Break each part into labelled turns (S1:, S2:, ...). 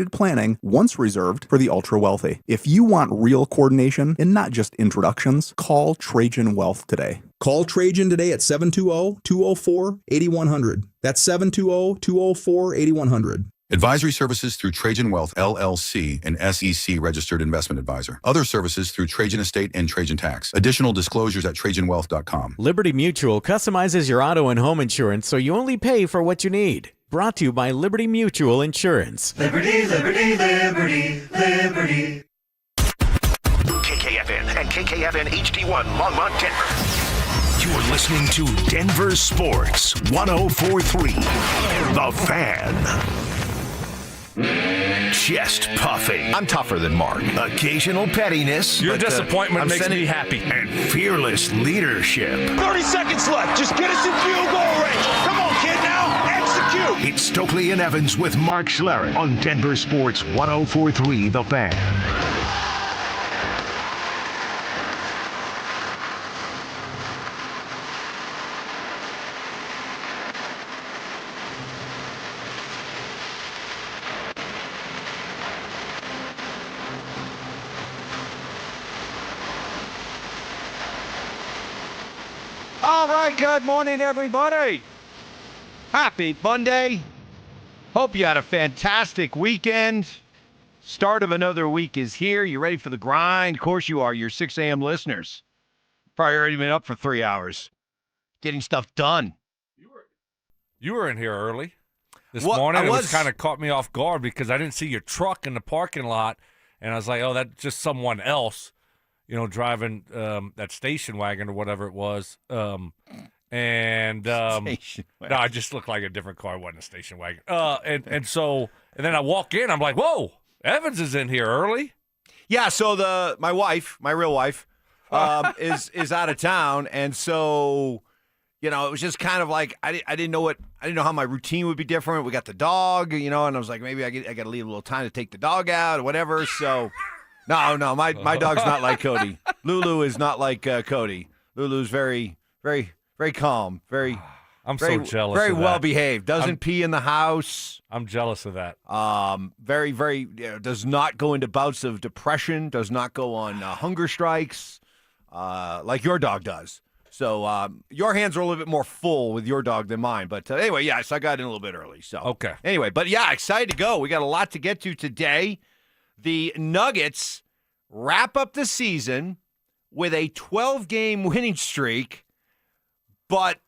S1: planning once reserved for the ultra-wealthy. If you want real coordination and not just introductions, call Trajan Wealth today. Call Trajan today at 720-204-8100. That's 720-204-8100.
S2: Advisory services through Trajan Wealth, LLC, an SEC-registered investment advisor. Other services through Trajan Estate and Trajan Tax. Additional disclosures at TrajanWealth.com.
S3: Liberty Mutual customizes your auto and home insurance so you only pay for what you need. Brought to you by Liberty Mutual Insurance.
S4: Liberty, liberty, liberty, liberty.
S5: KKFN and KKFN HD1 Longmont, Denver.
S6: You're listening to Denver Sports 104.3. The Fan. Chest puffing.
S7: I'm tougher than Mark.
S6: Occasional pettiness.
S8: Your disappointment makes me happy.
S6: And fearless leadership.
S9: 30 seconds left. Just get us in field goal range. Come on, kid, now. Execute.
S6: It's Stokley and Evans with Mark Schlereth on Denver Sports 104.3 The Fan.
S9: All right, good morning, everybody. Happy Monday. Hope you had a fantastic weekend. Start of another week is here. You ready for the grind? Of course you are. Your 6 a.m. listeners. Probably already been up for 3 hours. Getting stuff done.
S8: You were in here early this morning. It was kind of caught me off guard because I didn't see your truck in the parking lot, and I was like, oh, that's just someone else, driving that station wagon or whatever it was. No, I just looked like a different car. It wasn't a station wagon. And then I walk in. I'm like, whoa, Evans is in here early.
S7: Yeah. So my real wife, is out of town, and so it was just kind of like I didn't know how my routine would be different. We got the dog, and I was like, maybe I got to leave a little time to take the dog out or whatever. So no, my dog's not like Cody. Lulu is not like Cody. Lulu's very, very, very calm,
S8: I'm so jealous.
S7: Very
S8: of that.
S7: well behaved. Doesn't pee in the house.
S8: I'm jealous of that.
S7: Very, very does not go into bouts of depression. Does not go on hunger strikes, like your dog does. So your hands are a little bit more full with your dog than mine. But anyway, so I got in a little bit early. So
S8: okay.
S7: Anyway, but excited to go. We got a lot to get to today. The Nuggets wrap up the season with a 12-game winning streak, but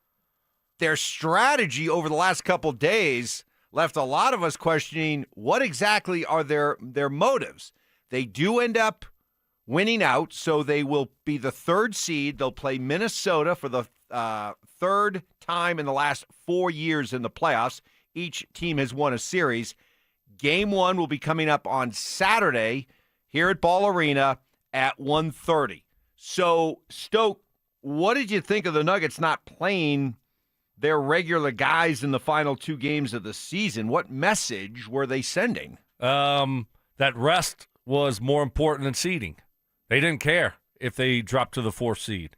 S7: their strategy over the last couple days left a lot of us questioning what exactly are their motives. They do end up winning out, so they will be the 3rd seed. They'll play Minnesota for the 3rd time in the last 4 years in the playoffs. Each team has won a series. Game 1 will be coming up on Saturday here at Ball Arena at 1:30. So, Stoke, what did you think of the Nuggets not playing their regular guys in the final 2 games of the season? What message were they sending?
S8: That rest was more important than seeding. They didn't care if they dropped to the 4th seed.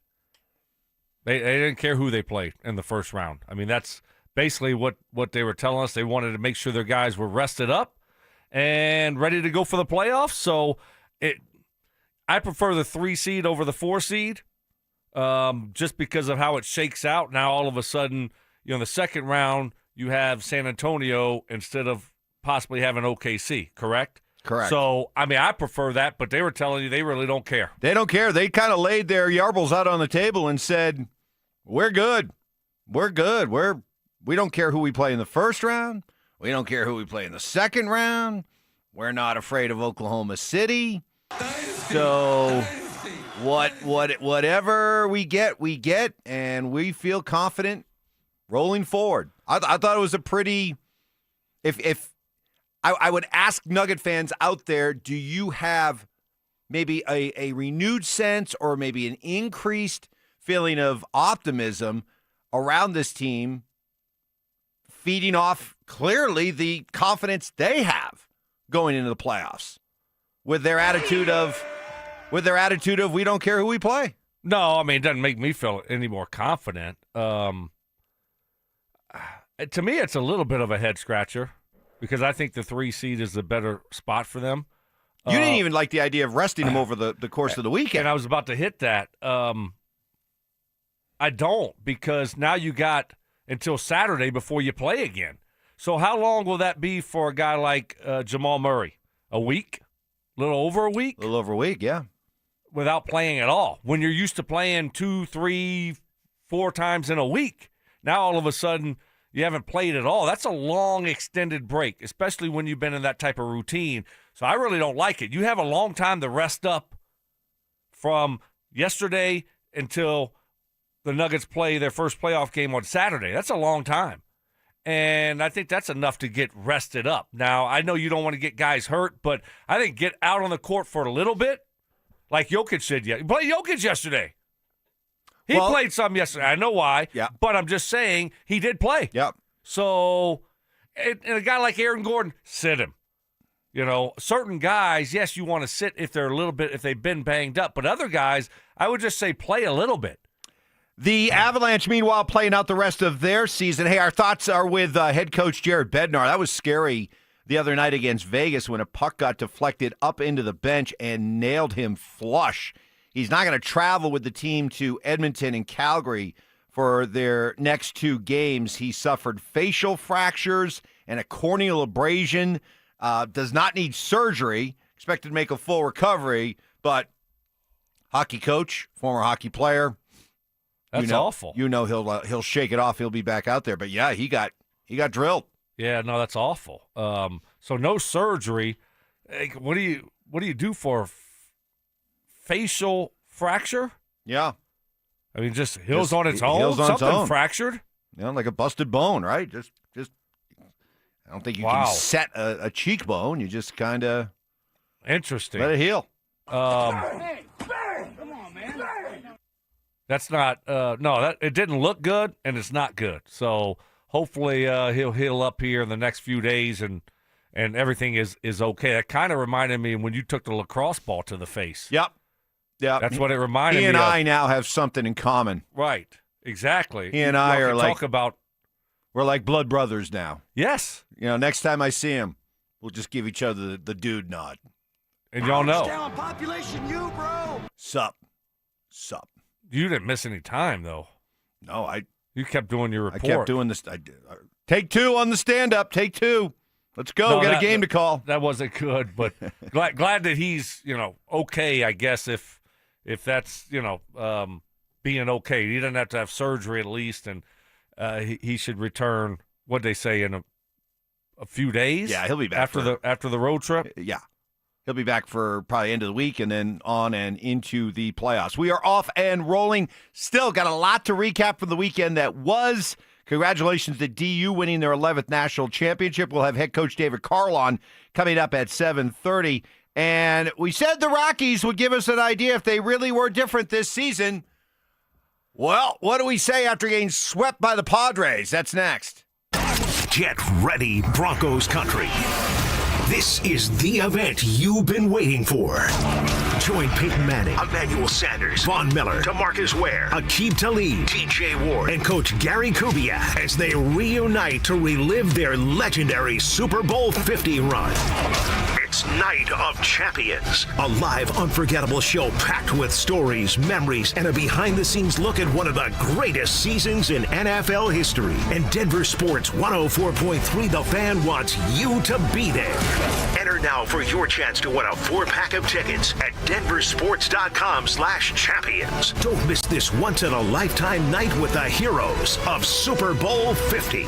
S8: They didn't care who they played in the first round. I mean, that's basically what they were telling us. They wanted to make sure their guys were rested up and ready to go for the playoffs. So I prefer the 3 seed over the 4 seed. Just because of how it shakes out. Now, all of a sudden, the second round, you have San Antonio instead of possibly having OKC, correct?
S7: Correct.
S8: So, I prefer that, but they were telling you they really don't care.
S7: They don't care. They kind of laid their yarbles out on the table and said, we're good. We're good. We don't care who we play in the first round. We don't care who we play in the second round. We're not afraid of Oklahoma City. So whatever we get, and we feel confident rolling forward. I thought it was a pretty – if I would ask Nugget fans out there, do you have maybe a renewed sense or maybe an increased feeling of optimism around this team, feeding off clearly the confidence they have going into the playoffs with their attitude of we don't care who we play?
S8: No, it doesn't make me feel any more confident. To me, it's a little bit of a head scratcher because I think the 3 seed is the better spot for them.
S7: You didn't even like the idea of resting him over the course of the weekend.
S8: And I was about to hit that. I don't, because now you got until Saturday before you play again. So how long will that be for a guy like Jamal Murray? A week? A little over a week?
S7: A little over a week, yeah.
S8: Without playing at all. When you're used to playing 2, 3, 4 times in a week, now all of a sudden you haven't played at all. That's a long extended break, especially when you've been in that type of routine. So I really don't like it. You have a long time to rest up from yesterday until the Nuggets play their first playoff game on Saturday. That's a long time. And I think that's enough to get rested up. Now, I know you don't want to get guys hurt, but I think get out on the court for a little bit, like Jokic did. You played Jokic yesterday. He played some yesterday. I know why, but I'm just saying he did play.
S7: Yep.
S8: So, and a guy like Aaron Gordon, sit him. You know, certain guys, yes, you want to sit if they're a little bit, if they've been banged up. But other guys, I would just say play a little bit.
S7: The Avalanche, meanwhile, playing out the rest of their season. Hey, our thoughts are with head coach Jared Bednar. That was scary the other night against Vegas when a puck got deflected up into the bench and nailed him flush. He's not going to travel with the team to Edmonton and Calgary for their next 2 games. He suffered facial fractures and a corneal abrasion. Does not need surgery. Expected to make a full recovery, but hockey coach, former hockey player.
S8: That's awful.
S7: You know he'll shake it off. He'll be back out there. But yeah, he got drilled.
S8: Yeah, no, that's awful. So no surgery. What do you do for facial fracture?
S7: Yeah,
S8: I mean, just heals on its own.
S7: Heals on
S8: Something
S7: its own.
S8: Fractured.
S7: You know, like a busted bone, right? Just. I don't think you can set a cheekbone. You just kind of
S8: interesting.
S7: Let it heal.
S4: Come on, man.
S8: That's not no. It didn't look good, and it's not good. So hopefully he'll heal up here in the next few days, and everything is okay. That kind of reminded me when you took the lacrosse ball to the face.
S7: Yep.
S8: That's what it reminded me.
S7: He and
S8: of.
S7: I now have something in common.
S8: Right. Exactly.
S7: He and I are like
S8: talk about.
S7: We're like blood brothers now.
S8: Yes.
S7: You know, next time I see him, we'll just give each other the dude nod.
S8: And y'all know.
S4: Down population, you bro.
S7: Sup.
S8: You didn't miss any time though.
S7: No,
S8: You kept doing your report.
S7: I kept doing this. Take 2 on the stand-up. Take 2. Let's go. Get a game to call.
S8: That wasn't good, but glad that he's okay. I guess if that's being okay, he doesn't have to have surgery at least, and he should return. What'd they say in a few days?
S7: Yeah, he'll be back
S8: after the road trip.
S7: Yeah. He'll be back for probably end of the week and then on and into the playoffs. We are off and rolling. Still got a lot to recap from the weekend that was. Congratulations to DU winning their 11th national championship. We'll have head coach David Carl on coming up at 7:30. And we said the Rockies would give us an idea if they really were different this season. Well, what do we say after getting swept by the Padres? That's next.
S6: Get ready, Broncos country. This is the event you've been waiting for. Join Peyton Manning, Emmanuel Sanders, Von Miller, DeMarcus Ware, Aqib Talib, TJ Ward, and Coach Gary Kubiak as they reunite to relive their legendary Super Bowl 50 run. It's Night of Champions, a live, unforgettable show packed with stories, memories, and a behind-the-scenes look at one of the greatest seasons in NFL history. And Denver Sports 104.3 The Fan wants you to be there. Enter now for your chance to win a 4-pack of tickets at DenverSports.com/champions. Don't miss this once-in-a-lifetime night with the heroes of Super Bowl 50.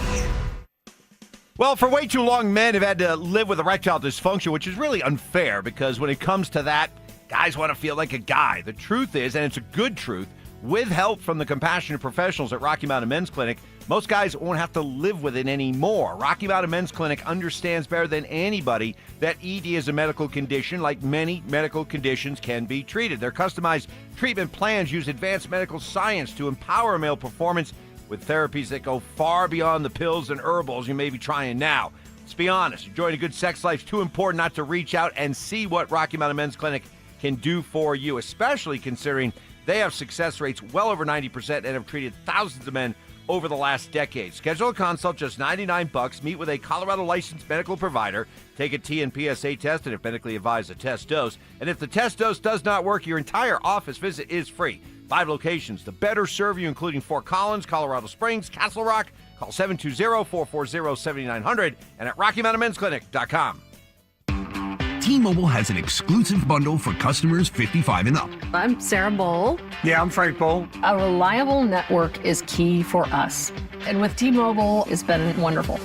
S7: Well, for way too long, men have had to live with erectile dysfunction, which is really unfair because when it comes to that, guys want to feel like a guy. The truth is, and it's a good truth, with help from the compassionate professionals at Rocky Mountain Men's Clinic, most guys won't have to live with it anymore. Rocky Mountain Men's Clinic understands better than anybody that ED is a medical condition, like many medical conditions can be treated. Their customized treatment plans use advanced medical science to empower male performance with therapies that go far beyond the pills and herbals you may be trying now. Let's be honest, enjoying a good sex life is too important not to reach out and see what Rocky Mountain Men's Clinic can do for you, especially considering they have success rates well over 90% and have treated thousands of men over the last decade. Schedule a consult, just $99. Meet with a Colorado licensed medical provider. Take a TNPSA test, and if medically advised, a test dose. And if the test dose does not work, your entire office visit is free. 5 locations to better serve you, including Fort Collins, Colorado Springs, Castle Rock. Call 720-440-7900 and at RockyMountainMen'sClinic.com.
S6: T-Mobile has an exclusive bundle for customers 55 and up.
S10: I'm Sarah Bowl.
S4: Yeah, I'm Frank Bowl.
S10: A reliable network is key for us. And with T-Mobile, it's been wonderful.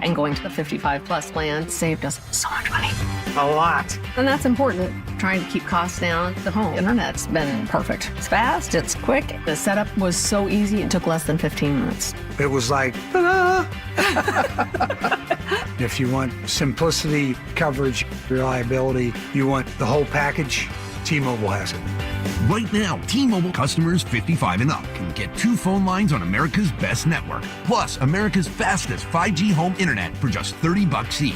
S10: And going to the 55 plus plan saved us so much money.
S4: A lot.
S10: And that's important. Trying to keep costs down. The home internet's been perfect. It's fast, it's quick. The setup was so easy, it took less than 15 minutes.
S4: It was like, ta-da! If you want simplicity, coverage, reliability, you want the whole package, T-Mobile has it.
S6: Right now, T-Mobile customers 55 and up can get 2 phone lines on America's best network, plus America's fastest 5G home internet for just $30 each.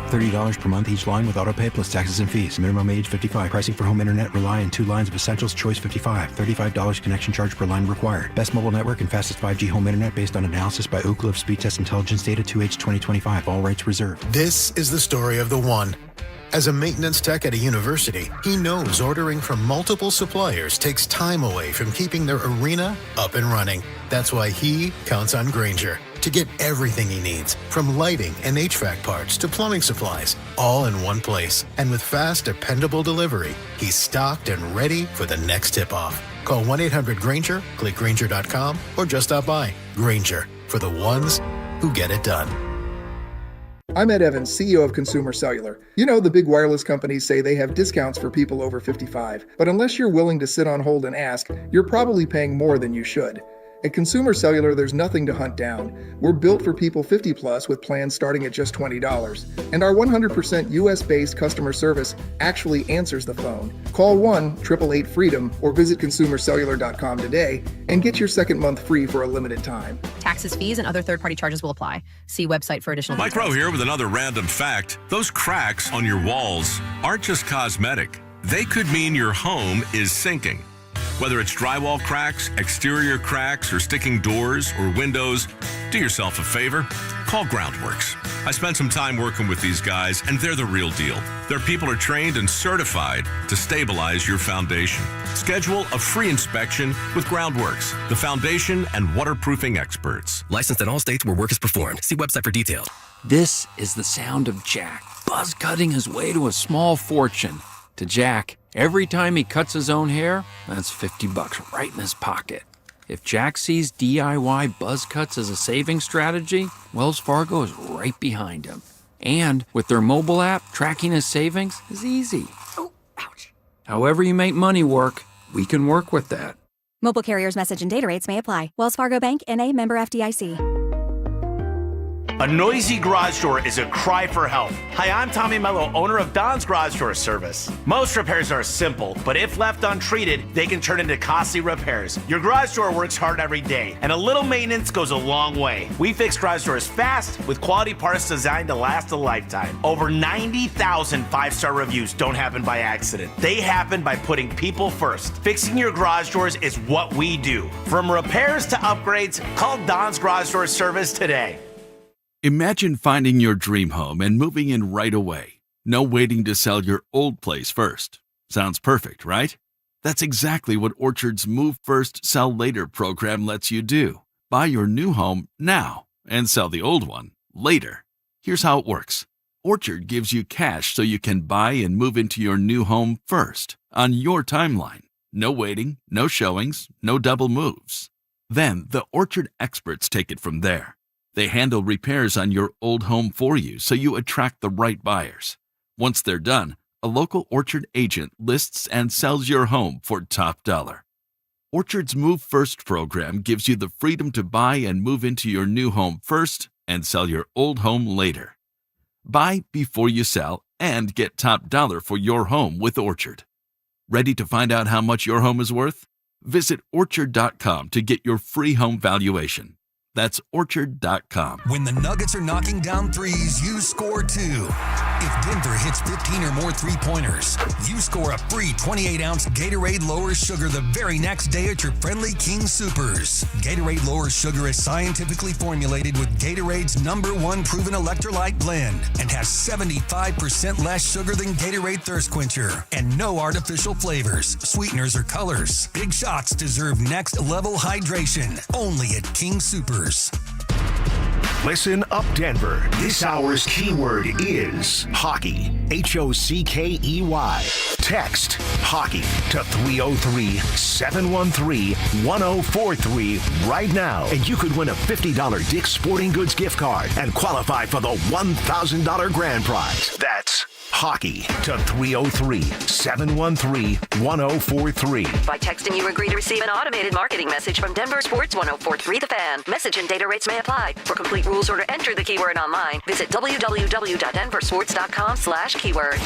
S11: $30 per month each line with autopay plus taxes and fees. Minimum age 55. Pricing for home internet rely on 2 lines of essentials. Choice 55. $35 connection charge per line required. Best mobile network and fastest 5G home internet based on analysis by Ookla of Speed Test Intelligence data 2H 2025. All rights reserved.
S12: This is the story of the one. As a maintenance tech at a university, he knows ordering from multiple suppliers takes time away from keeping their arena up and running. That's why he counts on Grainger to get everything he needs, from lighting and HVAC parts to plumbing supplies, all in one place. And with fast, dependable delivery, he's stocked and ready for the next tip-off. Call 1-800-GRAINGER, click Grainger.com, or just stop by. Grainger, for the ones who get it done.
S13: I'm Ed Evans, CEO of Consumer Cellular. You know, the big wireless companies say they have discounts for people over 55. But unless you're willing to sit on hold and ask, you're probably paying more than you should. At Consumer Cellular, there's nothing to hunt down. We're built for people 50 plus with plans starting at just $20. And our 100% US-based customer service actually answers the phone. Call 1-888-FREEDOM or visit consumercellular.com today and get your second month free for a limited time.
S14: Taxes, fees, and other third-party charges will apply. See website for additional
S15: Mike
S14: details.
S15: Rowe here with another random fact. Those cracks on your walls aren't just cosmetic. They could mean your home is sinking. Whether it's drywall cracks, exterior cracks, or sticking doors or windows, do yourself a favor. Call Groundworks. I spent some time working with these guys, and they're the real deal. Their people are trained and certified to stabilize your foundation. Schedule a free inspection with Groundworks, the foundation and waterproofing experts.
S16: Licensed in all states where work is performed. See website for details.
S17: This is the sound of Jack, buzz cutting his way to a small fortune. To Jack, every time he cuts his own hair, that's $50 right in his pocket. If Jack sees DIY buzz cuts as a saving strategy, Wells Fargo is right behind him. And with their mobile app, tracking his savings is easy. Oh, ouch. However you make money work, we can work with that.
S18: Mobile carriers' message and data rates may apply. Wells Fargo Bank, N.A., member FDIC.
S19: A noisy garage door is a cry for help. Hi, I'm Tommy Mello, owner of Don's Garage Door Service. Most repairs are simple, but if left untreated, they can turn into costly repairs. Your garage door works hard every day, and a little maintenance goes a long way. We fix garage doors fast with quality parts designed to last a lifetime. Over 90,000 five-star reviews don't happen by accident. They happen by putting people first. Fixing your garage doors is what we do. From repairs to upgrades, call Don's Garage Door Service today.
S20: Imagine finding your dream home and moving in right away. No waiting to sell your old place first. Sounds perfect, right? That's exactly what Orchard's Move First, Sell Later program lets you do. Buy your new home now and sell the old one later. Here's how it works. Orchard gives you cash so you can buy and move into your new home first, on your timeline. No waiting, no showings, no double moves. Then the Orchard experts take it from there. They handle repairs on your old home for you so you attract the right buyers. Once they're done, a local Orchard agent lists and sells your home for top dollar. Orchard's Move First program gives you the freedom to buy and move into your new home first and sell your old home later. Buy before you sell and get top dollar for your home with Orchard. Ready to find out how much your home is worth? Visit Orchard.com to get your free home valuation. That's Orchard.com.
S21: When the Nuggets are knocking down threes, you score too. If Denver hits 15 or more three-pointers, you score a free 28-ounce Gatorade Lower Sugar the very next day at your friendly King Soopers. Gatorade Lower Sugar is scientifically formulated with Gatorade's #1 proven electrolyte blend and has 75% less sugar than Gatorade Thirst Quencher and no artificial flavors, sweeteners, or colors. Big shots deserve next-level hydration. Only at King Soopers.
S6: Listen up, Denver. This hour's keyword is hockey. Hockey. Text hockey to 303-713-1043 right now, and you could win a $50 Dick's Sporting Goods gift card and qualify for the $1,000 grand prize. That's hockey to 303-713-1043.
S22: By texting, you agree to receive an automated marketing message from DenverSports 1043 The Fan. Message and data rates may apply. For complete rules or to enter the keyword online, visit www.denversports.com/keyword.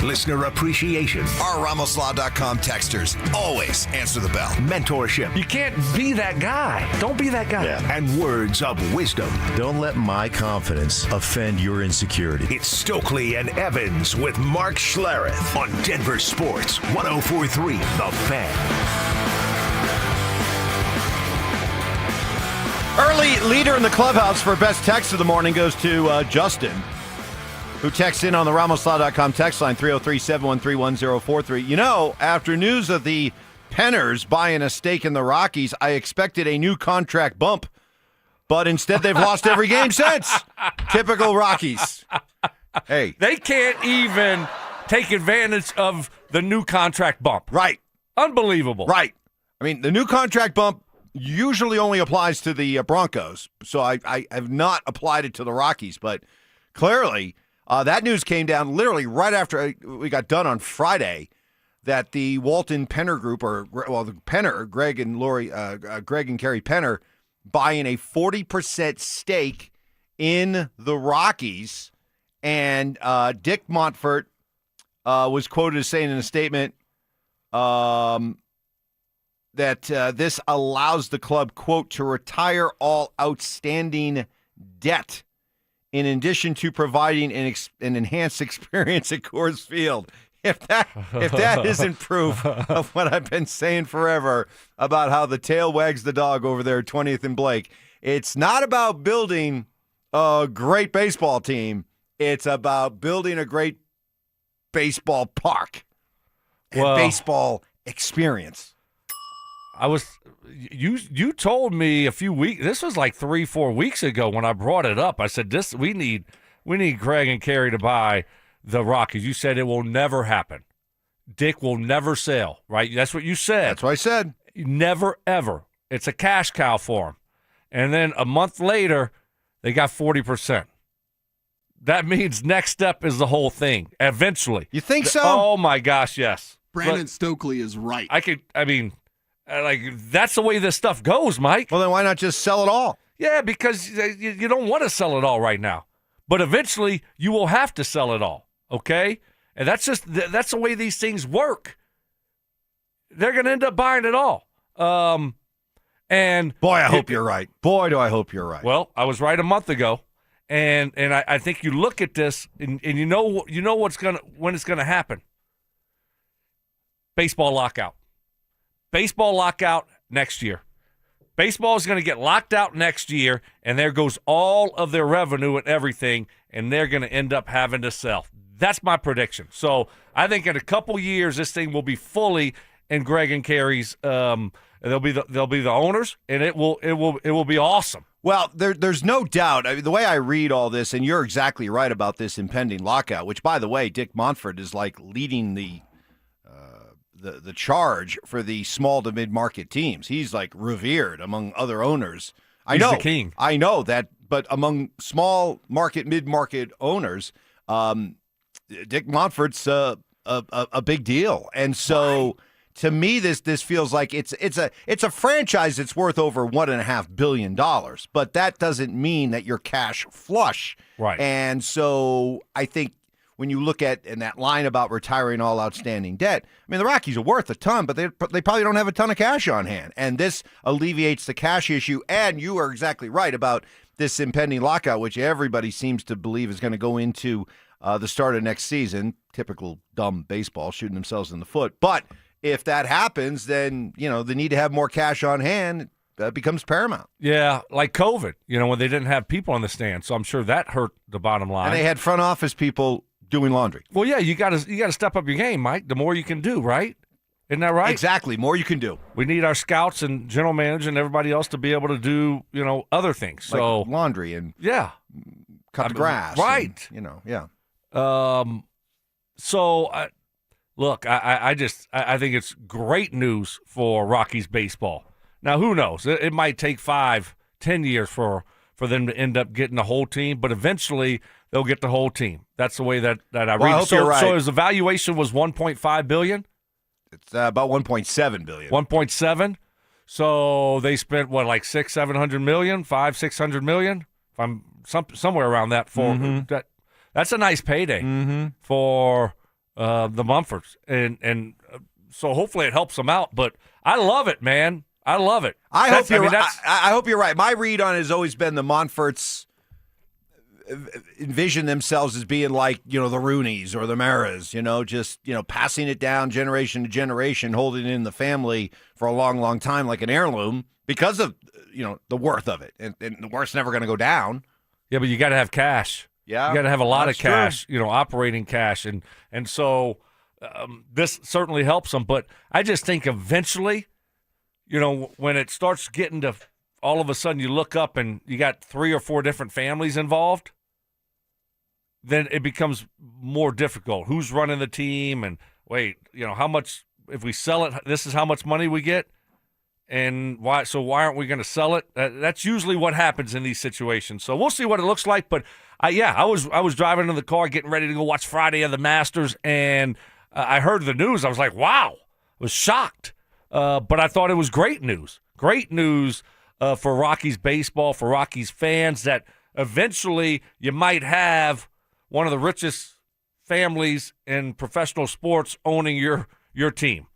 S6: Listener appreciation.
S23: Our RamosLaw.com texters always answer the bell.
S6: Mentorship.
S8: You can't be that guy. Don't be that guy.
S6: Yeah. And words of wisdom.
S24: Don't let my confidence offend your insecurity.
S6: It's Stokley and Evans with Mark Schlereth on Denver Sports 1043 The Fan.
S9: Early leader in the clubhouse for best text of the morning goes to Justin, who texts in on the RamosLaw.com text line 303-713-1043. You know, after news of the Penners buying a stake in the Rockies, I expected a new contract bump, but instead they've lost every game since. Typical Rockies. Hey.
S8: They can't even take advantage of the new contract bump.
S9: Right.
S8: Unbelievable.
S9: Right. I mean, the new contract bump usually only applies to the Broncos, so I have not applied it to the Rockies, but clearly that news came down literally right after we got done on Friday, that the Walton Penner Group, the Penner, Greg and Carrie Penner, buying a 40% stake in the Rockies, and Dick Montfort was quoted as saying in a statement that this allows the club, quote, to retire all outstanding debt, in addition to providing an enhanced experience at Coors Field. If that isn't proof of what I've been saying forever about how the tail wags the dog over there at 20th and Blake, it's not about building a great baseball team. It's about building a great baseball park and baseball experience.
S8: You told me a few weeks, this was like 3-4 weeks ago when I brought it up. I said, we need Greg and Carrie to buy the Rockies. You said it will never happen. Dick will never sell, right? That's what you said.
S9: That's what I said.
S8: Never, ever. It's a cash cow for him. And then a month later, they got 40%. That means next step is the whole thing, eventually.
S9: You think so?
S8: Oh, my gosh, yes.
S1: Brandon Stokley is right.
S8: That's the way this stuff goes, Mike.
S9: Well, then why not just sell it all?
S8: Yeah, because you don't want to sell it all right now. But eventually, you will have to sell it all, okay? And that's the way these things work. They're going to end up buying it all. And
S9: boy, I hope you're right. Boy, do I hope you're right.
S8: Well, I was right a month ago, and I think you look at this, and you know when it's gonna happen. Baseball lockout. Baseball lockout next year. Baseball is going to get locked out next year, and there goes all of their revenue and everything, and they're going to end up having to sell. That's my prediction. So I think in a couple years, this thing will be fully in Greg and Carrie's. They'll be the owners, and it will be awesome.
S9: Well, there's no doubt. I mean, the way I read all this, and you're exactly right about this impending lockout, which, by the way, Dick Montfort is like leading the charge for the small to mid-market teams. He's like revered among other owners.
S8: He's the king.
S9: I know that, but among small market, mid-market owners, Dick Montfort's a big deal. And so to me, this feels like it's a franchise that's worth over $1.5 billion, but that doesn't mean that you're cash flush.
S8: Right.
S9: And so I think
S2: when you look at in that line about retiring all outstanding debt, I mean, the Rockies are worth a ton, but they probably don't have a ton of cash on hand. And this alleviates the cash issue. And you are exactly right about this impending lockout, which everybody seems to believe is going to go into the start of next season. Typical dumb baseball, shooting themselves in the foot. But if that happens, then, the need to have more cash on hand becomes paramount.
S8: Yeah, like COVID, when they didn't have people on the stand. So I'm sure that hurt the bottom line.
S2: And they had front office people doing laundry.
S8: Well, yeah, you got to step up your game, Mike. The more you can do, right? Isn't that right?
S2: Exactly. More you can do.
S8: We need our scouts and general manager and everybody else to be able to do, other things. So
S2: like laundry and
S8: cut
S2: the grass.
S8: Right.
S2: And, yeah.
S8: Look, I think it's great news for Rockies baseball. Now, who knows? It might take 5-10 years for them to end up getting the whole team, but eventually they'll get the whole team. That's the way that I read.
S2: I hope you're right.
S8: So his evaluation was $1.5 billion?
S2: It's about $1.7 billion.
S8: 1.7? So they spent, like $600-700 million, $500-600 million? If I'm somewhere around that for that. That's a nice payday for the Mumfords. And so hopefully it helps them out. But I love it, man. I love it.
S2: I hope you're right. My read on it has always been the Monforts envision themselves as being like, the Rooneys or the Maras, just, passing it down generation to generation, holding it in the family for a long, long time like an heirloom because of, the worth of it. And the worth's never going to go down.
S8: Yeah, but you got to have cash.
S2: Yeah.
S8: You got to have a lot of cash, operating cash. And so this certainly helps them. But I just think eventually, when it starts getting to all of a sudden you look up and you got 3 or 4 different families involved, then it becomes more difficult. Who's running the team? And wait, how much, if we sell it, this is how much money we get? And why aren't we going to sell it? That's usually what happens in these situations. So we'll see what it looks like. But I was driving in the car getting ready to go watch Friday of the Masters, and I heard the news. I was like, wow, I was shocked. But I thought it was great news. Great news for Rockies baseball, for Rockies fans, that eventually you might have one of the richest families in professional sports owning your team.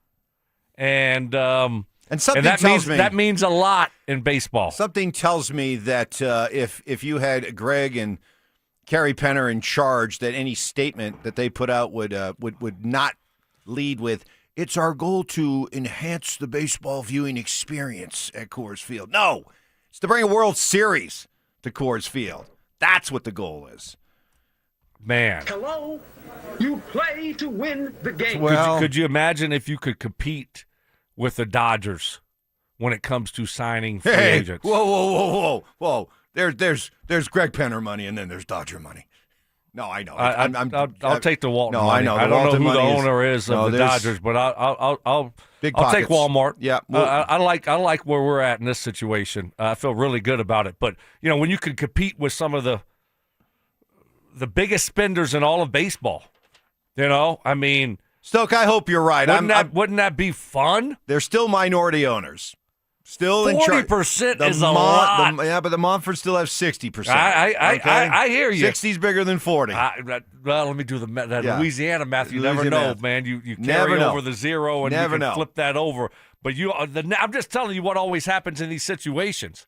S8: And
S2: something
S8: that means a lot in baseball.
S2: Something tells me that if you had Greg and Kerry Penner in charge, that any statement that they put out would not lead with, "It's our goal to enhance the baseball viewing experience at Coors Field." No, it's to bring a World Series to Coors Field. That's what the goal is.
S8: Man.
S3: Hello, you play to win the game.
S8: Well, could you imagine if you could compete with the Dodgers when it comes to signing free agents?
S2: Whoa. There's Greg Penner money, and then there's Dodger money. No, I know.
S8: I'll take the Walton money.
S2: I know.
S8: I don't know who the owner is of the Dodgers, but I'll take Walmart.
S2: Yeah,
S8: I like where we're at in this situation. I feel really good about it. But when you can compete with some of the biggest spenders in all of baseball, I mean,
S2: Stoke, I hope you're right.
S8: Wouldn't that be fun?
S2: They're still minority owners. Still in charge.
S8: 40% is a lot.
S2: But the Montforts still have 60%.
S8: I hear you.
S2: 60's bigger than 40.
S8: Well, let me do that Louisiana math. You never know, man. You carry over the zero and you can flip that over. But I'm just telling you what always happens in these situations.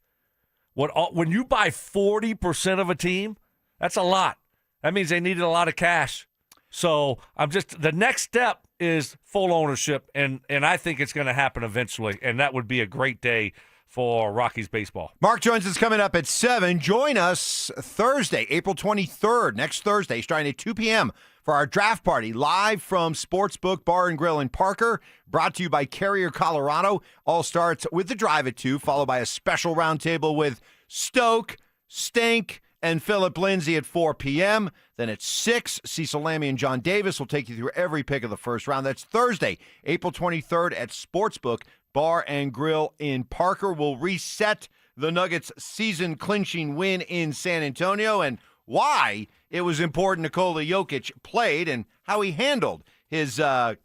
S8: When you buy 40% of a team, that's a lot. That means they needed a lot of cash. So the next step is full ownership, and I think it's going to happen eventually, and that would be a great day for Rockies baseball.
S2: Mark joins us coming up at 7. Join us Thursday, April 23rd, next Thursday, starting at 2 p.m. for our draft party, live from Sportsbook Bar and Grill in Parker, brought to you by Carrier, Colorado. All starts with the drive at 2, followed by a special roundtable with Stoke, Stink, and Philip Lindsay at 4 p.m. Then at 6, Cecil Lammy and John Davis will take you through every pick of the first round. That's Thursday, April 23rd at Sportsbook Bar and Grill in Parker. We'll reset the Nuggets' season-clinching win in San Antonio and why it was important Nikola Jokic played and how he handled his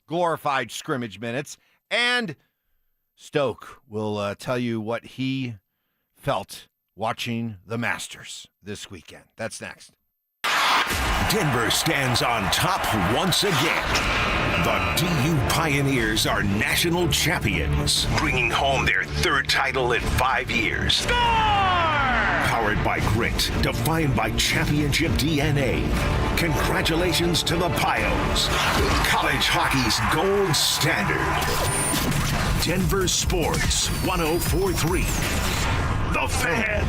S2: glorified scrimmage minutes. And Stoke will tell you what he felt watching the Masters this weekend. That's next.
S6: Denver stands on top once again. The DU Pioneers are national champions, bringing home their third title in 5 years. Score! Powered by grit, defined by championship DNA. Congratulations to the Pios, college hockey's gold standard. Denver Sports 104.3. The Fan.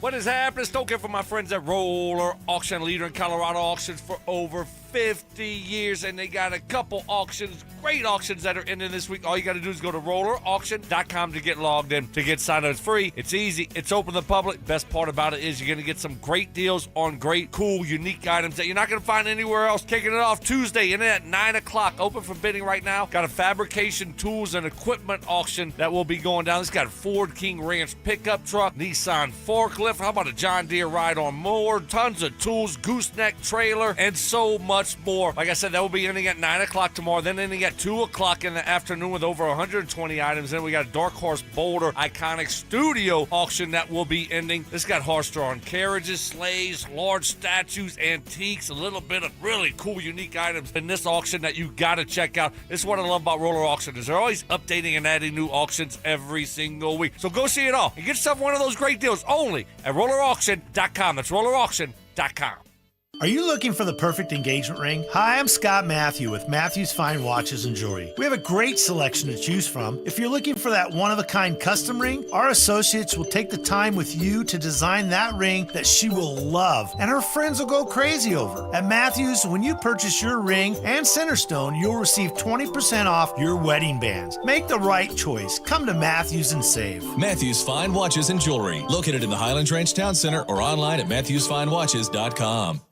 S8: What is happening? Stoke for my friends at Roller Auction, leader in Colorado auctions for over 50 years, and they got a couple auctions, great auctions that are ending this week. All you got to do is go to rollerauction.com to get logged in, to get signed up. It's free, it's easy, it's open to the public. Best part about it is you're going to get some great deals on great, cool, unique items that you're not going to find anywhere else. Kicking it off Tuesday, and at 9 o'clock, open for bidding right now. Got a fabrication, tools, and equipment auction that will be going down. It's got a Ford King Ranch pickup truck, Nissan forklift. How about a John Deere ride-on mower? Tons of tools, gooseneck trailer, and so much more. Like I said, that will be ending at 9 o'clock tomorrow, then ending at 2 o'clock in the afternoon with over 120 items. Then we got a Dark Horse Boulder Iconic Studio auction that will be ending. This got horse-drawn carriages, sleighs, large statues, antiques, a little bit of really cool, unique items in this auction that you got to check out. This is what I love about Roller Auction, is they're always updating and adding new auctions every single week. So go see it all and get yourself one of those great deals only at rollerauction.com. That's rollerauction.com.
S4: Are you looking for the perfect engagement ring? Hi, I'm Scott Matthew with Matthew's Fine Watches and Jewelry. We have a great selection to choose from. If you're looking for that one-of-a-kind custom ring, our associates will take the time with you to design that ring that she will love, and her friends will go crazy over. At Matthews, when you purchase your ring and Centerstone, you'll receive 20% off your wedding bands. Make the right choice. Come to Matthews and save.
S5: Matthews Fine Watches and Jewelry, located in the Highlands Ranch Town Center or online at MatthewsFineWatches.com.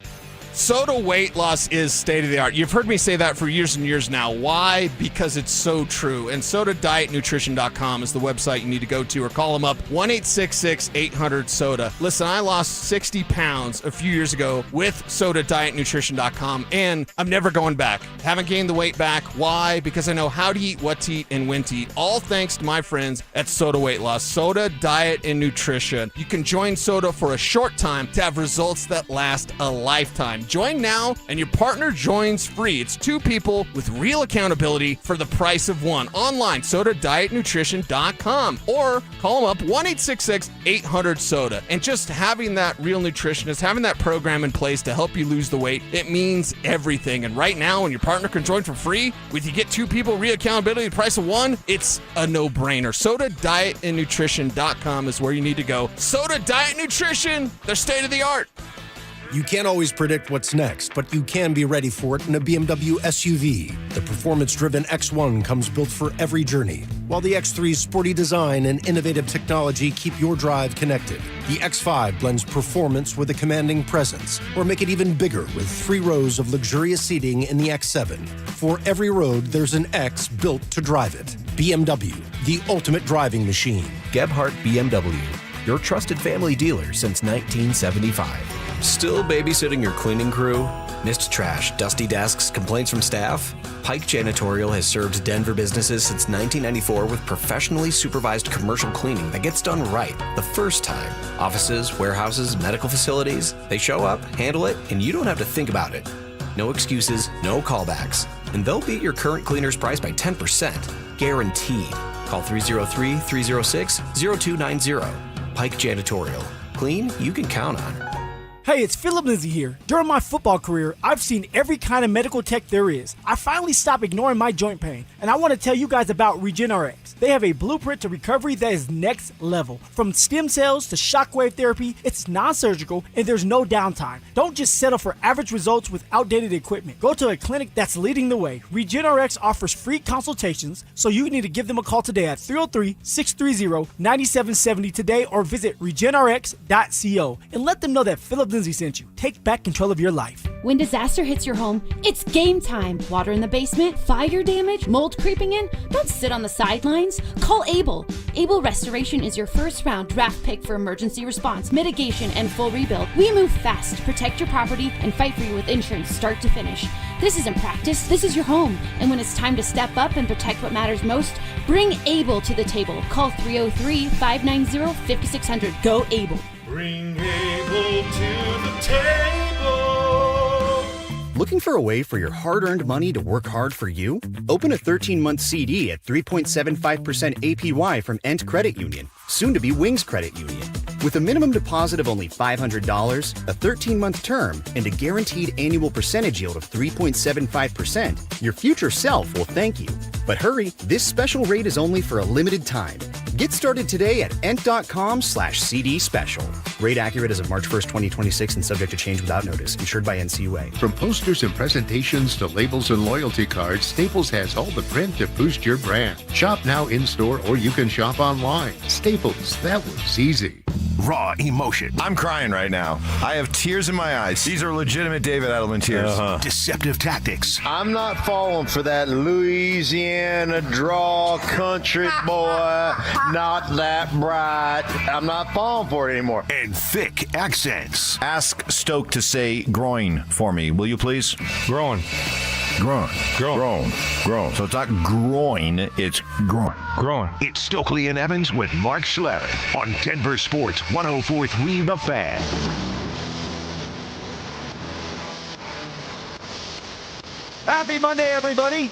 S7: Soda weight loss is state-of-the-art. You've heard me say that for years and years now. Why? Because it's so true. And SodaDietNutrition.com is the website you need to go to, or call them up, 1-866-800-SODA. Listen, I lost 60 pounds a few years ago with SodaDietNutrition.com, and I'm never going back. Haven't gained the weight back. Why? Because I know how to eat, what to eat, and when to eat. All thanks to my friends at Soda Weight Loss. Soda Diet and Nutrition. You can join Soda for a short time to have results that last a lifetime. Join now, and your partner joins free. It's two people with real accountability for the price of one. Online, SodaDietNutrition.com, or call them up, 1-866-800-SODA. And just having that real nutritionist, having that program in place to help you lose the weight, it means everything. And right now, when your partner can join for free, with you get two people, real accountability, the price of one, it's a no-brainer. SodaDietNutrition.com is where you need to go. Soda Diet Nutrition, they're state-of-the-art.
S10: You can't always predict what's next, but you can be ready for it in a BMW SUV. The performance-driven X1 comes built for every journey, while the X3's sporty design and innovative technology keep your drive connected. The X5 blends performance with a commanding presence, or make it even bigger with 3 rows of luxurious seating in the X7. For every road, there's an X built to drive it. BMW, the ultimate driving machine.
S25: Gebhardt BMW, your trusted family dealer since 1975. Still babysitting your cleaning crew? Missed trash, dusty desks, complaints from staff? Pike Janitorial has served Denver businesses since 1994 with professionally supervised commercial cleaning that gets done right the first time. Offices, warehouses, medical facilities, they show up, handle it, and you don't have to think about it. No excuses, no callbacks. And they'll beat your current cleaner's price by 10%. Guaranteed. Call 303-306-0290. Pike Janitorial. Clean you can count on.
S26: Hey, it's Philip Lindsay here. During my football career, I've seen every kind of medical tech there is. I finally stopped ignoring my joint pain, and I want to tell you guys about RegenRx. They have a blueprint to recovery that is next level. From stem cells to shockwave therapy, it's non-surgical, and there's no downtime. Don't just settle for average results with outdated equipment. Go to a clinic that's leading the way. RegenRx offers free consultations, so you need to give them a call today at 303-630-9770 today, or visit regenrx.co and let them know that Philip Lindsay sent you. Take back control of your life.
S27: When disaster hits your home, it's game time. Water in the basement, fire damage, mold creeping in. Don't sit on the sidelines. Call Able. Able Restoration is your first round draft pick for emergency response, mitigation, and full rebuild. We move fast to protect your property and fight for you with insurance start to finish. This isn't practice, this is your home. And when it's time to step up and protect what matters most, bring Able to the table. Call 303-590-5600. Go Able.
S28: Bring Able to the
S4: table.
S11: Looking for a way for your hard-earned money to work hard for you? Open a 13-month CD at 3.75% APY from Ent Credit Union, soon to be Wings Credit Union. With a minimum deposit of only $500, a 13-month term, and a guaranteed annual percentage yield of 3.75%, your future self will thank you. But hurry, this special rate is only for a limited time. Get started today at ent.com/CD special. Rate accurate as of March 1st, 2026 and subject to change without notice. Insured by NCUA.
S12: From posters and presentations to labels and loyalty cards, Staples has all the print to boost your brand. Shop now in-store or you can shop online. Staples, that was easy.
S6: Raw emotion.
S23: I'm crying right now. I have tears in my eyes. These are legitimate David Edelman tears.
S6: Deceptive tactics.
S24: I'm not falling for that Louisiana draw country boy, not that bright. I'm not falling for it anymore.
S6: And thick accents.
S2: Ask Stoke to say groin for me, will you please?
S8: Groin.
S2: Groin.
S8: Groin.
S2: Groin. So it's not groin, it's groin.
S8: Groin.
S6: It's Stokley and Evans with Mark Schlereth on Denver Sports 104.3 The Fan.
S9: Happy Monday, everybody.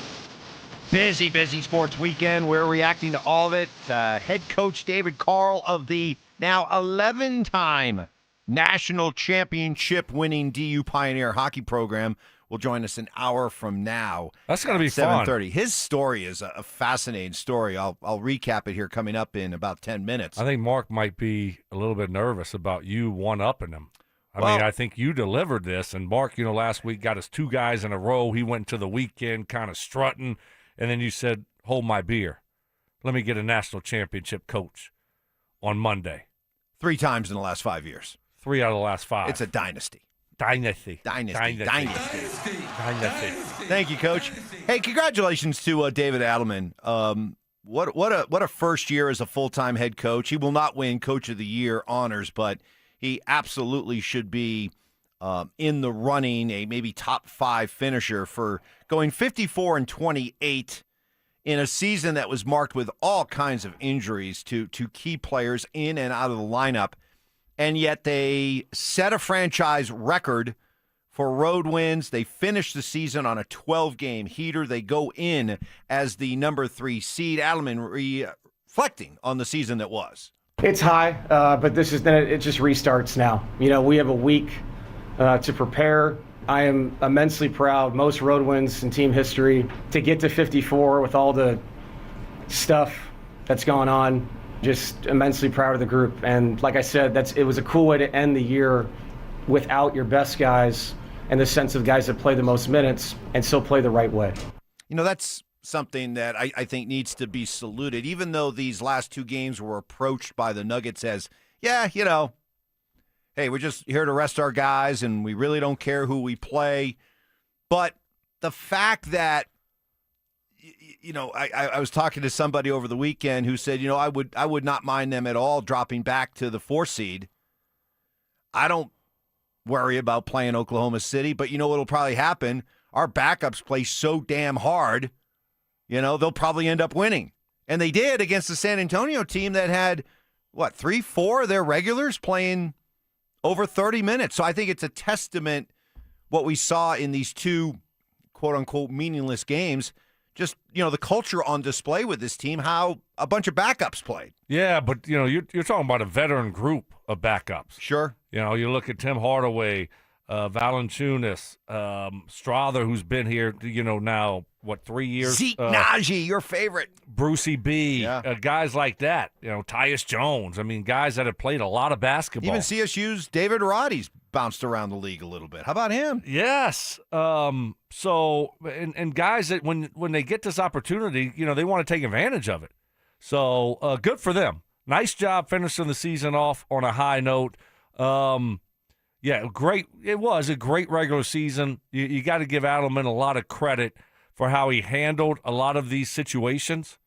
S9: Busy sports weekend. We're reacting to all of it. Head coach David Carl of the now 11-time
S2: national championship winning DU Pioneer hockey program will join us an hour from now.
S8: That's going to be
S2: 7:30. His story is a fascinating story. I'll recap it here coming up in about 10 minutes.
S8: I think Mark might be a little bit nervous about you one-upping him. I mean, I think you delivered this, and Mark, last week got us 2 guys in a row. He went to the weekend kind of strutting, and then you said, hold my beer. Let me get a national championship coach on Monday.
S2: 3 times in the last 5 years.
S8: 3 out of the last 5.
S2: It's a dynasty.
S8: Dynasty.
S2: Thank you, Coach. Hey, congratulations to David Edelman. What a first year as a full-time head coach. He will not win Coach of the Year honors, but he absolutely should be in the running, a maybe top 5 finisher for going 54-28 in a season that was marked with all kinds of injuries to key players in and out of the lineup. And yet they set a franchise record for road wins. They finished the season on a 12-game heater. They go in as the number 3 seed. Edelman reflecting on the season that was.
S13: It's high, but it just restarts now. We have a week to prepare. I am immensely proud, most road wins in team history, to get to 54 with all the stuff that's gone on. Just immensely proud of the group. And like I said, it was a cool way to end the year without your best guys and the sense of guys that play the most minutes and still play the right way.
S2: That's something that I think needs to be saluted, even though these last 2 games were approached by the Nuggets as, hey, we're just here to rest our guys and we really don't care who we play. But the fact that, I was talking to somebody over the weekend who said, I would not mind them at all dropping back to the 4 seed. I don't worry about playing Oklahoma City, but what'll probably happen? Our backups play so damn hard, they'll probably end up winning. And they did against the San Antonio team that had, 3-4 of their regulars playing over 30 minutes. So I think it's a testament what we saw in these 2 quote-unquote meaningless games. Just, the culture on display with this team, how a bunch of backups played.
S8: Yeah, but, you're talking about a veteran group of backups.
S2: Sure.
S8: You look at Tim Hardaway, Valanciunas, Strother, who's been here, now, 3 years?
S2: Zeke Naji, your favorite.
S8: Brucey B, guys like that. Tyus Jones. I mean, guys that have played a lot of basketball.
S2: Even CSU's David Roddy's bounced around the league a little bit. How about him?
S8: Yes. So, and guys that when they get this opportunity, they want to take advantage of it. So, good for them. Nice job finishing the season off on a high note. Great. It was a great regular season. You got to give Edelman a lot of credit for how he handled a lot of these situations.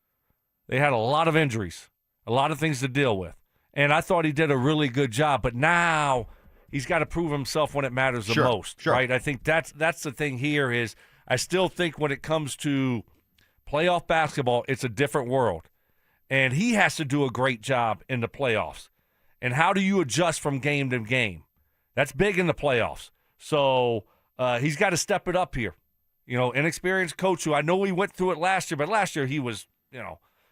S8: They had a lot of injuries, a lot of things to deal with. And I thought he did a really good job. But now he's got to prove himself when it matters the most, right? I think that's the thing here is I still think when it comes to playoff basketball, it's a different world. And he has to do a great job in the playoffs. And how do you adjust from game to game? That's big in the playoffs. So he's got to step it up here. Inexperienced coach who I know he went through it last year, but last year he was,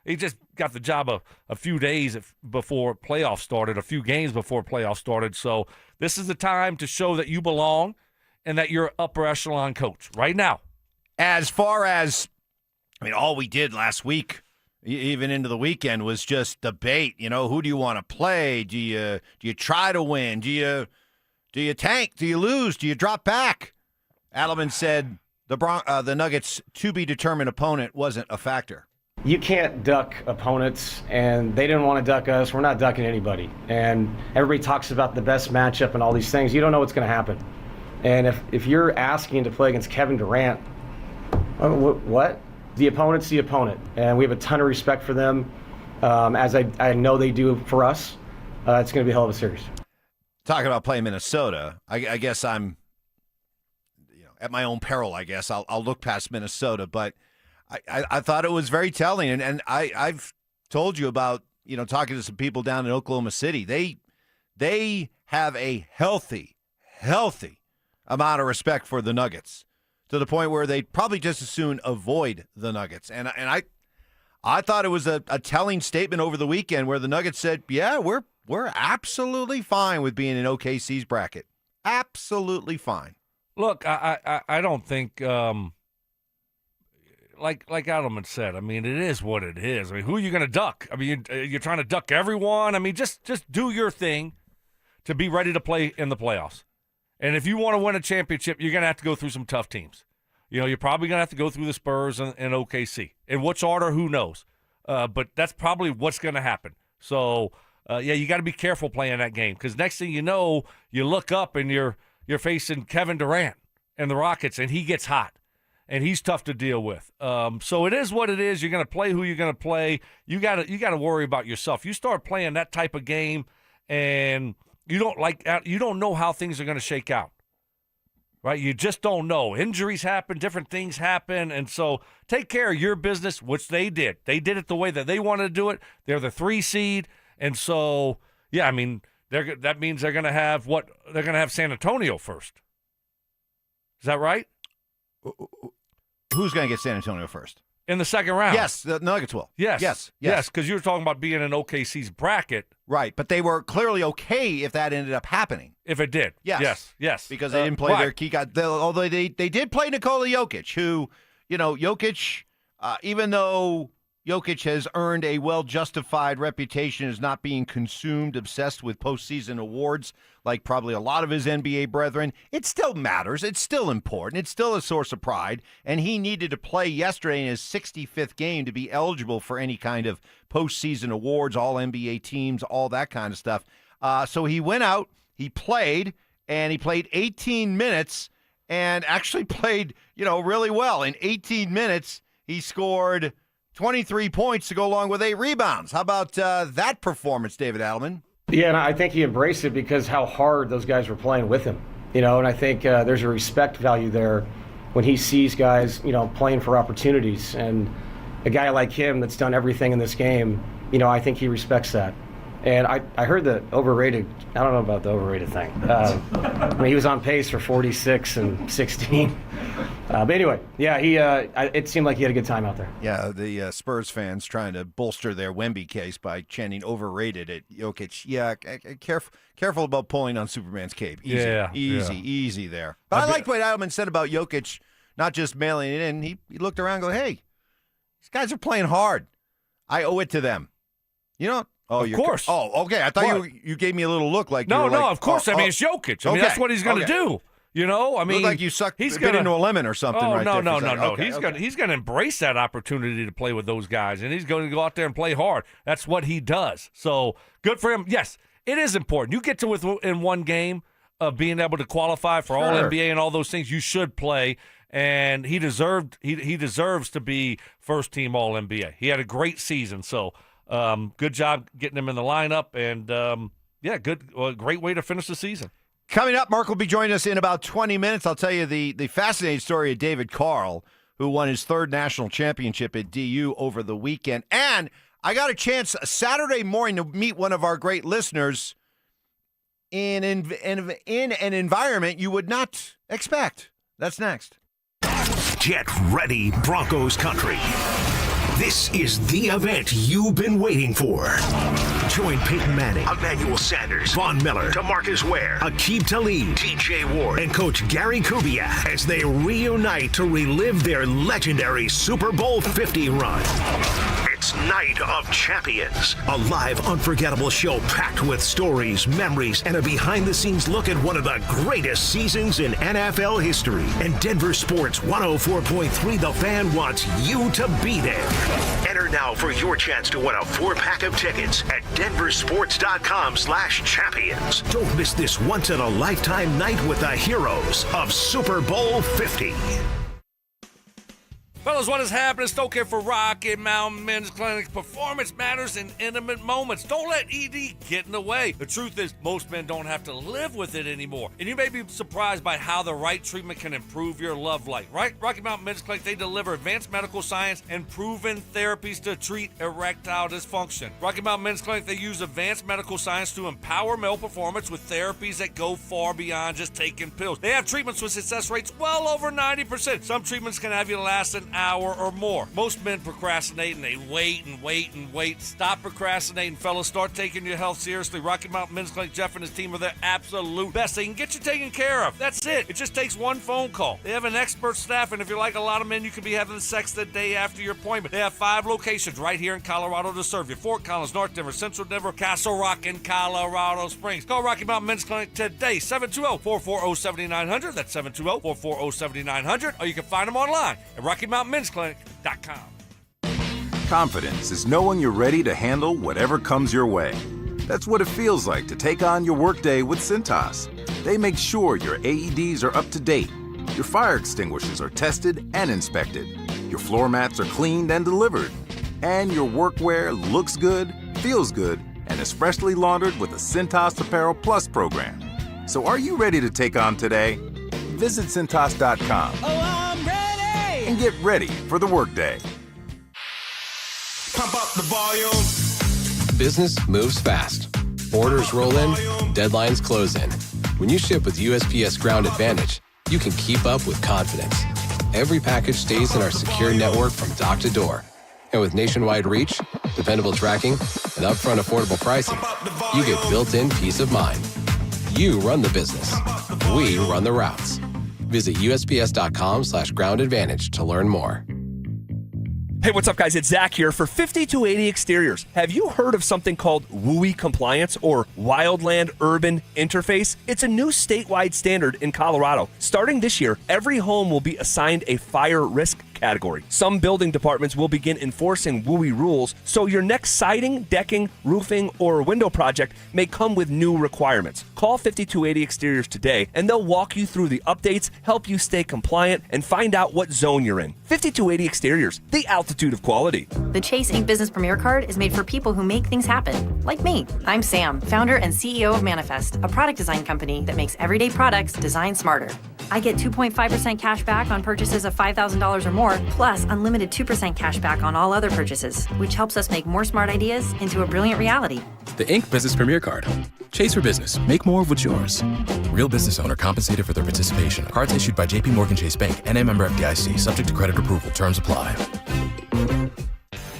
S8: he just got the job a few days before playoffs started, a few games before playoffs started. So this is the time to show that you belong and that you're upper echelon coach right now.
S2: As far as, all we did last week, even into the weekend, was just debate. Who do you want to play? Do you try to win? Do you tank? Do you lose? Do you drop back? Adelman said the Nuggets' to-be-determined opponent wasn't a factor.
S13: You can't duck opponents, and they didn't want to duck us. We're not ducking anybody. And everybody talks about the best matchup and all these things. You don't know what's going to happen. And if you're asking to play against Kevin Durant, what? The opponent's the opponent. And we have a ton of respect for them, as I know they do for us. It's going to be a hell of a series.
S2: Talking about playing Minnesota, I guess I'm at my own peril, I guess. I'll look past Minnesota, but I thought it was very telling. And I've told you about, talking to some people down in Oklahoma City. They have a healthy amount of respect for the Nuggets, to the point where they'd probably just as soon avoid the Nuggets. And I thought it was a telling statement over the weekend where the Nuggets said, yeah, we're absolutely fine with being in OKC's bracket. Absolutely fine.
S8: Look, I don't think, like Adelman said, it is what it is. Who are you going to duck? You're trying to duck everyone? Just do your thing to be ready to play in the playoffs. And if you want to win a championship, you're going to have to go through some tough teams. You're probably going to have to go through the Spurs and OKC. In which order, who knows? But that's probably what's going to happen. So, you got to be careful playing that game, because next thing you know, you look up and you're facing Kevin Durant and the Rockets, and he gets hot, and he's tough to deal with. So it is what it is. You're going to play who you're going to play. You got to worry about yourself. You start playing that type of game, and you don't know how things are going to shake out, right? You just don't know. Injuries happen, different things happen, and so take care of your business, which they did. They did it the way that they wanted to do it. They're the 3 seed, and so that means they're going to have what? They're going to have San Antonio first. Is that right?
S2: Who's going to get San Antonio first?
S8: In the second round.
S2: Yes, the Nuggets will.
S8: Yes, because you were talking about being in OKC's bracket.
S2: Right, but they were clearly okay if that ended up happening.
S8: If it did. Yes.
S2: Because they didn't play their key guy. Although they did play Nikola Jokic, who, Jokic, even though Jokic has earned a well-justified reputation as not being consumed, obsessed with postseason awards like probably a lot of his NBA brethren, it still matters. It's still important. It's still a source of pride. And he needed to play yesterday in his 65th game to be eligible for any kind of postseason awards, all NBA teams, all that kind of stuff. So he went out, he played, and he played 18 minutes and actually played, really well. In 18 minutes, he scored 23 points to go along with 8 rebounds. How about that performance, David Adelman?
S13: Yeah, and I think he embraced it because how hard those guys were playing with him. And I think there's a respect value there when he sees guys, playing for opportunities. And a guy like him that's done everything in this game, I think he respects that. And I heard the overrated, I don't know about the overrated thing. He was on pace for 46 and 16. But anyway, yeah, it seemed like he had a good time out there.
S2: Yeah, the Spurs fans trying to bolster their Wemby case by chanting overrated at Jokic. Yeah, careful about pulling on Superman's cape. Easy there. But I liked what Adelman said about Jokic not just mailing it in. He looked around and go, hey, these guys are playing hard. I owe it to them. Oh,
S8: of course.
S2: Okay. I thought you gave me a little look like
S8: no, of course. It's Jokic. That's what he's going to do.
S2: Looked like you sucked a bit into a lemon or something.
S8: No. He's going to embrace that opportunity to play with those guys, and he's going to go out there and play hard. That's what he does. So good for him. Yes, it is important. You get to within one game of being able to qualify for All NBA and all those things. You should play, and he deserves to be first team All NBA. He had a great season. So. Good job getting him in the lineup, and great way to finish the season.
S2: Coming up, Mark will be joining us in about 20 minutes. I'll tell you the fascinating story of David Carl, who won his 3rd national championship at DU over the weekend. And I got a chance Saturday morning to meet one of our great listeners, in an environment you would not expect. That's next.
S6: Get ready, Broncos country. This is the event you've been waiting for. Join Peyton Manning, Emmanuel Sanders, Von Miller, DeMarcus Ware, Aqib Talib, TJ Ward, and Coach Gary Kubiak as they reunite to relive their legendary Super Bowl 50 run. It's Night of Champions, a live, unforgettable show packed with stories, memories, and a behind-the-scenes look at one of the greatest seasons in NFL history. And Denver Sports 104.3 The Fan wants you to be there. Enter now for your chance to win a 4-pack of tickets at DenverSports.com/champions. Don't miss this once-in-a-lifetime night with the heroes of Super Bowl 50.
S8: Fellas, what is happening? Stoke here for Rocky Mountain Men's Clinic. Performance matters in intimate moments. Don't let ED get in the way. The truth is, most men don't have to live with it anymore. And you may be surprised by how the right treatment can improve your love life, right? Rocky Mountain Men's Clinic, they deliver advanced medical science and proven therapies to treat erectile dysfunction. Rocky Mountain Men's Clinic, they use advanced medical science to empower male performance with therapies that go far beyond just taking pills. They have treatments with success rates well over 90%. Some treatments can have you last an hour or more. Most men procrastinate and they wait and wait and wait. Stop procrastinating, fellas. Start taking your health seriously. Rocky Mountain Men's Clinic, Jeff and his team are their absolute best. They can get you taken care of. That's it. It just takes one phone call. They have an expert staff, and if you're like a lot of men, you could be having sex the day after your appointment. They have 5 locations right here in Colorado to serve you. Fort Collins, North Denver, Central Denver, Castle Rock, and Colorado Springs. Call Rocky Mountain Men's Clinic today, 720-440-7900. That's 720-440-7900. Or you can find them online at RockyMountainMen'sClinic.com.
S14: Confidence is knowing you're ready to handle whatever comes your way. That's what it feels like to take on your workday with Cintas. They make sure your AEDs are up to date, your fire extinguishers are tested and inspected, your floor mats are cleaned and delivered, and your workwear looks good, feels good, and is freshly laundered with the Cintas Apparel Plus program. So are you ready to take on today? Visit Cintas.com.
S15: Oh, I'm ready!
S14: And get ready for the workday.
S15: Pump up the volume.
S25: Business moves fast. Orders roll in, deadlines close in. When you ship with USPS Ground Advantage, you can keep up with confidence. Every package stays in our secure network from dock to door. And with nationwide reach, dependable tracking, and upfront affordable pricing, you get built-in peace of mind. You run the business. We run the routes. Visit USPS.com/Ground Advantage to learn more.
S16: Hey, what's up, guys? It's Zach here for 5280 Exteriors. Have you heard of something called WUI Compliance or Wildland Urban Interface? It's a new statewide standard in Colorado. Starting this year, every home will be assigned a fire risk category. Some building departments will begin enforcing WUI rules, so your next siding, decking, roofing, or window project may come with new requirements. Call 5280 Exteriors today, and they'll walk you through the updates, help you stay compliant, and find out what zone you're in. 5280 Exteriors, the altitude of quality.
S17: The Chase Ink Business Premier Card is made for people who make things happen, like me. I'm Sam, founder and CEO of Manifest, a product design company that makes everyday products designed smarter. I get 2.5% cash back on purchases of $5,000 or more, plus unlimited 2% cash back on all other purchases, which helps us make more smart ideas into a brilliant reality.
S18: The Ink Business Premier Card. Chase for business. Make more of what's yours. Real business owner compensated for their participation. Cards issued by JP Morgan Chase Bank. NA member FDIC. Subject to credit approval. Terms apply.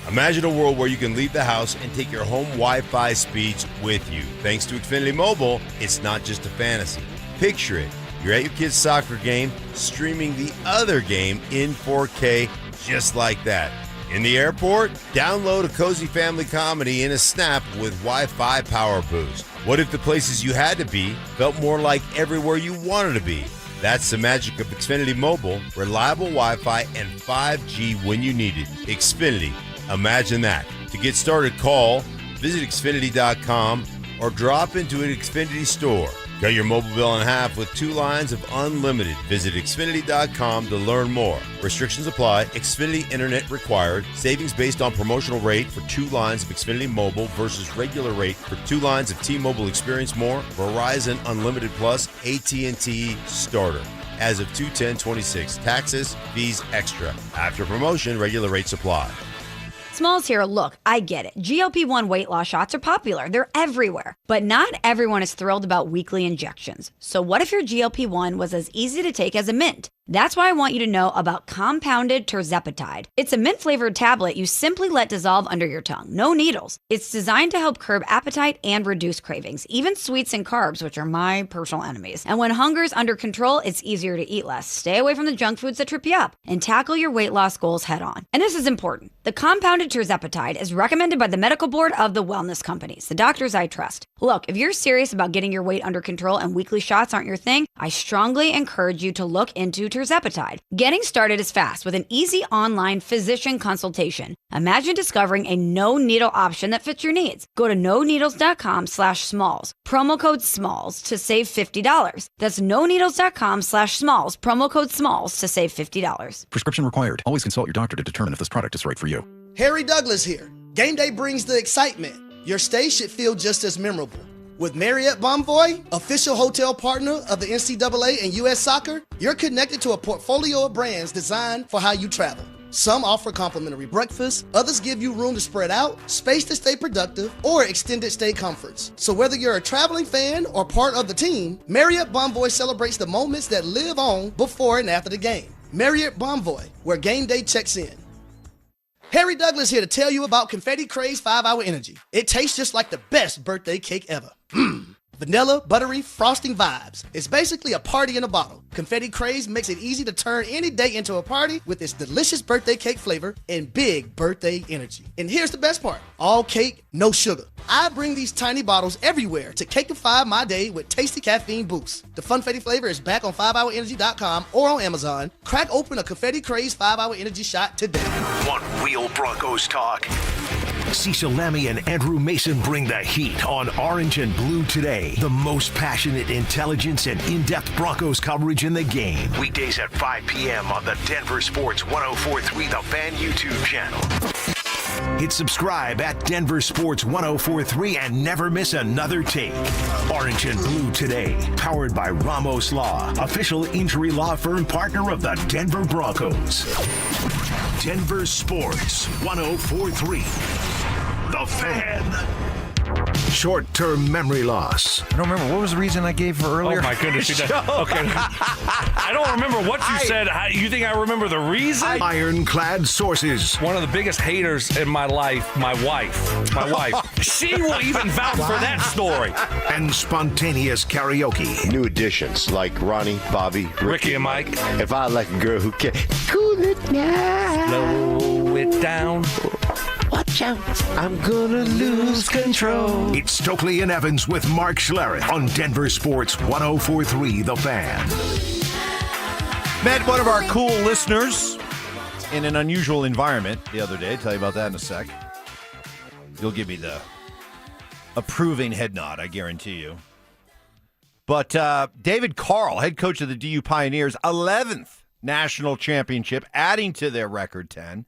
S19: Imagine a world where you can leave the house and take your home Wi-Fi speeds with you. Thanks to Xfinity Mobile, it's not just a fantasy. Picture it. You're at your kid's soccer game, streaming the other game in 4K, just like that. In the airport, download a cozy family comedy in a snap with Wi-Fi Power Boost. What if the places you had to be felt more like everywhere you wanted to be? That's the magic of Xfinity Mobile, reliable Wi-Fi and 5G when you need it. Xfinity, imagine that. To get started, call, visit Xfinity.com, or drop into an Xfinity store. Cut your mobile bill in half with 2 lines of unlimited. Visit Xfinity.com to learn more. Restrictions apply. Xfinity Internet required. Savings based on promotional rate for 2 lines of Xfinity Mobile versus regular rate for 2 lines of T-Mobile Experience More, Verizon Unlimited Plus, AT&T Starter. As of 2/10/26. Taxes, fees extra. After promotion, regular rates apply.
S1: Smalls here. Look, I get it. GLP-1 weight loss shots are popular. They're everywhere. But not everyone is thrilled about weekly injections. So what if your GLP-1 was as easy to take as a mint? That's why I want you to know about compounded tirzepatide. It's a mint-flavored tablet you simply let dissolve under your tongue. No needles. It's designed to help curb appetite and reduce cravings, even sweets and carbs, which are my personal enemies. And when hunger's under control, it's easier to eat less. Stay away from the junk foods that trip you up and tackle your weight loss goals head on. And this is important. The compounded tirzepatide is recommended by the medical board of the wellness companies, the doctors I trust. Look, if you're serious about getting your weight under control and weekly shots aren't your thing, I strongly encourage you to look into tirzepatide. Getting started is fast with an easy online physician consultation. Imagine discovering a no-needle option that fits your needs. Go to noneedles.com/smalls, promo code SMALLS to save $50. That's noneedles.com/smalls, promo code SMALLS to save $50.
S3: Prescription required. Always consult your doctor to determine if this product is right for you.
S5: Harry Douglas here. Game day brings the excitement. Your stay should feel just as memorable. With Marriott Bonvoy, official hotel partner of the NCAA and U.S. Soccer, you're connected to a portfolio of brands designed for how you travel. Some offer complimentary breakfast, others give you room to spread out, space to stay productive, or extended stay comforts. So whether you're a traveling fan or part of the team, Marriott Bonvoy celebrates the moments that live on before and after the game. Marriott Bonvoy, where game day checks in. Harry Douglas here to tell you about Confetti Craze 5-Hour Energy. It tastes just like the best birthday cake ever. Vanilla, buttery, frosting vibes. It's basically a party in a bottle. Confetti Craze makes it easy to turn any day into a party with its delicious birthday cake flavor and big birthday energy. And here's the best part. All cake, no sugar. I bring these tiny bottles everywhere to cakeify my day with tasty caffeine boosts. The Funfetti flavor is back on 5hourenergy.com or on Amazon. Crack open a Confetti Craze 5-Hour Energy shot today.
S6: Want real Broncos talk? Cecil Lammy and Andrew Mason bring the heat on Orange and Blue Today. The most passionate intelligence and in-depth Broncos coverage in the game. Weekdays at 5 p.m. on the Denver Sports 104.3 The Fan YouTube channel. Hit subscribe at Denver Sports 104.3 and never miss another take. Orange and Blue Today, powered by Ramos Law, official injury law firm partner of the Denver Broncos. Denver Sports 104.3 The Fan. Short-term memory loss.
S2: I don't remember. What was the reason I gave for earlier?
S8: Oh, my goodness. Okay. I don't remember what you said. You think I remember the reason?
S6: Ironclad sources.
S8: One of the biggest haters in my life, my wife. She will even vouch for that story.
S6: And spontaneous karaoke.
S24: New additions like Ronnie, Bobby,
S8: Ricky and Mike.
S24: If I like a girl who can cool it down.
S8: Slow it down.
S24: Watch out, I'm gonna lose control.
S6: It's Stokley and Evans with Mark Schlereth on Denver Sports 104.3 The Fan.
S2: Met one of our cool listeners in an unusual environment the other day. Tell you about that in a sec. You'll give me the approving head nod, I guarantee you. But David Carl, head coach of the DU Pioneers, 11th national championship, adding to their record 10.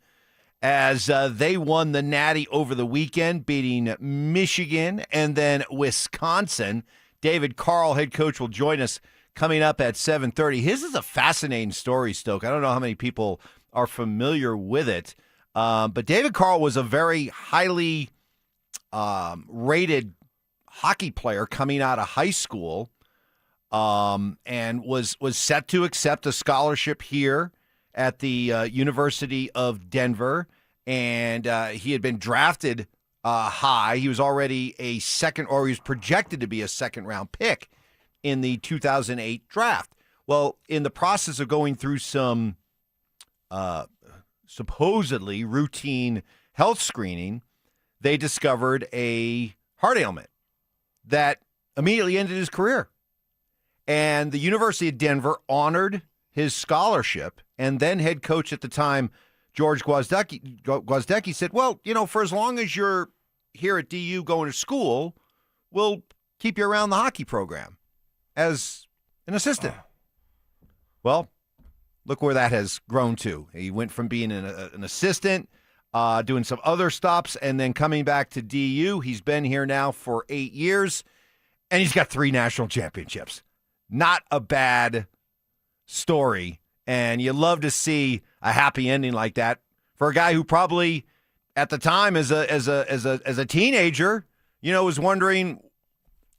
S2: As they won the Natty over the weekend, beating Michigan and then Wisconsin. David Carl, head coach, will join us coming up at 7:30. His is a fascinating story, Stoke. I don't know how many people are familiar with it, but David Carl was a very highly rated hockey player coming out of high school, and was set to accept a scholarship here at the University of Denver, and he had been drafted high. He was already he was projected to be a second-round pick in the 2008 draft. Well, in the process of going through some supposedly routine health screening, they discovered a heart ailment that immediately ended his career. And the University of Denver honored his scholarship, and then head coach at the time, George Gwozdecki said, well, for as long as you're here at DU going to school, we'll keep you around the hockey program as an assistant. Well, look where that has grown to. He went from being an assistant, doing some other stops, and then coming back to DU. He's been here now for 8 years, and he's got 3 national championships. Not a bad story, and you love to see a happy ending like that for a guy who probably at the time as a teenager, was wondering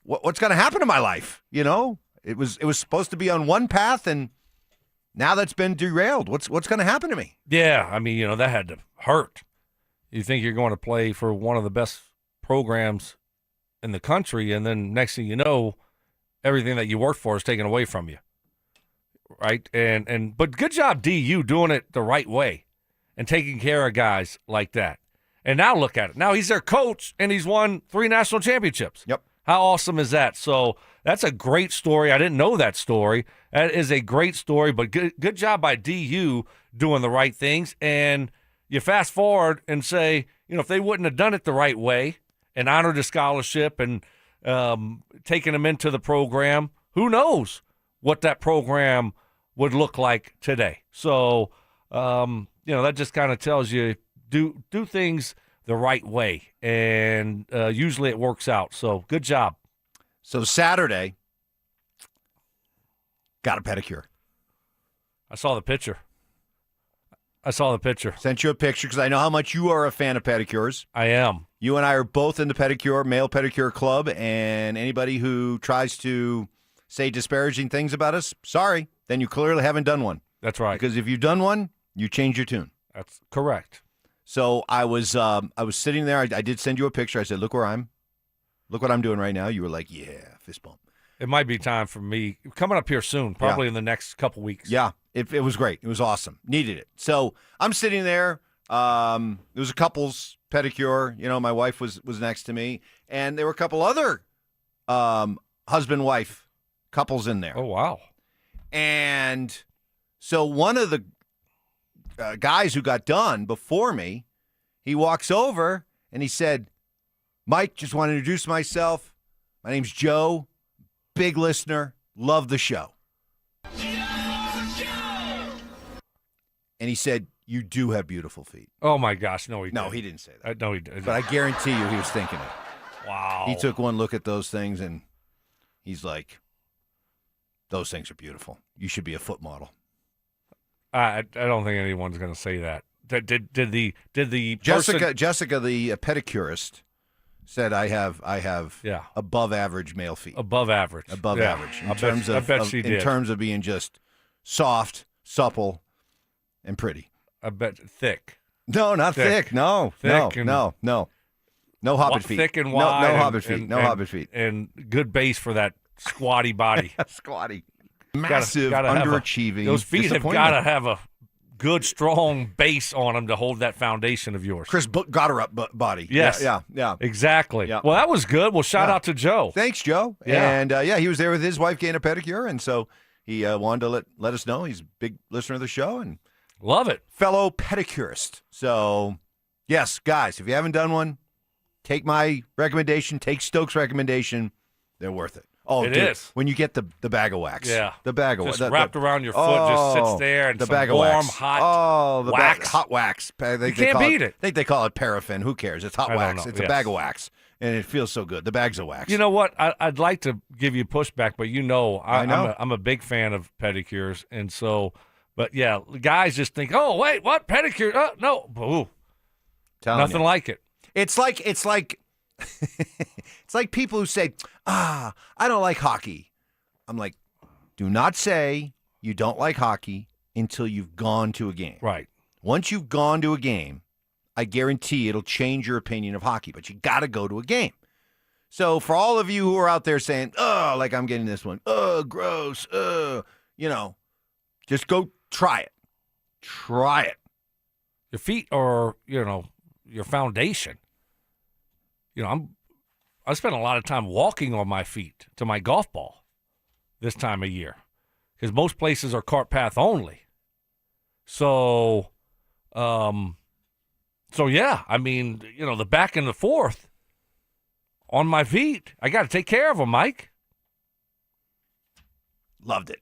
S2: what's going to happen to my life. It was supposed to be on one path, and now that's been derailed. What's going to happen to me?
S8: Yeah, I mean, that had to hurt. You think you're going to play for one of the best programs in the country, and then next thing you know, everything that you worked for is taken away from you, right? But good job, DU, doing it the right way and taking care of guys like that. And now look at it. Now he's their coach, and he's won 3 national championships.
S2: Yep.
S8: How awesome is that? So that's a great story. I didn't know that story. That is a great story, but good job by DU doing the right things. And you fast forward and say, if they wouldn't have done it the right way and honored the scholarship and taken them into the program, who knows what that program would look like today. So, that just kind of tells you do things the right way, and usually it works out. So good job.
S2: So Saturday, got a pedicure.
S8: I saw the picture.
S2: Sent you a picture because I know how much you are a fan of pedicures.
S8: I am.
S2: You and I are both in the male pedicure club, and anybody who tries to say disparaging things about us, sorry, then you clearly haven't done one.
S8: That's right.
S2: Because if you've done one, you change your tune.
S8: That's correct.
S2: So I was sitting there. I did send you a picture. I said, look what I'm doing right now. You were like, yeah, fist bump.
S8: It might be time for me coming up here soon, probably in the next couple weeks.
S2: Yeah, it was great. It was awesome. Needed it. So I'm sitting there. It was a couple's pedicure. My wife was next to me, and there were a couple other husband-wife couples in there.
S8: Oh, wow.
S2: And so one of the guys who got done before me, he walks over and he said, Mike, just want to introduce myself. My name's Joe. Big listener. Love the show. And he said, you do have beautiful feet.
S8: Oh, my gosh. No, he didn't.
S2: No, he didn't say that.
S8: No, he didn't.
S2: But I guarantee you he was thinking it.
S8: Wow.
S2: He took one look at those things and he's like, those things are beautiful. You should be a foot model.
S8: I don't think anyone's going to say that. Did the
S2: Jessica the pedicurist said I have above average male feet.
S8: Above average.
S2: In terms of being just soft, supple, and pretty.
S8: I bet thick.
S2: No, not thick. No. No hobbit feet.
S8: Thick and wide.
S2: No hobbit feet. No hobbit feet.
S8: And good base for that squatty body.
S2: Squatty. Massive, underachieving.
S8: Those feet have got to have a good, strong base on them to hold that foundation of yours.
S2: Chris got her up body.
S8: Yes.
S2: Yeah.
S8: Exactly.
S2: Yeah.
S8: Well, that was good. Well, shout out to Joe.
S2: Thanks, Joe.
S8: Yeah.
S2: And, he was there with his wife getting a pedicure, and so he wanted to let us know. He's a big listener of the show. And
S8: love it.
S2: Fellow pedicurist. So, yes, guys, if you haven't done one, take my recommendation, take Stokes' recommendation. They're worth it. Oh,
S8: it
S2: dude,
S8: is.
S2: when you get the bag of wax.
S8: Yeah.
S2: The bag of wax.
S8: Just wrapped around your foot, just sits there, and
S2: the
S8: some
S2: bag
S8: warm,
S2: of wax.
S8: hot wax.
S2: Hot wax.
S8: You can't beat it.
S2: I think they call it paraffin. Who cares? It's hot
S8: I don't
S2: wax.
S8: know.
S2: It's a bag of wax, and it feels so good. The bag's of wax.
S8: You know what? I'd like to give you pushback, but
S2: I know.
S8: I'm a big fan of pedicures, and so, but yeah, guys just think, oh wait, what pedicure? No, ooh, nothing like it.
S2: It's like it's like people who say, I don't like hockey. I'm like, do not say you don't like hockey until you've gone to a game.
S8: Right.
S2: Once you've gone to a game, I guarantee it'll change your opinion of hockey, but you got to go to a game. So for all of you who are out there saying, like I'm getting this one, gross, just go try it. Try it.
S8: Your feet are, your foundation. I spend a lot of time walking on my feet to my golf ball this time of year because most places are cart path only. So, yeah, I mean, the back and the forth on my feet, I got to take care of them, Mike.
S2: Loved it.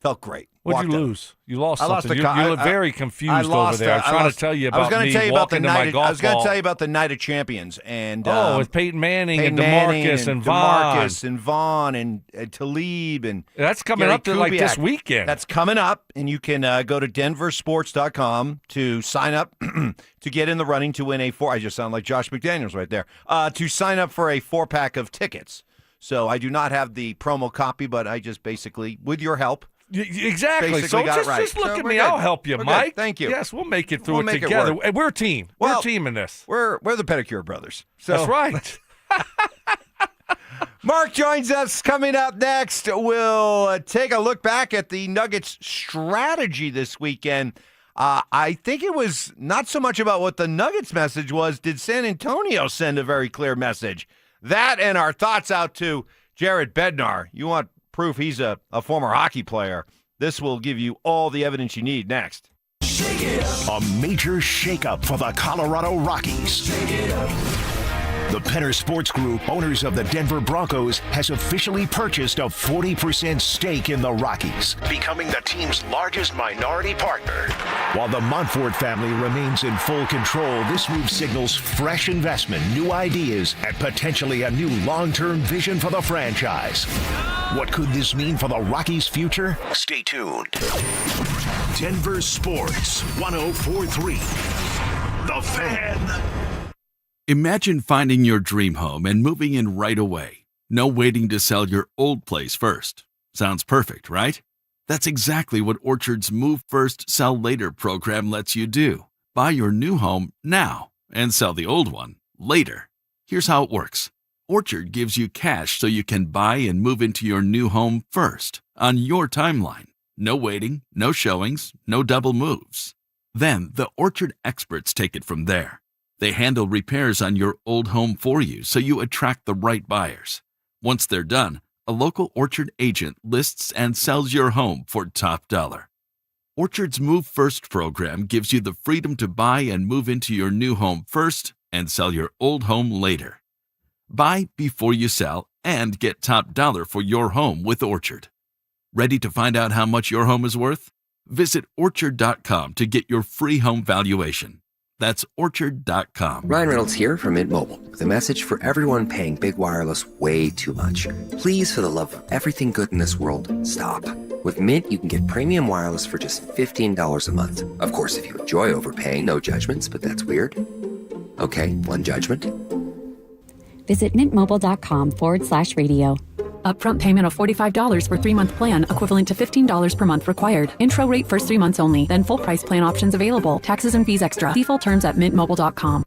S2: Felt great.
S8: What'd you
S2: Walked out.
S8: lose? You lost
S2: I
S8: something.
S2: lost
S8: You look very confused over there. I'm trying to tell you about me walking to my golf ball.
S2: I was going to tell you about the Night of Champions. And
S8: with Peyton Manning and DeMarcus and Vaughn.
S2: DeMarcus and Vaughn and Talib. And
S8: that's coming
S2: Gary
S8: up to like this
S2: Kubiak.
S8: weekend.
S2: That's coming up, and you can go to DenverSports.com to sign up to get in the running to win I just sound like Josh McDaniels right there. To sign up for a 4-pack of tickets. So I do not have the promo copy, but I just basically, with your help,
S8: exactly. So just look at me.
S2: Good.
S8: I'll help you,
S2: We're
S8: Mike.
S2: Good. Thank you.
S8: Yes, we'll make it through
S2: We'll
S8: it
S2: make it
S8: together.
S2: work.
S8: We're a team.
S2: Well,
S8: we're a team in this.
S2: We're the Pedicure Brothers. So.
S8: That's right.
S2: Mark joins us coming up next. We'll take a look back at the Nuggets' strategy this weekend. I think it was not so much about what the Nuggets' message was. Did San Antonio send a very clear message? That and our thoughts out to Jared Bednar. You want proof he's a former hockey player. This will give you all the evidence you need next.
S6: A major shakeup for the Colorado Rockies. The Penner Sports Group, owners of the Denver Broncos, has officially purchased a 40% stake in the Rockies, becoming the team's largest minority partner. While the Montfort family remains in full control, this move signals fresh investment, new ideas, and potentially a new long-term vision for the franchise. What could this mean for the Rockies' future? Stay tuned. Denver Sports 104.3. The Fan.
S7: Imagine finding your dream home and moving in right away. No waiting to sell your old place first. Sounds perfect, right? That's exactly what Orchard's Move First, Sell Later program lets you do. Buy your new home now and sell the old one later. Here's how it works. Orchard gives you cash so you can buy and move into your new home first on your timeline. No waiting, no showings, no double moves. Then the Orchard experts take it from there. They handle repairs on your old home for you so you attract the right buyers. Once they're done, a local Orchard agent lists and sells your home for top dollar. Orchard's Move First program gives you the freedom to buy and move into your new home first and sell your old home later. Buy before you sell and get top dollar for your home with Orchard. Ready to find out how much your home is worth? Visit Orchard.com to get your free home valuation. That's Orchard.com.
S10: Ryan Reynolds here from Mint Mobile with a message for everyone paying big wireless way too much. Please, for the love of everything good in this world, stop. With Mint, you can get premium wireless for just $15 a month. Of course, if you enjoy overpaying, no judgments, but that's weird. Okay, one judgment.
S20: Visit mintmobile.com/radio.
S21: Upfront payment of $45 for 3-month plan, equivalent to $15 per month required. Intro rate first 3 months only, then full price plan options available. Taxes and fees extra. See full terms at mintmobile.com.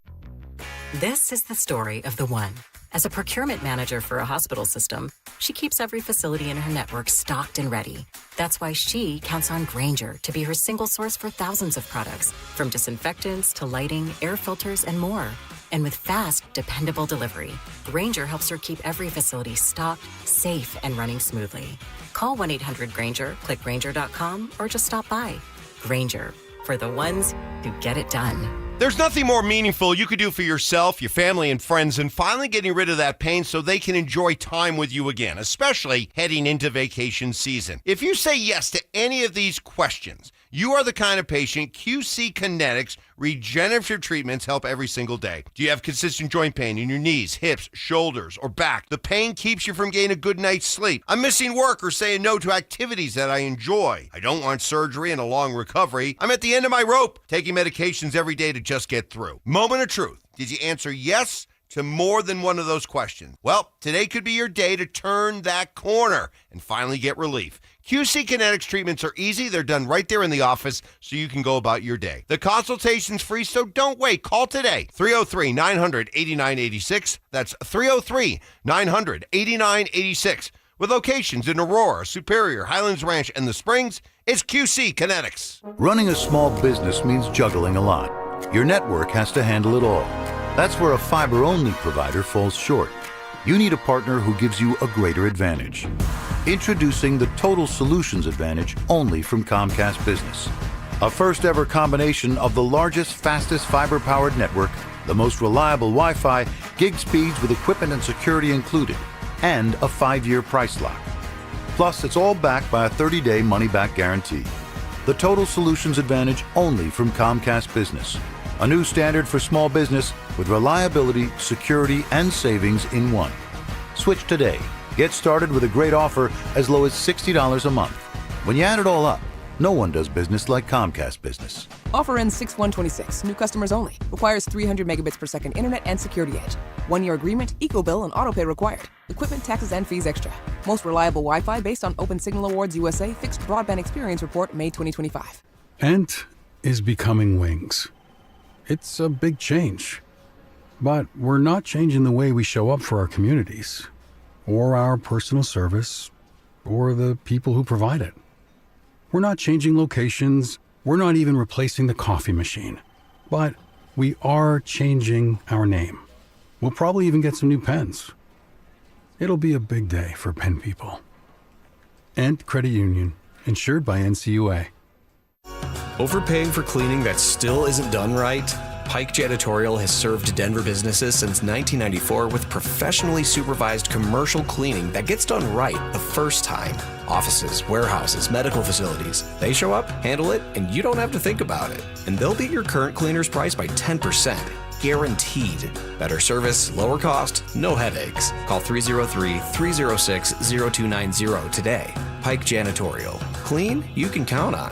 S22: This is the story of the one. As a procurement manager for a hospital system, she keeps every facility in her network stocked and ready. That's why she counts on Grainger to be her single source for thousands of products, from disinfectants to lighting, air filters, and more. And with fast, dependable delivery, Grainger helps her keep every facility stocked, safe, and running smoothly. Call 1-800-GRAINGER, click Grainger.com, or just stop by. Grainger, for the ones who get it done.
S19: There's nothing more meaningful you could do for yourself, your family, and friends than finally getting rid of that pain so they can enjoy time with you again, especially heading into vacation season. If you say yes to any of these questions, you are the kind of patient QC Kinetics regenerative treatments help every single day. Do you have consistent joint pain in your knees, hips, shoulders, or back? The pain keeps you from getting a good night's sleep. I'm missing work or saying no to activities that I enjoy. I don't want surgery and a long recovery. I'm at the end of my rope, taking medications every day to just get through. Moment of truth. Did you answer yes to more than one of those questions? Well, today could be your day to turn that corner and finally get relief. QC Kinetics treatments are easy. They're done right there in the office so you can go about your day. The consultation's free, so don't wait. Call today. 303-900-8986. That's 303-900-8986. With locations in Aurora, Superior, Highlands Ranch, and the Springs, it's QC Kinetics.
S26: Running a small business means juggling a lot. Your network has to handle it all. That's where a fiber-only provider falls short. You need a partner who gives you a greater advantage. Introducing the Total Solutions Advantage only from Comcast Business. A first-ever combination of the largest, fastest fiber-powered network, the most reliable Wi-Fi, gig speeds with equipment and security included, and a 5-year price lock. Plus, it's all backed by a 30-day money-back guarantee. The Total Solutions Advantage only from Comcast Business. A new standard for small business with reliability, security, and savings in one. Switch today. Get started with a great offer as low as $60 a month. When you add it all up, no one does business like Comcast Business.
S4: Offer ends 6/1/26. New customers only. Requires 300 megabits per second internet and security edge. 1-year agreement, eco-bill, and autopay required. Equipment, taxes, and fees extra. Most reliable Wi-Fi based on Open Signal Awards USA Fixed Broadband Experience Report, May 2025.
S9: Ent is becoming Wings. It's a big change. But we're not changing the way we show up for our communities, or our personal service, or the people who provide it. We're not changing locations. We're not even replacing the coffee machine. But we are changing our name. We'll probably even get some new pens. It'll be a big day for pen people. Ent Credit Union, insured by NCUA.
S25: Overpaying for cleaning that still isn't done right? Pike Janitorial has served Denver businesses since 1994 with professionally supervised commercial cleaning that gets done right the first time. Offices, warehouses, medical facilities. They show up, handle it, and you don't have to think about it. And they'll beat your current cleaner's price by 10%. Guaranteed. Better service, lower cost, no headaches. Call 303-306-0290 today. Pike Janitorial. Clean you can count on.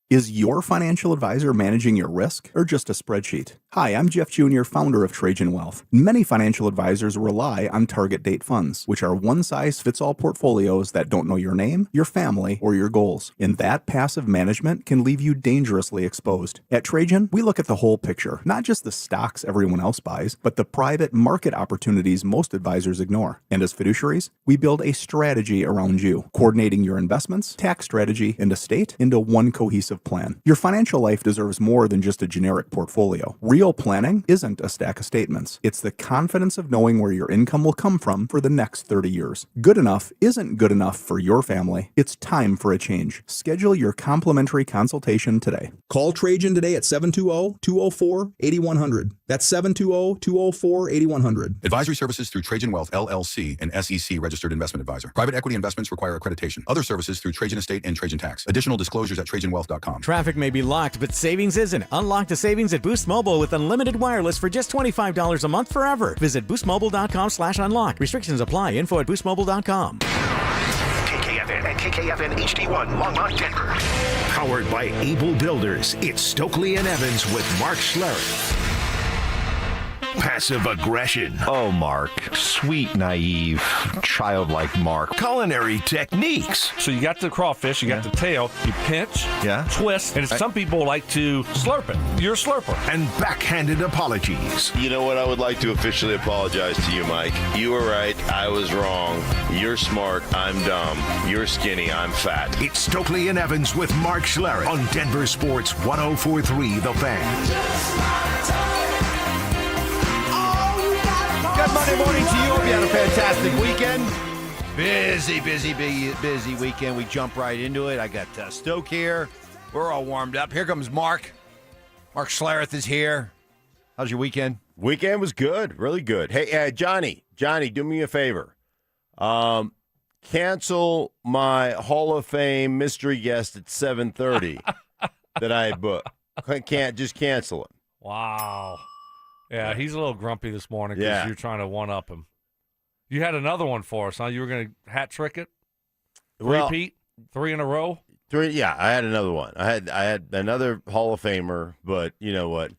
S11: Is your financial advisor managing your risk or just a spreadsheet? Hi, I'm Jeff Jr., founder of Trajan Wealth. Many financial advisors rely on target date funds, which are one-size-fits-all portfolios that don't know your name, your family, or your goals. And that passive management can leave you dangerously exposed. At Trajan, we look at the whole picture, not just the stocks everyone else buys, but the private market opportunities most advisors ignore. And as fiduciaries, we build a strategy around you, coordinating your investments, tax strategy, and estate into one cohesive plan. Your financial life deserves more than just a generic portfolio. Real planning isn't a stack of statements. It's the confidence of knowing where your income will come from for the next 30 years. Good enough isn't good enough for your family. It's time for a change. Schedule your complimentary consultation today.
S12: Call Trajan today at 720-204-8100. That's 720-204-8100.
S3: Advisory services through Trajan Wealth, LLC, an SEC registered investment advisor. Private equity investments require accreditation. Other services through Trajan Estate and Trajan Tax. Additional disclosures at TrajanWealth.com.
S13: Traffic may be locked, but savings isn't. Unlock the savings at Boost Mobile with unlimited wireless for just $25 a month forever. Visit boostmobile.com/unlock. Restrictions apply. Info at boostmobile.com.
S6: KKFN and KKFN HD1 Longmont, Denver. Powered by Able Builders, it's Stokley and Evans with Mark Schlereth. Passive aggression.
S2: Oh, Mark. Sweet, naive, childlike Mark.
S6: Culinary techniques.
S8: So you got the crawfish, you got the tail, you pinch, twist, and some people like to slurp it. You're a slurper.
S6: And backhanded apologies.
S24: You know what? I would like to officially apologize to you, Mike. You were right. I was wrong. You're smart. I'm dumb. You're skinny. I'm fat.
S6: It's Stokley and Evans with Mark Schlereth on Denver Sports 104.3 The Fan.
S2: Good Monday morning to you. Hope you had a fantastic weekend. Busy weekend. We jump right into it. I got Stoke here. We're all warmed up. Here comes Mark. Mark Schlereth is here. How's your weekend?
S19: Weekend was good. Really good. Hey, Johnny, do me a favor. Cancel my Hall of Fame mystery guest at 7:30 that I had booked. Can't just cancel it.
S8: Wow. Yeah, he's a little grumpy this morning because you're trying to one-up him. You had another one for us, huh? You were going to hat trick it? Repeat? 3 in a row?
S19: 3, yeah, I had another one. I had another Hall of Famer, but you know what?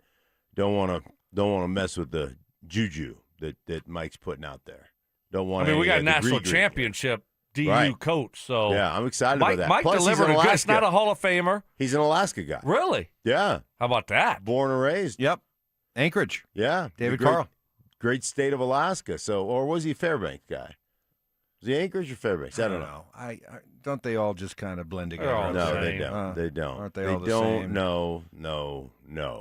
S19: Don't want to mess with the juju that Mike's putting out there. Don't want.
S8: I mean, we got a national championship DU coach, so
S19: yeah, I'm excited about that.
S8: Mike
S19: Plus,
S8: delivered a good. It's not a Hall of Famer.
S19: He's an Alaska guy.
S8: Really?
S19: Yeah.
S8: How about that?
S19: Born and raised.
S2: Yep. Anchorage.
S19: Yeah.
S2: David Carl.
S19: Great state of Alaska. So, or was he a Fairbanks guy? Was he Anchorage or Fairbanks? I don't know.
S2: I don't they all just kind of blend together?
S19: No, they don't. They don't.
S2: Aren't they all the same?
S19: No.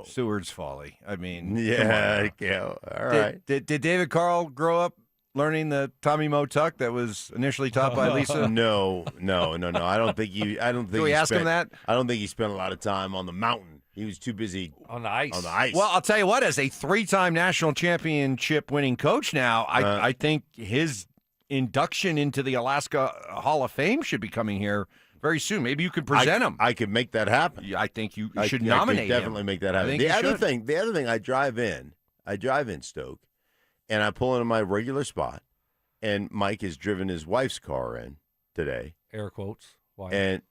S2: Seward's Folly. I mean,
S19: yeah. All right.
S2: Did David Carl grow up learning the Tommy Moe tuck that was initially taught by Lisa?
S19: No. I don't think you.
S2: Do we ask him that?
S19: I don't think he spent a lot of time on the mountain. He was too busy
S8: on the ice.
S2: Well, I'll tell you what. As a 3-time national championship winning coach now, I think his induction into the Alaska Hall of Fame should be coming here very soon. Maybe you could present him.
S19: I could make that happen.
S2: I think you should nominate him.
S19: I could definitely make that happen. The other thing, I drive in Stoke, and I pull into my regular spot, and Mike has driven his wife's car in today.
S8: Air quotes. Why?
S19: And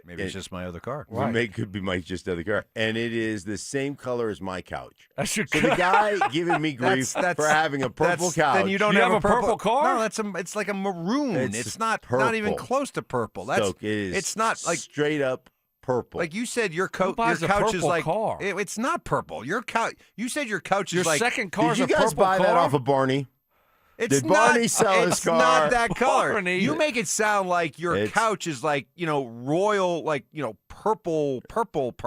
S2: maybe it's just my other car.
S19: Right. Could be Mike's just other car, and it is the same color as my couch.
S8: That's your
S19: so the guy giving me grief for having a purple couch.
S2: Then you don't
S8: have
S2: a
S8: purple car.
S2: No, it's like a maroon. It's not
S19: purple.
S2: not even close to purple.
S19: Stoke,
S2: it's not like
S19: straight up purple.
S2: Like you said, your couch is like
S8: car?
S2: It's not purple. Your couch. You said your couch
S8: your
S2: is like.
S8: Second car's
S19: Did you
S8: a
S19: guys
S8: purple
S19: buy
S8: car?
S19: that off of Barney?
S2: It's
S19: Did Barney sell his car?
S2: It's not that color.
S8: Barney.
S2: You make it sound like your couch is like, royal, like, purple.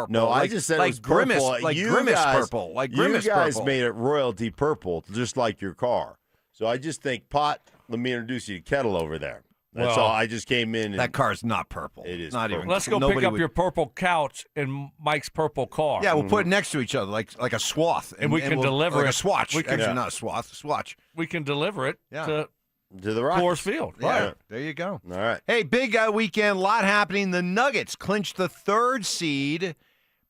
S19: No,
S2: like,
S19: I just said
S2: like
S19: it was
S2: grimace,
S19: purple.
S2: like grimace purple, like grimace
S19: You guys
S2: purple.
S19: made it royalty purple, just like your car. So I just think, Pot, let me introduce you to Kettle over there. That's all. I just came in.
S2: That car's not purple.
S19: It is
S2: not
S19: purple.
S2: even.
S8: Let's go pick up your purple couch in Mike's purple car.
S2: Yeah, we'll put it next to each other, like a swath,
S8: and we can deliver
S2: like
S8: it.
S2: A swatch.
S8: We can,
S2: not a swath, swatch.
S8: We can deliver it to
S19: the Rockies.
S8: Coors Field.
S2: Yeah,
S8: Right.
S2: there you go.
S19: All right.
S2: Hey, big weekend, lot happening. The Nuggets clinched the 3rd seed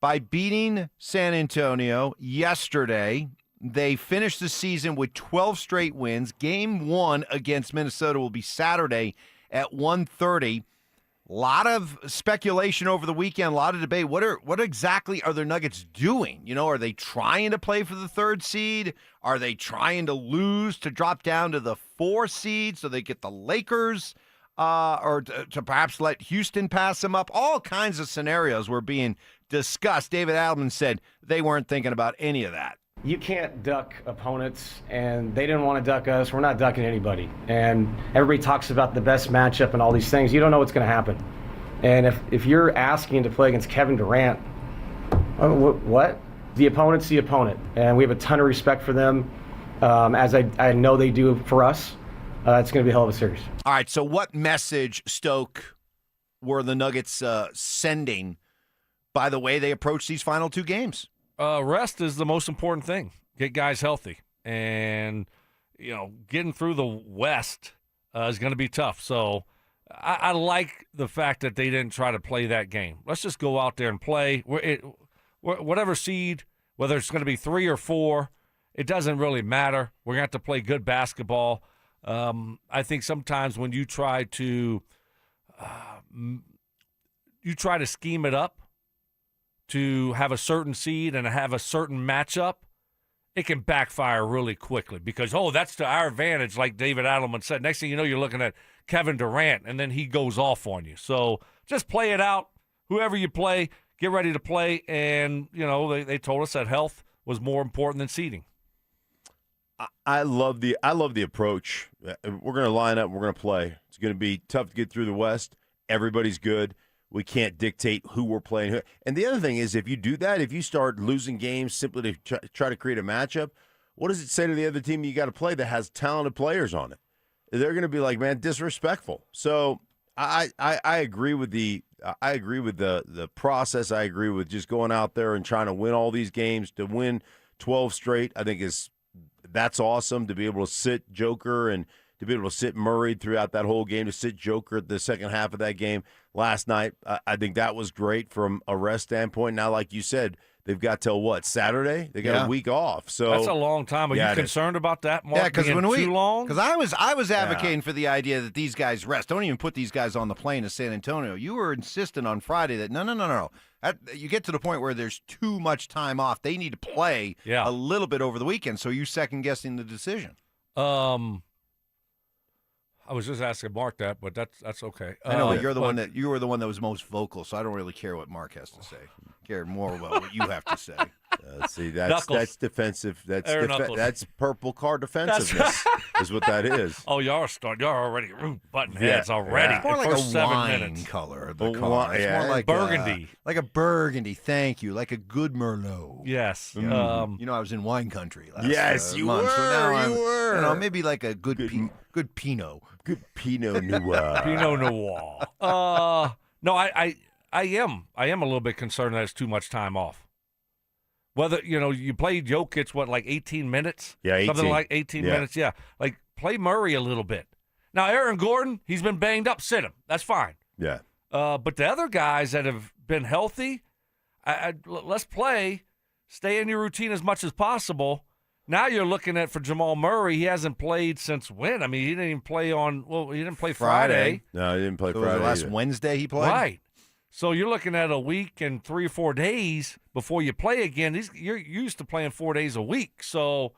S2: by beating San Antonio yesterday. They finished the season with 12 straight wins. Game 1 against Minnesota will be Saturday at 1:30. A lot of speculation over the weekend, a lot of debate. What exactly are the Nuggets doing? Are they trying to play for the 3rd seed? Are they trying to lose to drop down to the 4th seed so they get the Lakers? Or to perhaps let Houston pass them up? All kinds of scenarios were being discussed. David Adelman said they weren't thinking about any of that.
S12: You can't duck opponents, and they didn't want to duck us. We're not ducking anybody. And everybody talks about the best matchup and all these things. You don't know what's going to happen. And if you're asking to play against Kevin Durant, what? The opponent's the opponent. And we have a ton of respect for them, as I know they do for us. It's going to be a hell of a series.
S2: All right, so what message, Stoke, were the Nuggets sending by the way they approach these final 2 games?
S8: Rest is the most important thing. Get guys healthy. And, getting through the West is going to be tough. So I like the fact that they didn't try to play that game. Let's just go out there and play. Whatever seed, whether it's going to be 3 or 4, it doesn't really matter. We're going to have to play good basketball. I think sometimes when you try to scheme it up, to have a certain seed and have a certain matchup, it can backfire really quickly because, that's to our advantage, like David Adelman said. Next thing you know, you're looking at Kevin Durant, and then he goes off on you. So just play it out. Whoever you play, get ready to play. And, they told us that health was more important than seeding.
S19: I love the approach. We're going to line up. We're going to play. It's going to be tough to get through the West. Everybody's good. We can't dictate who we're playing. And the other thing is, if you do that, if you start losing games simply to try to create a matchup, what does it say to the other team you got to play that has talented players on it? They're going to be like, man, disrespectful. So I agree with the process. I agree with just going out there and trying to win all these games. To win 12 straight, I think that's awesome. To be able to sit Joker and to be able to sit Murray throughout that whole game, to sit Joker at the second half of that game last night, I think that was great from a rest standpoint. Now, like you said, they've got till what, Saturday? They got a week off. So
S8: that's a long time. Are you concerned about that, Mark?
S2: Yeah, because
S8: too long?
S2: Because I was advocating for the idea that these guys rest. Don't even put these guys on the plane to San Antonio. You were insistent on Friday that no. You get to the point where there's too much time off. They need to play a little bit over the weekend. So you second guessing the decision.
S8: I was just asking Mark that, but that's okay.
S2: I know you were the one that was most vocal, so I don't really care what Mark has to say. I care more about what you have to say.
S19: See, that's defensive. That's purple car defensiveness is what that is.
S8: Oh, y'all already button heads already.
S2: It's more like
S8: first
S2: a
S8: 7
S2: wine
S8: minutes.
S2: color of the car. It's more like
S8: burgundy.
S2: Like a burgundy, thank you. Like a good Merlot.
S8: Yes.
S2: I was in wine country last
S19: Yes, you
S2: month,
S19: were.
S2: So now
S19: you were.
S2: Maybe like a good Pinot.
S19: Good Pinot Noir.
S8: Pinot Noir. No, I am a little bit concerned that it's too much time off. Whether, you played Jokic, like 18 minutes?
S19: Yeah, 18.
S8: Something like 18 minutes, yeah. Like, play Murray a little bit. Now, Aaron Gordon, he's been banged up. Sit him. That's fine.
S19: Yeah.
S8: But the other guys that have been healthy, let's play. Stay in your routine as much as possible. Now you're looking at, for Jamal Murray, he hasn't played since when? I mean, he didn't even play he didn't play Friday.
S19: No, he didn't play
S2: So
S19: Friday.
S2: last Wednesday he played?
S8: Right. So you're looking at a week and 3 or 4 days before you play again. You're used to playing 4 days a week. So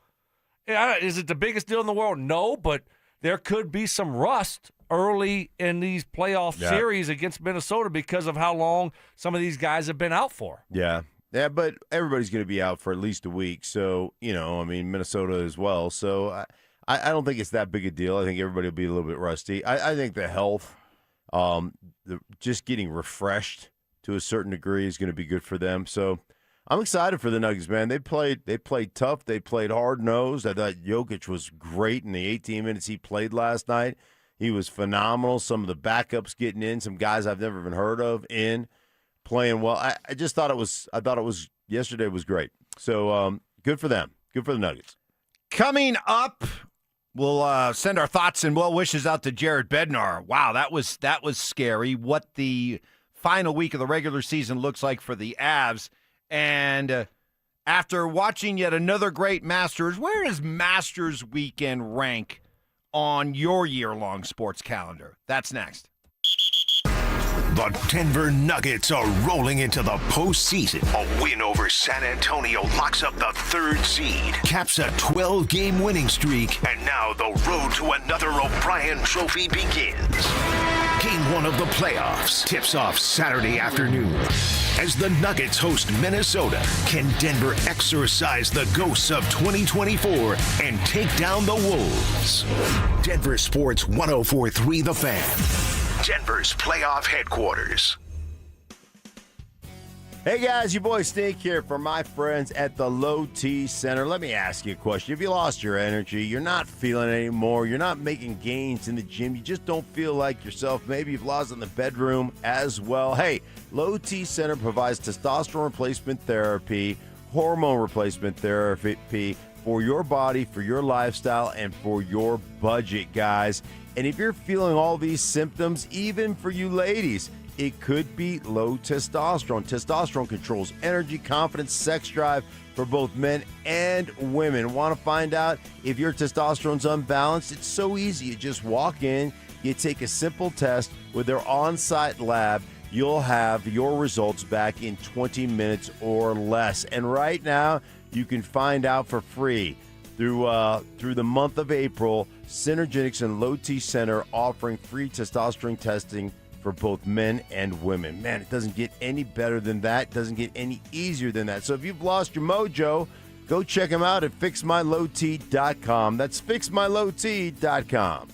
S8: is it the biggest deal in the world? No, but there could be some rust early in these playoff series against Minnesota because of how long some of these guys have been out for.
S19: Yeah. Yeah, but everybody's going to be out for at least a week. So, Minnesota as well. So I don't think it's that big a deal. I think everybody will be a little bit rusty. I think the health, just getting refreshed to a certain degree is going to be good for them. So I'm excited for the Nuggets, man. They played tough. They played hard-nosed. I thought Jokic was great in the 18 minutes he played last night. He was phenomenal. Some of the backups getting in, some guys I've never even heard of playing well. I just thought yesterday was great. So good for them. Good for the Nuggets.
S2: Coming up, we'll send our thoughts and well wishes out to Jared Bednar. Wow, that was scary. What the final week of the regular season looks like for the Avs. And after watching yet another great Masters, where does Masters weekend rank on your year-long sports calendar? That's next.
S6: The Denver Nuggets are rolling into the postseason. A win over San Antonio locks up the 3rd seed, caps a 12-game winning streak, and now the road to another O'Brien Trophy begins. Game 1 of the playoffs tips off Saturday afternoon. As the Nuggets host Minnesota, can Denver exorcise the ghosts of 2024 and take down the Wolves? Denver Sports 104.3 The Fan. Denver's playoff headquarters.
S19: Hey guys, your boy Stink here for my friends at the Low T Center. Let me ask you a question. If you lost your energy, you're not feeling it anymore, you're not making gains in the gym, you just don't feel like yourself, maybe you've lost in the bedroom as well. Hey, Low T Center provides testosterone replacement therapy, hormone replacement therapy for your body, for your lifestyle, and for your budget, guys. And if you're feeling all these symptoms, even for you ladies, it could be low testosterone. Testosterone controls energy, confidence, sex drive for both men and women. Want to find out if your testosterone's unbalanced? It's so easy. You just walk in, you take a simple test with their on-site lab. You'll have your results back in 20 minutes or less. And right now, you can find out for free through the month of April. Synergetics and Low T Center offering free testosterone testing for both men and women. Man, it doesn't get any better than that. It doesn't get any easier than that. So if you've lost your mojo, go check them out at fixmylowt.com. That's fixmylowt.com.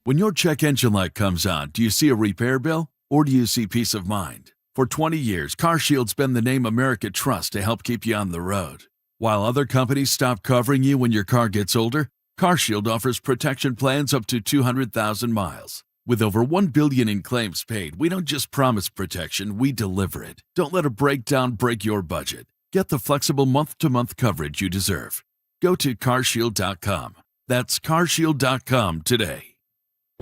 S7: When your check engine light comes on, do you see a repair bill or do you see peace of mind? For 20 years, CarShield's been the name America trusts to help keep you on the road. While other companies stop covering you when your car gets older, CarShield offers protection plans up to 200,000 miles. With over $1 billion in claims paid, we don't just promise protection, we deliver it. Don't let a breakdown break your budget. Get the flexible month-to-month coverage you deserve. Go to carshield.com. That's carshield.com today.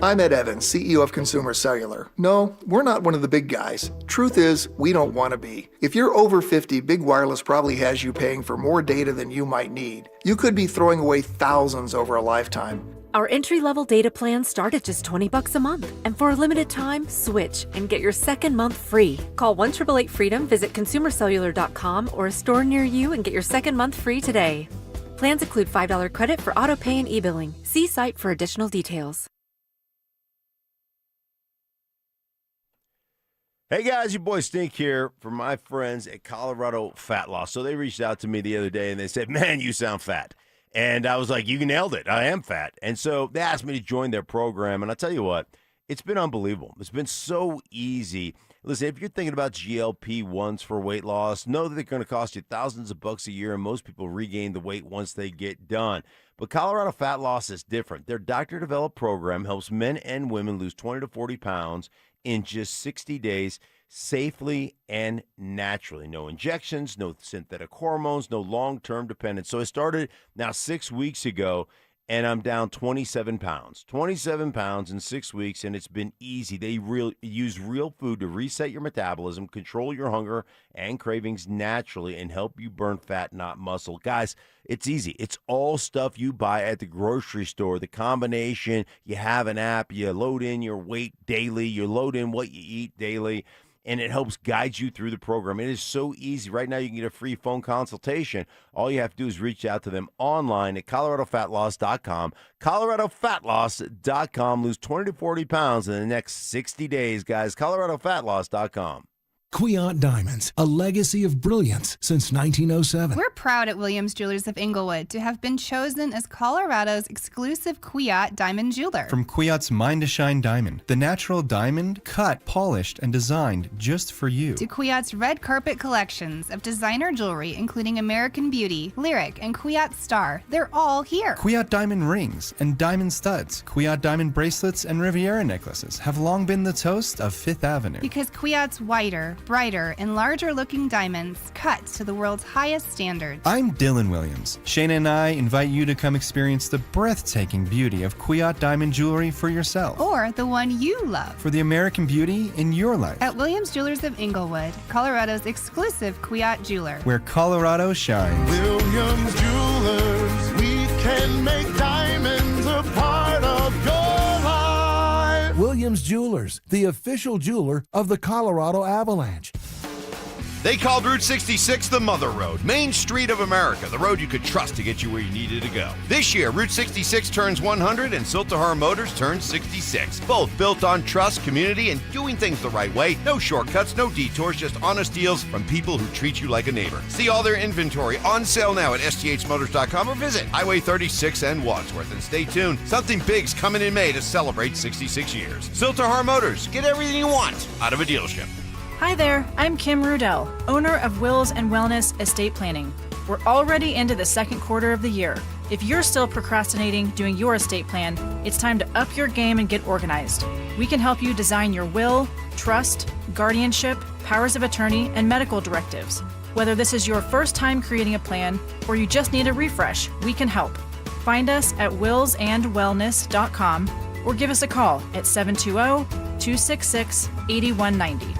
S14: I'm Ed Evans, CEO of Consumer Cellular. No, we're not one of the big guys. Truth is, we don't want to be. If you're over 50, Big Wireless probably has you paying for more data than you might need. You could be throwing away thousands over a lifetime.
S15: Our entry-level data plans start at just $20 a month. And for a limited time, switch and get your second month free. Call 1-888-FREEDOM, visit consumercellular.com or a store near you and get your second month free today. Plans include $5 credit for auto pay and e-billing. See site for additional details.
S19: Hey guys, your boy Stink here for my friends at Colorado Fat Loss. So they reached out to me the other day and they said, man, you sound fat. And I was like, you nailed it. I am fat. And so they asked me to join their program. And I'll tell you what, it's been unbelievable. It's been so easy. Listen, if you're thinking about GLP-1s for weight loss, know that they're going to cost you thousands of bucks a year, and most people regain the weight once they get done. But Colorado Fat Loss is different. Their doctor-developed program helps men and women lose 20 to 40 pounds in just 60 days safely and naturally. No injections, no synthetic hormones, no long-term dependence. So I started now 6 weeks ago, and I'm down 27 pounds. 27 pounds in 6 weeks, and it's been easy. They use real food to reset your metabolism, control your hunger and cravings naturally, and help you burn fat, not muscle. Guys, it's easy. It's all stuff you buy at the grocery store. The combination, you have an app, you load in your weight daily, you load in what you eat daily, and it helps guide you through the program. It is so easy. Right now, you can get a free phone consultation. All you have to do is reach out to them online at coloradofatloss.com. coloradofatloss.com. Lose 20 to 40 pounds in the next 60 days, guys. coloradofatloss.com.
S1: Quiot Diamonds, a legacy of brilliance since 1907.
S5: We're proud at Williams Jewelers of Inglewood to have been chosen as Colorado's exclusive Quiot Diamond jeweler.
S16: From Quiot's Mine to Shine diamond, the natural diamond cut, polished, and designed just for you.
S5: To Quiot's red carpet collections of designer jewelry, including American Beauty, Lyric, and Quiot Star. They're all here.
S16: Quiot diamond rings and diamond studs, Quiot diamond bracelets, and Riviera necklaces have long been the toast of Fifth Avenue.
S5: Because Quiot's whiter, brighter, and larger-looking diamonds cut to the world's highest standards.
S16: I'm Dylan Williams. Shayna and I invite you to come experience the breathtaking beauty of Quiot diamond jewelry for yourself.
S5: Or the one you love.
S16: For the American beauty in your life.
S5: At Williams Jewelers of Inglewood, Colorado's exclusive Quiot jeweler.
S16: Where Colorado shines.
S17: Williams Jewelers, we can make diamonds a part of your life.
S1: Williams Jewelers, the official jeweler of the Colorado Avalanche.
S2: They called Route 66 the Mother Road, Main Street of America, the road you could trust to get you where you needed to go. This year, Route 66 turns 100 and Siltahar Motors turns 66. Both built on trust, community, and doing things the right way. No shortcuts, no detours, just honest deals from people who treat you like a neighbor. See all their inventory on sale now at sthmotors.com or visit Highway 36 and Wadsworth. And stay tuned, something big's coming in May to celebrate 66 years. Siltahar Motors, get everything you want out of a dealership.
S18: Hi there, I'm Kim Rudell, owner of Wills and Wellness Estate Planning. We're already into the second quarter of the year. If you're still procrastinating doing your estate plan, it's time to up your game and get organized. We can help you design your will, trust, guardianship, powers of attorney, and medical directives. Whether this is your first time creating a plan or you just need a refresh, we can help. Find us at willsandwellness.com or give us a call at 720-266-8190.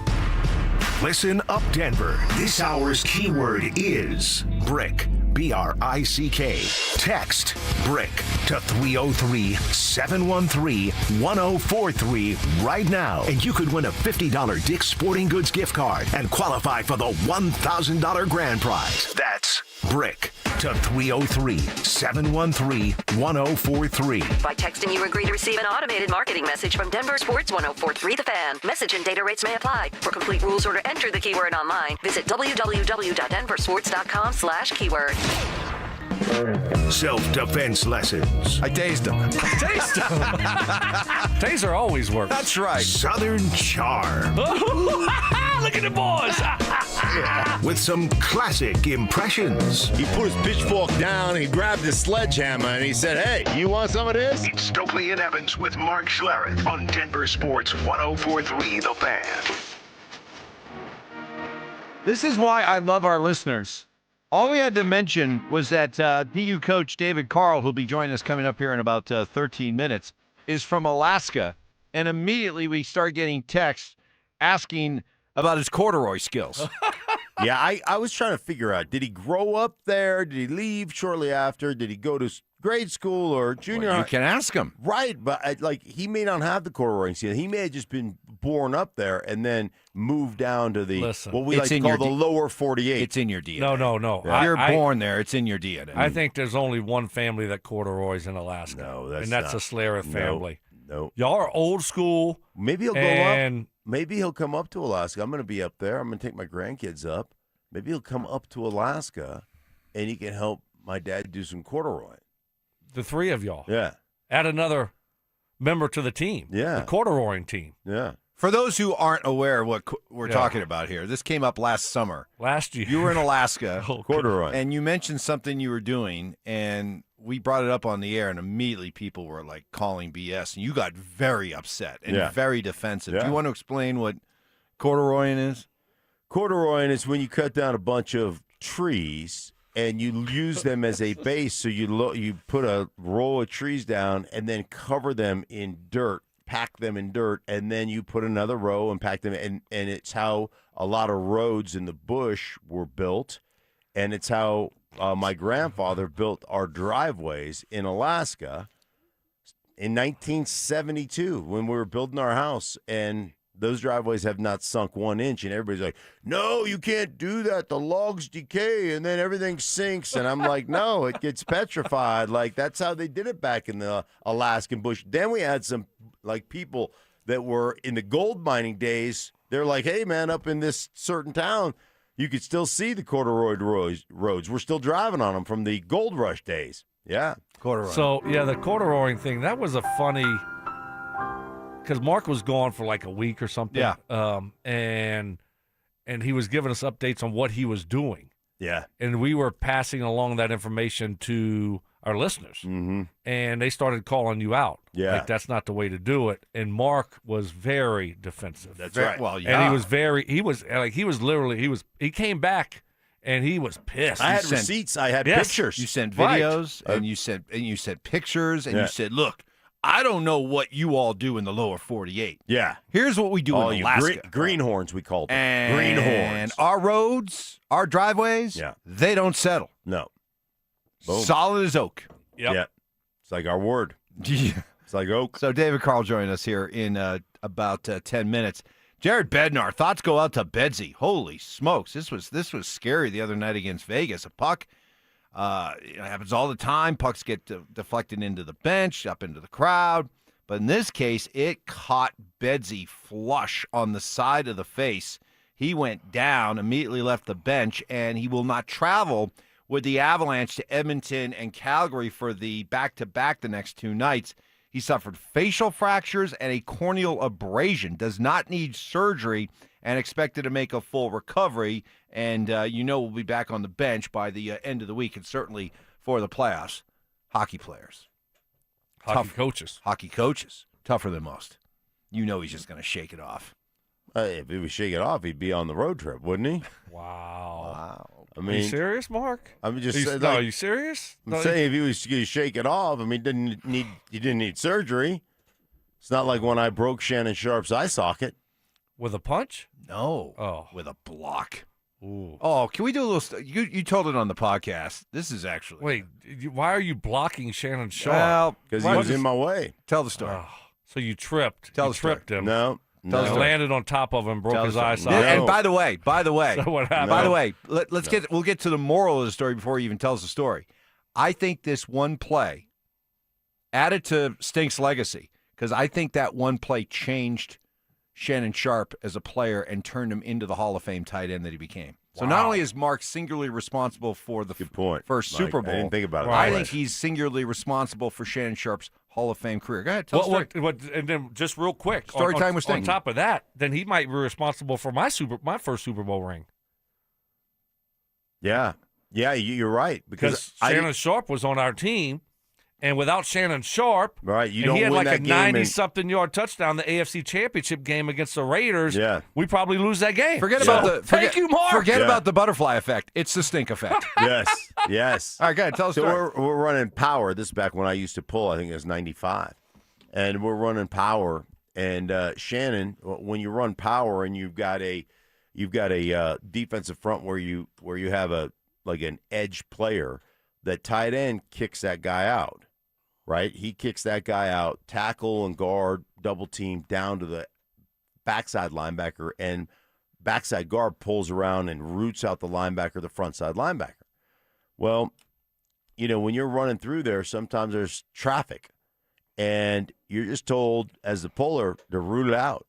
S6: Listen up, Denver. This hour's keyword is brick. BRICK. Text BRICK to 303-713-1043 right now, and you could win a $50 Dick's Sporting Goods gift card and qualify for the $1,000 grand prize. That's BRICK to 303-713-1043.
S23: By texting, you agree to receive an automated marketing message from DenverSports 1043 The Fan. Message and data rates may apply. For complete rules or to enter the keyword online, visit www.denversports.com/keyword.
S6: Self-defense lessons.
S2: I tased him.
S8: Taser always works.
S2: That's right.
S6: Southern charm.
S8: Look at the boys.
S6: With some classic impressions.
S24: He put his pitchfork down, and he grabbed his sledgehammer, and he said, "Hey, you want some of this?"
S6: It's Stokley and Evans with Mark Schlereth on Denver Sports 1043 The Fan.
S27: This is why I love our listeners. All we had to mention was that DU coach David Carl, who'll be joining us coming up here in about 13 minutes, is from Alaska. And immediately we start getting texts asking
S2: about his corduroy skills.
S19: Yeah, I was trying to figure out, did he grow up there? Did he leave shortly after? Did he go to grade school or junior high?
S2: You can ask him.
S19: Right, but he may not have the corduroy skill. He may have just been born up there and then moved down to the what we like to call the lower 48.
S2: It's in your DNA.
S8: No.
S2: Yeah. If you're born there, it's in your DNA.
S8: I think there's only one family that corduroys in Alaska.
S19: No,
S8: that's the Schlereth family.
S19: No.
S8: Y'all are old school.
S19: Maybe he'll go up. Maybe he'll come up to Alaska. I'm going to be up there. I'm going to take my grandkids up. Maybe he'll come up to Alaska, and he can help my dad do some corduroy.
S8: The three of y'all.
S19: Yeah.
S8: Add another member to the team.
S19: Yeah.
S8: The corduroying team.
S19: Yeah.
S2: For those who aren't aware of what we're talking about here, this came up last summer.
S8: Last year.
S2: You were in Alaska.
S19: Corduroy.
S2: And you mentioned something you were doing, and we brought it up on the air, and immediately people were, like, calling BS, and you got very upset and very defensive.
S19: Yeah.
S2: Do you want to explain what corduroying is?
S19: Corduroying is when you cut down a bunch of trees and you use them as a base. So you put a row of trees down and then cover them in dirt, pack them in dirt, and then you put another row and pack them. And it's how a lot of roads in the bush were built, and it's how my grandfather built our driveways in Alaska in 1972 when we were building our house, and those driveways have not sunk 1 inch, and everybody's like, no, you can't do that. The logs decay, and then everything sinks. And I'm like, no, it gets petrified. Like, that's how they did it back in the Alaskan bush. Then we had some, like, people that were in the gold mining days. They're like, hey, man, up in this certain town, you could still see the corduroy roads. We're still driving on them from the gold rush days. Yeah, corduroy.
S8: So, yeah, the corduroying thing, that was a funny – because Mark was gone for like a week or something.
S2: Yeah.
S8: And he was giving us updates on what he was doing.
S19: Yeah.
S8: And we were passing along that information to our listeners.
S19: Mm-hmm.
S8: And they started calling you out.
S19: Yeah.
S8: Like, that's not the way to do it. And Mark was very defensive.
S19: That's right.
S2: Well, yeah.
S8: And he came back and he was pissed.
S19: I had receipts. I had pictures.
S2: You sent
S8: Right.
S2: videos, and you sent pictures, and you said, look, I don't know what you all do in the lower 48.
S19: Yeah.
S2: Here's what we do in Alaska.
S19: Greenhorns, we called them.
S2: And
S19: Greenhorns.
S2: our roads, our driveways, they don't settle.
S19: No. Boom.
S2: Solid as oak.
S8: Yep.
S19: Yeah. It's like our word.
S2: Yeah.
S19: It's like oak.
S2: So David Carl joined us here in about 10 minutes. Jared Bednar, thoughts go out to Bedsy. Holy smokes. This was scary the other night against Vegas. A puck. It happens all the time. Pucks get deflected into the bench, up into the crowd. But in this case, it caught Bedsy flush on the side of the face. He went down, immediately left the bench, and he will not travel with the Avalanche to Edmonton and Calgary for the back-to-back the next 2 nights. He suffered facial fractures and a corneal abrasion, does not need surgery, and expected to make a full recovery. And we'll be back on the bench by the end of the week, and certainly for the playoffs. Hockey players.
S8: Hockey coaches.
S2: Tougher than most. He's just going to shake it off.
S19: If he would shake it off, he'd be on the road trip, wouldn't he?
S8: Wow.
S19: I mean,
S8: are you serious, Mark?
S19: I'm just saying.
S8: Are you serious?
S19: I'm saying if he was going to shake it off, I mean, he didn't need surgery. It's not like when I broke Shannon Sharp's eye socket.
S8: With a punch?
S2: No.
S8: Oh.
S2: With a block.
S8: Ooh.
S2: Oh, can we do a little you told it on the podcast. This is actually.
S8: Wait, why are you blocking Shannon Sharp?
S2: Well,
S19: because he was in my way.
S2: Tell the story.
S8: So you tripped.
S2: Tell
S8: you
S2: the story.
S8: tripped him.
S19: No.
S8: You landed on top of him, broke his eye socket.
S2: And by the way,
S8: So what happened?
S2: By the way, we'll get to the moral of the story before he even tells the story. I think this one play added to Stink's legacy because I think that one play changed Shannon Sharp as a player and turned him into the Hall of Fame tight end that he became. So not only is Mark singularly responsible for the first Super Bowl,
S19: I didn't think about it.
S2: I think he's singularly responsible for Shannon Sharp's Hall of Fame career. Go ahead, tell the story.
S8: And then just real quick,
S2: Story time with Stink.
S8: On top of that, then he might be responsible for my first Super Bowl ring.
S19: Yeah, you're right
S8: because Shannon Sharp was on our team. And without Shannon Sharp,
S19: right,
S8: he had like a 90-something yard touchdown the AFC Championship game against the Raiders.
S19: Yeah,
S8: we probably lose that game.
S2: Thank you, Mark. Forget about the butterfly effect. It's the Stink effect.
S19: Yes.
S2: All right, go ahead. Tell us.
S19: So we're running power. This is back when I used to pull. I think it was 95, and we're running power. And Shannon, when you run power and you've got a defensive front where you have an edge player, that tight end kicks that guy out. Right? He kicks that guy out, tackle and guard, double team down to the backside linebacker, and backside guard pulls around and roots out the linebacker, the front side linebacker. Well, when you're running through there, sometimes there's traffic, and you're just told as the puller to root it out.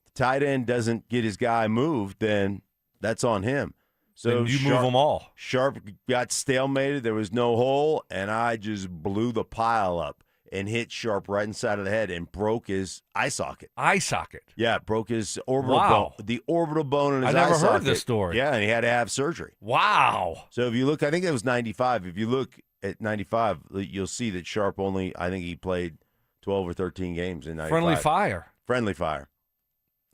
S19: The tight end doesn't get his guy moved, then that's on him. So
S8: you move them all.
S19: Sharp got stalemated. There was no hole, and I just blew the pile up and hit Sharp right inside of the head and broke his eye socket.
S8: Eye socket?
S19: Yeah, broke his orbital bone. The orbital bone in his eye socket.
S8: I never heard this story.
S19: Yeah, and he had to have surgery.
S8: Wow.
S19: So if you look, I think it was 95. If you look at 95, you'll see that Sharp I think he played 12 or 13 games in 95. Friendly fire.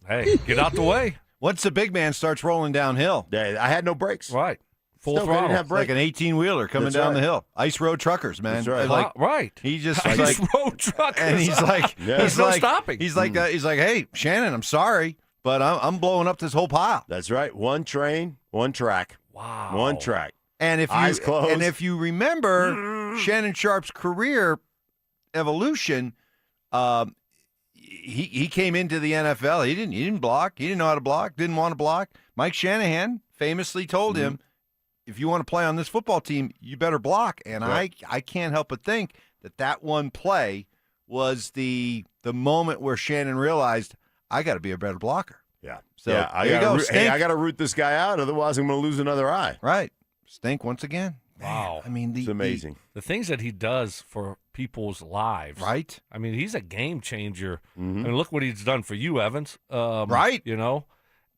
S8: Hey, get out the way.
S2: Once the big man starts rolling downhill.
S19: I had no brakes.
S8: Right.
S2: Full
S27: Stoke, they didn't
S2: throttle.
S27: have
S2: Like
S27: brake.
S2: an 18-wheeler coming
S27: That's
S2: down
S27: right.
S2: the hill. Ice road truckers, man.
S27: That's right.
S2: Like,
S8: right.
S2: He just
S8: Ice
S2: like,
S8: road truckers.
S2: and he's like,
S8: There's no stopping.
S2: He's like, hey, Shannon, I'm sorry, but I'm blowing up this whole pile.
S27: That's right. One train, one track.
S8: Wow.
S27: One track.
S2: And if
S27: Eyes closed.
S2: you remember Shannon Sharp's career evolution, he came into the NFL. He didn't block. He didn't know how to block. Didn't want to block. Mike Shanahan famously told him, if you want to play on this football team, you better block. And I can't help but think that one play was the moment where Shannon realized, I got to be a better blocker.
S27: Yeah.
S2: So
S27: yeah, I got to root this guy out, otherwise I'm going to lose another eye.
S2: Right. Stink once again.
S8: Wow.
S2: I mean,
S27: it's amazing.
S8: The things that he does for people's lives.
S2: Right.
S8: I mean, he's a game changer.
S27: Mm-hmm.
S8: I mean, look what he's done for you, Evans.
S2: Right.
S8: You know,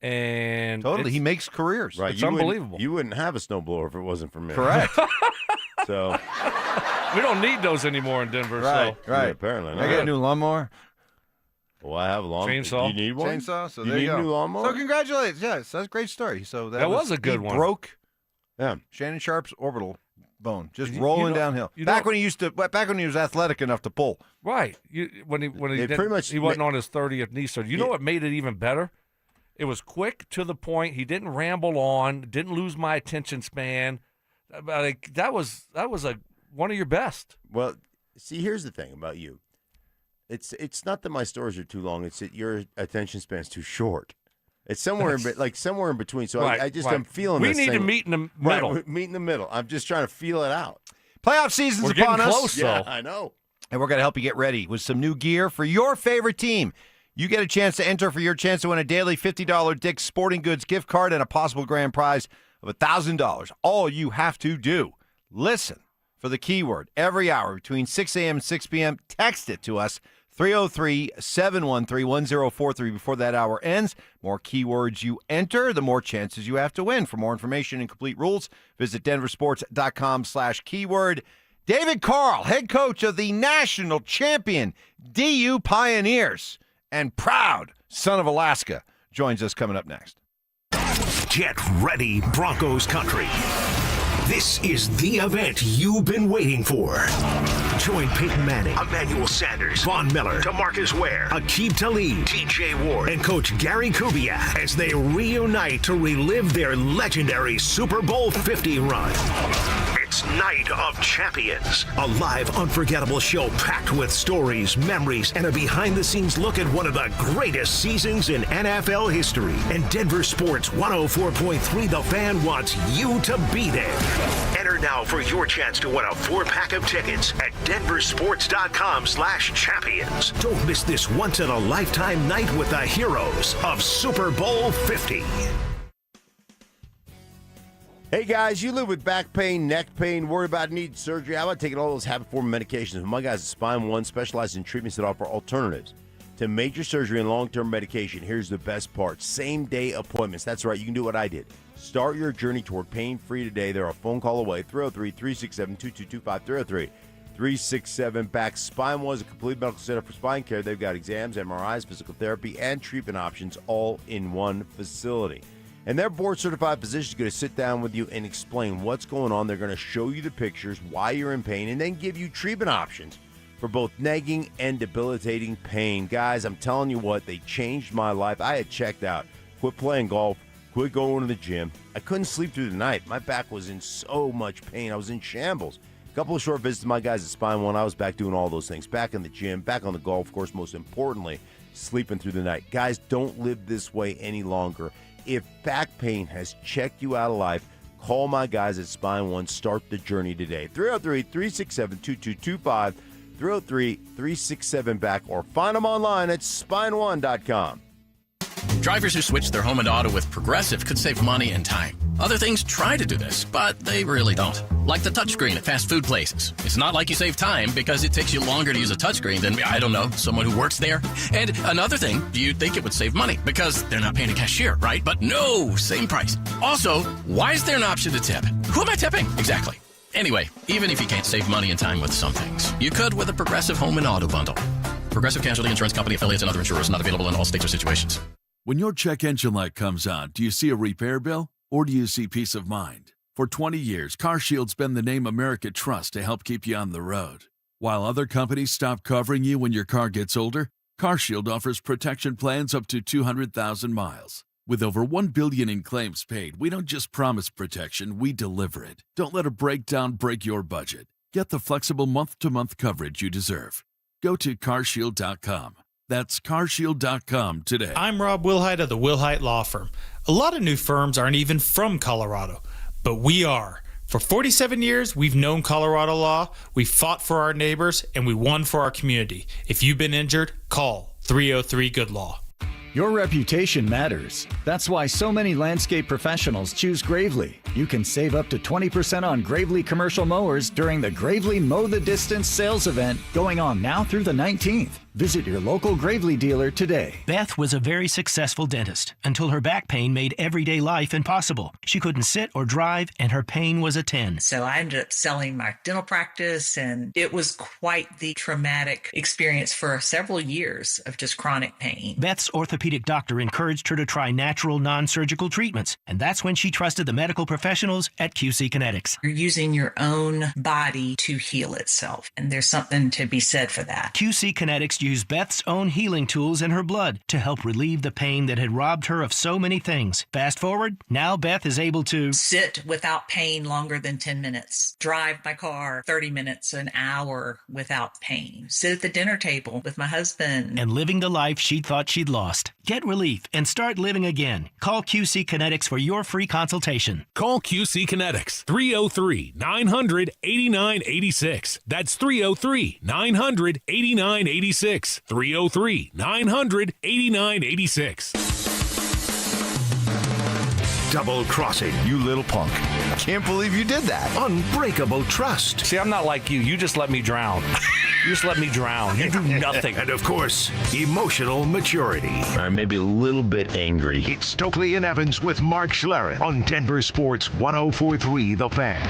S8: and
S2: Totally. He makes careers.
S27: Right.
S8: It's unbelievable.
S27: You wouldn't have a snowblower if it wasn't for me.
S2: Correct.
S27: So
S8: we don't need those anymore in Denver.
S2: Right.
S8: So.
S2: Right.
S27: Yeah, apparently
S2: I got a new lawnmower.
S27: Well, I have a lawnmower.
S8: Chainsaw.
S27: You need one?
S2: Chainsaw. So
S27: you
S2: there
S27: need
S2: you go.
S27: a new lawnmower?
S2: So congratulations. Yes, that's a great story. So
S8: That was a good
S2: he
S8: one.
S2: Broke
S27: Yeah.
S2: Shannon Sharp's orbital bone, just
S8: You
S2: rolling
S8: know-
S2: downhill.
S8: you
S2: Back
S8: know-
S2: when he was athletic enough to pull.
S8: Right. When he
S27: They
S8: didn't-
S27: pretty much
S8: he wasn't on his 30th knee surgery. You know what made it even better? It was quick to the point. He didn't ramble on. Didn't lose my attention span. Like, that was one of your best.
S27: Well, see, here's the thing about you. It's not that my stories are too long. It's that your attention span's too short. It's somewhere somewhere in between. So
S8: Right,
S27: I'm
S8: right.
S27: feeling
S8: We
S27: this
S8: need to
S27: thing.
S8: meet in the middle.
S27: Right, meet in the middle. I'm just trying to feel it out.
S2: Playoff season's
S8: We're getting
S2: upon us.
S8: close,
S27: Yeah,
S8: though.
S27: I know.
S2: And we're going to help you get ready with some new gear for your favorite team. You get a chance to enter for your chance to win a daily $50 Dick's Sporting Goods gift card and a possible grand prize of $1,000. All you have to do, listen for the keyword every hour between 6 a.m. and 6 p.m. Text it to us, 303-713-1043 before that hour ends. More keywords you enter, the more chances you have to win. For more information and complete rules, visit denversports.com/keyword. David Carl, head coach of the national champion DU Pioneers and proud son of Alaska, joins us coming up next.
S6: Get ready, Broncos country. This is the event you've been waiting for. Join Peyton Manning, Emmanuel Sanders, Von Miller, DeMarcus Ware, Aqib Talib, TJ Ward, and Coach Gary Kubiak as they reunite to relive their legendary Super Bowl 50 run. It's Night of Champions, a live, unforgettable show packed with stories, memories, and a behind-the-scenes look at one of the greatest seasons in NFL history. And Denver Sports 104.3 The Fan wants you to be there. Enter now for your chance to win a 4-pack of tickets at denversports.com/champions. Don't miss this once-in-a-lifetime night with the heroes of Super Bowl 50.
S27: Hey guys, you live with back pain, neck pain, worry about needing surgery. How about taking all those habit-forming medications? My guys at Spine One specialize in treatments that offer alternatives to major surgery and long-term medication. Here's the best part: same-day appointments. That's right, you can do what I did. Start your journey toward pain-free today. They're a phone call away. 303-367-2225. 303-367-BACK. Spine One is a complete medical center for spine care. They've got exams, MRIs, physical therapy, and treatment options all in one facility. And their board-certified physician is going to sit down with you and explain what's going on. They're going to show you the pictures, why you're in pain, and then give you treatment options for both nagging and debilitating pain. Guys, I'm telling you what, they changed my life. I had checked out, quit playing golf, quit going to the gym. I couldn't sleep through the night. My back was in so much pain. I was in shambles. A couple of short visits to my guys at Spine One. I was back doing all those things, back in the gym, back on the golf course, most importantly, sleeping through the night. Guys, don't live this way any longer. If back pain has checked you out of life, call my guys at Spine One. Start the journey today. 303-367-2225, 303-367-BACK, or find them online at spineone.com.
S4: Drivers who switch their home and auto with Progressive could save money and time. Other things try to do this, but they really don't. Like the touchscreen at fast food places. It's not like you save time because it takes you longer to use a touchscreen than, I don't know, someone who works there. And another thing, you'd think it would save money because they're not paying a cashier, right? But no, same price. Also, why is there an option to tip? Who am I tipping? Exactly. Anyway, even if you can't save money and time with some things, you could with a Progressive home and auto bundle. Progressive Casualty Insurance Company, affiliates, and other insurers not available in all states or situations.
S7: When your check engine light comes on, do you see a repair bill or do you see peace of mind? For 20 years, CarShield's been the name America trusts to help keep you on the road. While other companies stop covering you when your car gets older, CarShield offers protection plans up to 200,000 miles. With over $1 billion in claims paid, we don't just promise protection, we deliver it. Don't let a breakdown break your budget. Get the flexible month-to-month coverage you deserve. Go to carshield.com. That's carshield.com today.
S9: I'm Rob Wilhite of the Wilhite Law Firm. A lot of new firms aren't even from Colorado, but we are. For 47 years, we've known Colorado law, we've fought for our neighbors, and we won for our community. If you've been injured, call 303-GOOD-LAW.
S10: Your reputation matters. That's why so many landscape professionals choose Gravely. You can save up to 20% on Gravely commercial mowers during the Gravely Mow the Distance sales event going on now through the 19th. Visit your local Gravely dealer today.
S20: Beth was a very successful dentist until her back pain made everyday life impossible. She couldn't sit or drive, and her pain was a 10.
S21: So I ended up selling my dental practice, and it was quite the traumatic experience for several years of just chronic pain.
S20: Beth's orthopedic doctor encouraged her to try natural, non-surgical treatments, and that's when she trusted the medical professionals at QC Kinetics.
S21: You're using your own body to heal itself, and there's something to be said for that.
S20: QC Kinetics used Beth's own healing tools in her blood to help relieve the pain that had robbed her of so many things. Fast forward, now Beth is able to
S21: sit without pain longer than 10 minutes, drive my car 30 minutes, an hour without pain, sit at the dinner table with my husband,
S20: and living the life she thought she'd lost. Get relief and start living again. Call QC Kinetics for your free consultation.
S22: Call QC Kinetics, 303-900-8986. That's 303-900-8986. 303-900-8986.
S6: Double crossing, you little punk.
S2: Can't believe you did that.
S6: Unbreakable trust.
S8: See, I'm not like you. You just let me drown. You just let me drown. You do nothing.
S6: And of course, emotional maturity.
S24: Or maybe a little bit angry.
S6: It's Stokley and Evans with Mark Schlereth on Denver Sports 104.3 The Fan.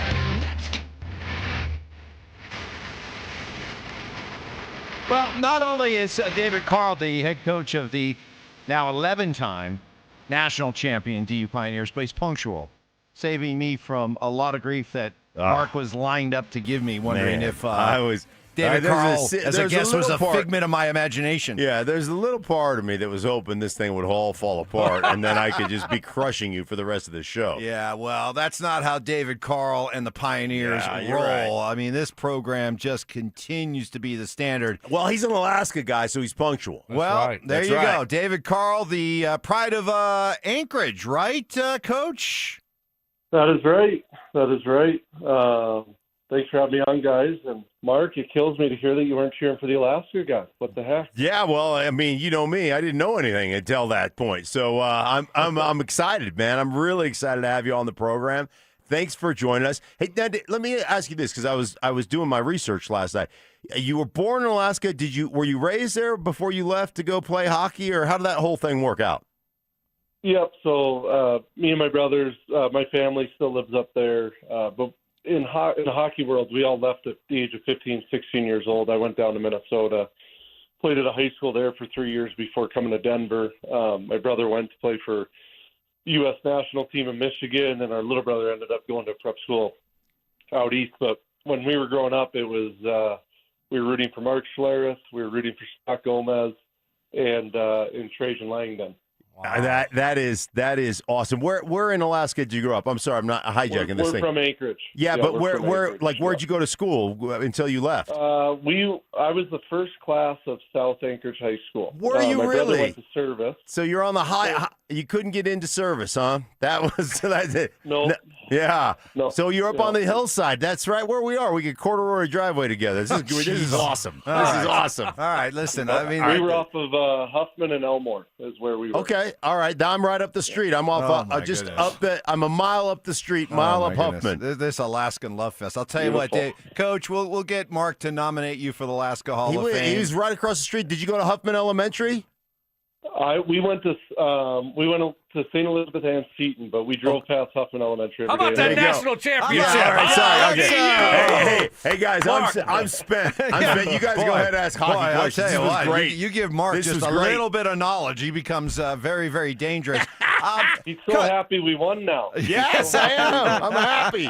S27: Well, not only is David Carl the head coach of the now 11-time national champion DU Pioneers, but he's punctual, saving me from a lot of grief that Mark was lined up to give me, wondering if
S2: I was David Carl as a guest was a figment of my imagination.
S19: Yeah, there's a little part of me that was hoping this thing would all fall apart, and then I could just be crushing you for the rest of the show.
S2: Yeah, well, that's not how David Carl and the Pioneers roll.
S19: Right.
S2: I mean, this program just continues to be the standard.
S19: Well, he's an Alaska guy, so he's punctual.
S2: There you go. David Carl, the pride of Anchorage, right, Coach?
S25: That is right. That is right. Thanks for having me on, guys. And Mark, it kills me to hear that you weren't cheering for the Alaska guy. What the heck?
S19: Yeah, well, I mean, you know me. I didn't know anything until that point. So I'm excited, man. I'm really excited to have you on the program. Thanks for joining us. Hey, Dad, let me ask you this, because I was doing my research last night. You were born in Alaska. Were you raised there before you left to go play hockey, or how did that whole thing work out?
S25: Yep. So me and my brothers, my family still lives up there, but in the hockey world, we all left at the age of 15, 16 years old. I went down to Minnesota, played at a high school there for 3 years before coming to Denver. My brother went to play for the U.S. national team in Michigan, and our little brother ended up going to prep school out east. But when we were growing up, it was we were rooting for Mark Schlereth, we were rooting for Scott Gomez, and Trajan Langdon.
S19: Wow. That is awesome. Where in Alaska did you grow up? I'm sorry, I'm not hijacking this thing.
S25: We're from Anchorage.
S19: Yeah, but where'd you go to school until you left?
S25: I was the first class of South Anchorage High School.
S19: Were you
S25: my
S19: really?
S25: Brother went to Service.
S19: So you're on the high. You couldn't get into Service, huh? That's it.
S25: No.
S19: Yeah.
S25: No.
S19: So you're up on the hillside. That's right where we are. We get corduroy driveway together. This is awesome. This is awesome.
S2: All right, listen. I mean,
S25: we were off of Huffman and Elmore is where we were.
S19: Okay. All right. I'm right up the street. I'm off. I'm a mile up the street. Mile up Huffman.
S2: This Alaskan Love Fest. I'll tell you what, Dave, Coach. We'll get Mark to nominate you for the Alaska Hall of Fame.
S19: He was right across the street. Did you go to Huffman Elementary?
S25: We went to St. Elizabeth and Seton, but we drove past Huffman Elementary.
S8: How about that national championship?
S19: All right, sorry. Okay. Hey, guys, I'm spent. You guys go ahead and ask hockey questions.
S2: I'll tell you what,
S19: great.
S2: you give Mark just a little bit of knowledge, he becomes very, very dangerous.
S25: He's so happy we won now.
S2: Yes, I am. I'm happy.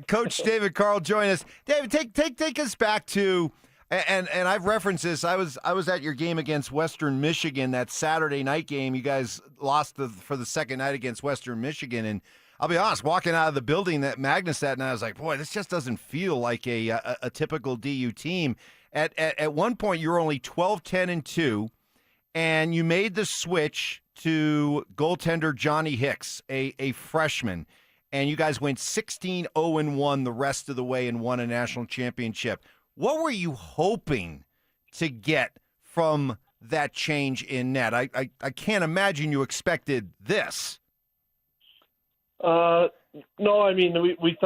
S2: Coach David Carl, join us. David, take us back to, and I've referenced this. I was at your game against Western Michigan, that Saturday night game. You guys lost for the second night against Western Michigan, and I'll be honest, walking out of the building that Magnus that night, I was like, boy, this just doesn't feel like a typical DU team. At one point, you were only 12-10-2, and you made the switch to goaltender Johnny Hicks, a freshman, and you guys went 16-0-1 the rest of the way and won a national championship. What were you hoping to get from that change in net? I can't imagine you expected this.
S25: No, I mean, we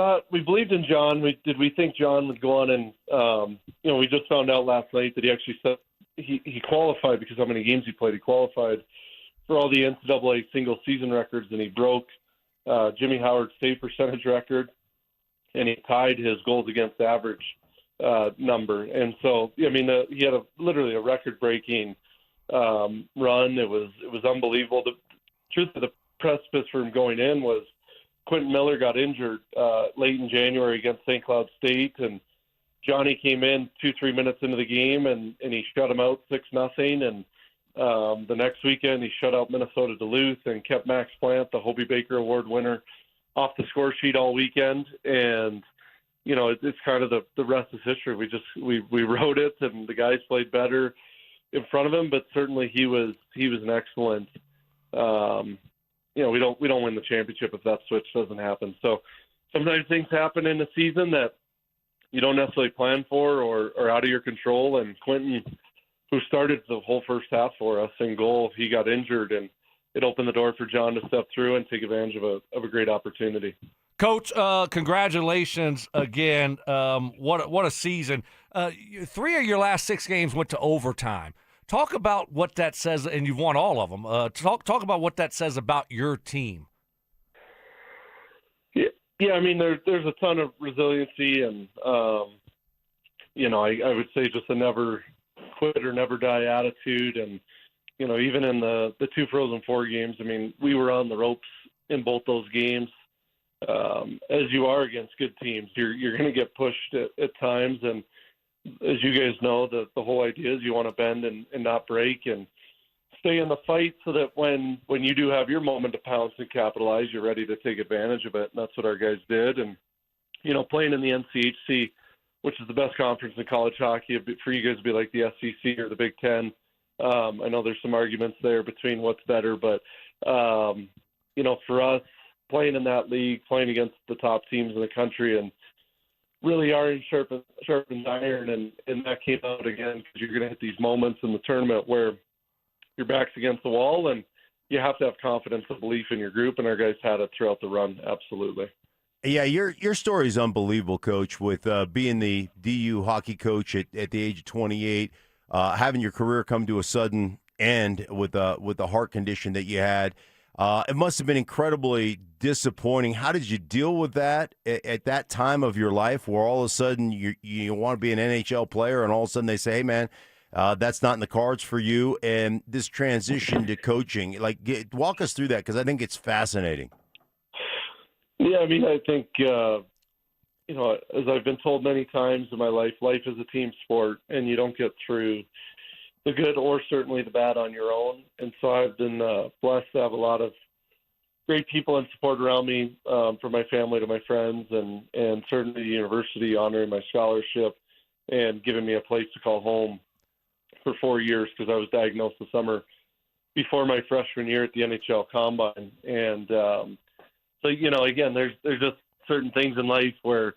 S25: believed in John. We think John would go on and, we just found out last night that he actually said he qualified because how many games he played. He qualified for all the NCAA single season records, and he broke Jimmy Howard's save percentage record, and he tied his goals against average number. And so, I mean, he had literally a record-breaking run. It was unbelievable. The truth of the precipice for him going in was Quentin Miller got injured late in January against St. Cloud State, and Johnny came in 2-3 minutes into the game, and he shut him out 6-0. And the next weekend, he shut out Minnesota Duluth and kept Max Plant, the Hobie Baker Award winner, off the score sheet all weekend. And it's kind of the rest is history. We wrote it, and the guys played better in front of him, but certainly he was an excellent. We don't win the championship if that switch doesn't happen. So sometimes things happen in the season that you don't necessarily plan for or out of your control. And Quentin, who started the whole first half for us in goal, he got injured, and it opened the door for John to step through and take advantage of a great opportunity.
S8: Coach, congratulations again. What a season. 3 of your last 6 games went to overtime. Talk about what that says, and you've won all of them. Talk about what that says about your team.
S25: Yeah. I mean, there's a ton of resiliency, and I would say just a never quit or never die attitude. And even in the 2 Frozen Four games, I mean, we were on the ropes in both those games. As you are against good teams, you're going to get pushed at times, and as you guys know, the whole idea is you want to bend and not break and stay in the fight so that when you do have your moment to pounce and capitalize, you're ready to take advantage of it. And that's what our guys did. And, playing in the NCHC, which is the best conference in college hockey, for you guys to be like the SEC or the Big Ten. I know there's some arguments there between what's better, but, for us, playing in that league, playing against the top teams in the country, and really iron sharpens iron, and that came out again because you're going to hit these moments in the tournament where your back's against the wall, and you have to have confidence and belief in your group, and our guys had it throughout the run, absolutely.
S19: Yeah, your story is unbelievable, Coach, with being the DU hockey coach at the age of 28, having your career come to a sudden end with the heart condition that you had. It must have been incredibly disappointing. How did you deal with that at that time of your life where all of a sudden you want to be an NHL player and all of a sudden they say, hey, man, that's not in the cards for you, and this transition to coaching? Walk us through that because I think it's fascinating.
S25: Yeah, I mean, I think, as I've been told many times in my life is a team sport, and you don't get through the good or certainly the bad on your own. And so I've been blessed to have a lot of great people and support around me, from my family to my friends, and certainly the university honoring my scholarship and giving me a place to call home for 4 years because I was diagnosed the summer before my freshman year at the NHL Combine. And so, again, there's just certain things in life where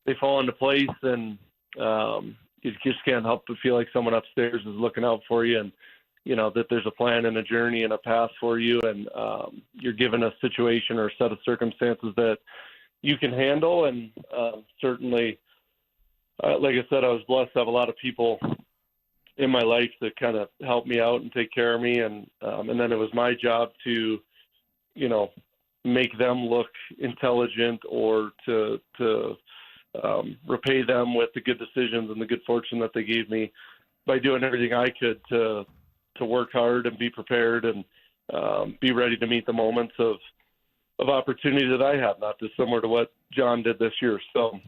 S25: they fall into place, and you just can't help but feel like someone upstairs is looking out for you, and that there's a plan and a journey and a path for you, and you're given a situation or a set of circumstances that you can handle. And certainly, like I said, I was blessed to have a lot of people in my life that kind of help me out and take care of me, and then it was my job to make them look intelligent or to repay them with the good decisions and the good fortune that they gave me by doing everything I could to work hard and be prepared and be ready to meet the moments of opportunity that I have, not dissimilar to what John did this year. So,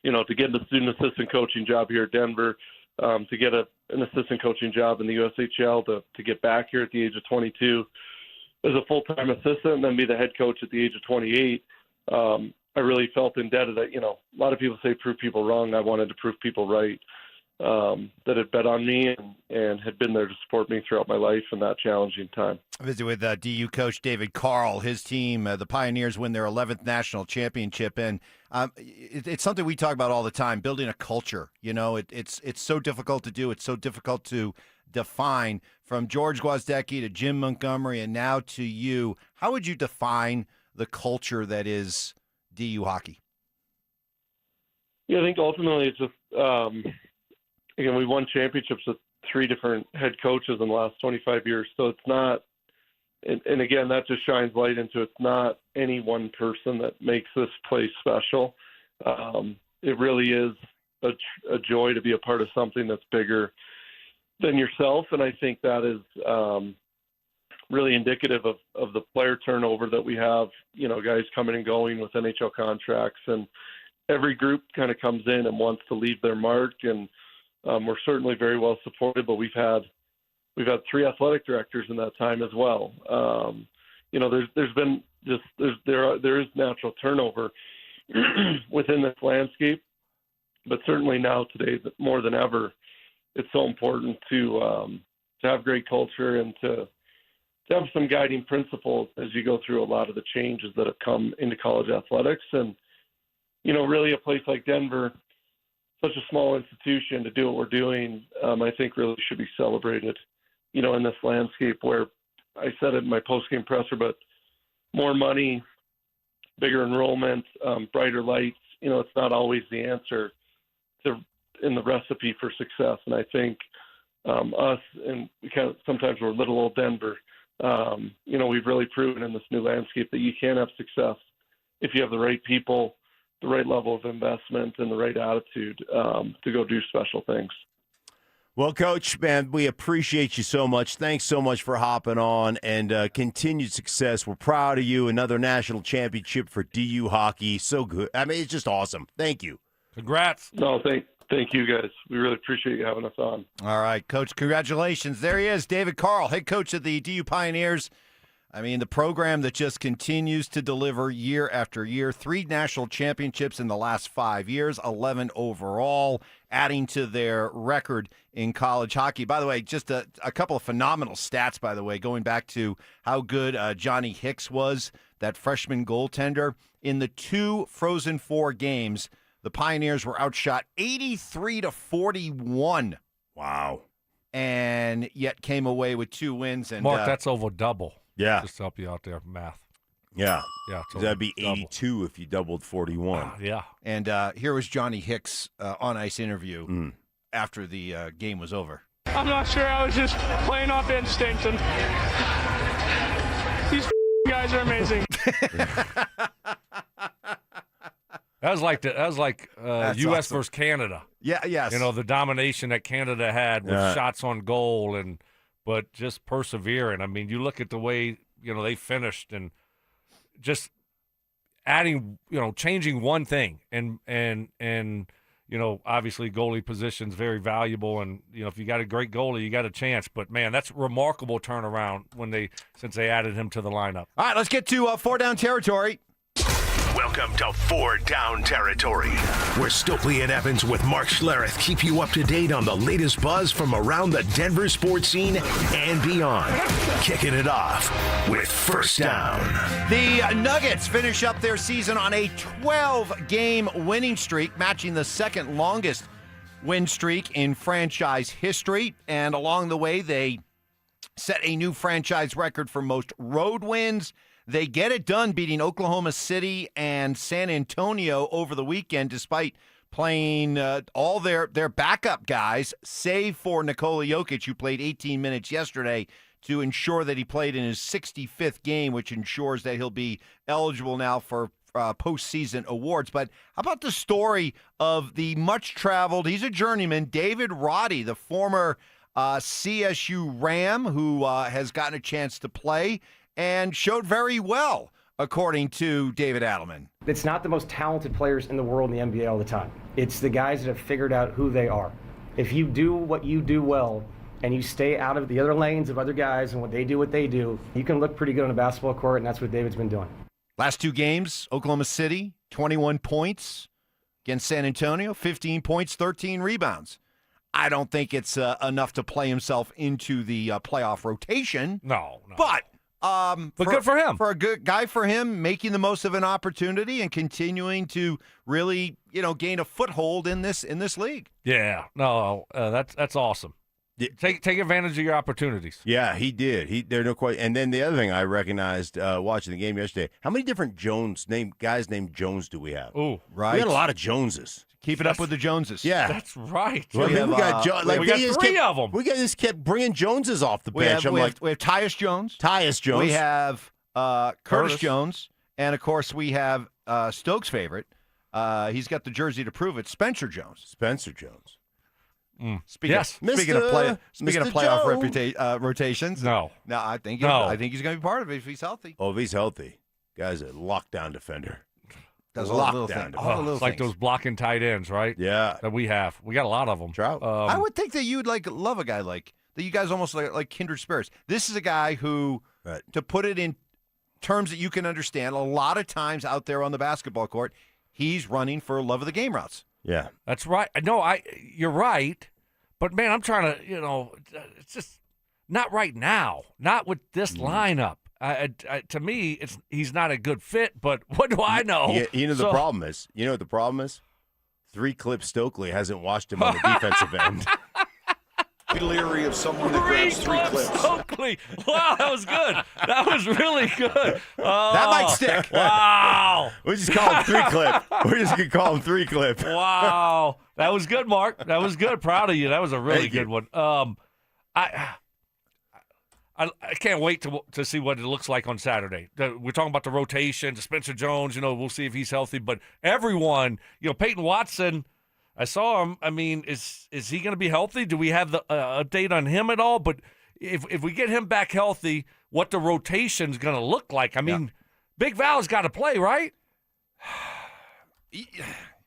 S25: to get the student assistant coaching job here at Denver, to get an assistant coaching job in the USHL, to get back here at the age of 22 as a full-time assistant, and then be the head coach at the age of 28, I really felt indebted. A lot of people say prove people wrong. I wanted to prove people right, that had bet on me and had been there to support me throughout my life in that challenging time.
S2: I visited with DU coach David Carl. His team, the Pioneers, win their 11th national championship, and it's something we talk about all the time, building a culture. It's so difficult to do. It's so difficult to define. From George Gwozdecki to Jim Montgomery and now to you, how would you define the culture that is DU hockey?
S25: Yeah, I think ultimately it's just, again, we won championships with 3 different head coaches in the last 25 years. So it's not, and again, that just shines light into it's not any one person that makes this place special. It really is a joy to be a part of something that's bigger than yourself. And I think that is really indicative of the player turnover that we have, guys coming and going with NHL contracts, and every group kind of comes in and wants to leave their mark. And we're certainly very well supported, but we've had 3 athletic directors in that time as well. There's been just there is natural turnover within this landscape, but certainly now today more than ever, it's so important to have great culture and to have some guiding principles as you go through a lot of the changes that have come into college athletics. And really a place like Denver, such a small institution, to do what we're doing, I think really should be celebrated, in this landscape where, I said it in my post-game presser, but more money, bigger enrollment, brighter lights, it's not always the answer in the recipe for success. And I think us, and sometimes we're little old Denver, we've really proven in this new landscape that you can have success if you have the right people, the right level of investment, and the right attitude to go do special things.
S19: Well, Coach, man, we appreciate you so much. Thanks so much for hopping on, and continued success. We're proud of you. Another national championship for DU hockey. So good. I mean, it's just awesome. Thank you.
S8: Congrats.
S25: No, thank you, guys. We really appreciate you having us on.
S2: All right, Coach, congratulations. There he is, David Carl, head coach of the DU Pioneers. I mean, the program that just continues to deliver year after year. 3 national championships in the last 5 years, 11 overall, adding to their record in college hockey. By the way, just a couple of phenomenal stats, by the way, going back to how good Johnny Hicks was, that freshman goaltender. In the 2 Frozen Four games, the Pioneers were outshot 83-41.
S19: Wow.
S2: And yet came away with 2 wins. And
S8: Mark, that's over double.
S19: Yeah.
S8: Just to help you out there, math.
S19: Yeah.
S8: Yeah.
S19: That'd be 82 if you doubled 41.
S8: Yeah.
S2: And here was Johnny Hicks' on-ice interview after the game was over.
S3: I'm not sure. I was just playing off instinct, and these guys are amazing.
S8: That was like U.S.
S2: awesome.
S8: versus Canada.
S2: Yeah, yes.
S8: The domination that Canada had with shots on goal, but just persevering. I mean, you look at the way they finished, and just adding, changing one thing, and obviously goalie position's very valuable, and if you got a great goalie, you got a chance. But man, that's a remarkable turnaround since they added him to the lineup.
S2: All right, let's get to 4 down territory.
S6: Welcome to 4 Down Territory, where Stokley and Evans with Mark Schlereth keep you up to date on the latest buzz from around the Denver sports scene and beyond. Kicking it off with First Down.
S2: The Nuggets finish up their season on a 12-game winning streak, matching the second longest win streak in franchise history. And along the way, they set a new franchise record for most road wins. They get it done, beating Oklahoma City and San Antonio over the weekend, despite playing all their backup guys, save for Nikola Jokic, who played 18 minutes yesterday to ensure that he played in his 65th game, which ensures that he'll be eligible now for postseason awards. But how about the story of the much-traveled, he's a journeyman, David Roddy, the former CSU Ram, who has gotten a chance to play and showed very well, according to David Adelman.
S5: It's not the most talented players in the world in the NBA all the time. It's the guys that have figured out who they are. If you do what you do well and you stay out of the other lanes of other guys and what they do, you can look pretty good on a basketball court, and that's what David's been doing.
S2: Last 2 games, Oklahoma City, 21 points. Against San Antonio, 15 points, 13 rebounds. I don't think it's enough to play himself into the playoff rotation.
S8: No.
S2: But
S8: good for him.
S2: For a good guy for him, making the most of an opportunity and continuing to really, gain a foothold in this league.
S8: Yeah. No, that's awesome. Take advantage of your opportunities.
S19: Yeah, he did. There's no question. And then the other thing I recognized watching the game yesterday: how many different guys named Jones do we have?
S8: Oh,
S2: right.
S19: We got a lot of Joneses.
S2: Keep it up with the Joneses.
S19: Yeah,
S8: that's right.
S19: Well, we got
S8: 3 of them.
S19: We just kept bringing Joneses off the bench.
S2: We have Tyus Jones.
S19: We
S2: have Curtis Jones, and of course we have Stokes' favorite. He's got the jersey to prove it. Spencer Jones. Speaking of playoff rotations,
S8: no,
S2: I think he's going to be part of it if he's healthy.
S19: Oh, if he's healthy, guy's a lockdown defender.
S2: Does all the little things.
S8: It's like those blocking tight ends, right?
S19: Yeah,
S8: that we have. We got a lot of them.
S19: Trout.
S2: I would think that you'd love a guy like that. You guys almost like kindred spirits. This is a guy who, to put it in terms that you can understand, a lot of times out there on the basketball court, he's running for love of the game routes.
S19: Yeah,
S8: that's right. No, you're right. But, man, I'm trying to, it's just not right now. Not with this lineup. To me, he's not a good fit, but what do I know?
S19: Yeah, the problem is, what the problem is? 3-clip Stokley hasn't watched him on the defensive end.
S11: Be leery of someone that grabs 3 clips.
S8: Stokley. Wow, that was good. That was really good.
S2: That might stick.
S8: Wow.
S19: We just call him 3-clip. We're just going to call him 3-clip.
S8: Wow. That was good, Mark. That was good. Proud of you. That was a really good one. I can't wait to see what it looks like on Saturday. We're talking about the rotation, Spencer Jones. We'll see if he's healthy. But everyone, Peyton Watson, I saw him. I mean, is he going to be healthy? Do we have the update on him at all? But if we get him back healthy, what the rotation's going to look like? I mean, Big Val's got to play, right?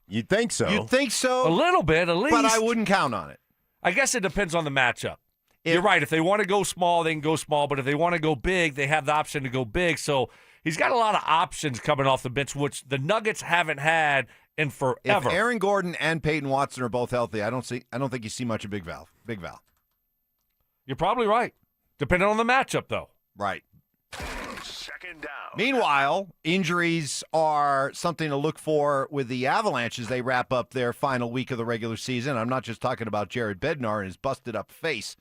S19: You'd think so.
S8: A little bit, at least.
S2: But I wouldn't count on it.
S8: I guess it depends on the matchup. You're right. If they want to go small, they can go small. But if they want to go big, they have the option to go big. So he's got a lot of options coming off the bench, which the Nuggets haven't had in forever.
S2: If Aaron Gordon and Peyton Watson are both healthy, I don't think you see much of Big Val.
S8: You're probably right. Depending on the matchup, though.
S2: Right.
S6: Second down.
S2: Meanwhile, injuries are something to look for with the Avalanche as they wrap up their final week of the regular season. I'm not just talking about Jared Bednar and his busted up face.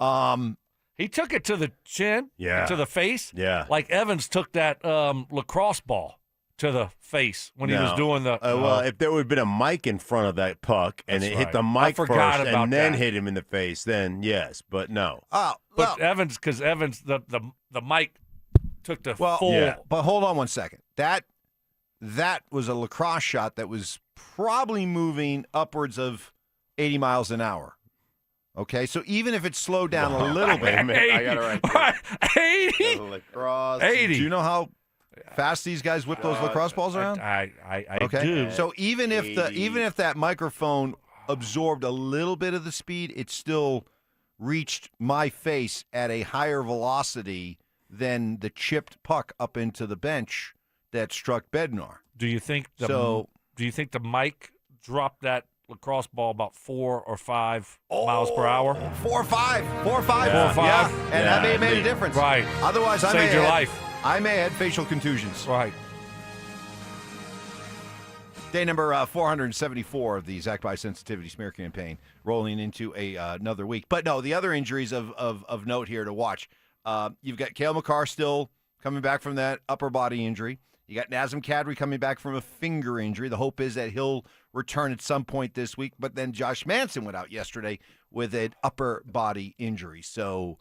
S8: He took it to the chin, to the face.
S19: Yeah.
S8: Like Evans took that lacrosse ball to the face when he was doing the.
S19: Well, if there would have been a mic in front of that puck and it hit the mic first and then hit him in the face, then yes, but no.
S8: But Evans, because Evans, the mic took the full.
S2: Yeah. But hold on one second. That was a lacrosse shot that was probably moving upwards of 80 miles an hour. Okay, so even if it slowed down a little bit,
S19: I got it right.
S8: 80.
S19: Lacrosse.
S8: 80.
S2: Do you know how fast these guys whip those lacrosse balls around?
S8: I
S2: okay.
S8: do.
S2: So even if that microphone absorbed a little bit of the speed, it still reached my face at a higher velocity than the chipped puck up into the bench that struck Bednar.
S8: Do you think the mic dropped that lacrosse ball about 4 or 5 miles per hour?
S2: 4 or 5. 4 or 5.
S8: Yeah. 4 or 5.
S2: Yeah. And that may have made a difference.
S8: Right.
S2: Otherwise,
S8: saved your life.
S2: I may have had facial contusions.
S8: Right.
S2: Day number 474 of the Zach by Sensitivity Smear Campaign, rolling into another week. But no, the other injuries of note here to watch. You've got Cale Makar still coming back from that upper body injury. You got Nazem Kadri coming back from a finger injury. The hope is that he'll return at some point this week. But then Josh Manson went out yesterday with an upper body injury. So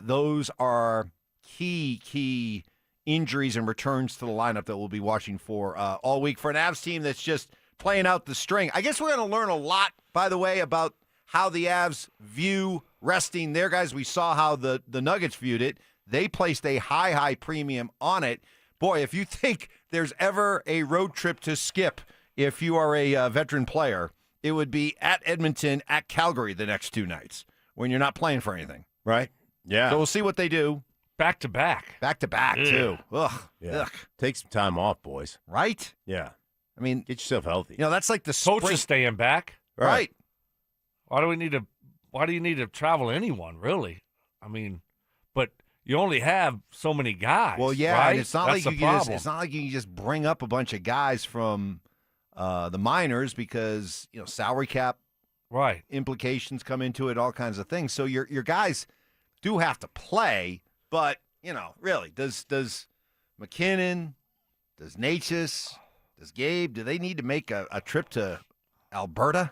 S2: those are key injuries and returns to the lineup that we'll be watching for all week for an Avs team that's just playing out the string. I guess we're going to learn a lot, by the way, about how the Avs view resting their guys. We saw how the Nuggets viewed it. They placed a high premium on it. Boy, if you think there's ever a road trip to skip if you are a veteran player, it would be at Edmonton, at Calgary the next 2 nights when you're not playing for anything.
S19: Right? Yeah.
S2: So we'll see what they do.
S8: Back to back.
S2: Back to back, too. Ugh.
S19: Yeah.
S2: Ugh.
S19: Take some time off, boys.
S2: Right?
S19: Yeah.
S2: I mean,
S19: get yourself healthy.
S2: You know, that's like the
S8: Coach
S2: spring.
S8: is staying back.
S2: Right.
S8: Why do you need to travel anyone, really? I mean, but you only have so many guys.
S2: Well, yeah,
S8: right?
S2: and it's not
S8: That's
S2: like
S8: the problem.
S2: it's not like you can just bring up a bunch of guys from the minors because salary cap implications come into it, all kinds of things. So your guys do have to play, but really, does McKinnon, does Natchez, does Gabe, do they need to make a trip to Alberta?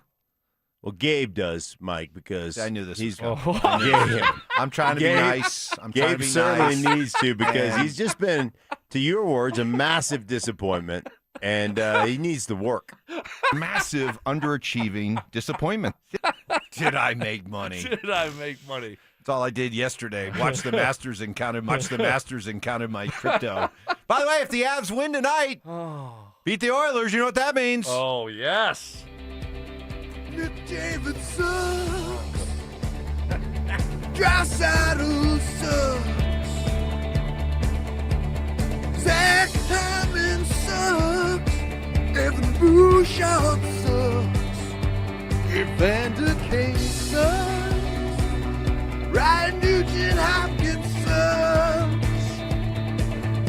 S19: Well, Gabe does, Mike, because
S2: I knew this.
S19: He's.
S2: Yeah. I'm trying to be nice.
S19: Gabe certainly needs to because he's just been, to your words, a massive disappointment, and he needs to work.
S2: Massive underachieving disappointment. Did I make money?
S8: Did I make money?
S2: That's all I did yesterday. Watch the Masters and counted my crypto. By the way, if the Avs win tonight, beat the Oilers, you know what that means.
S8: Oh, yes.
S12: Nick David sucks. Draisaitl sucks. Zach Hyman sucks. Evan Bouchard sucks. Evander Kane sucks. Ryan Nugent-Hopkins sucks.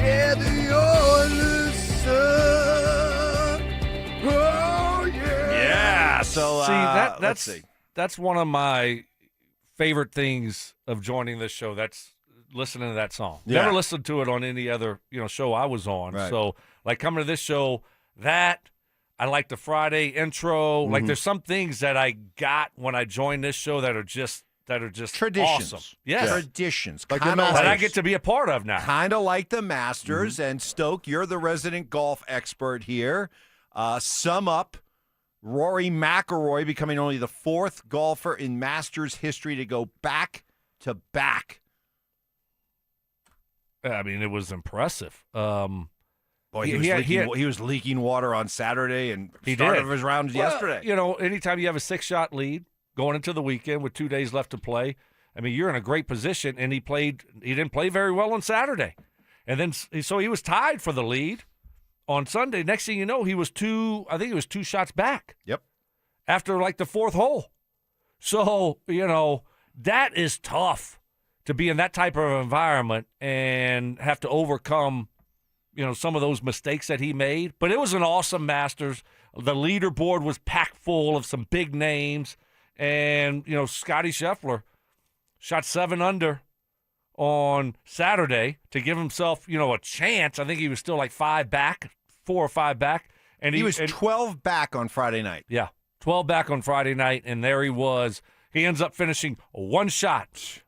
S12: Yeah, the Oilers suck. Oh, yeah.
S2: Yeah, so
S8: that's one of my favorite things of joining this show. That's listening to that song.
S2: Yeah.
S8: Never listened to it on any other show I was on.
S2: Right.
S8: So like coming to this show, that I like the Friday intro. Like there's some things that I got when I joined this show that are just
S2: traditions.
S8: Awesome. Yes.
S2: Traditions.
S19: Like
S2: Kinda
S19: the Masters.
S8: that I get to be a part of now.
S2: Kind of like the Masters. And Stoke, you're the resident golf expert here. Sum up Rory McIlroy becoming only the 4th golfer in Masters history to go back-to-back.
S8: I mean, it was impressive.
S2: Boy, he was leaking water on Saturday and start of his rounds yesterday.
S8: Anytime you have a 6-shot lead going into the weekend with 2 days left to play, I mean, you're in a great position, and he didn't play very well on Saturday. And then, so he was tied for the lead on Sunday. Next thing you know, he was 2 shots back.
S2: Yep.
S8: After like the 4th hole. So, that is tough to be in that type of environment and have to overcome, some of those mistakes that he made. But it was an awesome Masters. The leaderboard was packed full of some big names. And, Scotty Scheffler shot 7 under on Saturday to give himself, a chance. I think he was still like 4 or 5 back. And
S2: he was 12 back on Friday night.
S8: Yeah, 12 back on Friday night, and there he was. He ends up finishing one shot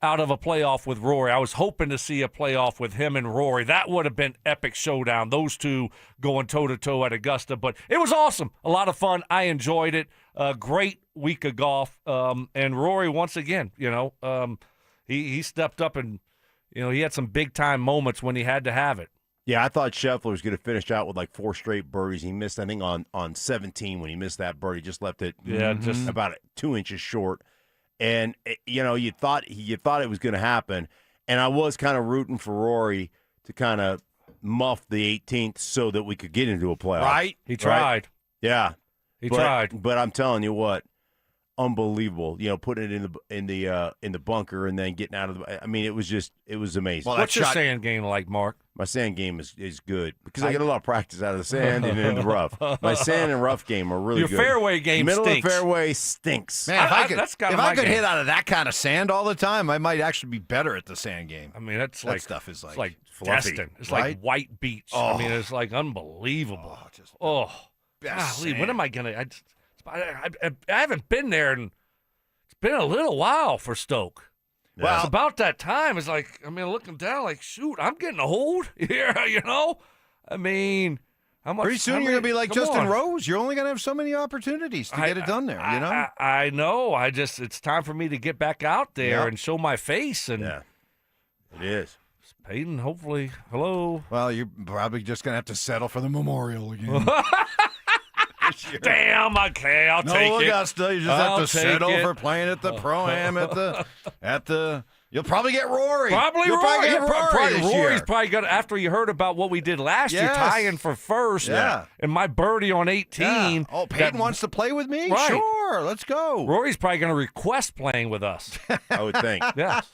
S8: out of a playoff with Rory. I was hoping to see a playoff with him and Rory. That would have been epic showdown, those two going toe-to-toe at Augusta. But it was awesome, a lot of fun. I enjoyed it. A great week of golf. And Rory, once again, he stepped up and, he had some big-time moments when he had to have it.
S19: Yeah, I thought Scheffler was going to finish out with like 4 straight birdies. He missed, I think, on 17 when he missed that birdie. Just left it just about 2 inches short. And, you thought it was going to happen. And I was kind of rooting for Rory to kind of muff the 18th so that we could get into a playoff.
S2: Right?
S8: He tried.
S19: Right? Yeah.
S8: He tried.
S19: But I'm telling you what, unbelievable. Putting it in the bunker and then getting out of the. I mean, it was amazing.
S8: Well, what's your sand game like, Mark?
S19: My sand game is good because I get a lot of practice out of the sand and in the rough. My sand and rough game are really
S8: good. Your fairway game
S19: Middle
S8: stinks.
S19: of the fairway stinks.
S2: Man, if I could hit out of that kind of sand all the time, I might actually be better at the sand game.
S8: I mean, that
S2: stuff is
S8: like
S2: fluffy.
S8: Destin. It's
S2: right?
S8: like white beach.
S2: Oh.
S8: I mean, it's like unbelievable.
S2: Best
S8: golly,
S2: sand.
S8: when am I gonna? I haven't been there, and it's been a little while for Stoke. Well, it's about that time. It's like, looking down, like, shoot, I'm getting old here, I mean,
S2: Pretty soon you're going to be like Justin Rose. You're only going to have so many opportunities to get it done there, you know?
S8: I know. It's time for me to get back out there and show my face. And
S19: it is.
S8: Payton, hopefully. Hello.
S2: Well, you're probably just going to have to settle for the Memorial again.
S8: Damn, okay, I'll take it.
S2: Augusta, you just have to settle for playing at the Pro-Am at the. You'll probably get Rory.
S8: Probably Rory's probably going to, after you heard about what we did last year, tying for first.
S2: Yeah.
S8: And my birdie on 18.
S2: Yeah. Oh, Payton wants to play with me?
S8: Right.
S2: Sure, let's go.
S8: Rory's probably going to request playing with us.
S19: I would think.
S8: Yes.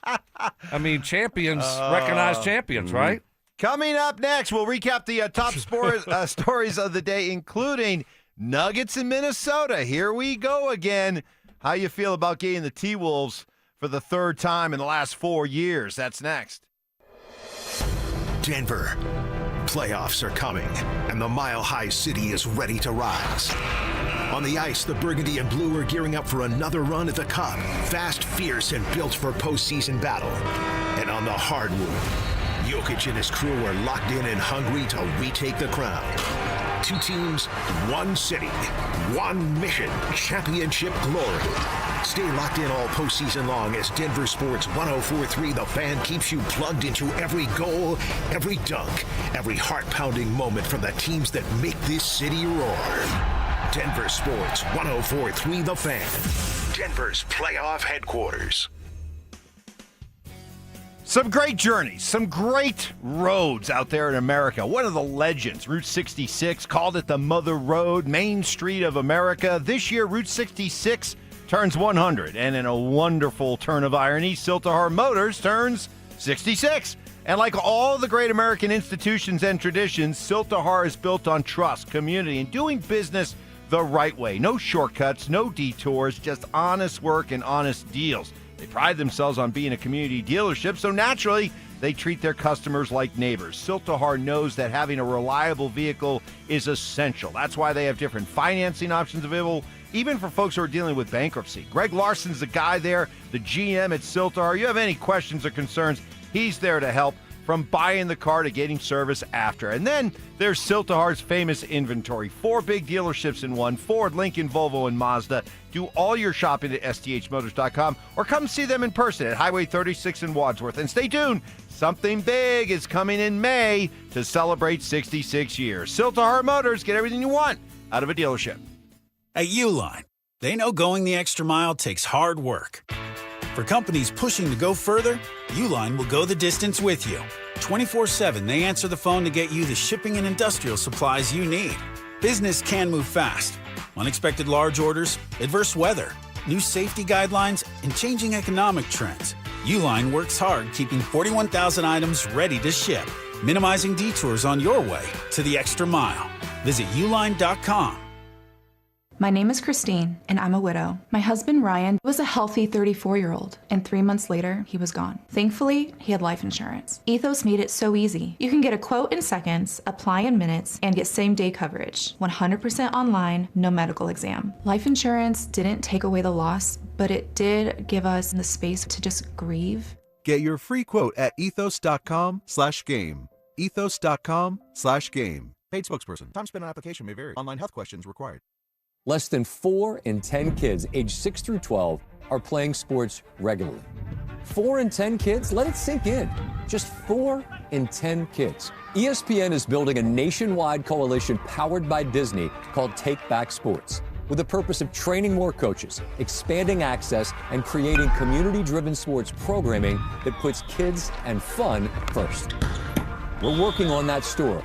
S8: I mean, champions recognize champions, right?
S2: Coming up next, we'll recap the top stories of the day, including Nuggets in Minnesota. Here we go again. How you feel about getting the T-Wolves for the third time in the last 4 years? That's next.
S6: Denver. Playoffs are coming, and the Mile High City is ready to rise. On the ice, the Burgundy and Blue are gearing up for another run at the Cup. Fast, fierce, and built for postseason battle. And on the hardwood, Jokic and his crew are locked in and hungry to retake the crown. 2 teams, 1 city, 1 mission, championship glory. Stay locked in all postseason long as Denver Sports 104.3 The Fan keeps you plugged into every goal, every dunk, every heart-pounding moment from the teams that make this city roar. Denver Sports 104.3 The Fan, Denver's playoff headquarters.
S2: Some great journeys, some great roads out there in America. One of the legends, Route 66, called it the Mother Road, Main Street of America. This year, Route 66 turns 100, and in a wonderful turn of irony, Siltahar Motors turns 66. And like all the great American institutions and traditions, Siltahar is built on trust, community, and doing business the right way. No shortcuts, no detours, just honest work and honest deals. They pride themselves on being a community dealership, so naturally, they treat their customers like neighbors. Siltahar knows that having a reliable vehicle is essential. That's why they have different financing options available, even for folks who are dealing with bankruptcy. Greg Larson's the guy there, the GM at Siltahar. You have any questions or concerns, he's there to help, from buying the car to getting service after. And then there's Siltahar's famous inventory. 4 big dealerships in one: Ford, Lincoln, Volvo, and Mazda. Do all your shopping at sthmotors.com or come see them in person at Highway 36 in Wadsworth. And stay tuned, something big is coming in May to celebrate 66 years. Siltahar Motors, get everything you want out of a dealership.
S1: At Uline, they know going the extra mile takes hard work. For companies pushing to go further, Uline will go the distance with you. 24/7, they answer the phone to get you the shipping and industrial supplies you need. Business can move fast. Unexpected large orders, adverse weather, new safety guidelines, and changing economic trends. Uline works hard keeping 41,000 items ready to ship, minimizing detours on your way to the extra mile. Visit uline.com.
S13: My name is Christine, and I'm a widow. My husband, Ryan, was a healthy 34-year-old, and 3 months later, he was gone. Thankfully, he had life insurance. Ethos made it so easy. You can get a quote in seconds, apply in minutes, and get same-day coverage. 100% online, no medical exam. Life insurance didn't take away the loss, but it did give us the space to just grieve.
S14: Get your free quote at ethos.com/game. Ethos.com/game. Paid spokesperson. Time spent on application may vary. Online health questions required.
S15: Less than 4 in 10 kids aged 6 through 12 are playing sports regularly. 4 in 10 kids? Let it sink in. Just 4 in 10 kids. ESPN is building a nationwide coalition powered by Disney called Take Back Sports, with the purpose of training more coaches, expanding access, and creating community-driven sports programming that puts kids and fun first. We're working on that story.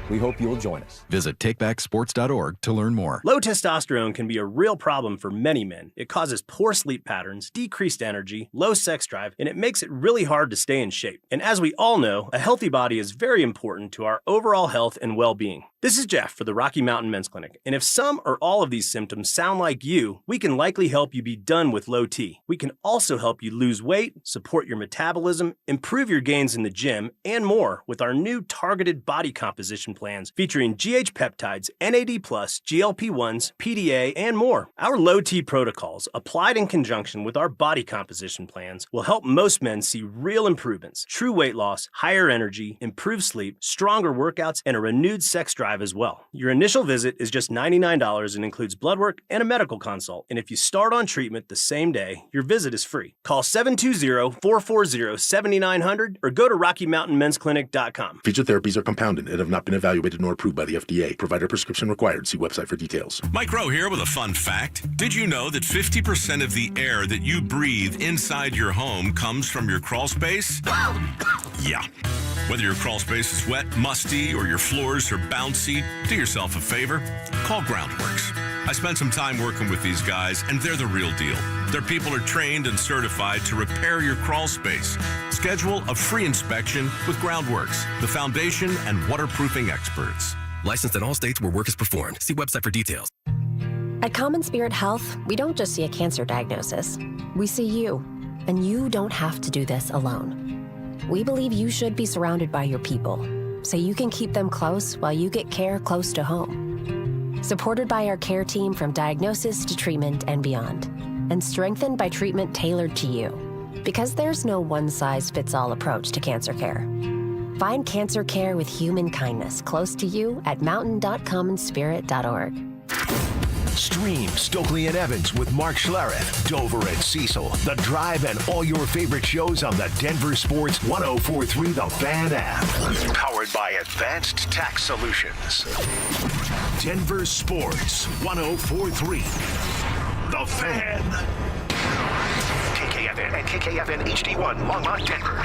S15: We hope you'll join us.
S16: Visit takebacksports.org to learn more.
S17: Low testosterone can be a real problem for many men. It causes poor sleep patterns, decreased energy, low sex drive, and it makes it really hard to stay in shape. And as we all know, a healthy body is very important to our overall health and well-being. This is Jeff for the Rocky Mountain Men's Clinic, and if some or all of these symptoms sound like you, we can likely help you be done with low T. We can also help you lose weight, support your metabolism, improve your gains in the gym, and more with our new targeted body composition plans featuring GH peptides, NAD+, GLP-1s, PDA, and more. Our low T protocols, applied in conjunction with our body composition plans, will help most men see real improvements, true weight loss, higher energy, improved sleep, stronger workouts, and a renewed sex drive as well. Your initial visit is just $99 and includes blood work and a medical consult. And if you start on treatment the same day, your visit is free. Call 720-440-7900 or go to RockyMountainMen'sClinic.com.
S4: Future therapies are compounded and have not been evaluated nor approved by the FDA. Provider prescription required. See website for details.
S22: Mike Rowe here with a fun fact. Did you know that 50% of the air that you breathe inside your home comes from your crawl space? Yeah. Whether your crawl space is wet, musty, or your floors are bouncy, do yourself a favor. Call Groundworks. I spent some time working with these guys, and they're the real deal. Their people are trained and certified to repair your crawl space. Schedule a free inspection with Groundworks, the foundation and waterproofing experts.
S7: Licensed in all states where work is performed. See website for details.
S9: At Common Spirit Health, we don't just see a cancer diagnosis. We see you, and you don't have to do this alone. We believe you should be surrounded by your people, so you can keep them close while you get care close to home. Supported by our care team from diagnosis to treatment and beyond, and strengthened by treatment tailored to you. Because there's no one-size-fits-all approach to cancer care. Find cancer care with human kindness close to you at mountain.commonspirit.org.
S6: Stream Stokley and Evans with Mark Schlereth, Dover and Cecil, The Drive, and all your favorite shows on the Denver Sports 104.3 The Fan app. Powered by Advanced Tax Solutions. Denver Sports 104.3 The Fan. KKFN and KKFN HD1, Longmont, Denver.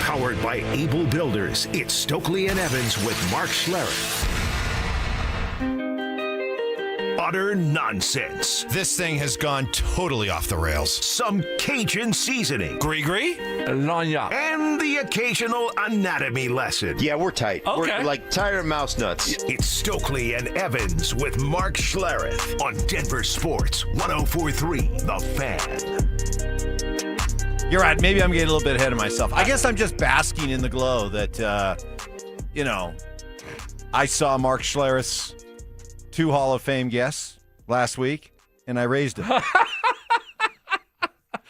S6: Powered by Able Builders, it's Stokley and Evans with Mark Schlereth. Utter nonsense.
S2: This thing has gone totally off the rails.
S6: Some Cajun seasoning.
S8: Gree-gree? Lanya.
S6: And the occasional anatomy lesson.
S19: Yeah, we're tight.
S8: Okay.
S19: We're like tired of mouse nuts.
S6: It's Stokley and Evans with Mark Schlereth on Denver Sports 104.3 The Fan.
S2: You're right. Maybe I'm getting a little bit ahead of myself. I guess I'm just basking in the glow that, I saw Mark Schlereth's 2 Hall of Fame guests last week, and I raised him.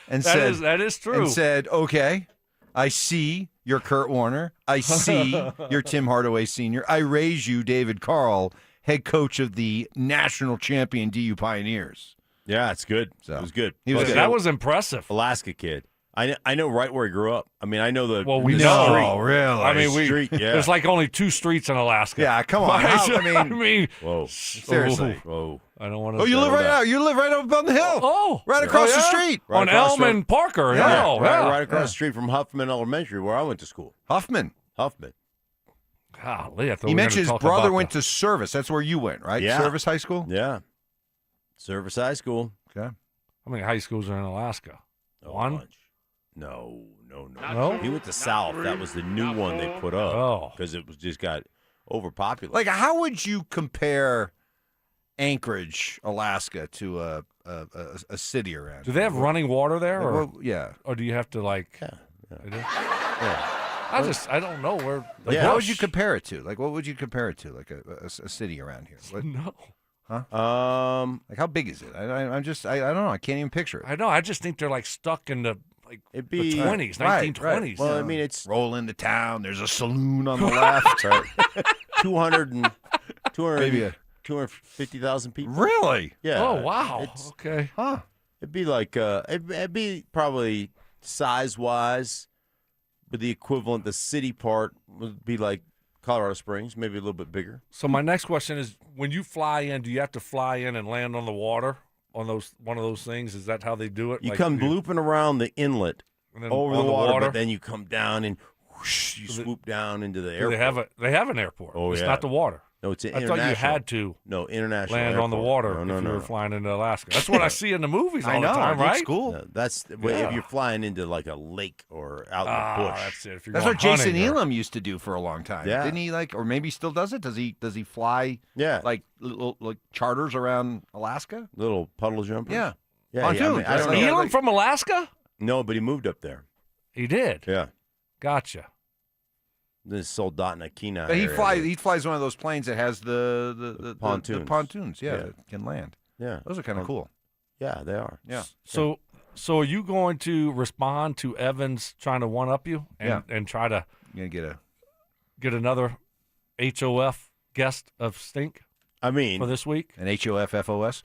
S2: And
S8: that is true.
S2: And said, okay, I see you're Kurt Warner. I see you're Tim Hardaway Sr. I raise you, David Carl, head coach of the national champion DU Pioneers.
S19: Yeah, it's good.
S2: So,
S19: it was good.
S8: That was impressive.
S19: Alaska kid. I know right where he grew up. I mean, I know the
S8: Well, we
S19: the
S8: know.
S19: street.
S2: Oh, really?
S8: I mean,
S19: Street, yeah.
S8: there's like only 2 streets in Alaska.
S2: Yeah, come on.
S8: I mean,
S19: Whoa.
S2: Seriously.
S19: Whoa.
S8: I don't want to.
S2: Oh, you live right out. You live right up on the hill.
S8: Oh,
S2: right across the
S8: yeah?
S2: street.
S19: Right
S8: on
S19: across
S8: Elm
S19: from-
S8: and Parker.
S2: Yeah.
S8: Oh,
S19: Right across the street from Huffman Elementary, where I went to school.
S2: Huffman.
S19: Golly,
S8: I thought
S2: He mentioned his brother went to Service. That's where you went, right?
S19: Yeah.
S2: Service High School?
S19: Yeah. Service High School.
S2: Okay.
S8: How many high schools are in Alaska? One?
S19: No.
S8: No?
S19: He went to South. That was the new one they put up.
S8: Oh.
S19: Because it was just got overpopulated.
S2: Like, how would you compare Anchorage, Alaska, to a city around?
S8: Do they have running water there? Or,
S2: Well, yeah.
S8: Or do you have to, like...
S19: Yeah.
S8: I don't know where...
S2: What would you compare it to? Like, what would you compare it to? Like a city around here? What,
S8: No.
S2: Huh? Like, how big is it? I don't know. I can't even picture it.
S8: I know. I just think they're, like, stuck in the...
S19: It'd
S8: the 20s, 1920s.
S2: Right.
S19: Well, I mean, it's
S2: roll into town. There's a saloon on the left.
S19: 250,000 people.
S2: Really?
S19: Yeah.
S8: Oh, wow. Okay.
S2: Huh.
S19: It'd be like it'd be probably size-wise, but the equivalent, the city part would be like Colorado Springs, maybe a little bit bigger.
S8: So my next question is, when you fly in, do you have to fly in and land on the water on one of those things? Is that how they do it?
S19: You come blooping around the inlet
S8: and then
S19: over the
S8: on
S19: water, but then you come down and whoosh, you swoop down into the airport.
S8: They have an airport.
S19: Oh,
S8: it's
S19: yeah.
S8: not the water.
S19: No, it's an
S8: I
S19: international.
S8: thought you had to
S19: international
S8: land
S19: airport.
S8: on the water if you were flying into Alaska. That's what I see in the movies all the time, right?
S2: It's cool.
S19: No, that's if you're flying into like a lake or out in the bush.
S8: That's it. If you're
S2: That's
S8: going
S2: what Jason
S8: hunting
S2: Elam used to do for a long time.
S19: Yeah.
S2: Didn't he? Or maybe he still does it. Does he fly?
S19: Yeah.
S2: Like little charters around Alaska.
S19: Little puddle jumpers.
S2: Yeah.
S19: Yeah.
S2: Oh,
S19: I
S2: dude,
S19: mean, I don't know.
S8: Elam from Alaska?
S19: No, but he moved up there.
S8: He did.
S19: Yeah.
S8: Gotcha.
S19: This Soldotna Kina.
S2: But he flies one of those planes that has the
S19: pontoons.
S2: The pontoons, that can land.
S19: Yeah,
S2: those are kind of cool.
S19: Yeah, they are.
S2: Yeah.
S8: So are you going to respond to Evans trying to one up you and try to get another HOF guest of Stink?
S19: I mean,
S8: for this week,
S2: an HOFFOS.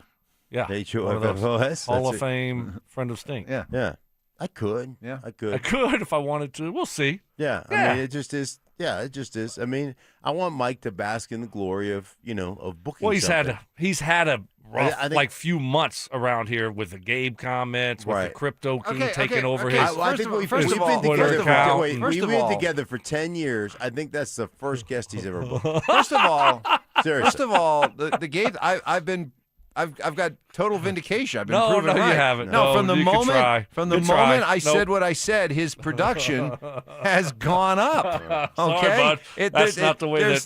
S8: Yeah,
S19: HOFFOS,
S8: Hall of Fame friend of Stink.
S19: Yeah. I could.
S2: Yeah,
S19: I could.
S8: I could if I wanted to. We'll see.
S19: Yeah.
S8: Yeah.
S19: I mean, it just is. Yeah, it just is. I mean, I want Mike to bask in the glory of booking.
S8: Well, he's
S19: something.
S8: had a rough
S19: I think,
S8: few months around here with the Gabe comments, with the Crypto King taking over his.
S19: I think we've been together for 10 years. I think that's the first guest he's ever booked.
S2: First of all,
S19: seriously.
S2: the Gabe. I've got total vindication. I've been proven right.
S8: No, you haven't.
S2: No, from the
S8: you
S2: moment I
S8: Nope.
S2: said what I said, his production has gone up. Okay,
S8: Sorry, bud. That's not the way.
S2: It's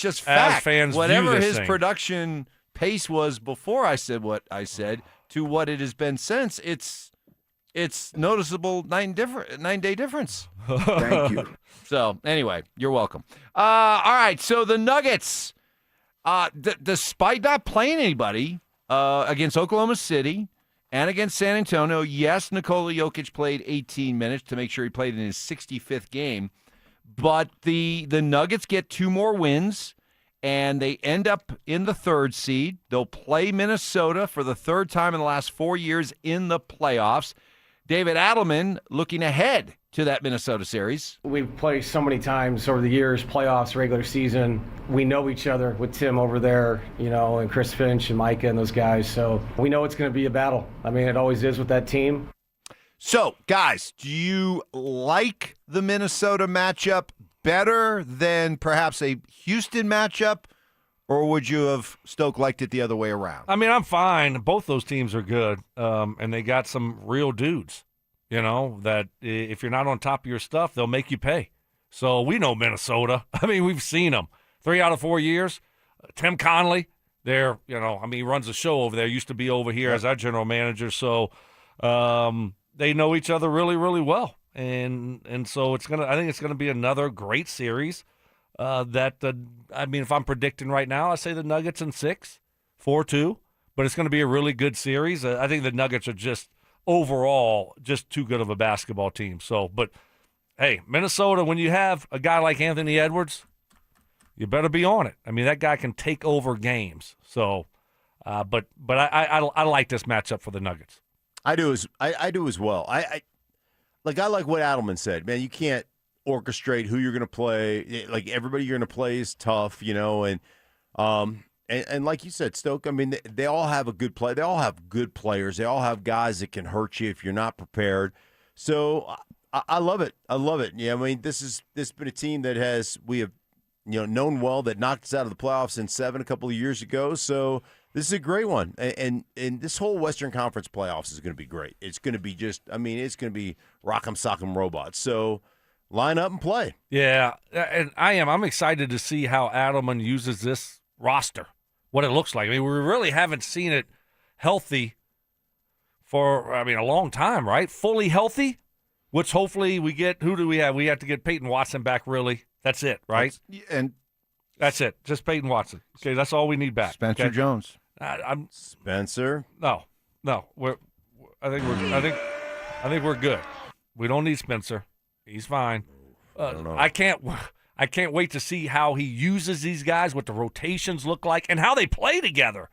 S2: just fact.
S8: As fans
S2: whatever
S8: view this
S2: his
S8: thing.
S2: production pace was before I said what I said to what it has been since, it's noticeable 9-day difference.
S11: Thank you.
S2: So anyway, you're welcome. All right, so the Nuggets. Despite not playing anybody against Oklahoma City and against San Antonio, yes, Nikola Jokic played 18 minutes to make sure he played in his 65th game. But the Nuggets get 2 more wins, and they end up in the 3rd seed. They'll play Minnesota for the 3rd time in the last 4 years in the playoffs. David Adelman looking ahead to that Minnesota series.
S5: We've played so many times over the years, playoffs, regular season. We know each other with Tim over there, and Chris Finch and Micah and those guys. So we know it's going to be a battle. I mean, it always is with that team.
S2: So, guys, do you like the Minnesota matchup better than perhaps a Houston matchup, or would you have liked it the other way around?
S8: I mean, I'm fine. Both those teams are good, and they got some real dudes. That if you're not on top of your stuff, they'll make you pay. So we know Minnesota. I mean, we've seen them 3 out of 4 years. Tim Connolly, he runs a show over there. Used to be over here as our general manager. So they know each other really, really well. And so I think it's gonna be another great series. If I'm predicting right now, I say the Nuggets in 6, 4-2. But it's going to be a really good series. I think the Nuggets are just overall just too good of a basketball team. So, but hey, Minnesota, when you have a guy like Anthony Edwards, you better be on it. I mean, that guy can take over games. So, but I like this matchup for the Nuggets.
S19: I do as well. I like what Adelman said. Man, you can't orchestrate who you're going to play. Like everybody you're going to play is tough, And like you said, Stoke, I mean, they all have a good play. They all have good players. They all have guys that can hurt you if you're not prepared. So I love it. I love it. Yeah, I mean, this has been a team that we have known well, that knocked us out of the playoffs in 7 a couple of years ago. So this is a great one. And this whole Western Conference playoffs is going to be great. It's going to be it's going to be rock'em sock'em robots. So line up and play.
S8: Yeah, and I'm excited to see how Adelman uses this roster. What it looks like. I mean, we really haven't seen it healthy for, a long time, right? Fully healthy, which hopefully we get. Who do we have? We have to get Peyton Watson back, really. That's it, right? That's it. Just Peyton Watson. Okay, that's all we need back.
S2: Spencer Jones.
S19: Spencer?
S8: No. I think we're good. We don't need Spencer. He's fine. I can't wait to see how he uses these guys, what the rotations look like, and how they play together.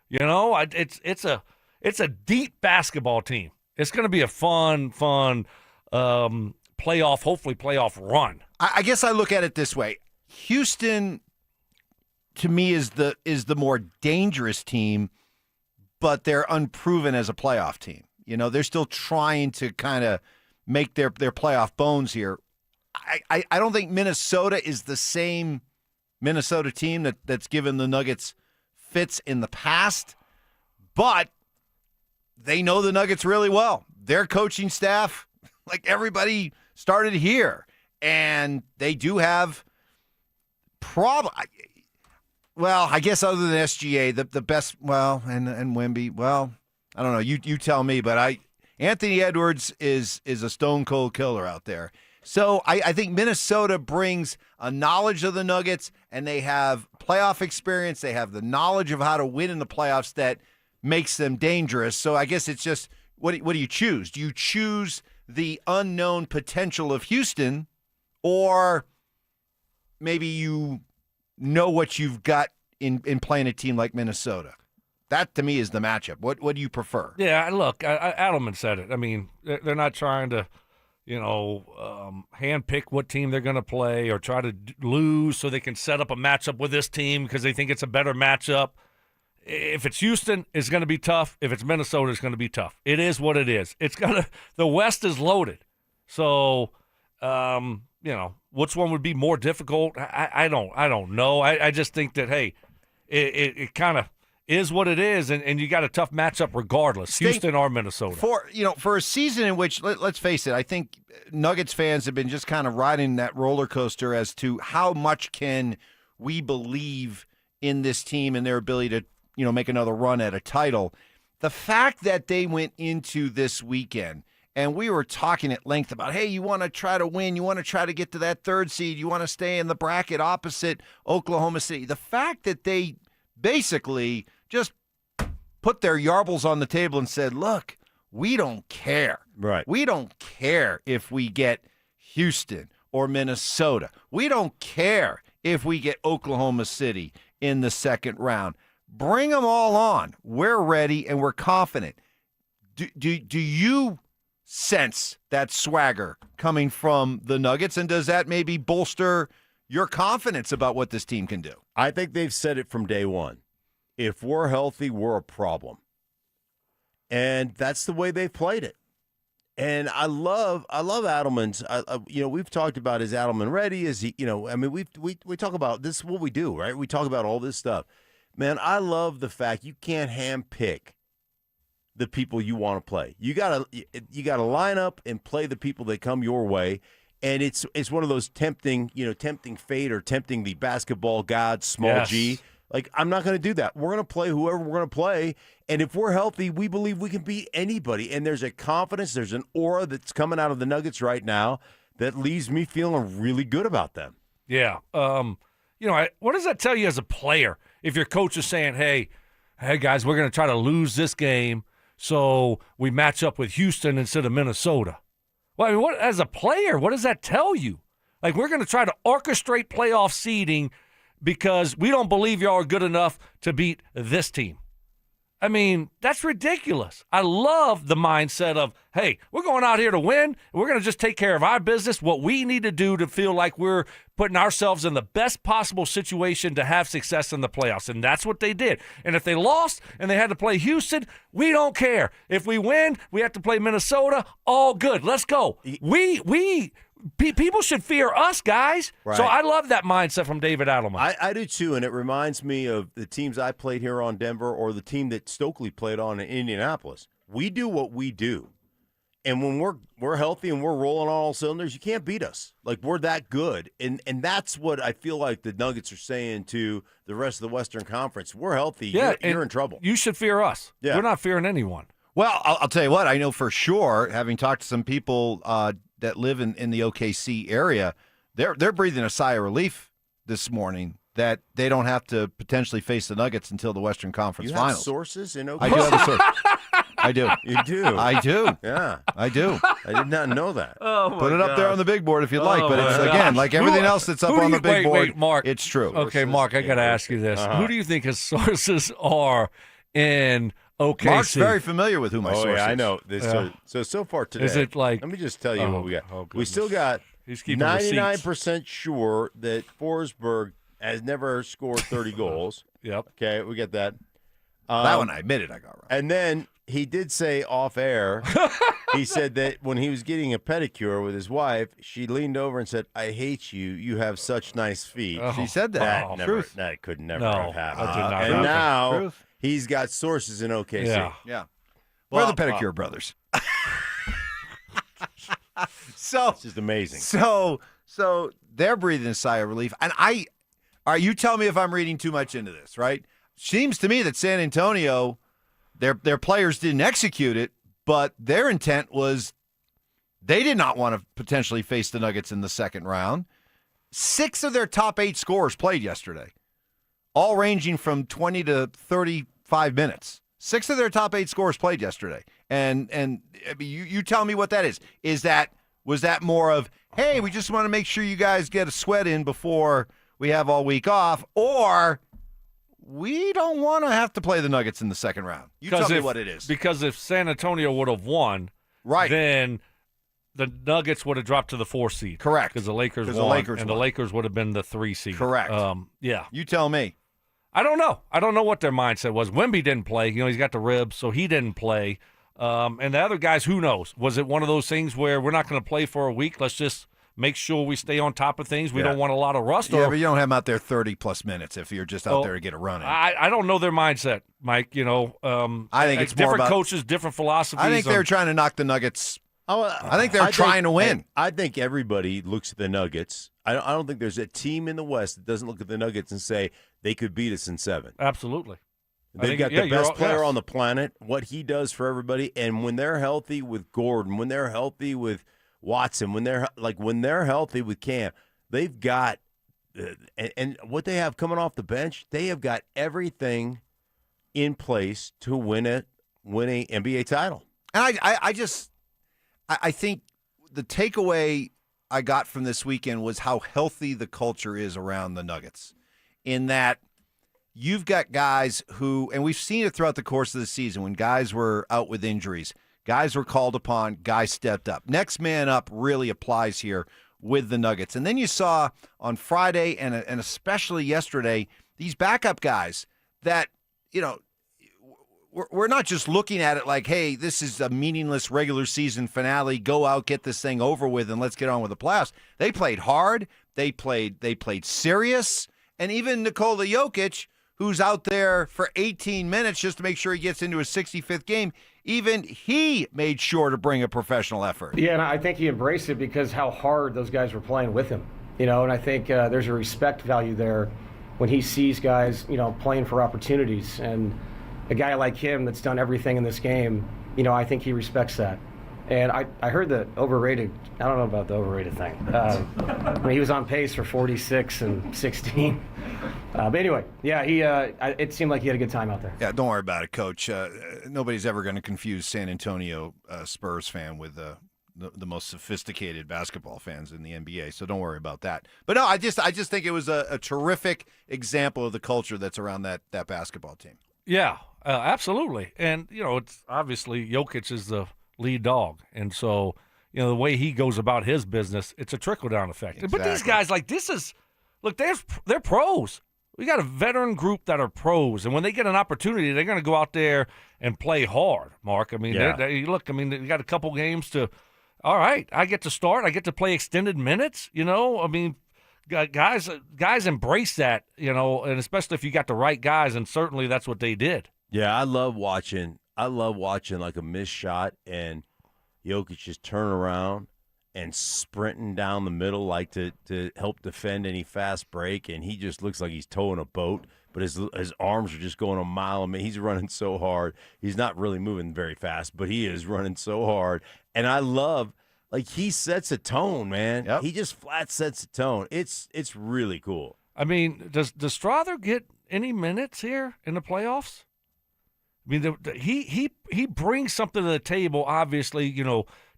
S8: It's a deep basketball team. It's going to be a fun hopefully playoff run.
S2: I guess I look at it this way: Houston, to me, is the more dangerous team, but they're unproven as a playoff team. They're still trying to kind of make their playoff bones here. I don't think Minnesota is the same Minnesota team that's given the Nuggets fits in the past, but they know the Nuggets really well. Their coaching staff, like everybody, started here, and they do have well, I guess other than SGA, the best, and Wemby, I don't know. You tell me, but Anthony Edwards is a stone cold killer out there. So I think Minnesota brings a knowledge of the Nuggets, and they have playoff experience. They have the knowledge of how to win in the playoffs that makes them dangerous. So I guess it's just, what do you choose? Do you choose the unknown potential of Houston, or maybe you know what you've got in playing a team like Minnesota? That, to me, is the matchup. What do you prefer?
S8: Yeah, look, Adelman said it. I mean, they're not trying to, handpick what team they're going to play or try to lose so they can set up a matchup with this team because they think it's a better matchup. If it's Houston, it's going to be tough. If it's Minnesota, it's going to be tough. It is what it is. The West is loaded. So, which one would be more difficult? I don't know. I just think that, hey, it kind of is what it is, and you got a tough matchup regardless, Houston or Minnesota.
S2: For a season in which, let's face it, I think Nuggets fans have been just kind of riding that roller coaster as to how much can we believe in this team and their ability to, make another run at a title. The fact that they went into this weekend, and we were talking at length about, hey, you want to try to win, you want to try to get to that third seed, you want to stay in the bracket opposite Oklahoma City. The fact that they basically just put their yarbles on the table and said, look, we don't care.
S19: Right.
S2: We don't care if we get Houston or Minnesota. We don't care if we get Oklahoma City in the second round. Bring them all on. We're ready and we're confident. Do you sense that swagger coming from the Nuggets, and does that maybe bolster your confidence about what this team can do?
S19: I think they've said it from day one. If we're healthy, we're a problem. And that's the way they've played it. And I love Adelman's. We've talked about, is Adelman ready? Is he? We talk about this. Is what we do, right? We talk about all this stuff. Man, I love the fact you can't handpick the people you want to play. You gotta line up and play the people that come your way. And it's one of those tempting fate or tempting the basketball god, small G. Like, I'm not going to do that. We're going to play whoever we're going to play. And if we're healthy, we believe we can beat anybody. And there's a confidence, there's an aura that's coming out of the Nuggets right now that leaves me feeling really good about them.
S8: Yeah. What does that tell you as a player if your coach is saying, hey, guys, we're going to try to lose this game so we match up with Houston instead of Minnesota? Well, I mean, as a player, what does that tell you? Like, we're going to try to orchestrate playoff seeding because we don't believe y'all are good enough to beat this team. I mean, that's ridiculous. I love the mindset of, hey, we're going out here to win. We're going to just take care of our business, what we need to do to feel like we're putting ourselves in the best possible situation to have success in the playoffs. And that's what they did. And if they lost and they had to play Houston, we don't care. If we win, we have to play Minnesota, all good. Let's go. People should fear us, guys. Right. So I love that mindset from David Adelman.
S19: I do too, and it reminds me of the teams I played here on Denver or the team that Stokley played on in Indianapolis. We do what we do. And when we're healthy and we're rolling on all cylinders, you can't beat us. Like, we're that good. And that's what I feel like the Nuggets are saying to the rest of the Western Conference. We're healthy. Yeah, you're in trouble.
S8: You should fear us. Yeah. We're not fearing anyone.
S2: Well, I'll tell you what. I know for sure, having talked to some people that live in the OKC area, they're breathing a sigh of relief this morning that they don't have to potentially face the Nuggets until the Western Conference
S19: you
S2: Finals.
S19: Have sources in OKC?
S2: I do have a source. I do.
S19: You do?
S2: I do.
S19: Yeah.
S2: I do.
S19: I did not know that.
S2: Put it up there on the big board if you'd like, but it's, again, like everything else that's up on the big board,
S8: wait, Mark.
S2: It's true.
S8: Okay, Mark, I got to ask you this. Who do you think his sources are in OKC?
S2: Mark's very familiar with who my source is.
S19: I know. So far today,
S8: is it like?
S19: Let me just tell you what we got. We still got 99% sure that Forsberg has never scored 30 goals.
S8: Yep.
S19: Okay, we get that.
S2: That one I admitted I got wrong.
S19: And then he did say off air, he said that when he was getting a pedicure with his wife, she leaned over and said, "I hate you. You have such nice feet."
S2: Oh. She said that.
S19: That could never have happened.
S8: That did not
S19: and
S8: happen.
S19: now he's got sources in OKC.
S2: Yeah. We're the pedicure brothers. So
S19: it's just amazing.
S2: So they're breathing a sigh of relief. And you tell me if I'm reading too much into this, right? Seems to me that San Antonio, their players didn't execute it, but their intent was They did not want to potentially face the Nuggets in the second round. 6 of their top 8 scorers played yesterday, all ranging from 20 to 35 minutes. 6 of their top 8 scorers played yesterday. And you tell me what that is. Was that more of, hey, we just want to make sure you guys get a sweat in before we have all week off, or we don't want to have to play the Nuggets in the second round? You tell me what it is.
S8: Because if San Antonio would have won, then the Nuggets would have dropped to the 4 seed.
S2: Correct.
S8: Because the Lakers won, the Lakers would have been the 3 seed.
S2: Correct.
S8: Yeah.
S2: You tell me.
S8: I don't know. I don't know what their mindset was. Wemby didn't play. He's got the ribs, so he didn't play. And the other guys, who knows? Was it one of those things where we're not going to play for a week? Let's just make sure we stay on top of things. We don't want a lot of rust.
S2: Yeah, but you don't have them out there 30-plus minutes if you're just out there to get a run in.
S8: I don't know their mindset, Mike.
S2: I think it's
S8: different
S2: more about
S8: coaches, different philosophies.
S2: I think they're trying to knock the Nuggets. I think they're trying to win.
S19: I think everybody looks at the Nuggets. I don't think there's a team in the West that doesn't look at the Nuggets and say they could beat us in 7.
S8: Absolutely.
S19: They've got the best player on the planet, what he does for everybody, and when they're healthy with Gordon, when they're healthy with Watson, when they're healthy with Cam, they've got and what they have coming off the bench, they have got everything in place to win a NBA title.
S2: And I think the takeaway I got from this weekend was how healthy the culture is around the Nuggets, in that you've got guys who, and we've seen it throughout the course of the season, when guys were out with injuries, guys were called upon, guys stepped up. Next man up really applies here with the Nuggets. And then you saw on Friday and especially yesterday, these backup guys that, we're not just looking at it like, hey, this is a meaningless regular season finale. Go out, get this thing over with, and let's get on with the playoffs. They played hard. They played serious. And even Nikola Jokic, who's out there for 18 minutes just to make sure he gets into his 65th game, even he made sure to bring a professional effort.
S5: Yeah, and I think he embraced it because how hard those guys were playing with him. And I think there's a respect value there when he sees guys, playing for opportunities. And a guy like him that's done everything in this game, I think he respects that. And I heard the overrated, I don't know about the overrated thing. He was on pace for 46 and 16. But anyway, yeah, it seemed like he had a good time out there.
S2: Yeah, don't worry about it, Coach. Nobody's ever going to confuse San Antonio Spurs fan with the most sophisticated basketball fans in the NBA, so don't worry about that. But no, I just think it was a terrific example of the culture that's around that basketball team.
S8: Yeah, absolutely. And, it's obviously Jokic is the lead dog. And so, the way he goes about his business, it's a trickle-down effect. Exactly. But these guys, they're pros. We got a veteran group that are pros. And when they get an opportunity, they're going to go out there and play hard, Mark. I mean, you got a couple games to, all right, I get to start. I get to play extended minutes, Guys embrace that, and especially if you got the right guys, and certainly that's what they did.
S19: Yeah, I love watching like a missed shot and Jokic just turn around and sprinting down the middle like to help defend any fast break, and he just looks like he's towing a boat, but his arms are just going a mile a minute. He's running so hard. He's not really moving very fast, but he is running so hard. And I love – he sets a tone, man.
S2: Yep.
S19: He just flat sets a tone. It's really cool.
S8: I mean, does Strawther get any minutes here in the playoffs? I mean, he brings something to the table. Obviously,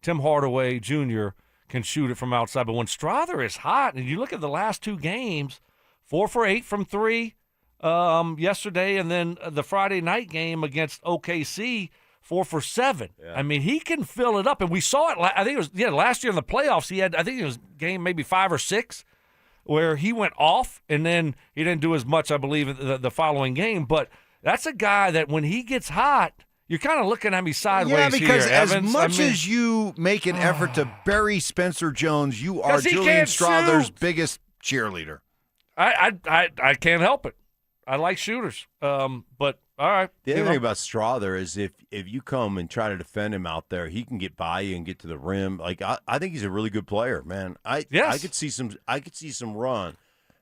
S8: Tim Hardaway Jr. can shoot it from outside, but when Strawther is hot, and you look at the last 2 games, 4 for 8 from 3 yesterday, and then the Friday night game against OKC, 4 for 7. Yeah. I mean, he can fill it up, and we saw it. I think it was last year in the playoffs. He had, I think it was game maybe 5 or 6, where he went off, and then he didn't do as much, I believe, the following game. But that's a guy that when he gets hot, you're kind of looking at me sideways here.
S2: Yeah, because as
S8: Evans.
S2: much as you make an effort to bury Spencer Jones, you are Julian Strawther's biggest cheerleader.
S8: I can't help it. I like shooters, but. All right.
S19: The other thing about Strawther is if you come and try to defend him out there, he can get by you and get to the rim. I think he's a really good player, man. I could see some run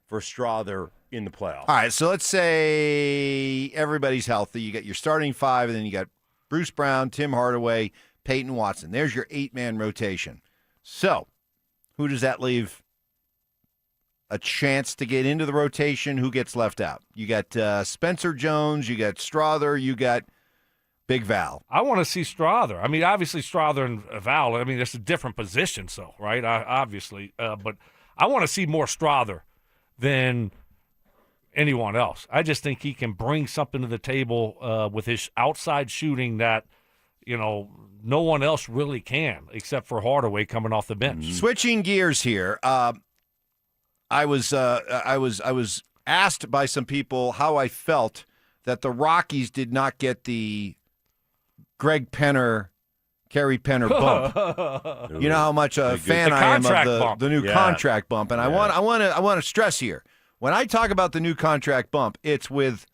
S19: for Strawther in the playoffs.
S2: All right, so let's say everybody's healthy. You got your starting 5, and then you got Bruce Brown, Tim Hardaway, Payton Watson. There's your 8-man rotation. So, who does that leave a chance to get into the rotation? Who gets left out? You got Spencer Jones, you got Strother, you got Big Val.
S8: I want to see Strother. I mean, obviously Strother and Val, I mean, it's a different position, so, right? Obviously. But I want to see more Strother than anyone else. I just think he can bring something to the table with his outside shooting that, no one else really can except for Hardaway coming off the bench.
S2: Switching gears here. I was asked by some people how I felt that the Rockies did not get the Greg Penner, Kerry Penner bump. You know how much a fan I am of the new contract bump, and I want to stress here, when I talk about the new contract bump, it's with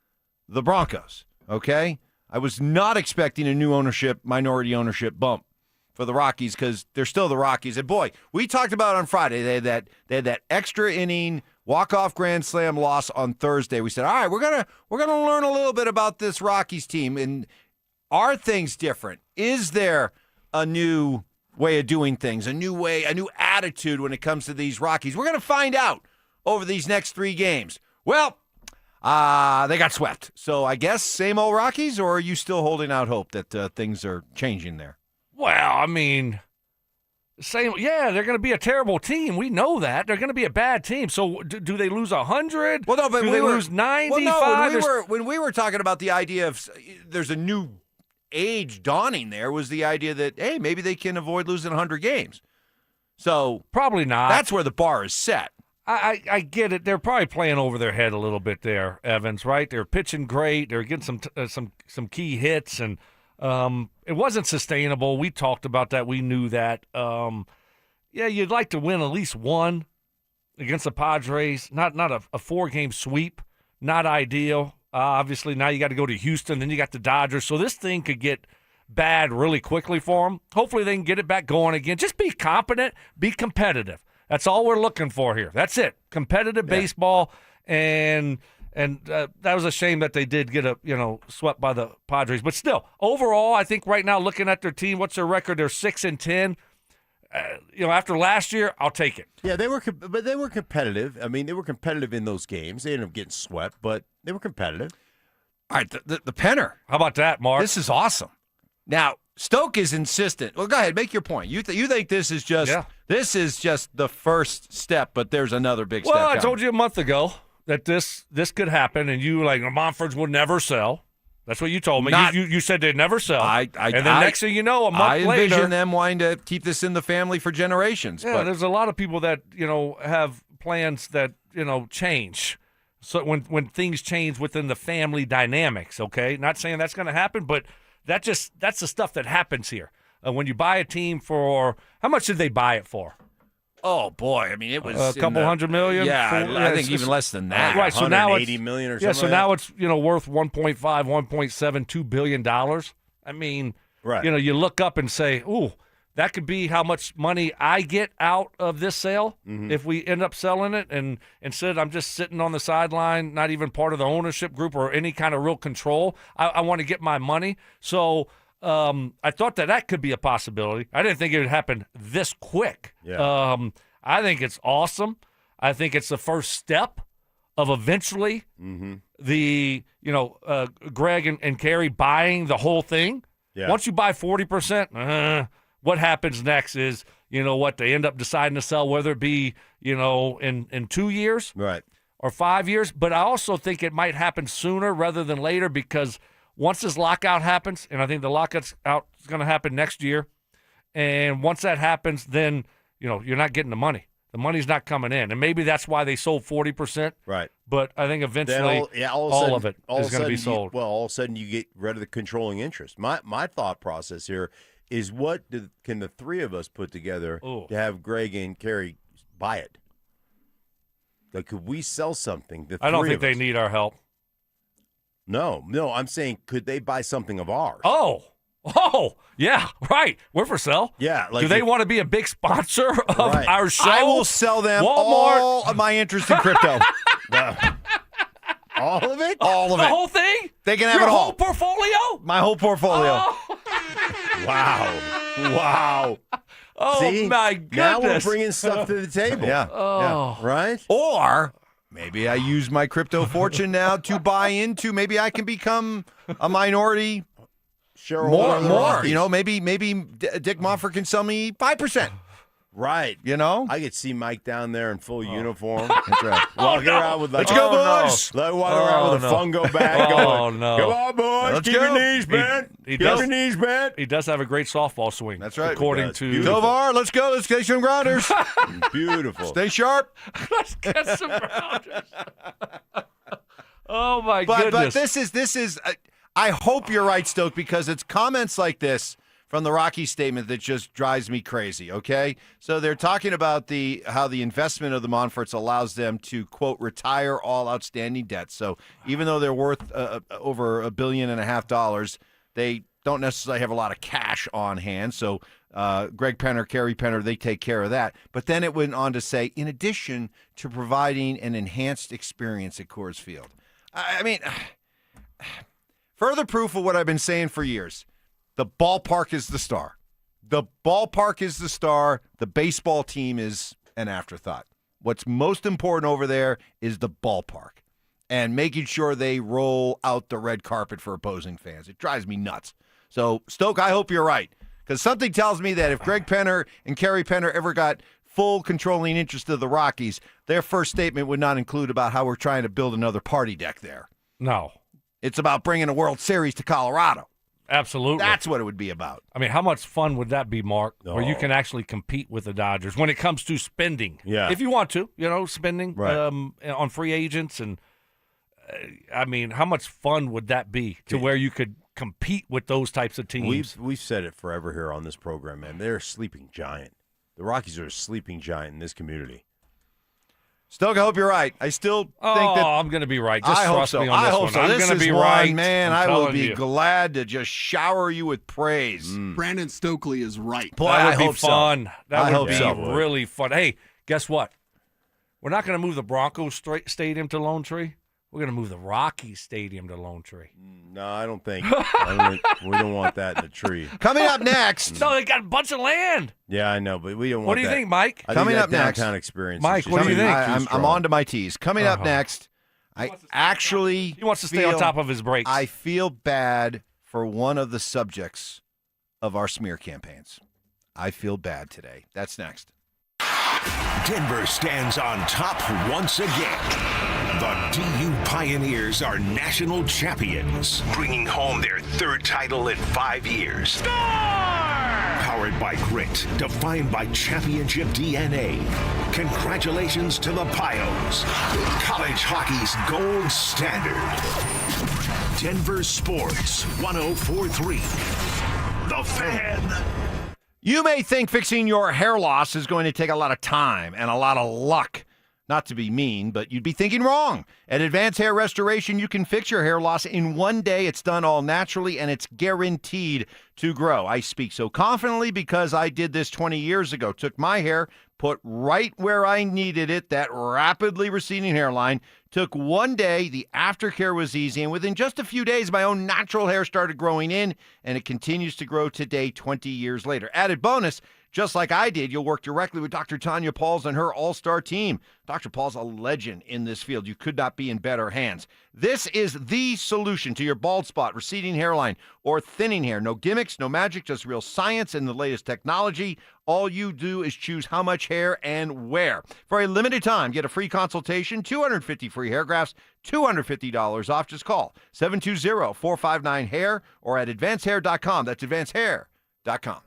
S2: the Broncos. Okay, I was not expecting a new minority ownership bump for the Rockies because they're still the Rockies. And boy, we talked about on Friday they had that extra inning walk-off grand slam loss on Thursday. We said, all right, we're gonna learn a little bit about this Rockies team. And are things different? Is there a new way of doing things, a new attitude when it comes to these Rockies? We're gonna find out over these next 3 games. Well, they got swept. So I guess same old Rockies, or are you still holding out hope that things are changing there?
S8: Well, I mean, they're going to be a terrible team. We know that. They're going to be a bad team. So do they lose 100?
S2: Well, no, but
S8: do they lose 95?
S2: Well, no, when we were talking about the idea of there's a new age dawning there, was the idea that, hey, maybe they can avoid losing 100 games. So
S8: probably not.
S2: That's where the bar is set.
S8: I get it. They're probably playing over their head a little bit there, Evans, right? They're pitching great. They're getting some key hits, and it wasn't sustainable. We talked about that. We knew that. You'd like to win at least one against the Padres. Not a 4-game sweep. Not ideal. Obviously, now you got to go to Houston. Then you got the Dodgers. So this thing could get bad really quickly for them. Hopefully they can get it back going again. Just be competent. Be competitive. That's all we're looking for here. That's it. Competitive baseball, and that was a shame that they did get swept by the Padres. But still, overall, I think right now looking at their team, what's their record? They're 6-10. After last year, I'll take it.
S19: Yeah, they were competitive. I mean, they were competitive in those games. They ended up getting swept, but they were competitive.
S2: All right, the Penner.
S8: How about that, Mark?
S2: This is awesome. Now, Stoke is insistent. Well, go ahead, make your point. You think this is just the first step, but there's another big step.
S8: Well, I
S2: coming.
S8: told you a month ago that this could happen, and you Montfort's would never sell. That's what you told me. You said they'd never sell. And then next thing you know, a month later,
S2: I envision them wanting to keep this in the family for generations.
S8: Yeah, there's a lot of people that have plans that change. So when things change within the family dynamics, okay, not saying that's going to happen, but that's the stuff that happens here. When you buy a team for how much did they buy it for?
S2: Oh boy, I mean it was
S8: a couple $100 million.
S2: Yeah, I think even less than that.
S8: Right, so now it's
S19: $180 million or something.
S8: Yeah, so now it's worth $1.5, $1.72 billion. I mean,
S19: right.
S8: You look up and say, "Ooh, that could be how much money I get out of this sale if we end up selling it." And instead, I'm just sitting on the sideline, not even part of the ownership group or any kind of real control. I want to get my money. So I thought that could be a possibility. I didn't think it would happen this quick.
S19: Yeah.
S8: I think it's awesome. I think it's the first step of eventually the Greg and Kerry buying the whole thing.
S19: Yeah.
S8: Once you buy 40%, what happens next is, they end up deciding to sell, whether it be, in 2 years or 5 years. But I also think it might happen sooner rather than later, because once this lockout happens, and I think the lockout's is going to happen next year, and once that happens, then, you're not getting the money. The money's not coming in. And maybe that's why they sold 40%.
S19: Right.
S8: But I think eventually all of it is going to be sold.
S19: All of a sudden you get rid of the controlling interest. My thought process here is can the three of us put together to have Greg and Kerry buy it? Like, could we sell something?
S8: I don't think they need our help.
S19: No, I'm saying, could they buy something of ours?
S8: Oh, yeah, right. We're for sale.
S19: Yeah.
S8: Do they want to be a big sponsor of our show?
S2: I will sell them
S8: Walmart.
S2: all of my interest in crypto.
S19: All of it?
S2: All of it.
S8: The whole thing?
S2: They can have
S8: Your
S2: it all.
S8: whole portfolio?
S2: My whole portfolio.
S19: Wow.
S8: Oh,
S19: See?
S8: my goodness.
S19: Now we're bringing stuff to the table.
S2: Yeah.
S8: Oh.
S2: Yeah.
S19: Right?
S2: Or maybe I use my crypto fortune now to buy into. Maybe I can become a minority
S19: Shareholder of the
S2: more.
S19: Rockies.
S2: You know, maybe Dick Monfort can sell me 5%.
S19: Right.
S2: You know?
S19: I could see Mike down there in full uniform.
S2: That's right.
S19: Walking around with like,
S2: Let's go, boys.
S19: Like walking around with a fungo bag going,
S8: no.
S19: come on, boys.
S2: Let's
S19: Keep
S2: go.
S19: your knees bent.
S8: He
S19: Keep
S8: does-
S19: your knees bent.
S8: He does have a great softball swing.
S2: That's right.
S8: According to
S2: Tovar, let's go. Let's get some grounders.
S19: Beautiful.
S2: Stay sharp.
S8: Let's get some rounders. Oh my
S2: But
S8: goodness!
S2: this is. I hope you're right, Stoke, because it's comments like this from the Rockies statement that just drives me crazy. Okay, so they're talking about how the investment of the Monforts allows them to quote retire all outstanding debts. So even though they're worth over $1.5 billion, they don't necessarily have a lot of cash on hand. So Greg Penner, Kerry Penner, they take care of that. But then it went on to say, in addition to providing an enhanced experience at Coors Field. I mean, further proof of what I've been saying for years. The ballpark is the star. The ballpark is the star. The baseball team is an afterthought. What's most important over there is the ballpark and making sure they roll out the red carpet for opposing fans. It drives me nuts. So, Stoke, I hope you're right, because something tells me that if Greg Penner and Kerry Penner ever got full controlling interest of the Rockies, their first statement would not include about how we're trying to build another party deck there.
S8: No.
S2: It's about bringing a World Series to Colorado.
S8: Absolutely.
S2: That's what it would be about.
S8: I mean, how much fun would that be, Mark, where you can actually compete with the Dodgers when it comes to spending?
S19: Yeah.
S8: If you want to, spending
S19: Right.
S8: on free agents. And, I mean, how much fun would that be to where you could compete with those types of teams?
S19: We've said it forever here on this program, man. They're a sleeping giant. The Rockies are a sleeping giant in this community.
S2: Stoke, I hope you're right. I still think that
S8: I'm going to be right. Just
S2: I hope
S8: trust
S2: so.
S8: me on this
S2: I hope
S8: one.
S2: so.
S8: I'm
S2: This
S8: going to
S2: is
S8: be
S2: one,
S8: right.
S2: man.
S8: I'm
S2: I will
S8: telling
S2: be
S8: you.
S2: glad to just shower you with praise.
S11: Brandon Stokley is right.
S2: Boy,
S8: That
S2: I
S8: would be
S2: hope so.
S8: fun. That
S2: I
S8: would
S2: hope
S8: be
S2: so.
S8: really fun. Hey, guess what? We're not going to move the Broncos stadium to Lone Tree. We're going to move the Rockies stadium to Lone Tree.
S19: No, I don't think. We don't want that in the tree.
S2: Coming up next.
S8: No, they got a bunch of land.
S19: Yeah, I know, but we don't want
S8: What do you
S19: that.
S8: think, Mike?
S19: I
S2: Coming
S19: think
S2: up
S19: that
S2: next.
S19: downtown experience.
S8: Mike, what do you think?
S2: I'm on to my tees. Coming up next, I actually
S8: He wants to stay on top of his breaks.
S2: I feel bad for one of the subjects of our smear campaigns. I feel bad today. That's next.
S6: Denver stands on top once again. The DU Pioneers are national champions, bringing home their third title in 5 years. Score! Powered by grit, defined by championship DNA. Congratulations to the Pios, college hockey's gold standard. Denver Sports 104.3. The Fan.
S2: You may think fixing your hair loss is going to take a lot of time and a lot of luck. Not to be mean, but you'd be thinking wrong. At Advanced Hair Restoration, you can fix your hair loss in one day. It's done all naturally, and it's guaranteed to grow. I speak so confidently because I did this 20 years ago. Took my hair, put right where I needed it, that rapidly receding hairline. Took one day, the aftercare was easy, and within just a few days, my own natural hair started growing in, and it continues to grow today, 20 years later. Added bonus, just like I did, you'll work directly with Dr. Tanya Pauls and her all-star team. Dr. Paul's a legend in this field. You could not be in better hands. This is the solution to your bald spot, receding hairline, or thinning hair. No gimmicks, no magic, just real science and the latest technology. All you do is choose how much hair and where. For a limited time, get a free consultation, 250 free hair grafts, $250 off. Just call 720-459-HAIR or at advancedhair.com. That's advancedhair.com.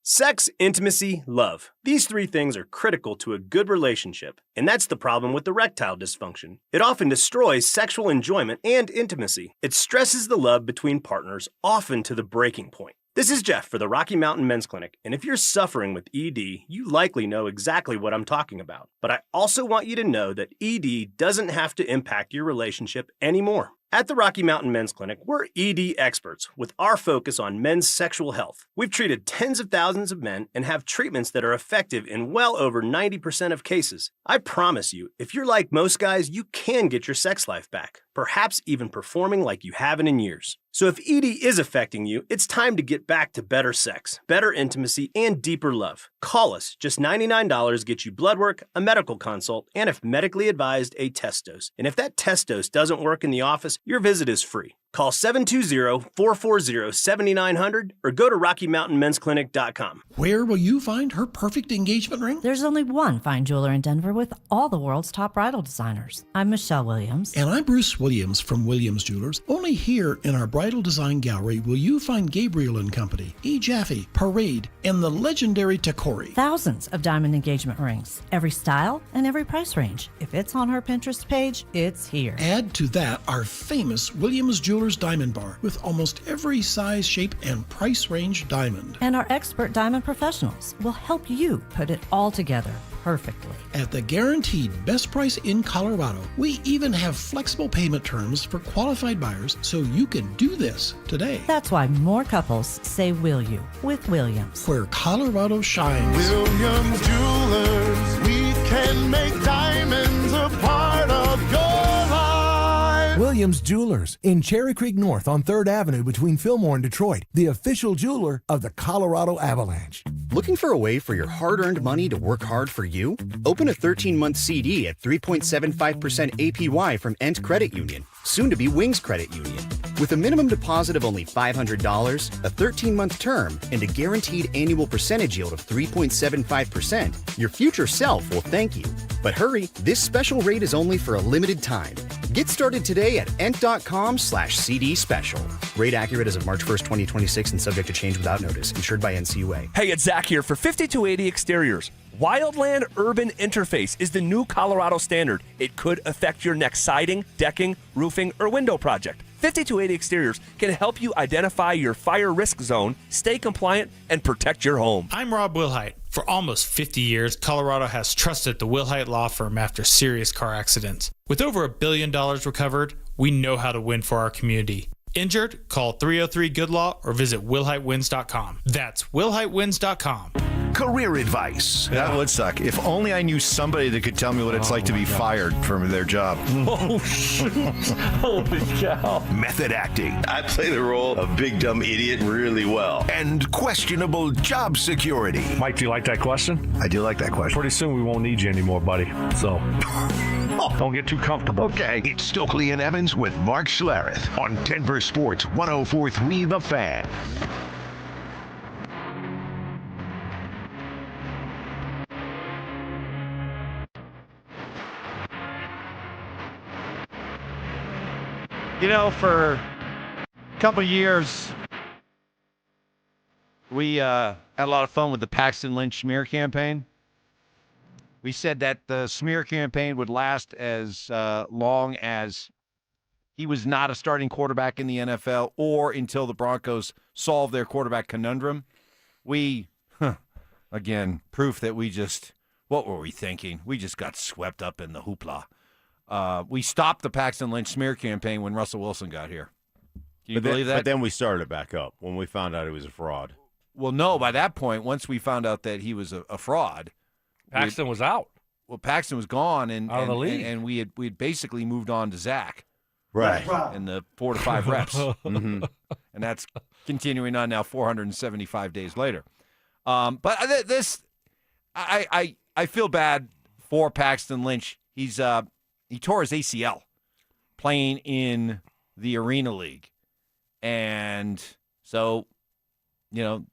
S17: Sex, intimacy, love. These three things are critical to a good relationship, and that's the problem with erectile dysfunction. It often destroys sexual enjoyment and intimacy. It stresses the love between partners, often to the breaking point. This is Jeff for the Rocky Mountain Men's Clinic, and if you're suffering with ED, you likely know exactly what I'm talking about. But I also want you to know that ED doesn't have to impact your relationship anymore. At the Rocky Mountain Men's Clinic, we're ED experts with our focus on men's sexual health. We've treated tens of thousands of men and have treatments that are effective in well over 90% of cases. I promise you, if you're like most guys, you can get your sex life back, perhaps even performing like you haven't in years. So if ED is affecting you, it's time to get back to better sex, better intimacy, and deeper love. Call us. Just $99 gets you blood work, a medical consult, and if medically advised, a test dose. And if that test dose doesn't work in the office, your visit is free. Call 720-440-7900 or go to RockyMountainMen'sClinic.com.
S10: Where will you find her perfect engagement ring?
S18: There's only one fine jeweler in Denver with all the world's top bridal designers. I'm Michelle Williams.
S10: And I'm Bruce Williams from Williams Jewelers. Only here in our bridal design gallery will you find Gabriel and Company, E. Jaffe, Parade, and the legendary Takori.
S18: Thousands of diamond engagement rings. Every style and every price range. If it's on her Pinterest page, it's here.
S10: Add to that our famous Williams Jewelers Diamond Bar with almost every size, shape, and price range diamond.
S18: And our expert diamond professionals will help you put it all together perfectly.
S10: At the guaranteed best price in Colorado, we even have flexible payment terms for qualified buyers, so you can do this today.
S18: That's why more couples say will you with Williams.
S10: Where Colorado shines.
S12: Williams Jewelers, we can make diamonds a part of your life.
S20: Williams Jewelers in Cherry Creek North on 3rd Avenue between Fillmore and Detroit, the official jeweler of the Colorado Avalanche.
S21: Looking for a way for your hard-earned money to work hard for you? Open a 13-month CD at 3.75% APY from Ent Credit Union, soon to be Wings Credit Union. With a minimum deposit of only $500, a 13-month term, and a guaranteed annual percentage yield of 3.75%, your future self will thank you. But hurry, this special rate is only for a limited time. Get started today at ent.com/CD special. Rate accurate as of March 1st, 2026 and subject to change without notice. Insured by NCUA.
S23: Hey, it's Zach here for 5280 Exteriors. Wildland Urban Interface is the new Colorado standard. It could affect your next siding, decking, roofing, or window project. 5280 Exteriors can help you identify your fire risk zone, stay compliant, and protect your home.
S24: I'm Rob Wilhite. For almost 50 years, Colorado has trusted the Wilhite Law Firm after serious car accidents. With over $1 billion recovered, we know how to win for our community. Injured? Call 303-GOOD-LAW or visit WilhiteWins.com. That's WilhiteWins.com.
S6: Career advice.
S2: That would suck. If only I knew somebody that could tell me what it's like to be fired from their job.
S8: Oh, shoot. Holy cow.
S6: Method acting.
S26: I play the role of big dumb idiot really well.
S6: And questionable job security.
S8: Mike, do you like that question?
S2: I do like that question.
S8: Pretty soon we won't need you anymore, buddy. So don't get too comfortable.
S6: Okay. It's Stokley and Evans with Mark Schlereth on Denver Sports 104.3 The Fan.
S27: You know, for a couple of years, we had a lot of fun with the Paxton Lynch smear campaign. We said that the smear campaign would last as long as he was not a starting quarterback in the NFL or until the Broncos solved their quarterback conundrum. Again, proof that what were we thinking? We just got swept up in the hoopla. We stopped the Paxton Lynch smear campaign when Russell Wilson got here. Can you believe that?
S19: But then we started it back up when we found out he was a fraud.
S27: Well, no, by that point, once we found out that he was a fraud,
S8: Paxton was out.
S27: Well, Paxton was gone, and
S8: out of the league,
S27: and we had basically moved on to Zach,
S19: right?
S27: And the 4 to 5 reps, and that's continuing on now 475 days later. But I feel bad for Paxton Lynch. He tore his ACL playing in the Arena League. And so, you know,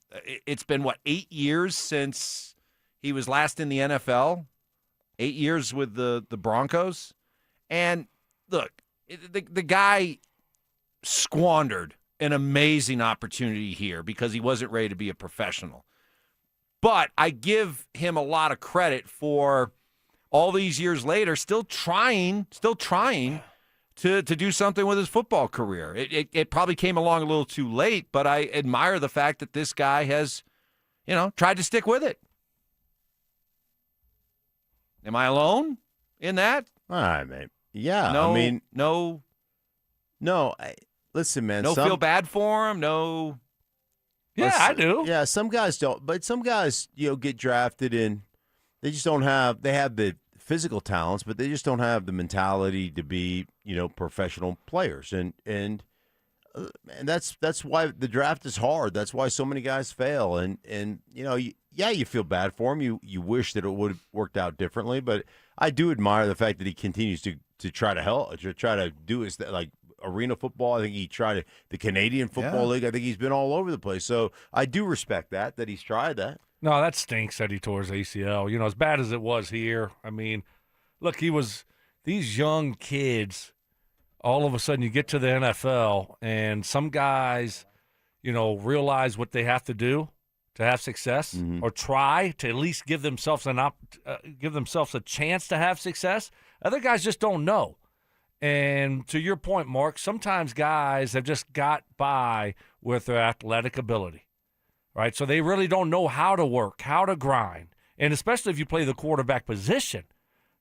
S27: it's been, 8 years since he was last in the NFL? 8 years with the Broncos? And look, the guy squandered an amazing opportunity here because he wasn't ready to be a professional. But I give him a lot of credit for all these years later, still trying to do something with his football career. It probably came along a little too late, but I admire the fact that this guy has, tried to stick with it. Am I alone in that?
S19: All right, mate. Yeah,
S27: no,
S19: I mean,
S27: no.
S19: Listen, man.
S27: No, feel bad for him. No.
S8: Yeah, I do.
S19: Yeah, some guys don't, but some guys, get drafted and they just don't have. They have the physical talents, but they just don't have the mentality to be, professional players. And and that's why the draft is hard. That's why so many guys fail. And you feel bad for him. You wish that it would have worked out differently. But I do admire the fact that he continues to try to help, to try to do his like arena football. I think he tried the Canadian Football League. I think he's been all over the place. So I do respect that he's tried that.
S8: No, that stinks that he tore his ACL. As bad as it was here. I mean, look, these young kids. All of a sudden, you get to the NFL, and some guys, realize what they have to do to have success, or try to at least give themselves a chance to have success. Other guys just don't know. And to your point, Mark, sometimes guys have just got by with their athletic ability, right? So they really don't know how to work, how to grind, and especially if you play the quarterback position,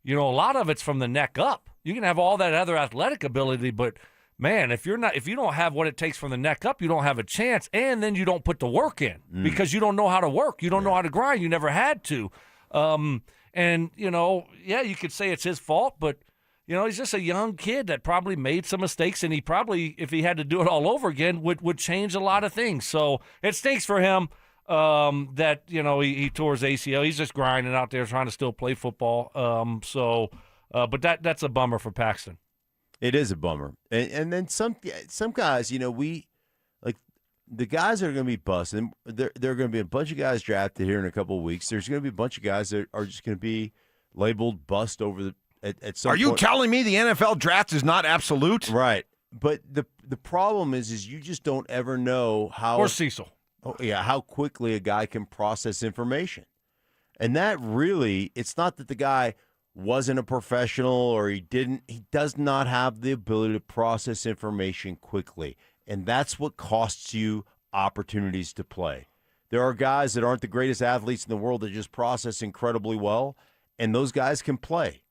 S8: a lot of it's from the neck up. You can have all that other athletic ability, but man, if you don't have what it takes from the neck up, you don't have a chance, and then you don't put the work in because you don't know how to work. You don't know how to grind. You never had to. You could say it's his fault, but he's just a young kid that probably made some mistakes, and he probably, if he had to do it all over again, would change a lot of things. So it stinks for him that he tore his ACL. He's just grinding out there trying to still play football. But that's a bummer for Paxton.
S19: It is a bummer. And then some guys, we like the guys that are going to be busted. There are going to be a bunch of guys drafted here in a couple of weeks. There's going to be a bunch of guys that are just going to be labeled bust at some point.
S2: Are you telling me the NFL draft is not absolute?
S19: Right. But the problem is you just don't ever know how.
S8: Or Cecil.
S19: How quickly a guy can process information. And that really, it's not that the guy wasn't a professional or he does not have the ability to process information quickly. And that's what costs you opportunities to play. There are guys that aren't the greatest athletes in the world that just process incredibly well, and those guys can play.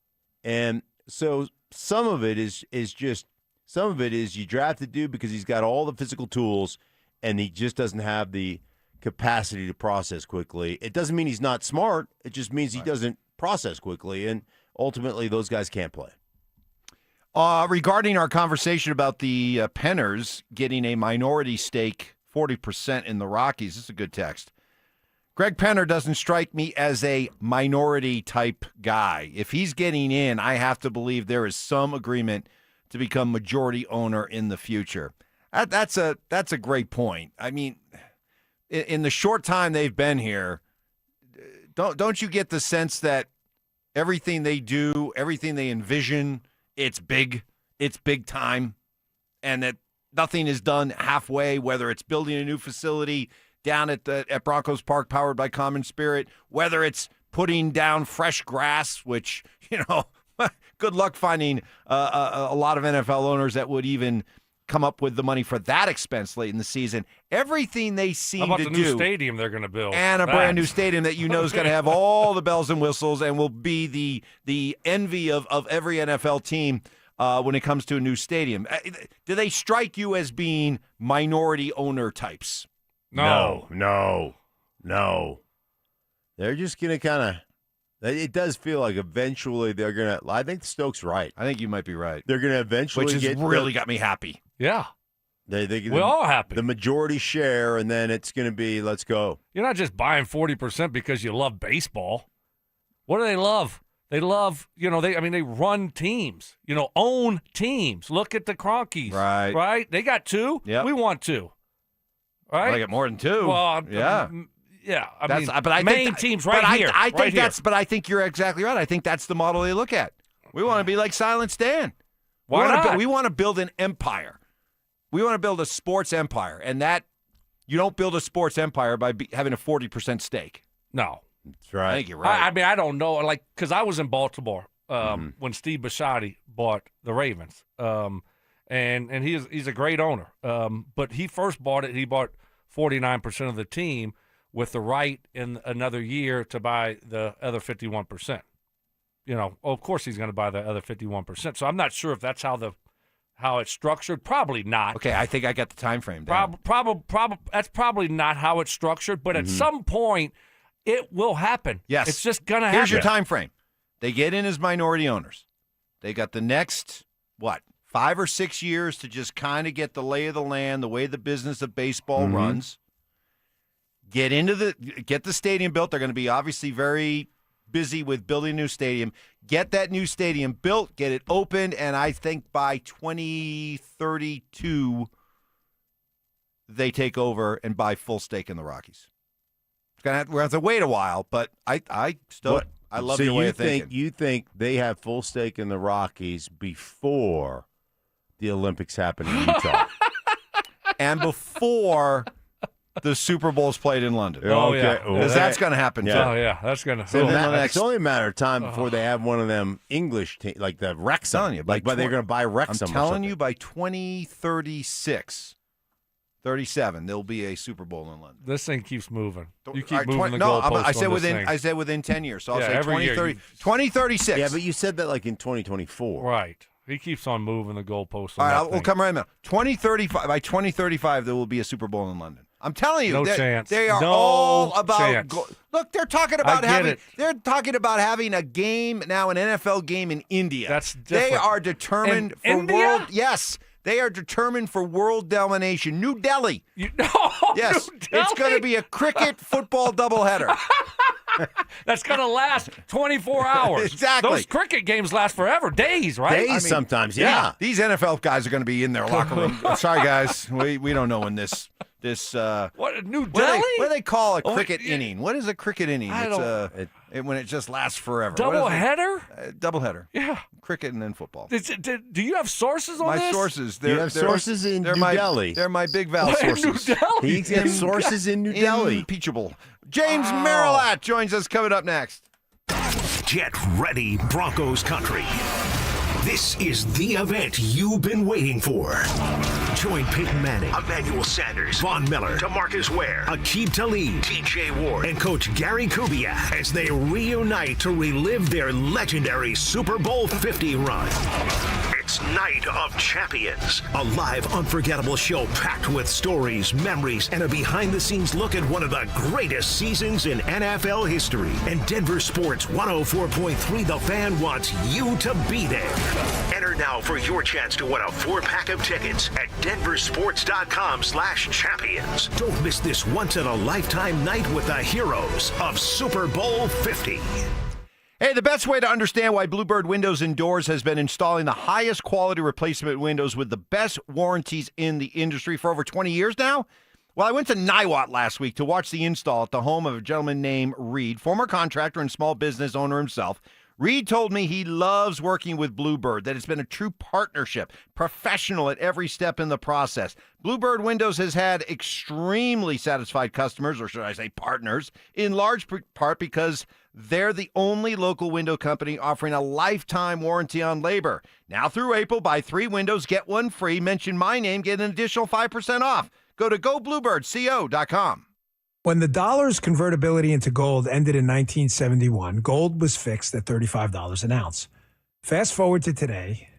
S19: And so some of it is you draft a dude because he's got all the physical tools and he just doesn't have the capacity to process quickly. It doesn't mean he's not smart. It just means he doesn't process quickly, and ultimately those guys can't play.
S2: Regarding our conversation about the Penners getting a minority stake, 40% in the Rockies, this is a good text. Greg Penner doesn't strike me as a minority type guy. If he's getting in, I have to believe there is some agreement to become majority owner in the future. That's a great point. I mean, in the short time they've been here, don't you get the sense that everything they do, everything they envision, it's big time, and that nothing is done halfway, whether it's building a new facility down at Broncos Park powered by Common Spirit, whether it's putting down fresh grass, which, good luck finding a lot of NFL owners that would even come up with the money for that expense late in the season. Everything they seem to do.
S8: How about the new stadium they're going to build?
S2: And a brand new stadium that is going to have all the bells and whistles and will be the envy of every NFL team when it comes to a new stadium. Do they strike you as being minority owner types?
S19: No. They're just going to kind of. It does feel like eventually they're going to – I think Stokes right.
S2: I think you might be right.
S19: They're going to eventually
S2: Which has really got me happy.
S8: Yeah.
S19: We're
S8: all happy.
S19: The majority share, and then it's going to be, let's go.
S8: You're not just buying 40% because you love baseball. What do they love? They love, they run teams, own teams. Look at the Cronkies. Right? They got two.
S2: Yep.
S8: We want two. Right?
S2: I got more than two.
S8: Well,
S2: yeah.
S8: Yeah, teams here.
S2: But I think you're exactly right. I think that's the model they look at. We want to be like Silent Stan.
S8: Why not?
S2: We want to build an empire. We want to build a sports empire, and that you don't build a sports empire by having a 40% stake.
S8: No,
S19: that's right.
S2: I think you're right.
S8: I don't know, because I was in Baltimore when Steve Bisciotti bought the Ravens, and he's a great owner. But he first bought it. He bought 49% of the team, with the right in another year to buy the other 51%. Of course he's going to buy the other 51%. So I'm not sure if that's how it's structured. Probably not.
S2: Okay, I think I got the time frame down.
S8: That's probably not how it's structured, but at some point it will happen.
S2: Yes.
S8: It's just going to happen.
S2: Here's your time frame. They get in as minority owners. They got the next, 5 or 6 years to just kind of get the lay of the land, the way the business of baseball runs. Get the stadium built. They're going to be obviously very busy with building a new stadium. Get that new stadium built, get it opened, and I think by 2032 they take over and buy full stake in the Rockies. We're going to have to wait a while, but I love your way of thinking.
S19: You think they have full stake in the Rockies before the Olympics happen in Utah?
S2: And before the Super Bowl is played in London.
S8: Oh, yeah.
S2: Because that's going to happen, too.
S8: Oh, yeah. That's going to
S2: happen.
S19: It's only a matter of time before they have one of them English teams, like the Wrexham. But they're going to buy Wrexham.
S2: I'm telling you, by 2036, 37, there'll be a Super Bowl in London.
S8: This thing keeps moving. You keep moving the goalposts.
S2: I said within 10 years. So I'll say
S8: every
S2: 2036.
S19: Yeah, but you said that like in 2024.
S8: Right. He keeps on moving the goalposts.
S2: All right, we'll come right now. 2035. By 2035, there will be a Super Bowl in London. I'm telling you,
S8: no chance.
S2: They are all about. Look, they're talking about having a game now, an NFL game in India.
S8: That's different.
S2: They are determined for
S8: India?
S2: world. Yes, they are determined for world domination. New Delhi.
S8: Yes,
S2: New Delhi? It's going to be a cricket football doubleheader.
S8: That's going to last 24 hours.
S2: Exactly.
S8: Those cricket games last forever. Days, right?
S19: Days sometimes, yeah.
S2: These NFL guys are going to be in their locker room. Sorry, guys. We don't know when this
S8: what, New Delhi?
S2: What do they call a cricket inning? What is a cricket inning? When it just lasts forever.
S8: Double header?
S2: Double header.
S8: Yeah.
S2: Cricket and then football.
S8: Do you have sources on
S2: my
S8: this?
S2: Sources.
S19: You have sources in New Delhi.
S2: They're my Big Val sources.
S8: New Delhi?
S19: He's got sources in New Delhi.
S2: Impeachable. James Marilat joins us coming up next.
S6: Get ready, Broncos country. This is the event you've been waiting for. Join Peyton Manning, Emmanuel Sanders, Von Miller, DeMarcus Ware, Aqib Talib, TJ Ward, and Coach Gary Kubiak as they reunite to relive their legendary Super Bowl 50 run. It's Night of Champions, a live, unforgettable show packed with stories, memories, and a behind-the-scenes look at one of the greatest seasons in NFL history. And Denver Sports 104.3 The Fan wants you to be there. Enter now for your chance to win a 4-pack of tickets at DenverSports.com/champions. Don't miss this once-in-a-lifetime night with the heroes of Super Bowl 50.
S2: Hey, the best way to understand why Bluebird Windows and Doors has been installing the highest quality replacement windows with the best warranties in the industry for over 20 years now? Well, I went to Niwot last week to watch the install at the home of a gentleman named Reed, former contractor and small business owner himself. Reed told me he loves working with Bluebird, that it's been a true partnership, professional at every step in the process. Bluebird Windows has had extremely satisfied customers, or should I say partners, in large part because they're the only local window company offering a lifetime warranty on labor. Now through April, buy 3 windows, get 1 free. Mention my name, get an additional 5% off. Go to gobluebirdco.com.
S1: When the dollar's convertibility into gold ended in 1971, gold was fixed at $35 an ounce. Fast forward to today,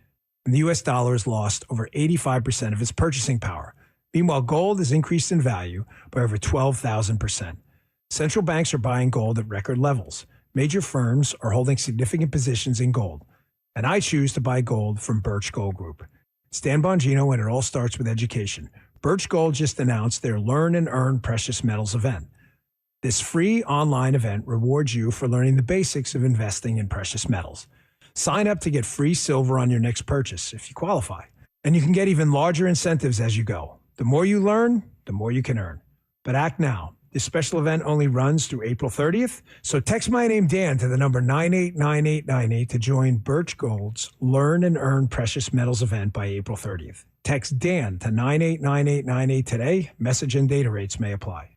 S1: and the U.S. dollar has lost over 85% of its purchasing power. Meanwhile, gold has increased in value by over 12,000%. Central banks are buying gold at record levels. Major firms are holding significant positions in gold. And I choose to buy gold from Birch Gold Group. Stan Bongino, and it all starts with education. Birch Gold just announced their Learn and Earn Precious Metals event. This free online event rewards you for learning the basics of investing in precious metals. Sign up to get free silver on your next purchase if you qualify. And you can get even larger incentives as you go. The more you learn, the more you can earn. But act now. This special event only runs through April 30th. So text my name, Dan, to the number 989898 to join Birch Gold's Learn and Earn Precious Metals event by April 30th. Text Dan to 989898 today. Message and data rates may apply.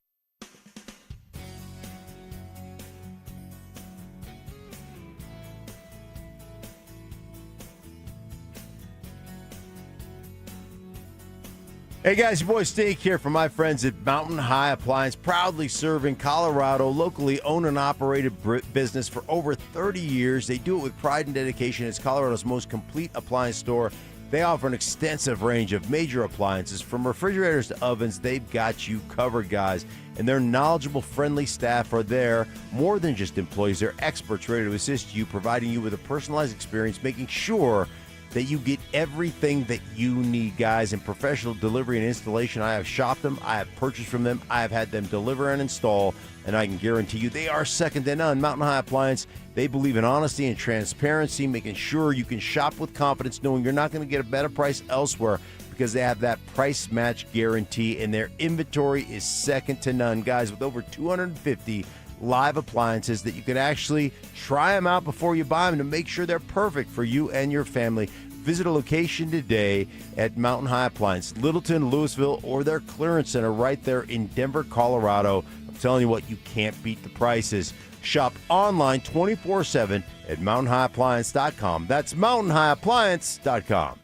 S19: Hey guys, your boy Steak here from my friends at Mountain High Appliance, proudly serving Colorado, locally owned and operated business for over 30 years. They do it with pride and dedication. It's Colorado's most complete appliance store. They offer an extensive range of major appliances, from refrigerators to ovens. They've got you covered, guys. And their knowledgeable, friendly staff are there. More than just employees, they're experts ready to assist you, providing you with a personalized experience, making sure that you get everything that you need, guys. In professional delivery and installation, I have shopped them, I have purchased from them, I have had them deliver and install, and I can guarantee you they are second to none. Mountain High Appliance, they believe in honesty and transparency, making sure you can shop with confidence, knowing you're not going to get a better price elsewhere, because they have that price match guarantee, and their inventory is second to none. Guys, with over 250 live appliances that you can actually try them out before you buy them to make sure they're perfect for you and your family. Visit a location today at Mountain High Appliance, Littleton, Louisville, or their clearance center right there in Denver, Colorado. I'm telling you what, you can't beat the prices. Shop online 24/7 at mountainhighappliance.com. That's mountainhighappliance.com.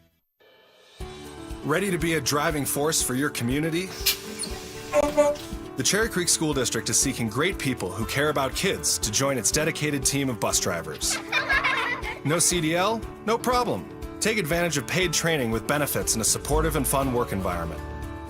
S3: Ready to be a driving force for your community? The Cherry Creek School District is seeking great people who care about kids to join its dedicated team of bus drivers. No CDL? No problem. Take advantage of paid training with benefits in a supportive and fun work environment.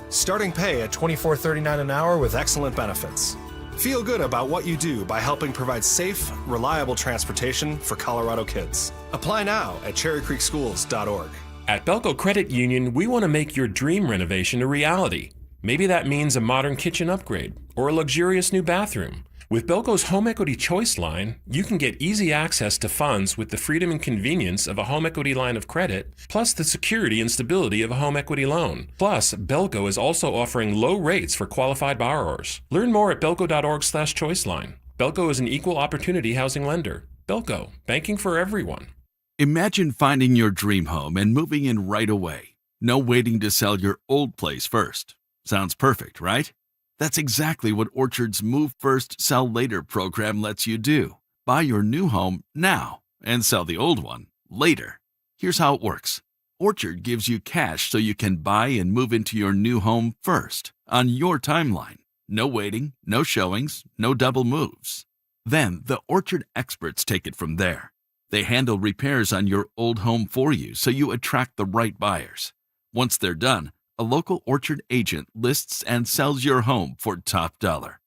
S3: Starting pay at $24.39 an hour with excellent benefits. Feel good about what you do by helping provide safe, reliable transportation for Colorado kids. Apply now at cherrycreekschools.org.
S4: At Belco Credit Union, we want to make your dream renovation a reality. Maybe that means a modern kitchen upgrade or a luxurious new bathroom. With Belco's Home Equity Choice line, you can get easy access to funds with the freedom and convenience of a home equity line of credit, plus the security and stability of a home equity loan. Plus, Belco is also offering low rates for qualified borrowers. Learn more at belco.org/choiceline. Belco is an equal opportunity housing lender. Belco, banking for everyone.
S13: Imagine finding your dream home and moving in right away. No waiting to sell your old place first. Sounds perfect, right? That's exactly what Orchard's Move First, Sell Later program lets you do. Buy your new home now and sell the old one later. Here's how it works. Orchard gives you cash so you can buy and move into your new home first, on your timeline. No waiting, no showings, no double moves. Then the Orchard experts take it from there. They handle repairs on your old home for you so you attract the right buyers. Once they're done, a local Orchard agent lists and sells your home for top dollar.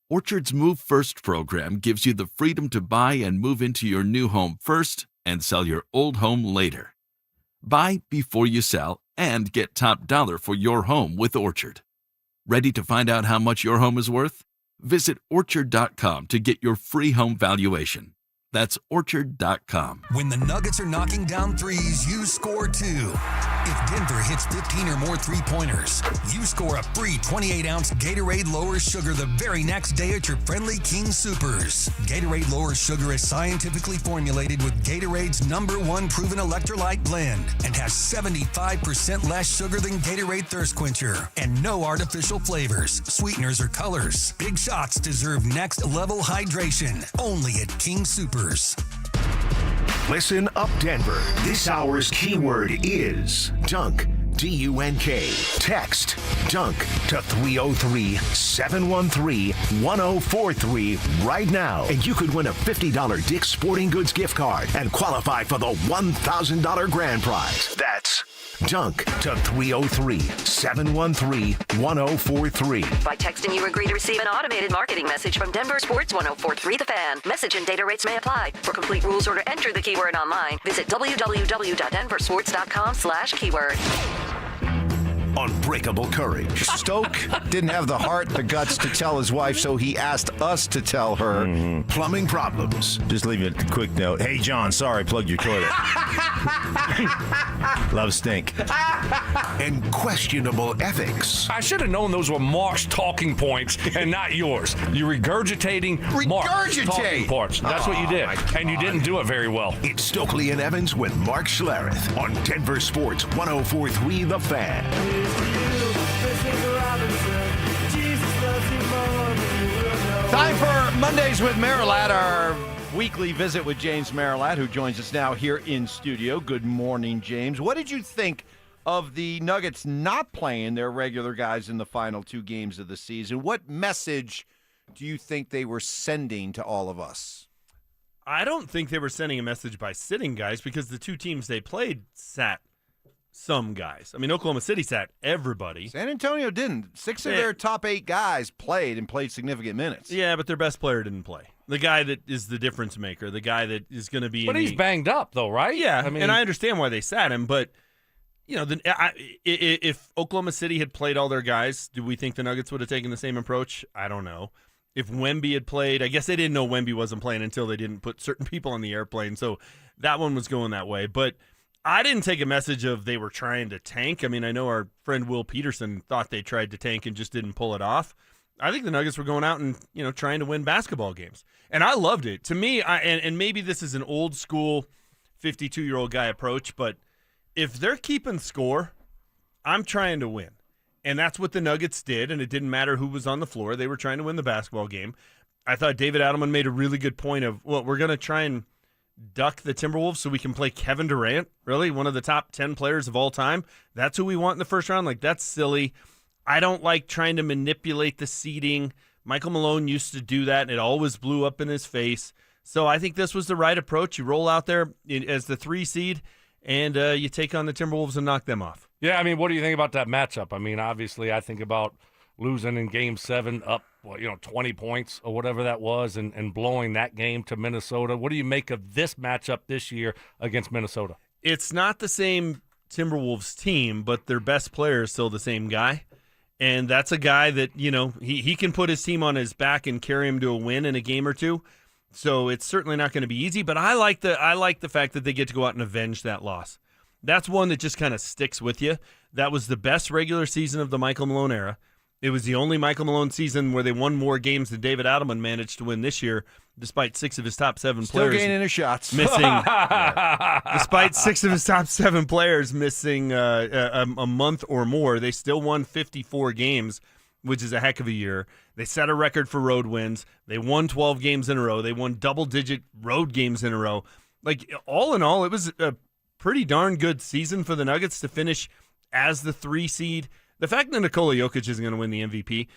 S13: Orchard's Move First program gives you the freedom to buy and move into your new home first and sell your old home later. Buy before you sell and get top dollar for your home with Orchard. Ready to find out how much your home is worth? Visit Orchard.com to get your free home valuation. That's Orchard.com.
S14: When the Nuggets are knocking down threes, you score too. If Denver hits 15 or more three-pointers, you score a free 28-ounce Gatorade Lower Sugar the very next day at your friendly King Soopers. Gatorade Lower Sugar is scientifically formulated with Gatorade's #1 proven electrolyte blend and has 75% less sugar than Gatorade Thirst Quencher and no artificial flavors, sweeteners, or colors. Big shots deserve next-level hydration. Only at King Soopers.
S6: Listen up, Denver. This hour's keyword is dunk. D-U-N-K. Text dunk to 303-713-1043 right now, and you could win a $50 Dick's Sporting Goods gift card and qualify for the $1,000 grand prize. That's dunk to 303-713-1043.
S15: By texting, you agree to receive an automated marketing message from DenverSports 1043 The Fan. Message and data rates may apply. For complete rules or to enter the keyword online, visit www.denversports.com/keyword.
S6: Unbreakable courage.
S2: Stoke didn't have the heart, the guts to tell his wife, so he asked us to tell her.
S6: Plumbing problems.
S19: Just leave it a quick note. Hey, John, sorry, plug your toilet. Love stink.
S6: And questionable ethics.
S8: I should have known those were Mark's talking points and not yours. You're regurgitating Mark's talking points. That's what you did. And you didn't do it very well.
S6: It's Stokley and Evans with Mark Schlereth on Denver Sports 1043 The Fan.
S2: Time for Mondays with Marilat, our weekly visit with James Marilat, who joins us now here in studio. Good morning, James. What did you think of the Nuggets not playing their regular guys in the final two games of the season? What message do you think they were sending to all of us?
S16: I don't think they were sending a message by sitting guys, because the two teams they played sat
S5: some guys. I mean, Oklahoma City sat everybody.
S2: San Antonio didn't. 6 of their top 8 guys played significant minutes.
S5: Yeah, but their best player didn't play. The guy that is the difference maker, the guy that is going to be.
S8: But he's banged up, though, right?
S5: Yeah,
S8: I mean,
S5: and I understand why they sat him, but if Oklahoma City had played all their guys, do we think the Nuggets would have taken the same approach? I don't know. If Wemby had played, I guess they didn't know Wemby wasn't playing until they didn't put certain people on the airplane, so that one was going that way. But I didn't take a message of they were trying to tank. I mean, I know our friend Will Peterson thought they tried to tank and just didn't pull it off. I think the Nuggets were going out and trying to win basketball games, and I loved it. To me, and maybe this is an old school 52-year-old guy approach, but if they're keeping score, I'm trying to win. And that's what the Nuggets did, and it didn't matter who was on the floor. They were trying to win the basketball game. I thought David Adelman made a really good point of, well, we're going to try and duck the Timberwolves so we can play Kevin Durant, really, one of the top 10 players of all time. That's who we want in the first round? Like, that's silly. I don't like trying to manipulate the seeding. Michael Malone used to do that, and it always blew up in his face. So I think this was the right approach. You roll out there as the 3 seed, and you take on the Timberwolves and knock them off.
S8: Yeah, I mean, what do you think about that matchup? I mean, obviously, I think about losing in Game 7 up, 20 points or whatever that was and blowing that game to Minnesota. What do you make of this matchup this year against Minnesota?
S5: It's not the same Timberwolves team, but their best player is still the same guy. And that's a guy that, he can put his team on his back and carry him to a win in a game or two. So it's certainly not going to be easy, but I like the fact that they get to go out and avenge that loss. That's one that just kind of sticks with you. That was the best regular season of the Michael Malone era. It was the only Michael Malone season where they won more games than David Adelman managed to win this year, despite 6 of his top 7 players
S2: still gaining his shots.
S5: Missing. Despite 6 of his top 7 players missing a month or more, they still won 54 games, which is a heck of a year. They set a record for road wins. They won 12 games in a row. They won double-digit road games in a row. Like, all in all, it was a pretty darn good season for the Nuggets to finish as the 3 seed. The fact that Nikola Jokic isn't going to win the MVP,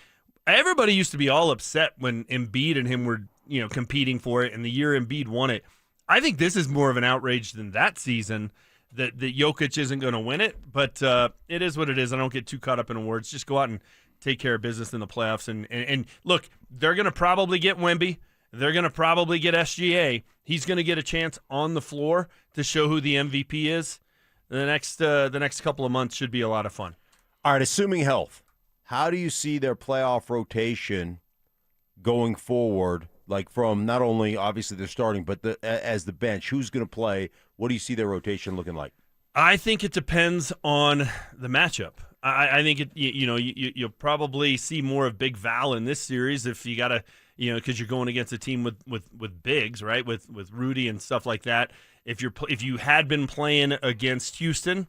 S5: everybody used to be all upset when Embiid and him were, competing for it, and the year Embiid won it. I think this is more of an outrage than that season that Jokic isn't going to win it, but it is what it is. I don't get too caught up in awards. Just go out and take care of business in the playoffs. And look, they're going to probably get Wemby. They're going to probably get SGA. He's going to get a chance on the floor to show who the MVP is. The next couple of months should be a lot of fun.
S19: All right, assuming health, how do you see their playoff rotation going forward? Like from not only obviously they're starting, but as the bench, who's going to play? What do you see their rotation looking like?
S5: I think it depends on the matchup. I think you'll probably see more of Big Val in this series if you got to, because you're going against a team with bigs, right? With Rudy and stuff like that. If you had been playing against Houston,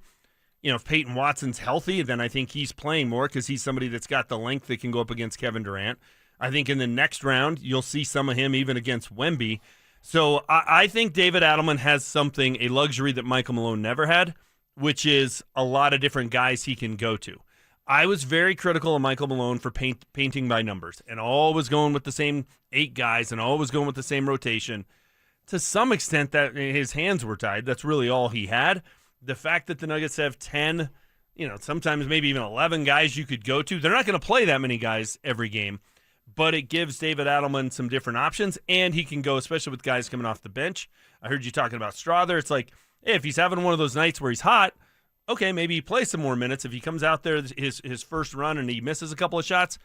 S5: if Peyton Watson's healthy, then I think he's playing more because he's somebody that's got the length that can go up against Kevin Durant. I think in the next round, you'll see some of him even against Wemby. So I think David Adelman has a luxury that Michael Malone never had, which is a lot of different guys he can go to. I was very critical of Michael Malone for painting by numbers and always going with the same 8 guys and always going with the same rotation. To some extent, that his hands were tied. That's really all he had. The fact that the Nuggets have 10, sometimes maybe even 11 guys you could go to, they're not going to play that many guys every game, but it gives David Adelman some different options, and he can go, especially with guys coming off the bench. I heard you talking about Strother. It's like, hey, if he's having one of those nights where he's hot, okay, maybe he plays some more minutes. If he comes out there his first run and he misses a couple of shots,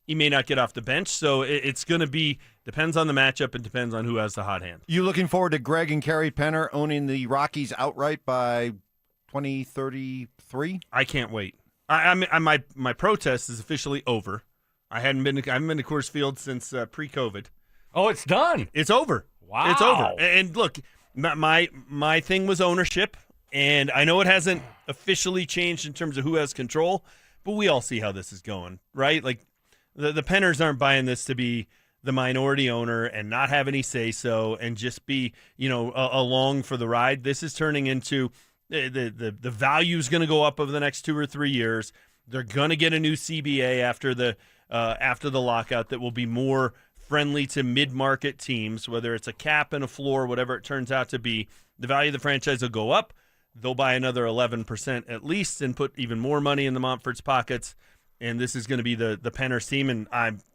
S5: he may not get off the bench. So it's going to be, depends on the matchup and depends on who has the hot hand.
S2: You looking forward to Greg and Kerry Penner owning the Rockies outright by 2033?
S5: I can't wait. My protest is officially over. I haven't been to Coors Field since pre-COVID.
S8: Oh, it's done.
S5: It's over.
S8: Wow.
S5: It's over. And look, my thing was ownership, and I know it hasn't officially changed in terms of who has control, but we all see how this is going, right? Like the Penners aren't buying this to be the minority owner and not have any say-so and just be, along for the ride. This is turning into the value is going to go up over the next 2 or 3 years. They're going to get a new CBA after the lockout that will be more friendly to mid-market teams, whether it's a cap and a floor, whatever it turns out to be. The value of the franchise will go up. they'll buy another 11% at least and put even more money in the Montfort's pockets. And this is going to be the Penners team, and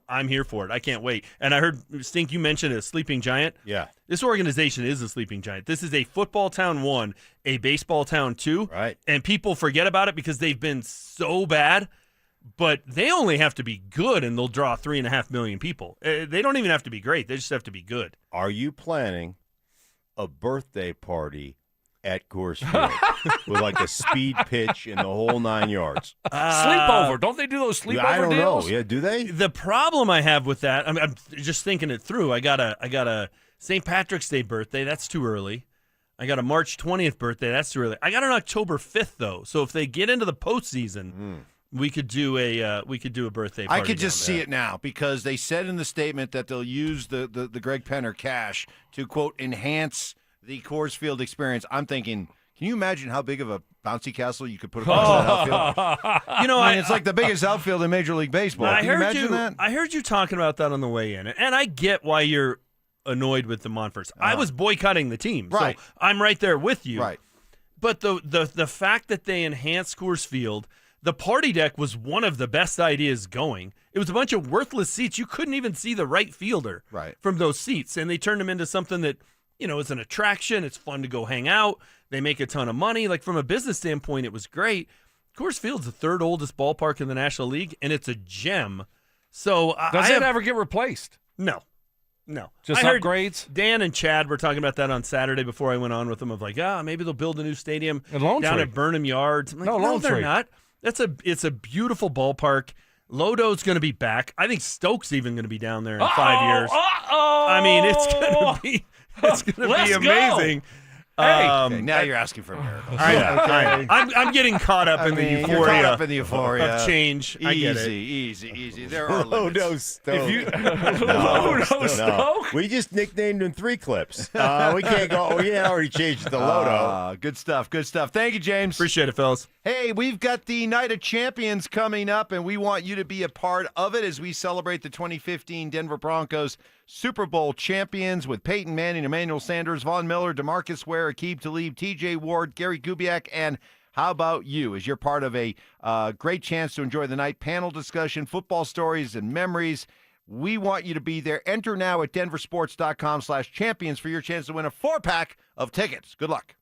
S5: I'm here for it. I can't wait. And I heard, Stink, you mentioned a sleeping giant.
S19: Yeah.
S5: This organization is a sleeping giant. This is a football town 1, a baseball town 2.
S19: Right.
S5: And people forget about it because they've been so bad, but they only have to be good, and they'll draw 3.5 million people. They don't even have to be great. They just have to be good.
S19: Are you planning a birthday party at Coors Field with like a speed pitch and the whole 9 yards?
S8: Sleepover. Don't they do those sleepover
S19: I don't
S8: deals?
S19: know. Yeah, do they?
S5: The problem I have with that, I'm just thinking it through. I got a St. Patrick's Day birthday. That's too early. I got a March 20th birthday. That's too early. I got an October 5th though. So if they get into the postseason, we could do a birthday party.
S2: I could just
S5: down
S2: see
S5: there.
S2: it now because they said in the statement that they'll use the Greg Penner cash to, quote, enhance the Coors Field experience. I'm thinking, can you imagine how big of a bouncy castle you could put across that outfield?
S5: You know,
S2: I mean, it's like the biggest outfield in Major League Baseball. Can you imagine that?
S5: I heard you talking about that on the way in, and I get why you're annoyed with the Montforts. I was boycotting the team,
S2: Right.
S5: so I'm right there with you.
S2: Right.
S5: But the fact that they enhanced Coors Field, the party deck was one of the best ideas going. It was a bunch of worthless seats. You couldn't even see the right fielder from those seats, and they turned them into something that, you know, it's an attraction. It's fun to go hang out. They make a ton of money. Like, from a business standpoint, it was great. Coors Field's the 3rd oldest ballpark in the National League, and it's a gem. So
S8: Does it ever get replaced?
S5: No.
S8: Just
S5: I heard
S8: upgrades?
S5: Dan and Chad were talking about that on Saturday before I went on with them, of like, maybe they'll build a new stadium down at Burnham Yards. I'm like, no, they're not. It's a beautiful ballpark. Lodo's going to be back. I think Stokes even going to be down there in 5 years. I mean, it's going to be amazing.
S2: Okay, now you're asking for a miracle.
S5: I'm getting caught up in the euphoria.
S2: You're caught up in the euphoria
S5: of change. I get it.
S2: Easy. There are limits.
S19: No. We just nicknamed him 3 Clips. We can't go. We already changed it to Lodo.
S2: Good stuff. Thank you, James.
S5: Appreciate it, fellas.
S2: Hey, we've got the Night of Champions coming up, and we want you to be a part of it as we celebrate the 2015 Denver Broncos Super Bowl champions with Peyton Manning, Emmanuel Sanders, Von Miller, DeMarcus Ware, Aqib Talib, TJ Ward, Gary Kubiak, and how about you? As you're part of a great chance to enjoy the night, panel discussion, football stories, and memories. We want you to be there. Enter now at DenverSports.com/champions for your chance to win a 4-pack of tickets. Good luck.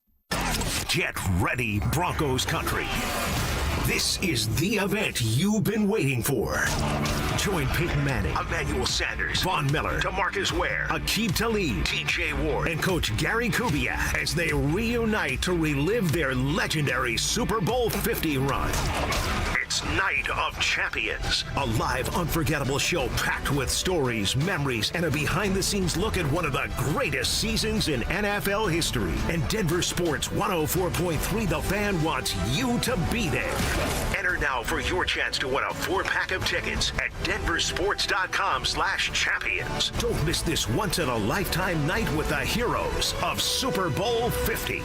S6: Get ready, Broncos country. This is the event you've been waiting for. Join Peyton Manning, Emmanuel Sanders, Von Miller, DeMarcus Ware, Aqib Talib, TJ Ward, and Coach Gary Kubiak as they reunite to relive their legendary Super Bowl 50 run. It's Night of Champions, a live, unforgettable show packed with stories, memories, and a behind-the-scenes look at one of the greatest seasons in NFL history. And Denver Sports 104.3 The Fan wants you to be there. Enter now for your chance to win a 4-pack of tickets at DenverSports.com/champions. Don't miss this once-in-a-lifetime night with the heroes of Super Bowl 50.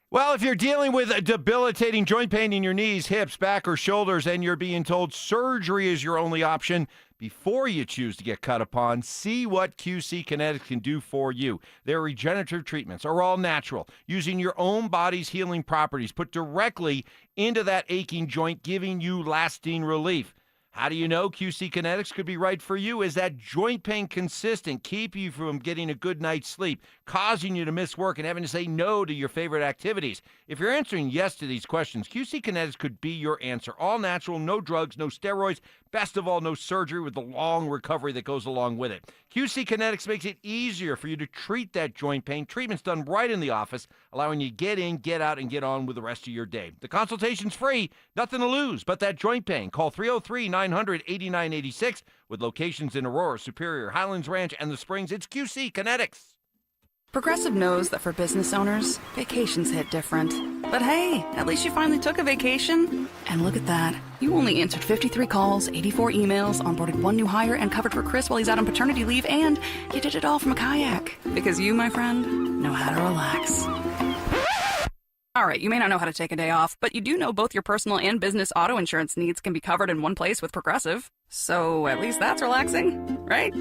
S2: Well, if you're dealing with a debilitating joint pain in your knees, hips, back, or shoulders, and you're being told surgery is your only option, before you choose to get cut upon, see what QC Kinetics can do for you. Their regenerative treatments are all natural, using your own body's healing properties put directly into that aching joint, giving you lasting relief. How do you know QC Kinetics could be right for you? Is that joint pain consistent, keep you from getting a good night's sleep, causing you to miss work and having to say no to your favorite activities? If you're answering yes to these questions, QC Kinetics could be your answer. All natural, no drugs, no steroids, best of all, no surgery with the long recovery that goes along with it. QC Kinetics makes it easier for you to treat that joint pain. Treatment's done right in the office, allowing you to get in, get out, and get on with the rest of your day. The consultation's free, nothing to lose but that joint pain. Call 303-900-8986 with locations in Aurora, Superior, Highlands Ranch, and the Springs. It's QC Kinetics.
S7: Progressive knows that for business owners, vacations hit different. But hey, at least you finally took a vacation. And look at that. You only answered 53 calls, 84 emails, onboarded 1 new hire, and covered for Chris while he's out on paternity leave, and you did it all from a kayak. Because you, my friend, know how to relax. All right, you may not know how to take a day off, but you do know both your personal and business auto insurance needs can be covered in one place with Progressive. So at least that's relaxing, right?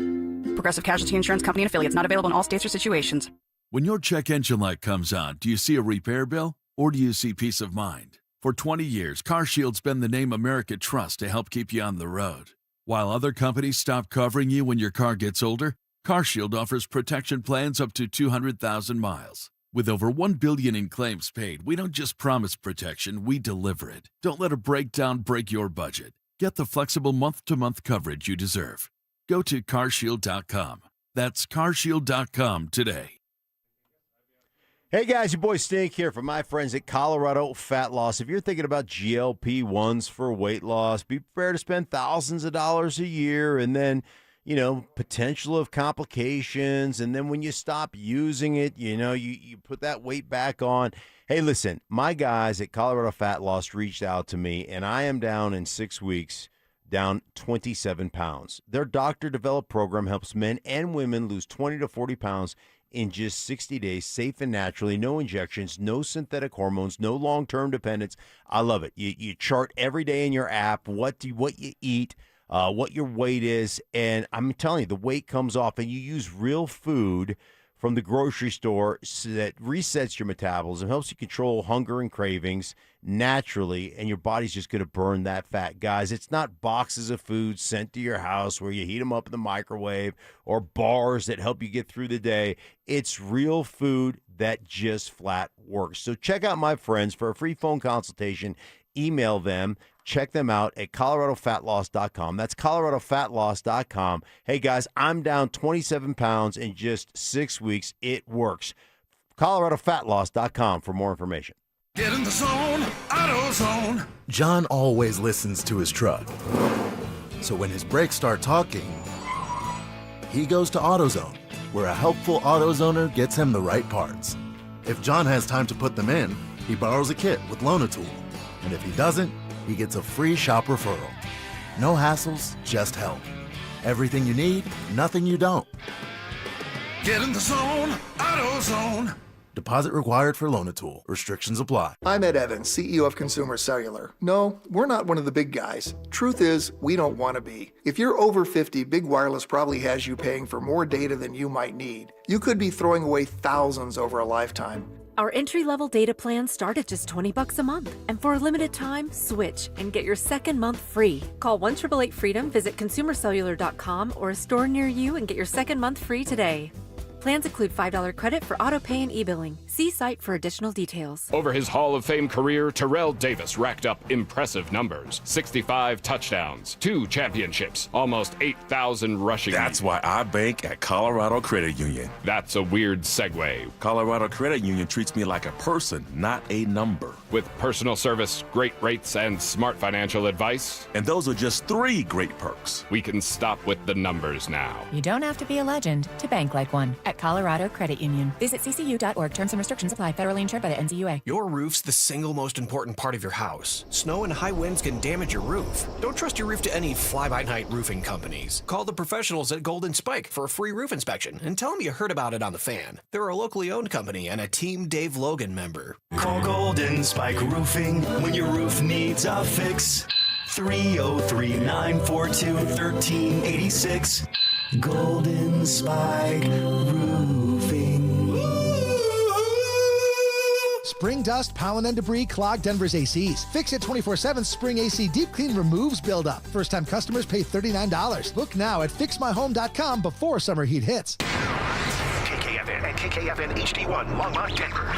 S7: Progressive Casualty Insurance Company and affiliates, not available in all states or situations.
S13: When your check engine light comes on, do you see a repair bill or do you see peace of mind? For 20 years, CarShield's been the name America trusts to help keep you on the road. While other companies stop covering you when your car gets older, CarShield offers protection plans up to 200,000 miles. With over $1 billion in claims paid, we don't just promise protection, we deliver it. Don't let a breakdown break your budget. Get the flexible month-to-month coverage you deserve. Go to carshield.com. That's carshield.com today.
S19: Hey guys, your boy Stink here from my friends at Colorado Fat Loss. If you're thinking about GLP-1s for weight loss, be prepared to spend thousands of dollars a year and then, potential of complications. And then when you stop using it, you put that weight back on. Hey, listen, my guys at Colorado Fat Loss reached out to me and I am down in 6 weeks, down 27 pounds. Their doctor-developed program helps men and women lose 20 to 40 pounds in just 60 days, safe and naturally, no injections, no synthetic hormones, no long-term dependence. I love it. You chart every day in your app what you eat, what your weight is, and I'm telling you, the weight comes off, and you use real food from the grocery store so that resets your metabolism, helps you control hunger and cravings naturally, and your body's just going to burn that fat. Guys, it's not boxes of food sent to your house where you heat them up in the microwave or bars that help you get through the day. It's real food that just flat works. So check out my friends for a free phone consultation. Email them. Check them out at coloradofatloss.com. That's coloradofatloss.com. Hey, guys, I'm down 27 pounds in just 6 weeks. It works. coloradofatloss.com for more information.
S9: Get in the zone, AutoZone. John always listens to his truck. So when his brakes start talking, he goes to AutoZone, where a helpful AutoZoner gets him the right parts. If John has time to put them in, he borrows a kit with Loan-A-Tool. And if he doesn't, he gets a free shop referral. No hassles, just help. Everything you need, nothing you don't. Get in the zone, AutoZone. Deposit required for Loan-A-Tool. Restrictions apply.
S11: I'm Ed Evans, CEO of Consumer Cellular. No, we're not one of the big guys. Truth is, we don't want to be. If you're over 50, Big Wireless probably has you paying for more data than you might need. You could be throwing away thousands over a lifetime.
S16: Our entry-level data plans start at just $20 a month. And for a limited time, switch and get your second month free. Call 1-888-FREEDOM, visit consumercellular.com or a store near you and get your second month free today. Plans include $5 credit for auto pay and e-billing. See site for additional details.
S17: Over his Hall of Fame career, Terrell Davis racked up impressive numbers. 65 touchdowns, 2 championships, almost 8,000 rushing.
S18: That's why I bank at Colorado Credit Union.
S17: That's a weird segue.
S18: Colorado Credit Union treats me like a person, not a number.
S17: With personal service, great rates, and smart financial advice.
S18: And those are just 3 great perks.
S17: We can stop with the numbers now.
S22: You don't have to be a legend to bank like one at Colorado Credit Union. Visit ccu.org. Terms and restrictions apply. Federally insured by the NCUA.
S25: Your roof's the single most important part of your house. Snow and high winds can damage your roof. Don't trust your roof to any fly-by-night roofing companies. Call the professionals at Golden Spike for a free roof inspection and tell them you heard about it on The Fan. They're a locally owned company and a Team Dave Logan member.
S28: Call Golden Spike Roofing when your roof needs a fix. 303-942-1386. Golden Spike Roofing.
S29: Spring dust, pollen, and debris clog Denver's ACs. Fix It 24/7 Spring AC Deep Clean removes buildup. First-time customers pay $39. Look now at fixmyhome.com before summer heat hits.
S6: KKFN and KKFN HD1 Longmont, Denver.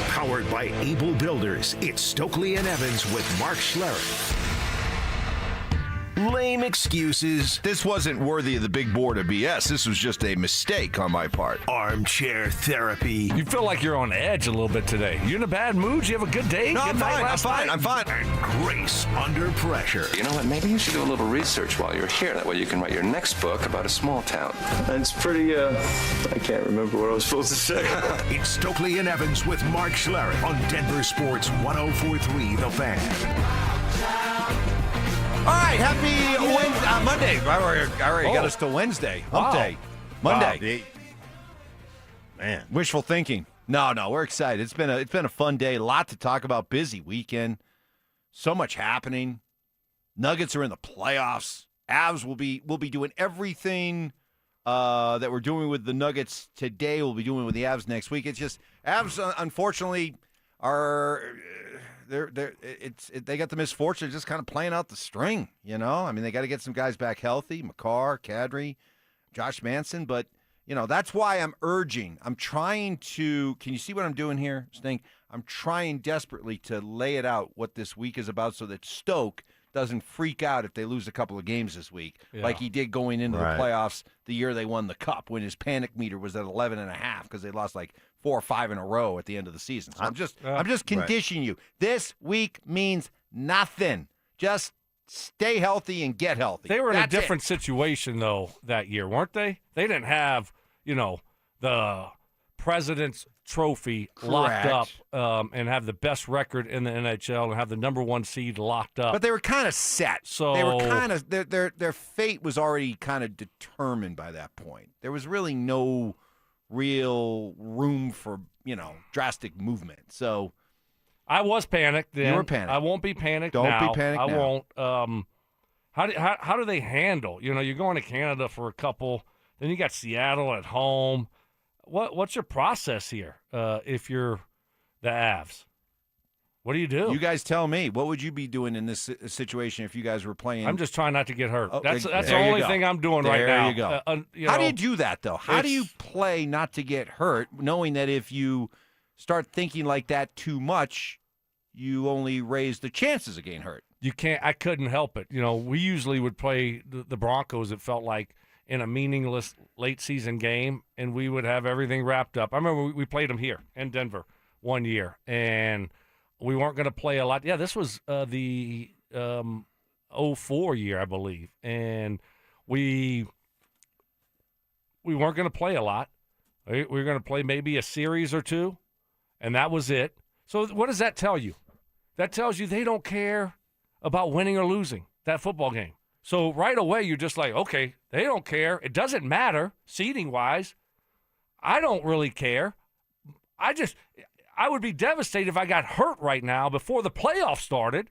S6: Powered by Able Builders, it's Stokley and Evans with Mark Schlereth.
S2: Lame excuses. This wasn't worthy of the big board of BS. This was just a mistake on my part.
S6: Armchair therapy.
S8: You feel like you're on edge a little bit today. You in a bad mood? You have a good day?
S2: No,
S8: good
S2: I'm fine. I'm fine.
S6: And Grace under pressure.
S30: You know what? Maybe you should do a little research while you're here. That way you can write your next book about a small town.
S31: It's pretty, I can't remember what I was supposed to say.
S6: It's Stokley and Evans with Mark Schlereth on Denver Sports 104.3 The Fan.
S2: All right, happy Monday. I already got us to Wednesday. Hump day. Monday.
S19: Wow. Man.
S2: Wishful thinking. No, we're excited. It's been a fun day. A lot to talk about. Busy weekend. So much happening. Nuggets are in the playoffs. Avs will be doing everything that we're doing with the Nuggets today, we'll be doing with the Avs next week. It's just Avs, unfortunately, are they got the misfortune of just kind of playing out the string. You know, I mean, they got to get some guys back healthy: McCarr, Kadri, Josh Manson. But that's why I'm trying to. Can you see what I'm doing here, Sting? I'm trying desperately to lay it out what this week is about, so that Stoke doesn't freak out if they lose a couple of games this week, like he did going into the playoffs the year they won the Cup, when his panic meter was at 11.5 because they lost like 4 or 5 in a row at the end of the season. So I'm just conditioning you. This week means nothing. Just stay healthy and get healthy.
S8: They were in a different situation though that year, weren't they? They didn't have the President's Trophy locked up and have the best record in the NHL and have the number 1 seed locked up.
S2: But they were kind of set.
S8: So
S2: they were kind of their fate was already kind of determined by that point. There was really no real room for drastic movement. So
S8: I was panicked then.
S2: You were panicked.
S8: I won't be panicked
S2: Don't
S8: now.
S2: be panicked
S8: I
S2: now.
S8: won't. How do they handle? You're going to Canada for a couple. Then you got Seattle at home. What's your process here if you're the Avs? What do you do?
S2: You guys tell me. What would you be doing in this situation if you guys were playing?
S8: I'm just trying not to get hurt.
S2: Oh,
S8: that's
S2: there
S8: the only thing I'm doing right now.
S2: There you go. How do you do that, though? How do you play not to get hurt, knowing that if you start thinking like that too much, you only raise the chances of getting hurt?
S8: You can't. I couldn't help it. We usually would play the Broncos, it felt like, in a meaningless late-season game, and we would have everything wrapped up. I remember we played them here in Denver one year, and we weren't going to play a lot. Yeah, this was the 04 year, I believe, and we weren't going to play a lot. We were going to play maybe a series or two, and that was it. So what does that tell you? That tells you they don't care about winning or losing that football game. So right away, you're just like, okay, they don't care. It doesn't matter seeding-wise. I don't really care. I would be devastated if I got hurt right now before the playoffs started.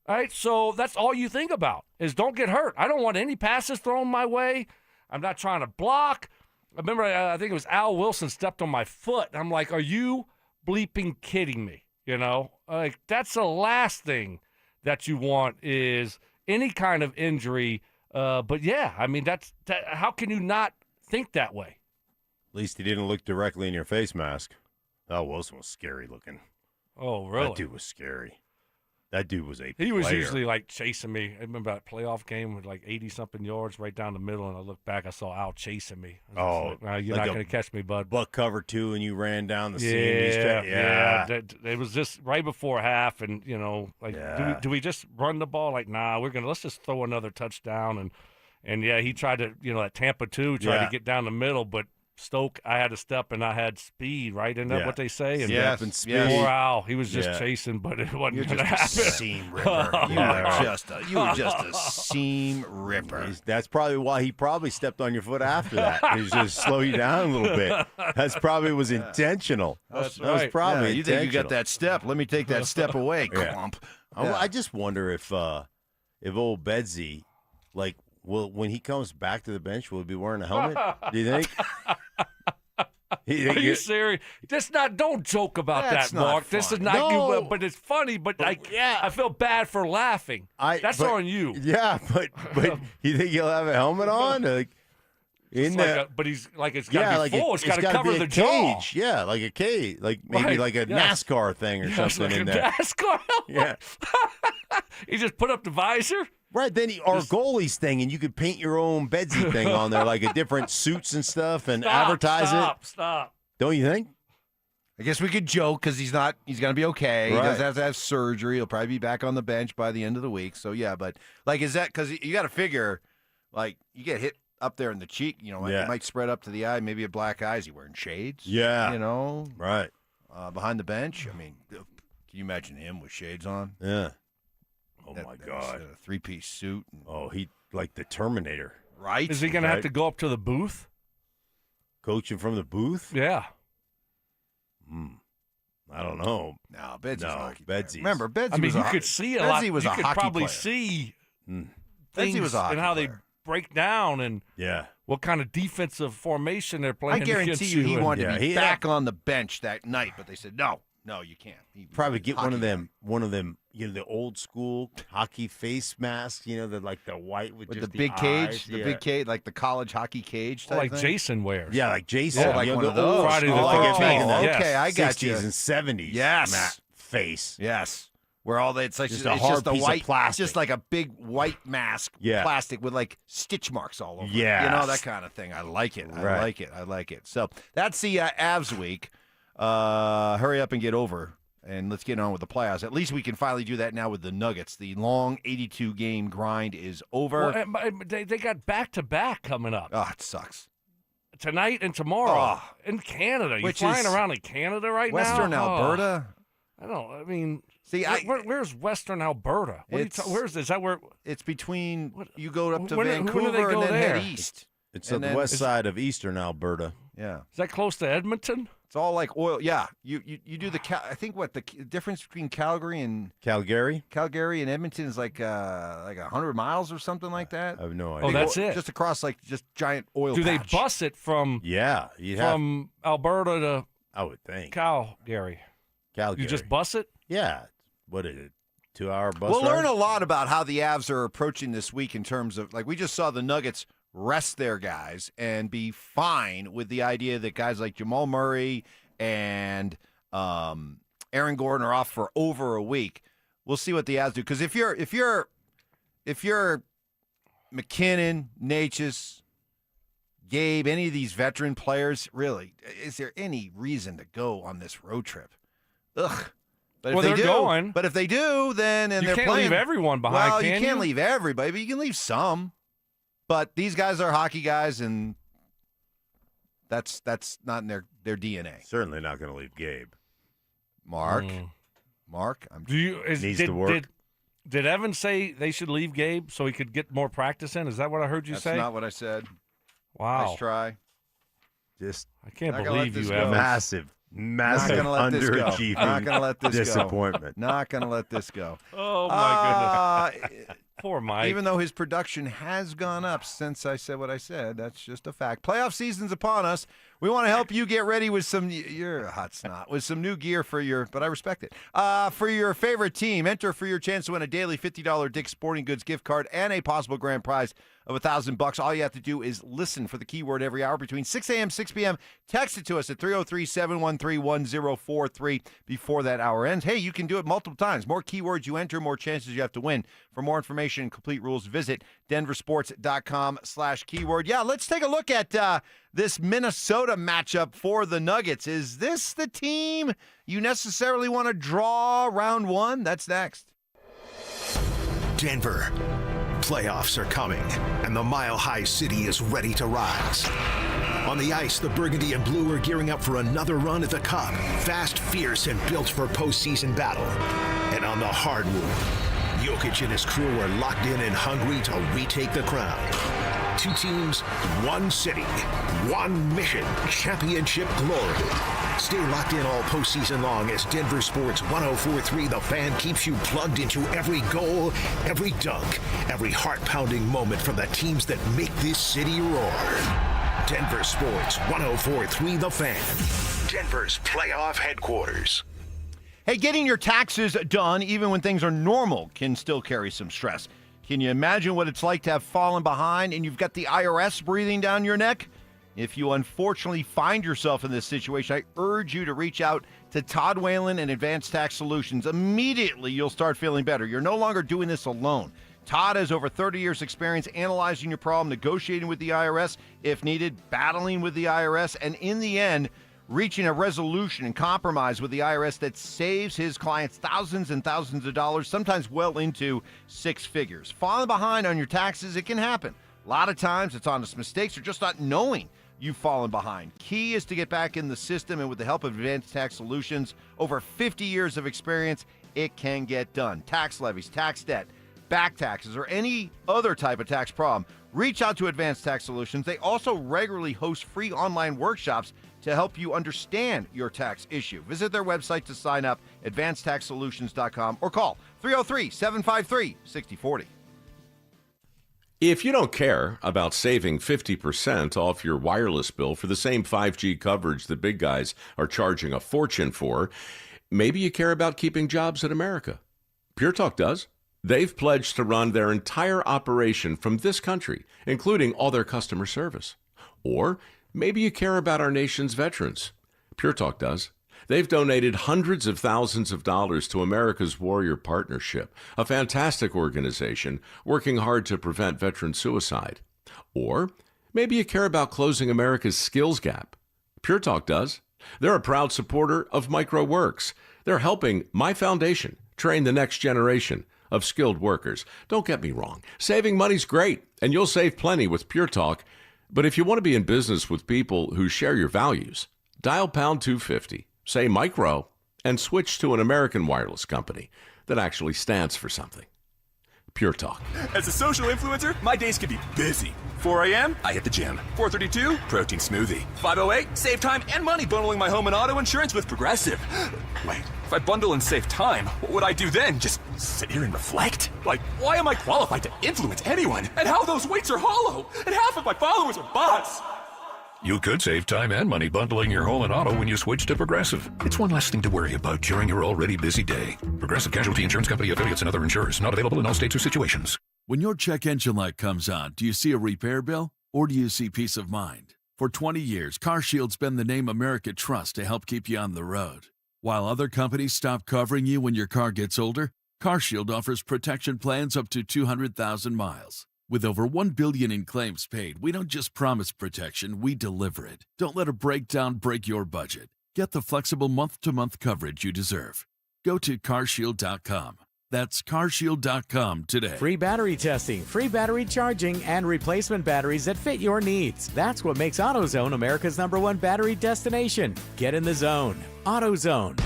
S8: All right, so that's all you think about is don't get hurt. I don't want any passes thrown my way. I'm not trying to block. I remember, I think it was Al Wilson stepped on my foot. I'm like, are you bleeping kidding me? Like that's the last thing that you want is any kind of injury. But yeah, I mean, how can you not think that way?
S19: At least he didn't look directly in your face mask. Al Wilson was scary looking.
S8: Oh, really?
S19: That dude was scary. That dude was a
S8: He was
S19: player.
S8: usually like chasing me. I remember that playoff game with like 80-something yards right down the middle, and I looked back, I saw Al chasing me. You're
S19: like
S8: not going to catch me, bud.
S19: Buck cover 2, and you ran down the seam.
S8: It was just right before half, and do we just run the ball? Like, nah, let's just throw another touchdown, and yeah, he tried to, at Tampa 2, tried to get down the middle, but Stoke, I had to step and I had speed, right? Isn't that what they say? And poor Al, he was just chasing, but it wasn't going to happen.
S2: Seam ripper. You were just a seam ripper.
S19: That's probably why he probably stepped on your foot after that. He was just slow you down a little bit. That's probably was intentional.
S8: That's
S19: that was probably
S2: you think you got that step? Let me take that step away, clump.
S19: I just wonder if old Bedsy, like, when he comes back to the bench, will he be wearing a helmet? Do you think?
S8: Are you serious? Don't joke about that, Mark. This is not good, but it's funny. But I feel bad for laughing. That's on you.
S19: Yeah, but you think he'll have a helmet on?
S8: But he's it's got to be full. It's got to cover the jaw.
S19: Cage. Yeah, like a cage, like maybe like a NASCAR thing or something
S8: like
S19: in there.
S8: NASCAR helmet. Yeah. He just put up the visor.
S19: Right, then our goalie's thing, and you could paint your own Bedsy thing on there, like a different suits and stuff, and advertise it.
S8: Stop.
S19: Don't you think?
S2: I guess we could joke because he's going to be okay.
S19: Right.
S2: He doesn't have to have surgery. He'll probably be back on the bench by the end of the week. So, yeah, but, like, is that – because you got to figure, like, you get hit up there in the cheek, it might spread up to the eye, maybe a black eye. Is he wearing shades?
S19: Yeah.
S2: Right. Behind the bench? I mean, can you imagine him with shades on?
S19: Yeah. Oh, my God.
S2: A three-piece suit.
S19: He like the Terminator.
S2: Right?
S8: Is he going to have to go up to the booth?
S19: Coaching from the booth?
S8: Yeah.
S19: I don't know.
S2: No, Bedsy.
S19: Remember,
S2: Bedsy was
S8: you could see a lot.
S2: Bedsy was
S8: you
S2: a
S8: could
S2: hockey
S8: probably
S2: player.
S8: see
S2: Bedsy was a hockey
S8: and how
S2: player.
S8: they break down. And
S19: yeah.
S8: what kind of defensive formation they're playing.
S2: I guarantee
S8: against
S2: you he wanted
S19: Yeah,
S2: to be
S19: he-
S2: back on the bench that night, but they said, no, you can't. He
S19: Probably get one of
S2: hockey
S19: them, the old school hockey face masks, the white with
S2: with
S19: just
S2: the big
S19: eyes.
S2: cage, the
S19: Yeah.
S2: big cage, like the college hockey cage type
S8: like
S2: thing?
S8: Jason wears.
S19: Yeah, like Jason.
S2: Oh, like one of those.
S8: Friday the
S19: like
S8: 13th.
S19: back in the
S2: okay, I got
S19: 60s
S2: you.
S19: and 70s.
S2: Yes.
S19: Face.
S2: Yes. Where all it's like
S19: Just
S2: it's
S19: a hard
S2: just a
S19: piece of
S2: white
S19: plastic.
S2: just like a big white mask,
S19: Yeah.
S2: plastic with like stitch marks all over. it.
S19: Yes.
S2: That kind of thing. I like it.
S19: Right.
S2: I like it. So that's the Avs week. Hurry up and get over, and let's get on with the playoffs. At least we can finally do that now with the Nuggets. The long 82-game grind is over.
S8: Well, they got back-to-back coming up.
S2: Oh, it sucks.
S8: Tonight and tomorrow
S2: Oh.
S8: in Canada. You're
S2: Which
S8: flying
S2: is
S8: around in Canada right
S2: Western
S8: now?
S2: Alberta.
S8: I mean,
S2: See,
S8: where's Western Alberta? Where's is that where?
S2: It's between you go up to
S8: when do they
S2: Vancouver
S8: go
S2: and then
S8: there?
S2: head east.
S19: It's
S2: And
S19: on the
S2: then-
S19: west side of eastern Alberta.
S2: Yeah.
S8: Is that close to Edmonton?
S2: It's all like oil. Yeah, you do the. I think what the difference between Calgary and Edmonton is like 100 miles or something like that.
S19: I have no
S8: Oh,
S19: idea.
S8: that's it.
S2: Just across like just giant oil.
S8: Do they
S2: patch.
S8: bus it from?
S19: Yeah,
S8: from Alberta to
S19: I would think
S8: Calgary.
S19: Calgary.
S8: You just bus it?
S19: Yeah. What is it? 2-hour bus
S2: We'll
S19: ride?
S2: learn a lot about how the Avs are approaching this week in terms of we just saw the Nuggets rest their guys and be fine with the idea that guys like Jamal Murray and Aaron Gordon are off for over a week. We'll see what the Avs do, because if you're McKinnon, Natchez, Gabe, any of these veteran players, really, is there any reason to go on this road trip? Ugh. But if
S8: Well,
S2: they
S8: they're
S2: do,
S8: going.
S2: But if they do, then
S8: You
S2: they're
S8: can't
S2: playing.
S8: leave everyone behind,
S2: Well,
S8: can
S2: you can't
S8: you?
S2: leave everybody, but you can leave some. But these guys are hockey guys, and that's not in their DNA.
S19: Certainly not going to leave Gabe.
S2: Mark,
S19: needs to work.
S8: Did Evans say they should leave Gabe so he could get more practice in? Is that what I heard you
S2: That's
S8: say?
S2: not what I said.
S8: Wow.
S2: Nice try.
S19: Just
S8: I can't
S2: Not gonna let
S8: believe
S2: this
S8: you,
S2: go.
S8: Evans.
S19: Massive
S2: Not gonna let this go.
S19: underachieving
S2: Not gonna let this
S19: disappointment.
S2: go. Not gonna let this go.
S8: Oh my
S2: goodness.
S8: Poor Mike.
S2: Even though his production has gone up since I said what I said, that's just a fact. Playoff season's upon us. We want to help you get ready with some. You're a hot snot with some new gear for your. But I respect it. For your favorite team, enter for your chance to win a daily $50 Dick's Sporting Goods gift card and a possible grand prize of $1,000. All you have to do is listen for the keyword every hour between 6 a.m. 6 p.m. Text it to us at 303-713-1043 before that hour ends. Hey, you can do it multiple times. More keywords you enter, more chances you have to win. For more information and complete rules, visit DenverSports.com/keyword. Yeah, let's take a look at this Minnesota matchup for the Nuggets. Is this the team you necessarily want to draw round one? That's next.
S6: Denver. Playoffs are coming, and the Mile High City is ready to rise. On the ice, the Burgundy and Blue are gearing up for another run at the Cup. Fast, fierce, and built for postseason battle. And on the hardwood, Jokic and his crew are locked in and hungry to retake the crown. Two teams, one city, one mission, championship glory. Stay locked in all postseason long as Denver Sports 104.3 The Fan keeps you plugged into every goal, every dunk, every heart-pounding moment from the teams that make this city roar. Denver Sports 104.3 The Fan, Denver's playoff headquarters.
S2: Hey, getting your taxes done, even when things are normal, can still carry some stress. Can you imagine what it's like to have fallen behind and you've got the IRS breathing down your neck? If you unfortunately find yourself in this situation, I urge you to reach out to Todd Whalen and Advanced Tax Solutions. Immediately, you'll start feeling better. You're no longer doing this alone. Todd has over 30 years' experience analyzing your problem, negotiating with the IRS if needed, battling with the IRS, and in the end, reaching a resolution and compromise with the IRS that saves his clients thousands and thousands of dollars, sometimes well into six figures. Falling behind on your taxes, it can happen. A lot of times it's honest mistakes or just not knowing you've fallen behind. Key is to get back in the system, and with the help of Advanced Tax Solutions, over 50 years of experience, it can get done. Tax levies, tax debt, back taxes, or any other type of tax problem, reach out to Advanced Tax Solutions. They also regularly host free online workshops to help you understand your tax issue. Visit their website to sign up, advancedtaxsolutions.com, or call 303-753-6040.
S1: If you don't care about saving 50% off your wireless bill for the same 5G coverage the big guys are charging a fortune for, maybe you care about keeping jobs in America. Pure Talk does. They've pledged to run their entire operation from this country, including all their customer service. Or maybe you care about our nation's veterans. Pure Talk does. They've donated hundreds of thousands of dollars to America's Warrior Partnership, a fantastic organization working hard to prevent veteran suicide. Or maybe you care about closing America's skills gap. Pure Talk does. They're a proud supporter of MicroWorks. They're helping my foundation train the next generation of skilled workers. Don't get me wrong. Saving money's great, and you'll save plenty with Pure Talk. But if you want to be in business with people who share your values, dial pound 250. Say micro, and switch to an American wireless company that actually stands for something. Pure Talk.
S3: As a social influencer, my days can be busy. 4 a.m., I hit the gym. 4:32, protein smoothie. 5:08, save time and money bundling my home and auto insurance with Progressive. Wait, if I bundle and save time, what would I do then? Just sit here and reflect? Like, why am I qualified to influence anyone? And how those weights are hollow? And half of my followers are bots.
S4: You could save time and money bundling your home and auto when you switch to Progressive. It's one less thing to worry about during your already busy day. Progressive Casualty Insurance Company affiliates and other insurers. Not available in all states or situations.
S13: When your check engine light comes on, do you see a repair bill or do you see peace of mind? For 20 years, CarShield's been the name America trusts to help keep you on the road. While other companies stop covering you when your car gets older, CarShield offers protection plans up to 200,000 miles. With over $1 billion in claims paid, we don't just promise protection, we deliver it. Don't let a breakdown break your budget. Get the flexible month-to-month coverage you deserve. Go to carshield.com. That's carshield.com today.
S10: Free battery testing, free battery charging, and replacement batteries that fit your needs. That's what makes AutoZone America's #1 battery destination. Get in the zone. AutoZone.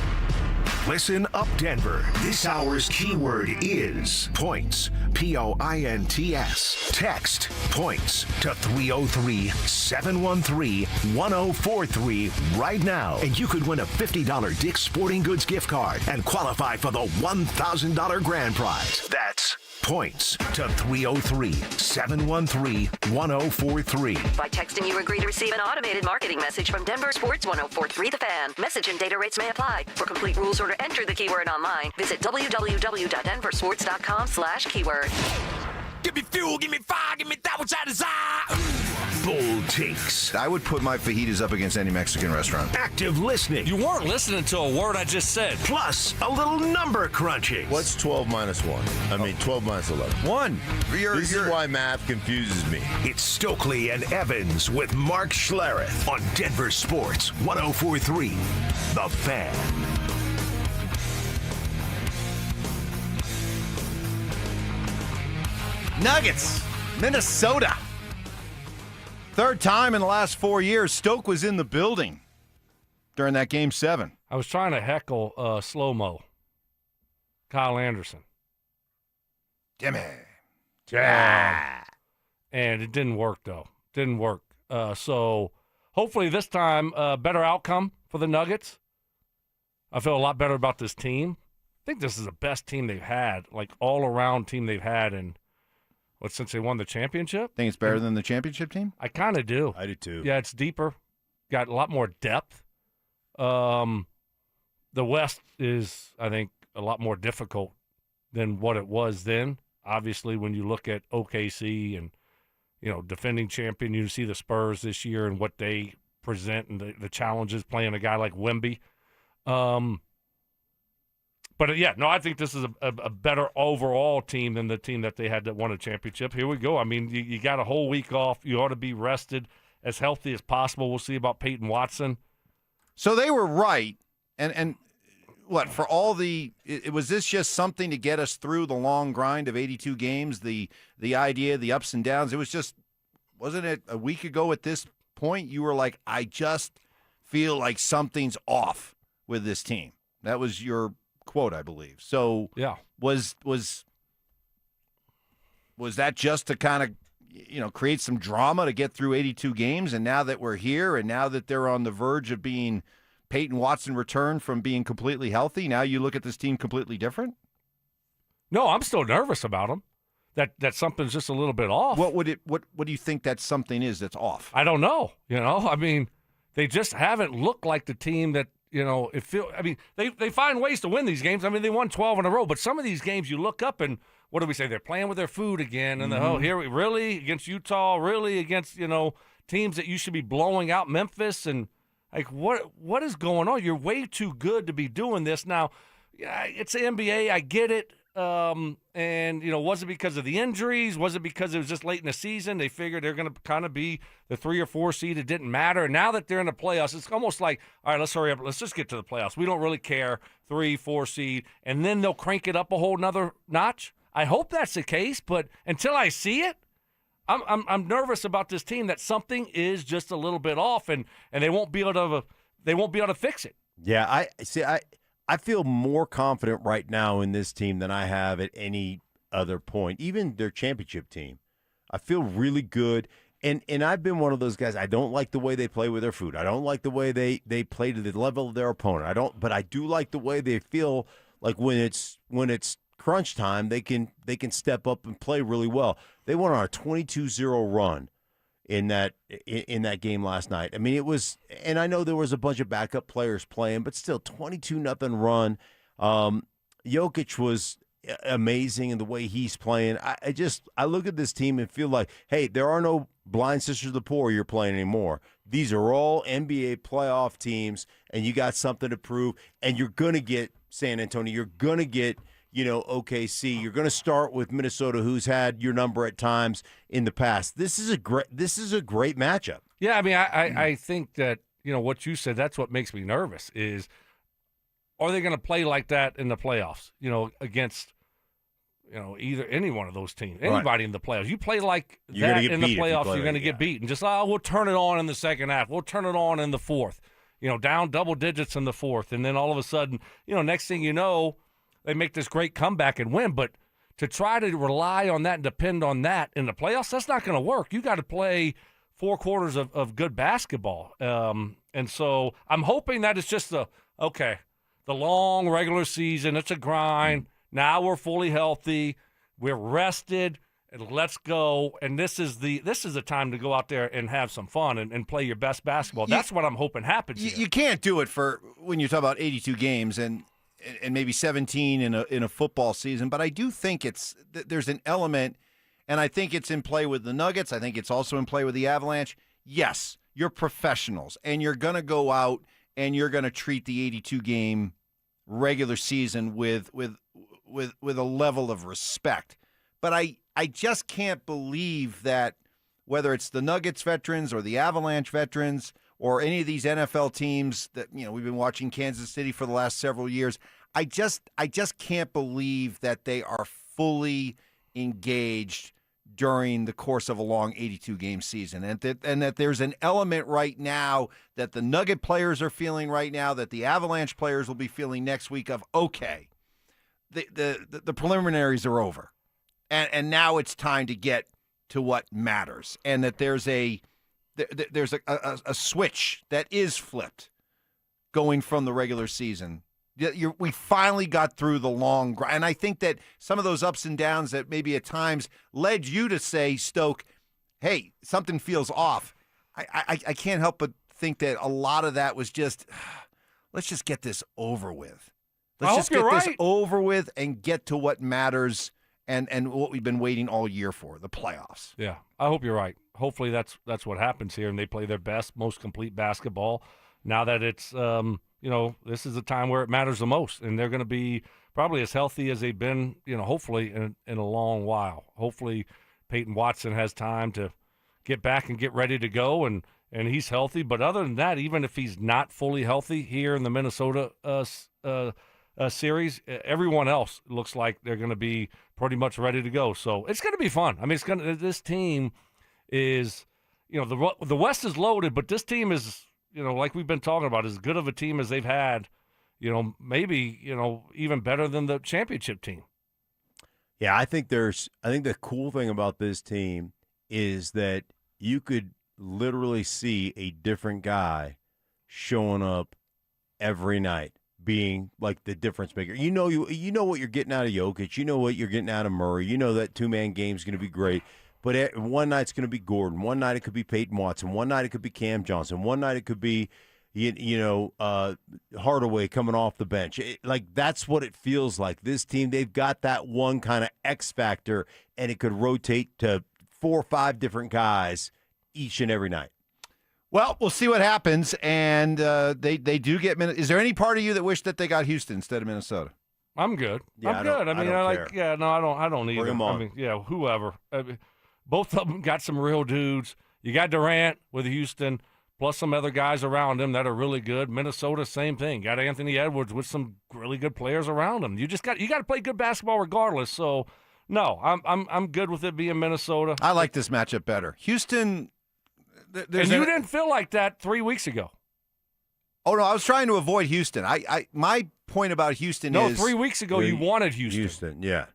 S6: Listen up, Denver. This hour's keyword is points. P-O-I-N-T-S. Text points to 303-713-1043 right now, and you could win a $50 Dick's Sporting Goods gift card and qualify for the $1,000 grand prize. That's points to 303-713-1043.
S15: By texting, you agree to receive an automated marketing message from Denver Sports 1043 The Fan. Message and data rates may apply. For complete rules or to enter the keyword online, visit www.denversports.com/keyword.
S28: Give me fuel, give me fire, give me that which I desire.
S6: Bold takes.
S2: I would put my fajitas up against any Mexican restaurant.
S6: Active listening.
S8: You weren't listening to a word I just said.
S6: Plus, a little number crunching.
S19: What's 12 minus 1? 12 minus 11.
S2: 1.
S19: This is why math confuses me.
S6: It's Stokley and Evans with Mark Schlereth on Denver Sports 1043. The Fan.
S2: Nuggets, Minnesota. Third time in the last 4 years, Stoke was in the building during that Game 7.
S8: I was trying to heckle slow-mo. Kyle Anderson.
S2: Jimmy.
S8: And it didn't work, though. Didn't work. So hopefully this time, better outcome for the Nuggets. I feel a lot better about this team. I think this is the best team they've had, like all-around team they've had in since they won the championship?
S2: Think it's better than the championship team?
S8: I kind of do.
S19: I do too.
S8: Yeah, it's deeper. Got a lot more depth. The West is, I think, a lot more difficult than what it was then. Obviously, when you look at OKC and, defending champion, you see the Spurs this year and what they present and the challenges playing a guy like Wemby. But, I think this is a better overall team than the team that they had that won a championship. Here we go. I mean, you got a whole week off. You ought to be rested, as healthy as possible. We'll see about Payton Watson.
S2: So they were right. And what, for all was this just something to get us through the long grind of 82 games, the idea, the ups and downs? It was just, wasn't it a week ago at this point, you were like, I just feel like something's off with this team. That was your quote, I believe. So
S8: yeah,
S2: was that just to kind of create some drama to get through 82 games? And now that we're here, and now that they're on the verge of being Payton Watson returned from being completely healthy, now you look at this team completely different?
S8: No, I'm still nervous about them. that something's just a little bit off.
S2: What do you think that something is that's off?
S8: I don't know. I mean, they just haven't looked like the team that, they find ways to win these games. I mean, they won 12 in a row, but some of these games you look up and what do we say? They're playing with their food again, and really against Utah, really against teams that you should be blowing out, Memphis, and like what is going on? You're way too good to be doing this now. Yeah, it's the NBA. I get it. And was it because of the injuries? Was it because it was just late in the season? They figured they're going to kind of be the 3 or 4 seed. It didn't matter. And now that they're in the playoffs, it's almost like, all right, let's hurry up. Let's just get to the playoffs. We don't really care. 3, 4 seed. And then they'll crank it up a whole nother notch. I hope that's the case, but until I see it, I'm nervous about this team that something is just a little bit off, and they won't be able to fix it.
S19: Yeah, I feel more confident right now in this team than I have at any other point, even their championship team. I feel really good, and I've been one of those guys. I don't like the way they play with their food. I don't like the way they play to the level of their opponent. But I do like the way they feel like when it's crunch time, they can step up and play really well. They went on a 22-0 run in that game last night. I mean, it was, and I know there was a bunch of backup players playing, but still 22-0 run. Jokic was amazing in the way he's playing. I look at this team and feel like, hey, there are no blind sisters of the poor you're playing anymore. These are all NBA playoff teams, and you got something to prove, and you're going to get San Antonio. You're going to get OKC. You're going to start with Minnesota, who's had your number at times in the past. This is a great matchup.
S8: Yeah, I mean, I think that what you said. That's what makes me nervous. Is are they going to play like that in the playoffs? Against either any one of those teams, anybody in the playoffs. You play like that in the playoffs, you're going to get beaten. Just we'll turn it on in the second half. We'll turn it on in the fourth. Down double digits in the fourth, and then all of a sudden, next thing you know, they make this great comeback and win. But to try to rely on that and depend on that in the playoffs, that's not going to work. You got to play 4 quarters of good basketball. And so I'm hoping that it's just the long regular season. It's a grind. Now we're fully healthy. We're rested. And let's go. And this is the time to go out there and have some fun and play your best basketball. That's what I'm hoping happens.
S2: You can't do it for when you talk about 82 games and maybe 17 in a football season. But I do think there's an element, and I think it's in play with the Nuggets. I think it's also in play with the Avalanche. Yes, you're professionals, and you're going to go out and you're going to treat the 82-game regular season with a level of respect. But I just can't believe that whether it's the Nuggets veterans or the Avalanche veterans or any of these NFL teams that, we've been watching Kansas City for the last several years, I just can't believe that they are fully engaged during the course of a long 82-game season. And that there's an element right now that the Nugget players are feeling right now, that the Avalanche players will be feeling next week of, okay, the preliminaries are over. And now it's time to get to what matters. And that there's a switch that is flipped going from the regular season. We finally got through the long grind. And I think that some of those ups and downs that maybe at times led you to say, Stoke, hey, something feels off. I can't help but think that a lot of that was just, let's just get this over with. Let's just get this over with and get to what matters and what we've been waiting all year for, the playoffs.
S8: Yeah, I hope you're right. Hopefully that's what happens here, and they play their best, most complete basketball. Now that it's, this is the time where it matters the most, and they're going to be probably as healthy as they've been, hopefully in a long while. Hopefully Payton Watson has time to get back and get ready to go, and he's healthy. But other than that, even if he's not fully healthy here in the Minnesota series, everyone else looks like they're going to be pretty much ready to go. So it's going to be fun. I mean, this team is, the West is loaded, but this team is, like we've been talking about, as good of a team as they've had, maybe, even better than the championship team.
S19: Yeah, I think the cool thing about this team is that you could literally see a different guy showing up every night. being like the difference maker. You know what you're getting out of Jokic. You know what you're getting out of Murray. You know that two-man game's going to be great. But one night it's going to be Gordon. One night it could be Peyton Watson. One night it could be Cam Johnson. One night it could be, Hardaway coming off the bench. That's what it feels like. This team, they've got that one kind of X factor, and it could rotate to 4 or 5 different guys each and every night.
S2: Well, we'll see what happens, and they do get Minnesota. Is there any part of you that wish that they got Houston instead of Minnesota?
S8: I'm good.
S2: Yeah,
S8: I'm good. I mean, I don't either.
S2: Bring 'em on.
S8: I mean, yeah, whoever. Both of them got some real dudes. You got Durant with Houston, plus some other guys around him that are really good. Minnesota, same thing. Got Anthony Edwards with some really good players around him. You got to play good basketball regardless. So, no, I'm good with it being Minnesota.
S2: I like this matchup better. Houston.
S8: And you didn't feel like that 3 weeks ago.
S2: Oh no, I was trying to avoid Houston. My point about Houston is
S8: 3 weeks ago you wanted Houston.
S19: Houston, yeah.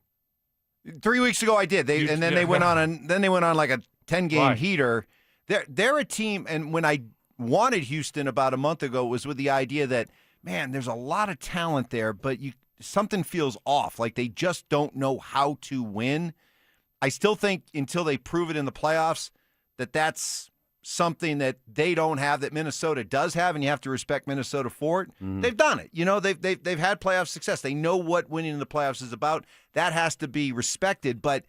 S2: 3 weeks ago I did. They went on like a 10-game heater. They're a team, and when I wanted Houston about a month ago, it was with the idea that, man, there's a lot of talent there, but something feels off. Like they just don't know how to win. I still think until they prove it in the playoffs that's something that they don't have that Minnesota does have, and you have to respect Minnesota for it. They've done it. They've had playoff success. They know what winning in the playoffs is about. That has to be respected. But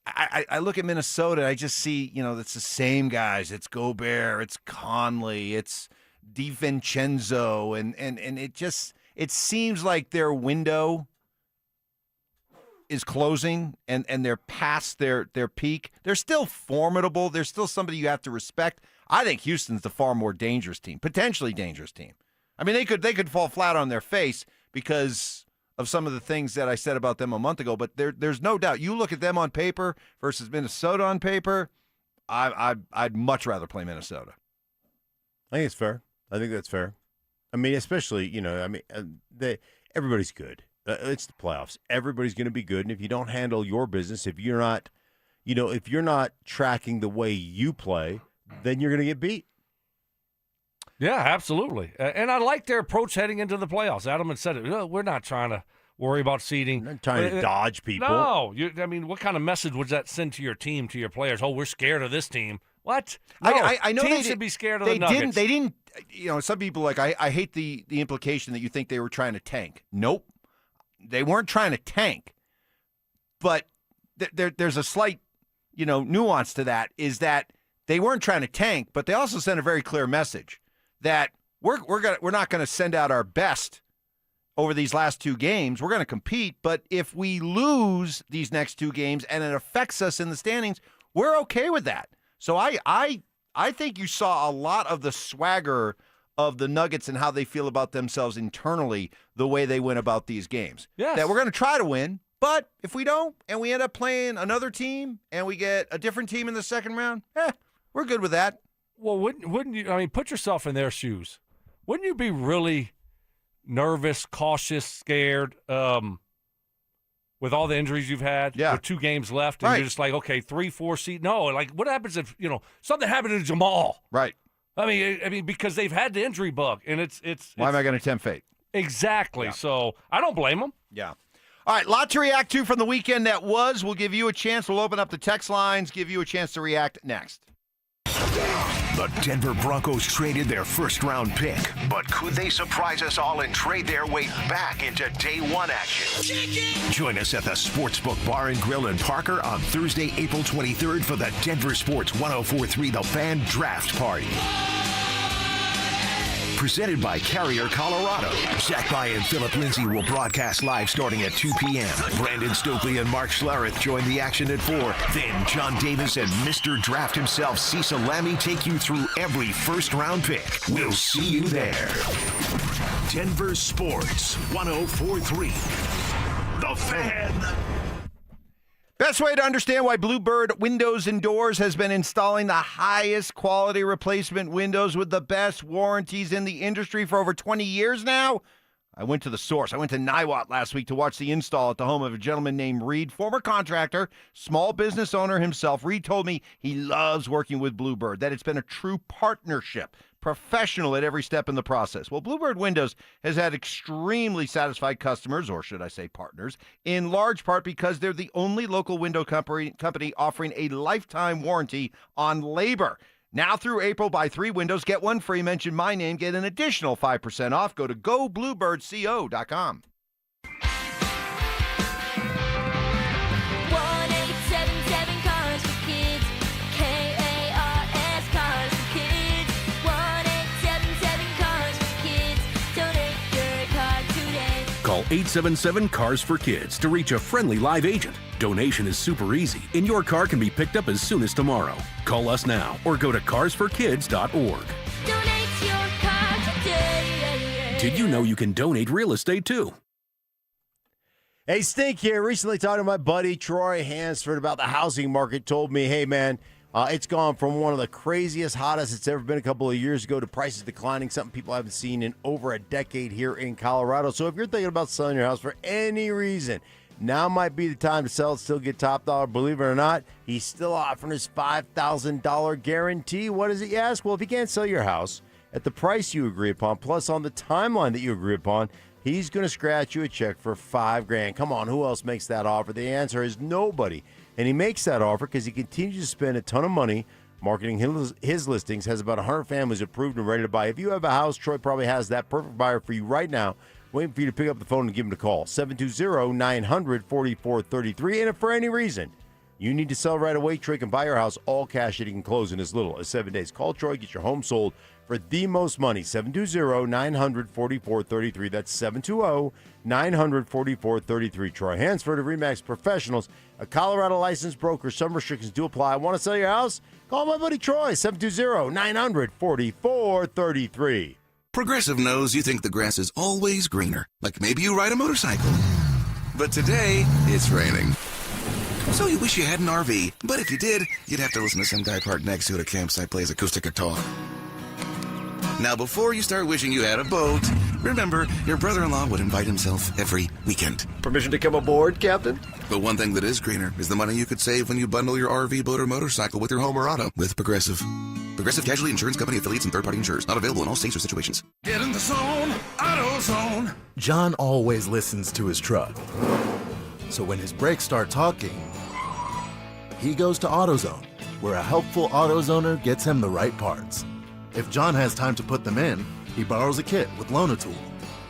S2: I look at Minnesota, and I just see, it's the same guys. It's Gobert, it's Conley, it's DiVincenzo, and it seems like their window is closing, and they're past their peak. They're still formidable. They're still somebody you have to respect. I think Houston's the far more dangerous team, potentially dangerous team. I mean, they could fall flat on their face because of some of the things that I said about them a month ago, but there's no doubt. You look at them on paper versus Minnesota on paper, I'd much rather play Minnesota.
S19: I think it's fair. I think that's fair. I mean, especially, everybody's good. It's the playoffs. Everybody's going to be good, and if you don't handle your business, if you're not tracking the way you play, then you're going to get beat.
S8: Yeah, absolutely. And I like their approach heading into the playoffs. Adam had said it. We're not trying to worry about seeding.
S19: Not trying to dodge people.
S8: No. What kind of message would that send to your team, to your players? Oh, we're scared of this team. What? No,
S2: I know
S8: teams should be scared of the Nuggets.
S2: They didn't. Some people I hate the implication that you think they were trying to tank. Nope. They weren't trying to tank, but there's a slight, nuance to that, is that they weren't trying to tank, but they also sent a very clear message that we're not going to send out our best over these last 2 games. We're going to compete, but if we lose these next 2 games and it affects us in the standings, we're okay with that. So I think you saw a lot of the swagger of the Nuggets and how they feel about themselves internally, the way they went about these games.
S8: Yes.
S2: That we're going to try to win, but if we don't and we end up playing another team and we get a different team in the second round, we're good with that.
S8: Well, wouldn't you? I mean, put yourself in their shoes. Wouldn't you be really nervous, cautious, scared with all the injuries you've had?
S2: Yeah.
S8: With 2 games left, and you're just like, okay, 3-4 seed. No, like what happens if something happened to Jamal?
S2: Right.
S8: I mean, because they've had the injury bug, and it's
S2: why am I going to tempt fate?
S8: Exactly. Yeah. So I don't blame them.
S2: Yeah. All right, lot to react to from the weekend that was. We'll give you a chance. We'll open up the text lines, give you a chance to react next.
S6: The Denver Broncos traded their first-round pick, but could they surprise us all and trade their way back into day 1 action? Join us at the Sportsbook Bar and Grill in Parker on Thursday, April 23rd for the DenverSports 104.3 The Fan Draft Party. Presented by Carrier Colorado. Zach By and Philip Lindsay will broadcast live starting at 2 p.m. Brandon Stokley and Mark Schlereth join the action at 4. Then John Davis and Mr. Draft himself, Cecil Lammy, take you through every first-round pick. We'll see you there. Denver Sports 104.3 The Fan.
S2: Best way to understand why Bluebird Windows and Doors has been installing the highest quality replacement windows with the best warranties in the industry for over 20 years now? I went to the source. I went to Niwot last week to watch the install at the home of a gentleman named Reed, former contractor, small business owner himself. Reed told me he loves working with Bluebird, that it's been a true partnership. professional at every step in the process. Well, Bluebird Windows has had extremely satisfied customers, or should I say partners, in large part because they're the only local window company offering a lifetime warranty on labor. Now through April, buy 3 windows, get 1 free. Mention my name, get an additional 5% off. Go to gobluebirdco.com.
S5: 1-877 Cars for Kids. K-A-R-S Cars for Kids. 1-877 Cars for Kids. Donate your car today.
S4: Call 877-CARS-FOR-KIDS to reach a friendly live agent. Donation is super easy, and your car can be picked up as soon as tomorrow. Call us now or go to carsforkids.org.
S5: Donate your car today.
S4: Did you know you can donate real estate too?
S19: Hey, Stink here. Recently talking to my buddy Troy Hansford about the housing market. Told me, hey, man, it's gone from one of the craziest, hottest it's ever been a couple of years ago to prices declining, something people haven't seen in over a decade here in Colorado. So if you're thinking about selling your house for any reason, now might be the time to sell it, still get top dollar. Believe it or not, he's still offering his $5,000 guarantee. What is it, you ask? Well, if you can't sell your house at the price you agree upon, plus on the timeline that you agree upon, he's going to scratch you a check for $5,000. Come on, who else makes that offer? The answer is nobody. And he makes that offer because he continues to spend a ton of money marketing his listings, has about 100 families approved and ready to buy. If you have a house, Troy probably has that perfect buyer for you right now, waiting for you to pick up the phone and give him a call. 720-900-4433. And if for any reason you need to sell right away, Troy can buy your house all cash and he can close in as little as 7 days. Call Troy, get your home sold for the most money. 720-900-4433. That's 720-900-4433. Troy Hansford of RE/MAX Professionals, a Colorado licensed broker. Some restrictions do apply. Want to sell your house? Call my buddy Troy, 720-900-4433.
S7: Progressive knows you think the grass is always greener, like maybe you ride a motorcycle. But today, it's raining. So you wish you had an RV, but if you did, you'd have to listen to some guy parked next to you at a campsite plays acoustic guitar. Now, before you start wishing you had a boat, remember, your brother-in-law would invite himself every weekend.
S9: Permission to come aboard, Captain?
S7: But one thing that is greener is the money you could save when you bundle your RV, boat, or motorcycle with your home or auto with Progressive. Progressive Casualty Insurance Company affiliates and third-party insurers. Not available in all states or situations.
S6: Get in the zone, AutoZone.
S12: John always listens to his truck. So when his brakes start talking, he goes to AutoZone, where a helpful AutoZoner gets him the right parts. If John has time to put them in, he borrows a kit with Loan-A-Tool.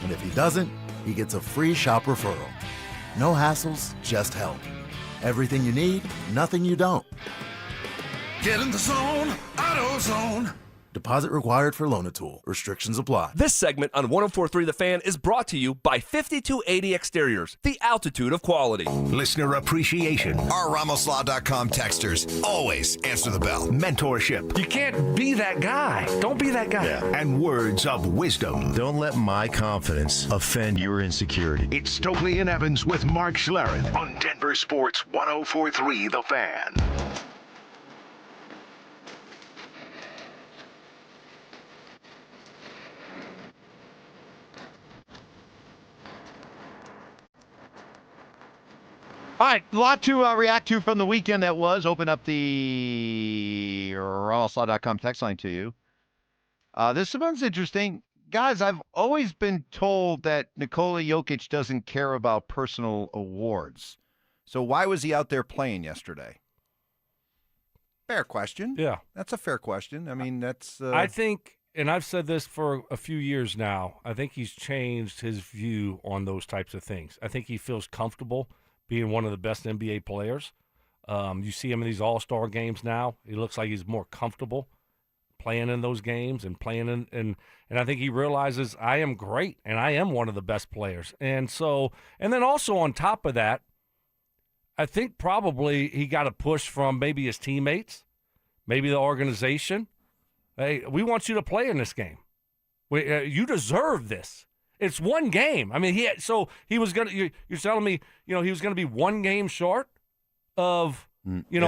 S12: And if he doesn't, he gets a free shop referral. No hassles, just help. Everything you need, nothing you don't.
S6: Get in the zone, AutoZone.
S12: Deposit required for Loan-A-Tool. Restrictions apply.
S14: This segment on 104.3 The Fan is brought to you by 5280 Exteriors, the altitude of quality.
S6: Listener appreciation.
S20: Our RamosLaw.com texters always answer the bell.
S6: Mentorship.
S9: You can't be that guy. Don't be that guy.
S6: Yeah. And words of wisdom.
S19: Don't let my confidence offend your insecurity.
S6: It's Stokley and Evans with Mark Schlereth on Denver Sports 104.3 The Fan.
S2: All right, a lot to react to from the weekend that was. Open up the RamosLaw.com text line to you. This one's interesting. Guys, I've always been told that Nikola Jokic doesn't care about personal awards. So why was he out there playing yesterday? Fair question.
S8: Yeah.
S2: That's a fair question. I mean, that's...
S8: I think, and I've said this for a few years now, I think he's changed his view on those types of things. I think he feels comfortable being one of the best NBA players. You see him in these all-star games now. He looks like he's more comfortable playing in those games and playing in, and I think he realizes I am great and I am one of the best players. And so, and then also on top of that, I think probably he got a push from maybe his teammates, maybe the organization. Hey, we want you to play in this game. You deserve this. It's one game. I mean, he was gonna. You're telling me, he was gonna be one game short of,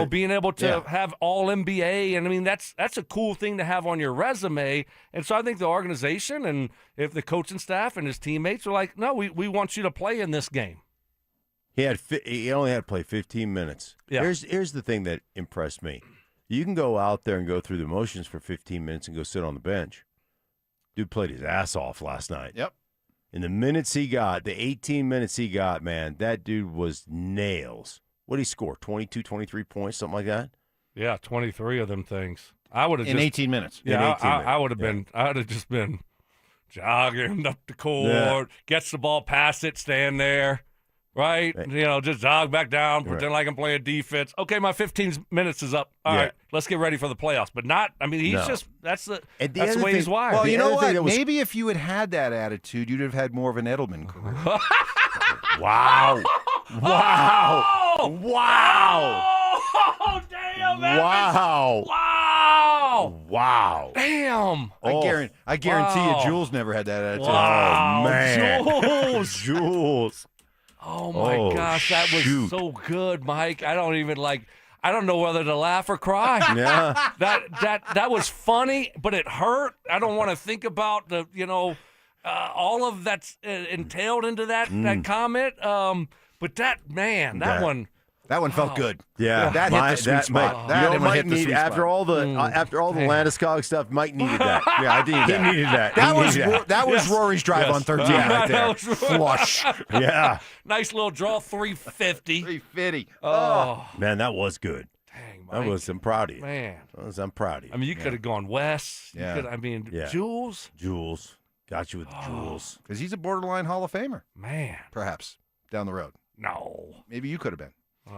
S8: being able to have all NBA, and I mean that's a cool thing to have on your resume. And so I think the organization and if the coaching staff and his teammates are like, no, we want you to play in this game.
S19: He only had to play 15 minutes.
S8: Yeah.
S19: Here's the thing that impressed me. You can go out there and go through the motions for 15 minutes and go sit on the bench. Dude played his ass off last night.
S2: Yep.
S19: In the minutes he got, the 18 minutes he got, man, that dude was nails. What did he score? 22, 23 points, something like that?
S8: Yeah, 23 of them things. I would have
S2: in 18 minutes.
S8: Yeah,
S19: In 18 minutes.
S8: I would have been. I would have just been jogging up the court, gets the ball, pass it, stand there, right? Just jog back down, pretend like I'm playing defense. Okay, my 15 minutes is up. All right, let's get ready for the playoffs. But not. I mean, he's just that's the way he's wired.
S2: Well, you know what? Maybe if you had that attitude, you'd have had more of an Edelman career.
S19: Wow. Wow. Wow.
S8: Oh, damn,
S19: Wow.
S8: Wow.
S19: Wow.
S8: Damn.
S2: I guarantee you, Jules never had that attitude.
S8: Wow.
S19: Oh, man.
S8: Jules. Oh, my gosh. That was so good, Mike. I don't know whether to laugh or cry.
S19: Yeah.
S8: That was funny, but it hurt. I don't want to think about the, all of that's entailed into that comment. But that one.
S2: That one felt good.
S19: Yeah,
S2: that hit the sweet spot.
S19: Mike needed after all the Landeskog stuff. Mike needed that.
S2: Yeah, I needed that.
S19: He needed that.
S2: That was Rory's drive on 13 right there. Flush.
S19: Yeah.
S8: Nice little draw, 350.
S2: 350.
S8: Oh.
S19: Man, that was good.
S8: Dang, Mike.
S19: I'm proud of you.
S8: Man.
S19: I'm proud of you.
S8: I mean, you could have gone Wes.
S2: Yeah.
S8: Jules.
S19: Jules. Got you with Jules.
S2: Because he's a borderline Hall of Famer.
S8: Man.
S2: Perhaps. Down the road.
S8: No.
S2: Maybe you could have been.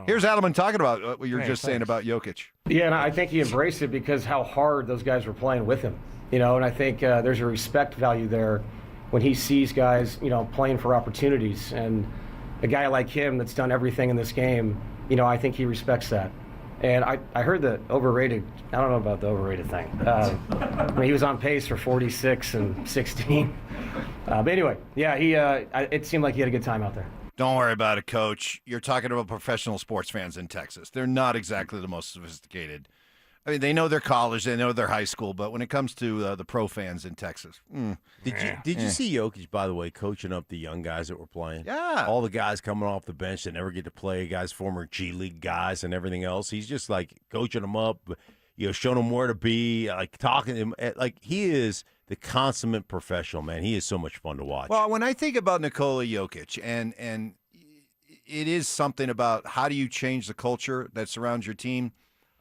S2: Here's Adelman talking about what you were just saying about Jokic.
S11: Yeah, and I think he embraced it because how hard those guys were playing with him. And I think there's a respect value there when he sees guys, playing for opportunities. And a guy like him that's done everything in this game, I think he respects that. And I heard the overrated, I don't know about the overrated thing. He was on pace for 46 and 16. But anyway, yeah, it seemed like he had a good time out there.
S2: Don't worry about it, Coach. You're talking about professional sports fans in Texas. They're not exactly the most sophisticated. I mean, they know their college, they know their high school, but when it comes to the pro fans in Texas,
S19: Did you see Jokic, by the way, coaching up the young guys that were playing?
S2: Yeah.
S19: All the guys coming off the bench that never get to play, guys, former G League guys and everything else. He's just like coaching them up, showing them where to be, like talking to them. Like he is the consummate professional, man. He is so much fun to watch.
S2: Well, when I think about Nikola Jokic, and it is something about how do you change the culture that surrounds your team.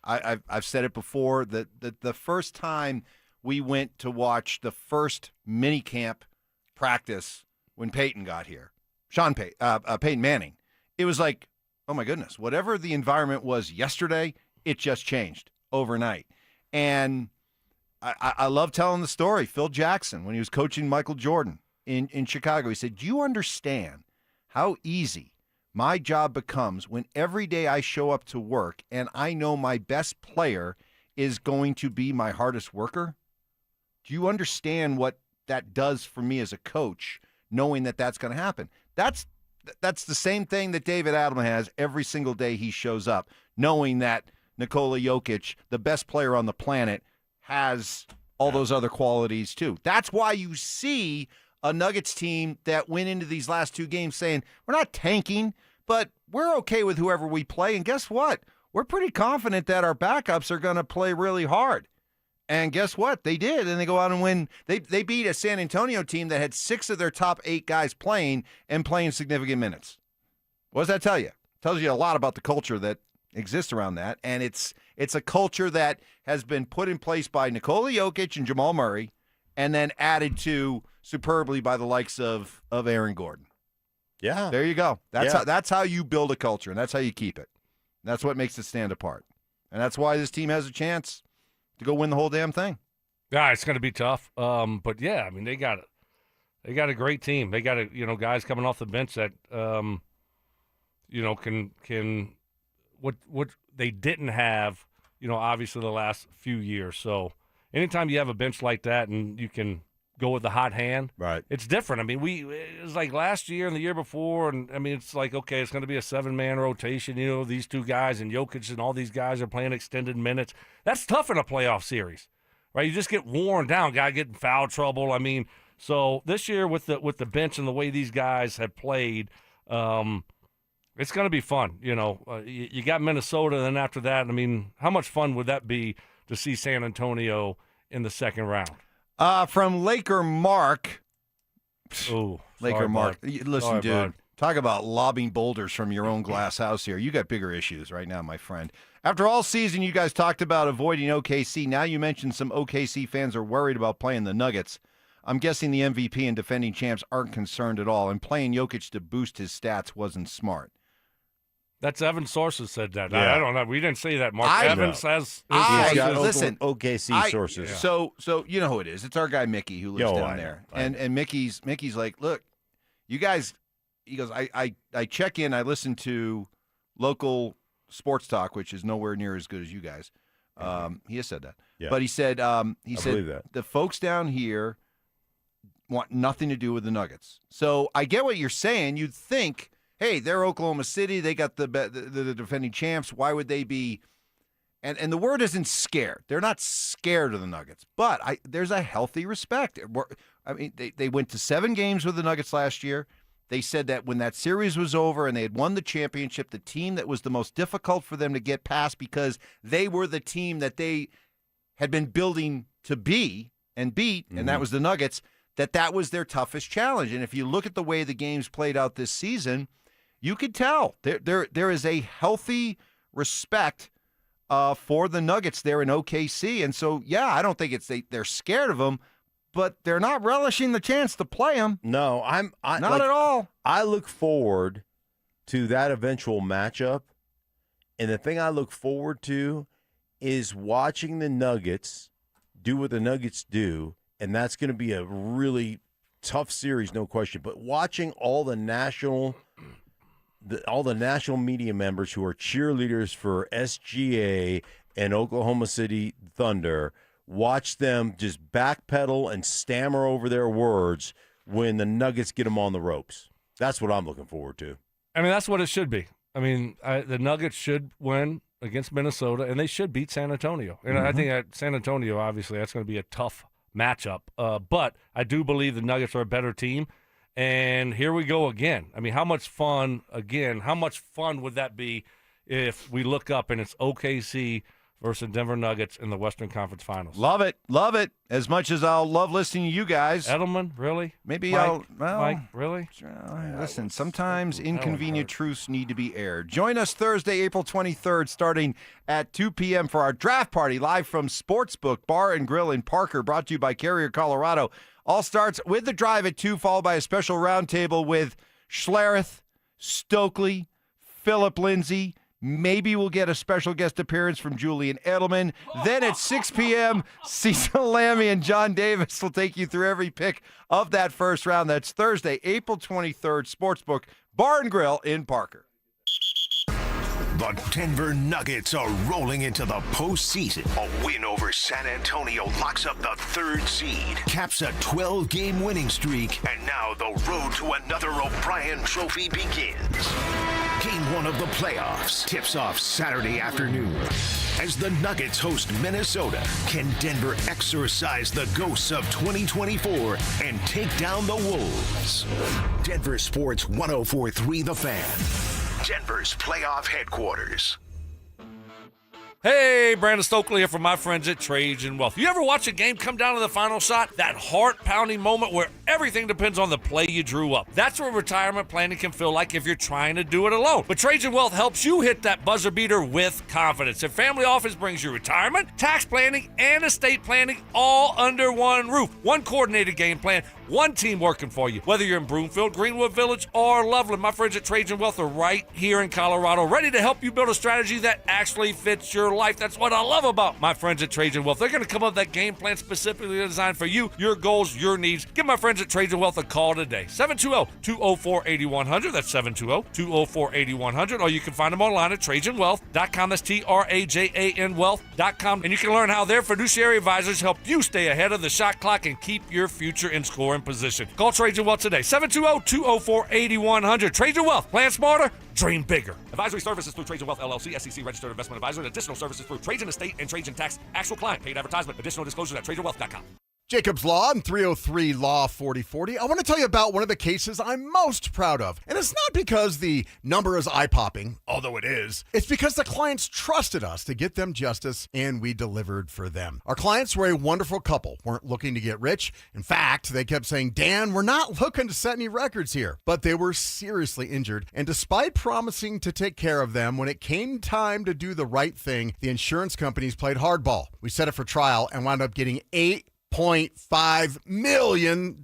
S2: I've said it before that the first time we went to watch the first mini camp practice when Payton got here, Payton Manning, it was like, oh my goodness, whatever the environment was yesterday, it just changed overnight. And I love telling the story. Phil Jackson, when he was coaching Michael Jordan in Chicago, he said, do you understand how easy my job becomes when every day I show up to work and I know my best player is going to be my hardest worker? Do you understand what that does for me as a coach, knowing that that's going to happen? That's the same thing that David Adelman has every single day he shows up, knowing that Nikola Jokic, the best player on the planet, has all those other qualities too. That's why you see a Nuggets team that went into these last two games saying, we're not tanking, but we're okay with whoever we play. And guess what? We're pretty confident that our backups are going to play really hard. And guess what? They did, and they go out and win. They beat a San Antonio team that had 6 of their top 8 guys playing and playing significant minutes. What does that tell you? It tells you a lot about the culture that exists around that, and it's a culture that has been put in place by Nikola Jokic and Jamal Murray, and then added to superbly by the likes of Aaron Gordon.
S19: Yeah,
S2: there you go. That's how you build a culture, and that's how you keep it. That's what makes it stand apart, and that's why this team has a chance to go win the whole damn thing.
S8: Yeah, it's going to be tough. But yeah, I mean they got a great team. They got guys coming off the bench that can what they didn't have, obviously the last few years. So anytime you have a bench like that and you can go with the hot hand,
S19: right?
S8: It's different. I mean, it was like last year and the year before, and I mean it's like, okay, it's going to be a 7-man rotation. These two guys and Jokic and all these guys are playing extended minutes. That's tough in a playoff series, right? You just get worn down, guy getting foul trouble. I mean, so this year with the bench and the way these guys have played, it's going to be fun. You got Minnesota, and then after that, I mean, how much fun would that be to see San Antonio in the second round?
S2: From Laker Mark.
S8: Oh,
S2: Laker Mark.
S8: Bud.
S2: Listen,
S8: Sorry,
S2: dude.
S8: bud.
S2: Talk about lobbing boulders from your own glass house here. You got bigger issues right now, my friend. After all season, you guys talked about avoiding OKC. Now you mentioned some OKC fans are worried about playing the Nuggets. I'm guessing the MVP and defending champs aren't concerned at all, and playing Jokic to boost his stats wasn't smart.
S8: That's Evans' sources said that.
S2: Yeah.
S8: I don't know. We didn't say that. Mark Evans says.
S2: Listen,
S19: OKC sources.
S2: So you know who it is. It's our guy Mickey who lives down there, and Mickey's like, look, you guys. He goes, I check in. I listen to local sports talk, which is nowhere near as good as you guys. He has said that, but he said
S19: believe that.
S2: The folks down here want nothing to do with the Nuggets. So I get what you're saying. You'd think, hey, they're Oklahoma City. They got the defending champs. Why would they be? And the word isn't scared. They're not scared of the Nuggets, but there's a healthy respect. I mean, they went to 7 games with the Nuggets last year. They said that when that series was over and they had won the championship, the team that was the most difficult for them to get past because they were the team that they had been building to be and beat, and that was the Nuggets, that was their toughest challenge. And if you look at the way the games played out this season, you could tell there is a healthy respect for the Nuggets there in OKC. And so, yeah, I don't think they're scared of them, but they're not relishing the chance to play them.
S19: No,
S2: not at all.
S19: I look forward to that eventual matchup, and the thing I look forward to is watching the Nuggets do what the Nuggets do, and that's going to be a really tough series, no question. But watching all the national media members who are cheerleaders for SGA and Oklahoma City Thunder, watch them just backpedal and stammer over their words when the Nuggets get them on the ropes. That's what I'm looking forward to.
S8: I mean, that's what it should be. I mean, the Nuggets should win against Minnesota, and they should beat San Antonio. And I think at San Antonio, obviously, that's going to be a tough matchup. But I do believe the Nuggets are a better team. And here we go again. I mean, how much fun would that be if we look up and it's OKC versus Denver Nuggets in the Western Conference Finals?
S2: Love it. As much as I'll love listening to you guys.
S8: Edelman, really?
S2: Maybe
S8: Mike, really?
S2: Listen, sometimes inconvenient truths need to be aired. Join us Thursday, April 23rd, starting at 2 p.m. for our draft party live from Sportsbook Bar and Grill in Parker, brought to you by Carrier, Colorado. All starts with the drive at 2, followed by a special roundtable with Schlereth, Stokley, Philip Lindsay. Maybe we'll get a special guest appearance from Julian Edelman. Then at 6 p.m., Cecil Lammy and John Davis will take you through every pick of that first round. That's Thursday, April 23rd, Sportsbook Bar and Grill in Parker.
S6: The Denver Nuggets are rolling into the postseason. A win over San Antonio locks up the 3rd seed, caps a 12-game winning streak, and now the road to another O'Brien Trophy begins. Game 1 of the playoffs tips off Saturday afternoon. As the Nuggets host Minnesota, can Denver exorcise the ghosts of 2024 and take down the Wolves? Denver Sports 104.3 The Fan, Denver's playoff headquarters.
S8: Hey, Brandon Stokley here from my friends at Cajun Wealth. You ever watch a game come down to the final shot? That heart-pounding moment where everything depends on the play you drew up. That's what retirement planning can feel like if you're trying to do it alone. But Cajun Wealth helps you hit that buzzer beater with confidence. Their family office brings you retirement, tax planning, and estate planning all under one roof. One coordinated game plan, one team working for you. Whether you're in Broomfield, Greenwood Village, or Loveland, my friends at Cajun Wealth are right here in Colorado, ready to help you build a strategy that actually fits your life. That's what I love about my friends at Cajun Wealth. They're going to come up with that game plan specifically designed for you, your goals, your needs. Give my friends at Cajun Wealth a call today. 720-204-8100. That's 720-204-8100. Or you can find them online at TrajanWealth.com. That's TRAJAN Wealth.com. And you can learn how their fiduciary advisors help you stay ahead of the shot clock and keep your future in scoring position. Call Trajan Wealth today. 720-204-8100. Trajan Wealth. Plan smarter. Dream bigger. Advisory services through Trajan Wealth LLC, SEC registered investment advisor, and additional services through Trajan Estate and Trajan Tax. Actual client paid advertisement. Additional disclosures at TrajanWealth.com.
S16: Jacob's Law and 303 Law 4040. I want to tell you about one of the cases I'm most proud of. And it's not because the number is eye-popping, although it is. It's because the clients trusted us to get them justice, and we delivered for them. Our clients were a wonderful couple, weren't looking to get rich. In fact, they kept saying, Dan, we're not looking to set any records here. But they were seriously injured, and despite promising to take care of them, when it came time to do the right thing, the insurance companies played hardball. We set it for trial and wound up getting $8.5 million.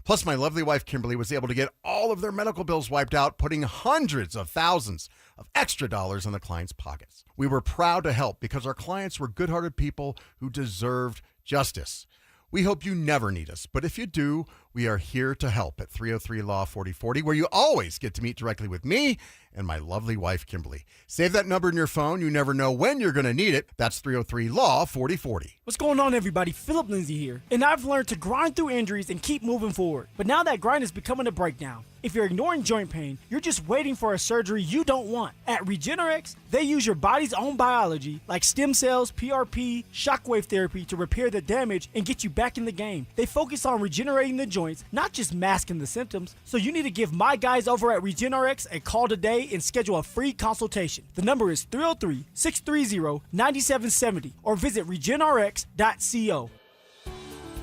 S16: Plus, my lovely wife, Kimberly, was able to get all of their medical bills wiped out, putting hundreds of thousands of extra dollars in the clients' pockets. We were proud to help because our clients were good-hearted people who deserved justice. We hope you never need us, but if you do, we are here to help at 303 Law 4040, where you always get to meet directly with me and my lovely wife, Kimberly. Save that number in your phone. You never know when you're going to need it. That's 303 Law 4040.
S17: What's going on, everybody? Philip Lindsay here. And I've learned to grind through injuries and keep moving forward. But now that grind is becoming a breakdown. If you're ignoring joint pain, you're just waiting for a surgery you don't want. At Regenerex, they use your body's own biology, like stem cells, PRP, shockwave therapy, to repair the damage and get you back in the game. They focus on regenerating the joints, not just masking the symptoms. So you need to give my guys over at Regenerex a call today and schedule a free consultation. The number is 303-630-9770 or visit regenerex.co.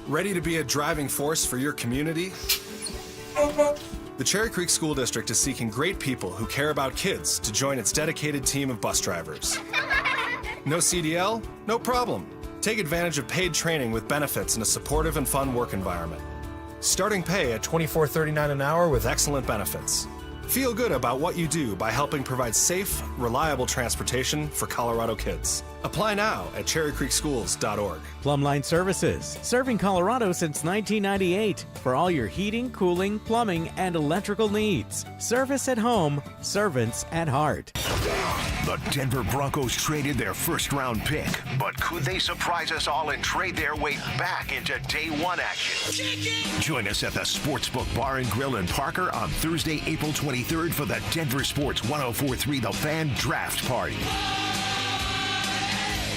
S18: Ready to be a driving force for your community? The Cherry Creek School District is seeking great people who care about kids to join its dedicated team of bus drivers. No CDL? No problem. Take advantage of paid training with benefits in a supportive and fun work environment. Starting pay at $24.39 an hour with excellent benefits. Feel good about what you do by helping provide safe, reliable transportation for Colorado kids. Apply now at cherrycreekschools.org.
S10: Plumline Services, serving Colorado since 1998 for all your heating, cooling, plumbing, and electrical needs. Service at home, servants at heart.
S6: The Denver Broncos traded their first-round pick, but could they surprise us all and trade their way back into day one action? Join us at the Sportsbook Bar and Grill in Parker on Thursday, April 23rd for the Denver Sports 104.3 The Fan Draft Party.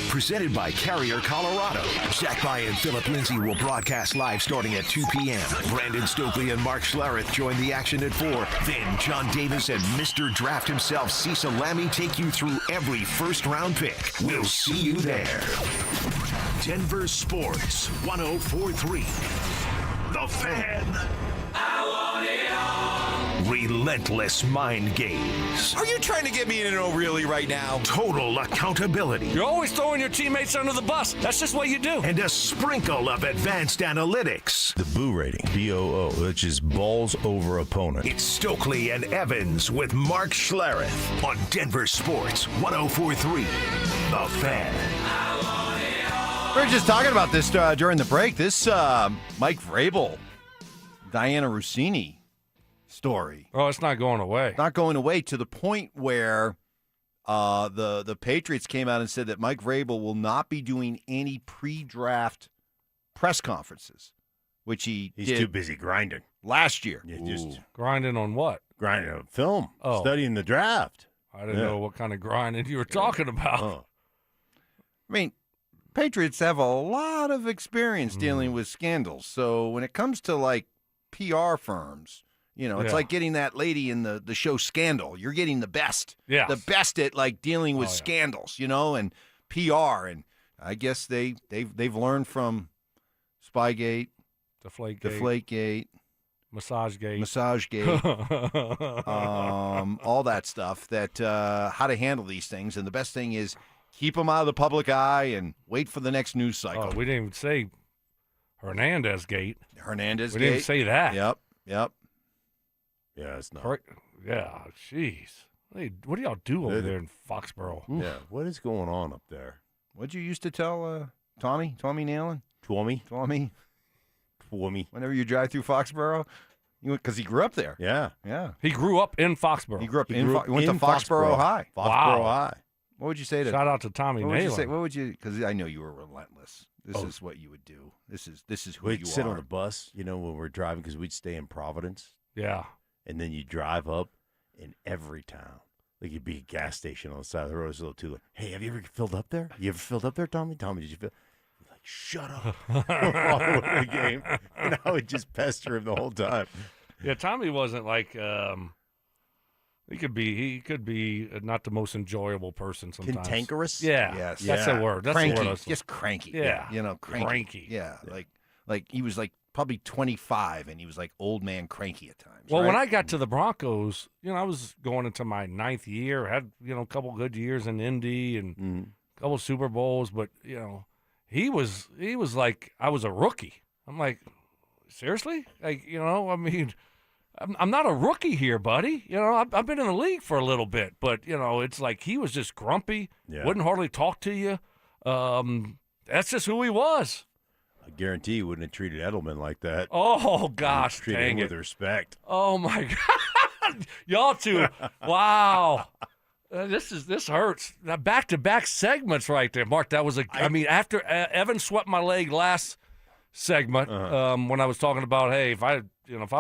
S6: Presented by Carrier Colorado. Zach By and Philip Lindsay will broadcast live starting at 2 p.m. Brandon Stokley and Mark Schlereth join the action at 4. Then John Davis and Mr. Draft himself, Cecil Lammy, take you through every first-round pick. We'll see you there. Denver Sports 104.3 The Fan. I want it all. Relentless mind games.
S21: Are you trying to get me in an oh really right now?
S6: Total accountability.
S8: You're always throwing your teammates under the bus. That's just what you do.
S6: And a sprinkle of advanced analytics.
S19: The Boo rating, BOO, which is balls over opponent.
S6: It's Stokley and Evans with Mark Schlereth on Denver Sports 104.3 The Fan.
S2: We were just talking about this during the break. This Mike Vrabel, Diana Rossini story.
S8: Oh, it's not going away.
S2: Not going away to the point where the Patriots came out and said that Mike Vrabel will not be doing any pre-draft press conferences, which he's
S19: too busy grinding
S2: last year.
S19: Yeah, just
S8: grinding on what?
S19: Grinding on film.
S8: Oh.
S19: Studying the draft.
S8: I didn't know what kind of grinding you were talking about.
S19: Oh.
S2: I mean, Patriots have a lot of experience dealing with scandals. So when it comes to like PR firms, you know, it's like getting that lady in the show Scandal. You're getting the best.
S8: Yeah.
S2: The best at like dealing with scandals, you know, and PR. And I guess they've learned from Spygate, Deflategate,
S8: Massagegate,
S2: all that stuff, that how to handle these things. And the best thing is keep them out of the public eye and wait for the next news cycle.
S8: Oh, we didn't even say Hernandez-gate.
S2: Hernandez-gate.
S8: We didn't say that.
S2: Yep.
S19: Yeah, it's not.
S8: Yeah, jeez. Hey, what do y'all do over there in Foxborough?
S19: Yeah, what is going on up there?
S2: What'd you used to tell Tommy Nailen?
S19: Twommy.
S2: Whenever you drive through Foxborough, because he grew up there.
S19: Yeah.
S8: He grew up in Foxborough.
S2: He went to Foxborough High.
S19: Foxborough High.
S2: What would you say to?
S8: Shout out to Tommy Nailen.
S2: What would you? Because I know you were relentless. This is what you would do. This is who
S19: we'd
S2: you
S19: sit
S2: are.
S19: on the bus, you know, when we're driving, because we'd stay in Providence.
S8: Yeah.
S19: And then you drive up in every town. Like you'd be a gas station on the side of the road. It's a little too late. Hey, have you ever filled up there? You ever filled up there, Tommy? Tommy, did you fill? Like, shut up all the way to the game. And I would just pester him the whole time.
S8: Yeah, Tommy wasn't like he could be not the most enjoyable person sometimes.
S19: Cantankerous?
S8: Yeah.
S2: Yes.
S8: That's the word. That's
S2: cranky.
S8: the word. I was-
S2: Just cranky.
S8: Yeah.
S2: You know, cranky. Yeah. Like he was like probably 25 and he was like old man cranky at times.
S8: Well,
S2: right?
S8: when I got to the Broncos, I was going into my 9th year. Had a couple good years in Indy and a couple Super Bowls, but he was like I was a rookie. I'm like, seriously? Like I mean, I'm not a rookie here, buddy. I've been in the league for a little bit, but it's like he was just grumpy.
S19: Yeah.
S8: Wouldn't hardly talk to you. That's just who he was.
S19: I guarantee you wouldn't have treated Edelman like that.
S8: Oh gosh,
S19: treated
S8: dang
S19: him
S8: it.
S19: with respect.
S8: Oh my God, y'all two! Wow, this hurts. Back-to-back segments right there, Mark. That was I mean, after Evan swept my leg last segment when I was talking about, hey, if I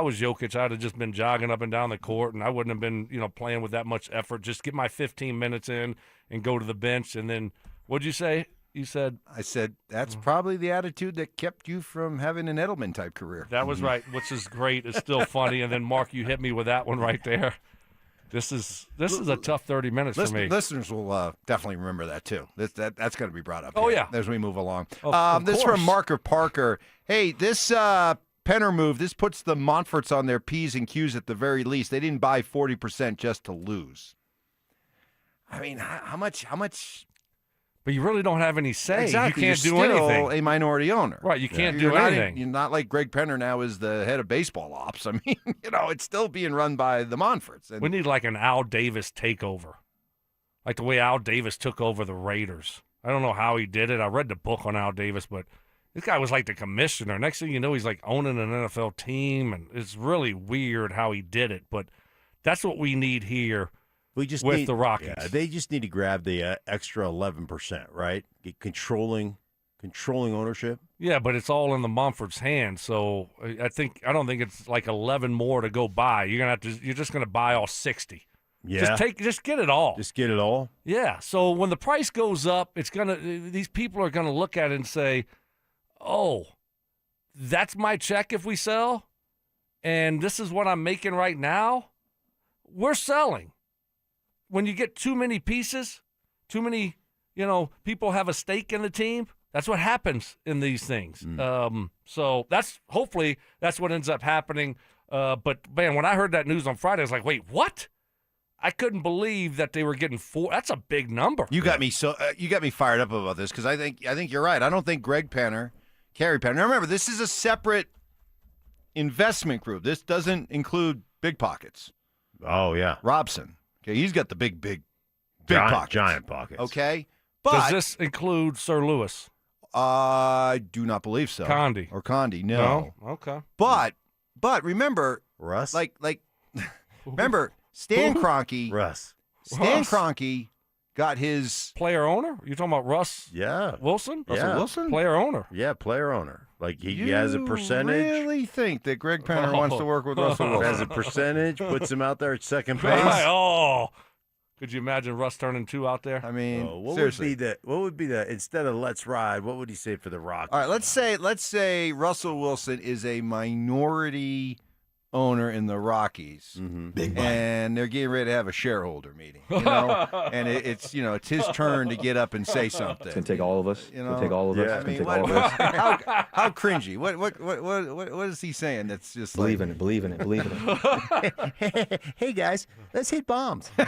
S8: was Jokic, I'd have just been jogging up and down the court, and I wouldn't have been playing with that much effort. Just get my 15 minutes in and go to the bench, and then what'd you say? You said
S2: I said that's probably the attitude that kept you from having an Edelman type career.
S8: That was right, which is great. It's still funny. And then Mark, you hit me with that one right there. This is a tough 30 minutes for me.
S2: Listeners will definitely remember that too. That's going to be brought up.
S8: Oh,
S2: here
S8: yeah.
S2: as we move along.
S8: Of
S2: this is
S8: course.
S2: from Marker Parker. Hey, this Penner move. This puts the Montforts on their P's and Q's at the very least. They didn't buy 40% just to lose. I mean, how much?
S8: But you really don't have any say.
S2: Exactly.
S8: You can't
S2: You're
S8: do
S2: still
S8: anything.
S2: a minority owner.
S8: Right, you can't
S2: You're
S8: do anything.
S2: You're not like Greg Penner now is the head of baseball ops. I mean, it's still being run by the Montforts. And
S8: We need like an Al Davis takeover, like the way Al Davis took over the Raiders. I don't know how he did it. I read the book on Al Davis, but this guy was like the commissioner. Next thing you know, he's like owning an NFL team, and it's really weird how he did it. But that's what we need here. With the Rockies.
S19: Yeah, they just need to grab the extra 11%, right? Get controlling ownership.
S8: Yeah, but it's all in the Montfort's hands. So I don't think it's like 11 more to go buy. You're just gonna buy all 60.
S19: Yeah.
S8: Just get it all.
S19: Just get it all.
S8: Yeah. So when the price goes up, these people are gonna look at it and say, "Oh, that's my check if we sell, and this is what I'm making right now. We're selling." When you get too many pieces, too many, people have a stake in the team. That's what happens in these things. So hopefully that's what ends up happening. But man, when I heard that news on Friday, I was like, wait, what? I couldn't believe that they were getting 4. That's a big number.
S2: You got me fired up about this because I think you're right. I don't think Greg Penner, Kerry Penner. Now remember, this is a separate investment group. This doesn't include Big Pockets.
S19: Oh yeah,
S2: Robson. Okay, he's got the big pockets.
S19: Giant pockets.
S2: Okay, but
S8: does this include Sir Lewis?
S2: I do not believe so.
S8: Condi.
S2: No.
S8: Okay.
S2: But remember,
S19: Russ.
S2: Like remember Stan Kroenke.
S19: Russ.
S2: Stan Kroenke got his
S8: player owner. You talking about Russ?
S19: Yeah.
S8: Wilson.
S2: Russell Wilson.
S8: Player owner.
S19: Yeah, player owner. Like he has a percentage.
S2: You really think that Greg Penner wants to work with Russell Wilson?
S19: Has a percentage, puts him out there at second base.
S8: Right. Oh, could you imagine Russ turning 2 out there?
S2: I mean,
S19: what
S2: seriously.
S19: would be the instead of let's ride? What would he say for the Rockies?
S2: All right, let's say Russell Wilson is a minority owner in the Rockies,
S19: Big money.
S2: and they're getting ready to have a shareholder meeting. And it's his turn to get up and say something.
S1: It's gonna take all of us. It's gonna take all of us.
S2: Yeah.
S1: It's gonna take all of us.
S2: How cringy? What is he saying? That's just
S1: Believe in it. Believe in it. Believe in it.
S19: Hey guys, let's hit bombs.
S1: Here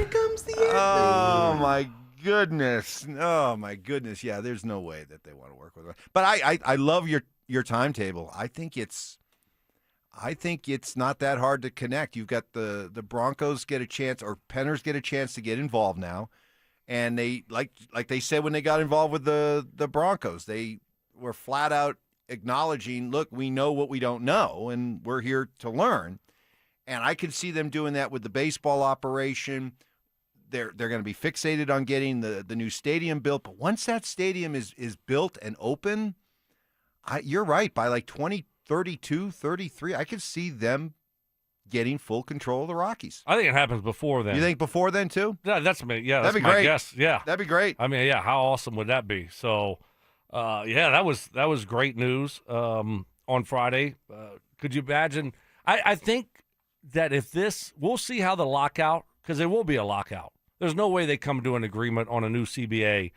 S1: comes the airplane.
S2: Oh my goodness! Oh my goodness! Yeah, there's no way that they want to work with us. But I love your timetable. I think it's not that hard to connect. You've got the Broncos get a chance, or Penners get a chance to get involved now, and they like they said when they got involved with the Broncos, they were flat out acknowledging, look, we know what we don't know, and we're here to learn. And I could see them doing that with the baseball operation. They're going to be fixated on getting the new stadium built, but once that stadium is built and open, you're right, by like 2032, 33, I could see them getting full control of the Rockies.
S8: I think it happens before then.
S2: You think before then too?
S8: Yeah, that's me. Yeah,
S2: That'd
S8: that's
S2: be
S8: my
S2: great.
S8: guess. Yeah,
S2: That'd be great.
S8: I mean, yeah, how awesome would that be? So, yeah, that was great news on Friday. Could you imagine? I think that if we'll see how the lockout, because there will be a lockout. There's no way they come to an agreement on a new CBA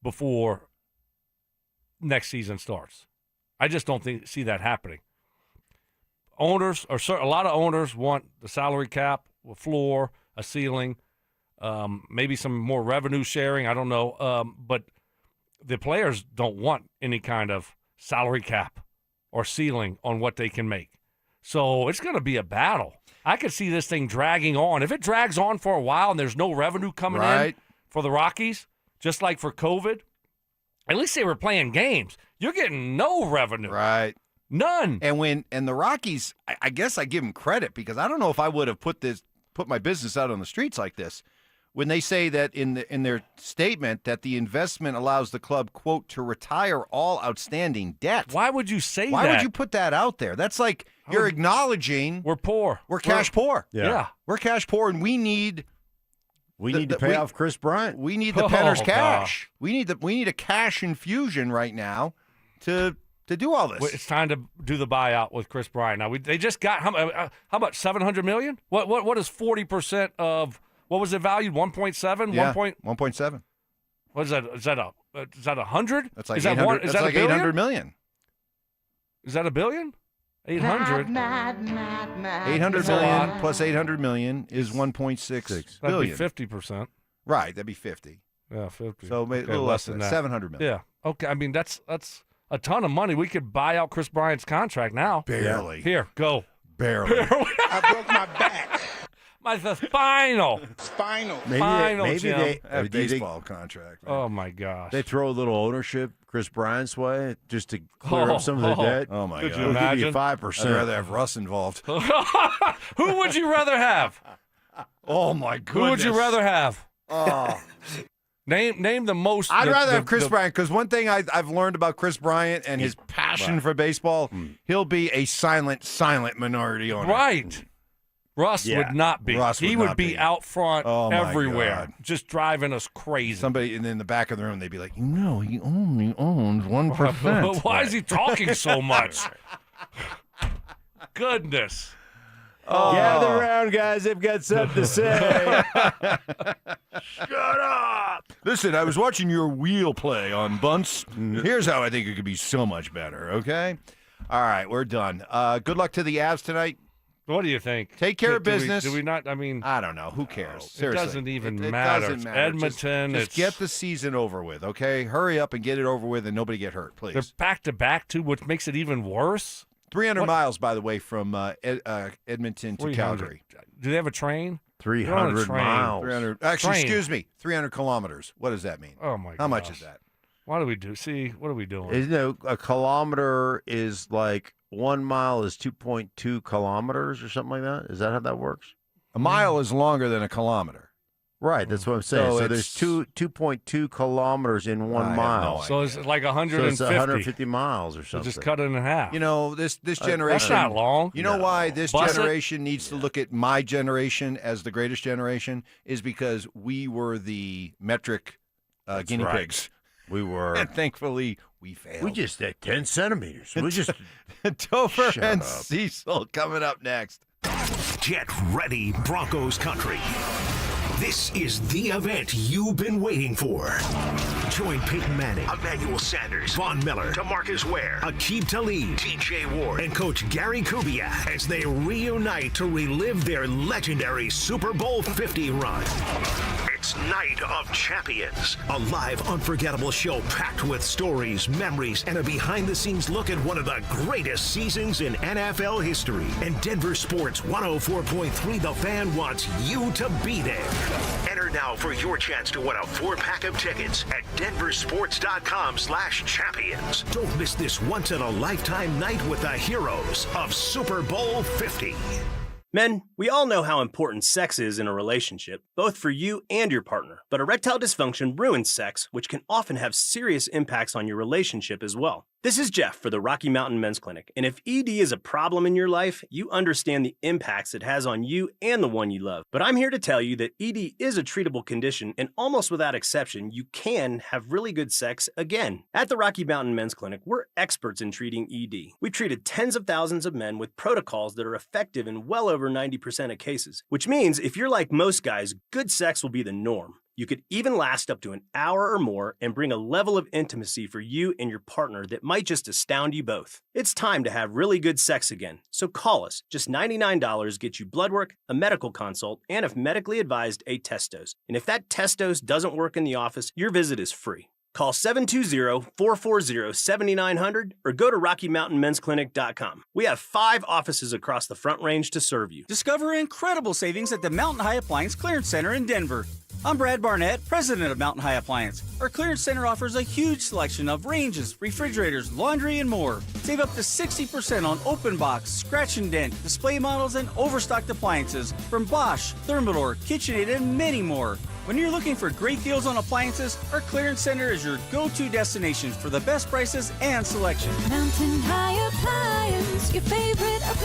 S8: before next season starts. I just don't see that happening. Owners, or a lot of owners, want the salary cap, a floor, a ceiling, maybe some more revenue sharing. I don't know. But the players don't want any kind of salary cap or ceiling on what they can make. So it's going to be a battle. I could see this thing dragging on. If it drags on for a while and there's no revenue coming in for the Rockies, just like for COVID, at least they were playing games. You're getting no revenue.
S2: Right.
S8: None.
S2: And the Rockies, I guess I give them credit because I don't know if I would have put my business out on the streets like this. When they say that in their statement that the investment allows the club, quote, to retire all outstanding debt.
S8: Why would you say that?
S2: Why would you put that out there? That's like you're acknowledging
S8: we're poor.
S2: We're cash poor.
S8: Yeah.
S2: We're cash poor, and we need
S3: to pay off Chris Bryant.
S2: We need the Penner's cash. We need a cash infusion right now to do all this.
S8: It's time to do the buyout with Chris Bryant. Now they just got how much? $700 million? What is 40% of what was it valued? 1.7?
S2: Yeah,
S8: 1.7. What is that? Is that 100?
S2: That's like
S8: is that
S2: 800,
S8: one? Is that
S2: like
S8: a billion?
S2: 800 million.
S8: Is that a billion? 800.
S2: 800 million plus 800 million is 1.6 billion.
S8: That'd be 50%.
S2: Right, that'd be 50.
S8: Yeah, 50.
S2: So maybe a little less than that. 700 million.
S8: Yeah. Okay. I mean, that's a ton of money. We could buy out Chris Bryant's contract now.
S2: Barely.
S8: Here, go.
S2: Barely.
S13: I broke my back.
S8: My spinal.
S3: Maybe
S8: Jim.
S3: they
S2: That baseball contract. Man.
S8: Oh my gosh.
S3: They throw a little ownership Chris Bryant's way just to clear up some of the debt.
S2: Oh my
S8: Could
S2: God.
S8: you
S3: We'll give you
S8: imagine?
S3: 5%.
S2: I'd rather have Russ involved.
S8: Who would you rather have?
S2: Oh my goodness.
S8: Who would you rather have?
S2: Oh.
S8: Name the most.
S2: I'd rather have Chris Bryant because one thing I've learned about Chris Bryant and his passion for baseball, he'll be a silent minority owner.
S8: Right. Russ would not be. He would be out front everywhere, just driving us crazy.
S2: Somebody in the back of the room, they'd be like, he only owns 1%.
S8: Why is he talking so much? Goodness.
S3: Gather around, guys. They've got something to say.
S2: Shut up. Listen, I was watching your wheel play on bunts. Here's how I think it could be so much better, okay? All right, we're done. Good luck to the Avs tonight.
S8: What do you think?
S2: Take care of business.
S8: Do we not? I mean,
S2: I don't know. Who cares?
S8: It
S2: Seriously.
S8: doesn't even
S2: It
S8: matter.
S2: doesn't
S8: It's
S2: matter.
S8: Edmonton.
S2: Just get the season over with, okay? Hurry up and get it over with and nobody get hurt, please.
S8: They're back-to-back, too, which makes it even worse.
S2: 300 miles, by the way, from Edmonton to
S8: 300.
S2: Calgary.
S8: Do they have a train?
S3: 300 miles.
S2: 300. Actually,
S8: Train.
S2: excuse me, 300 kilometers. What does that mean?
S8: Oh, my God.
S2: How much is that?
S8: What do we do? See, what are we doing?
S3: Isn't it a kilometer is like 1 mile is 2.2 kilometers or something like that? Is that how that works?
S2: A mile is longer than a kilometer.
S3: Right, that's what I'm saying. So there's
S2: it's
S3: 2.2 kilometers in 1
S2: I have
S3: mile.
S2: no
S8: So it's like
S3: So
S8: 150.
S3: it's 150 miles or
S8: So
S3: something.
S8: just cut it in half.
S2: You know, this generation.
S8: That's not long.
S2: You know why this
S8: Bus it?
S2: generation needs to look at my generation as the greatest generation is because we were the metric guinea
S3: right.
S2: pigs.
S3: We were.
S2: And thankfully, we failed.
S3: We just at 10 centimeters. We just
S2: Topher
S3: Shut
S2: and
S3: up.
S2: Cecil coming up next.
S6: Get ready, Broncos country. This is the event you've been waiting for. Join Peyton Manning, Emmanuel Sanders, Von Miller, DeMarcus Ware, Aqib Talib, TJ Ward, and Coach Gary Kubiak as they reunite to relive their legendary Super Bowl 50 run. It's Night of Champions, a live, unforgettable show packed with stories, memories, and a behind-the-scenes look at one of the greatest seasons in NFL history. And Denver Sports 104.3 The Fan wants you to be there. Enter now for your chance to win a 4-pack of tickets at DenverSports.com/champions. Don't miss this once-in-a-lifetime night with the heroes of Super Bowl 50.
S22: Men, we all know how important sex is in a relationship, both for you and your partner. But erectile dysfunction ruins sex, which can often have serious impacts on your relationship as well. This is Jeff for the Rocky Mountain Men's Clinic, and if ED is a problem in your life, you understand the impacts it has on you and the one you love. But I'm here to tell you that ED is a treatable condition, and almost without exception, you can have really good sex again. At the Rocky Mountain Men's Clinic, we're experts in treating ED. We've treated tens of thousands of men with protocols that are effective in well over 90% of cases, which means if you're like most guys, good sex will be the norm. You could even last up to an hour or more and bring a level of intimacy for you and your partner that might just astound you both. It's time to have really good sex again, so call us. Just $99 gets you blood work, a medical consult, and if medically advised, a test dose. And if that test dose doesn't work in the office, your visit is free. Call 720-440-7900 or go to RockyMountainMen'sClinic.com. We have 5 offices across the Front Range to serve you.
S5: Discover incredible savings at the Mountain High Appliance Clearance Center in Denver. I'm Brad Barnett, president of Mountain High Appliance. Our clearance center offers a huge selection of ranges, refrigerators, laundry, and more. Save up to 60% on open box, scratch and dent, display models, and overstocked appliances from Bosch, Thermador, KitchenAid, and many more. When you're looking for great deals on appliances, our clearance center is your go-to destination for the best prices and selection.
S15: Mountain High Appliance, your favorite appliance.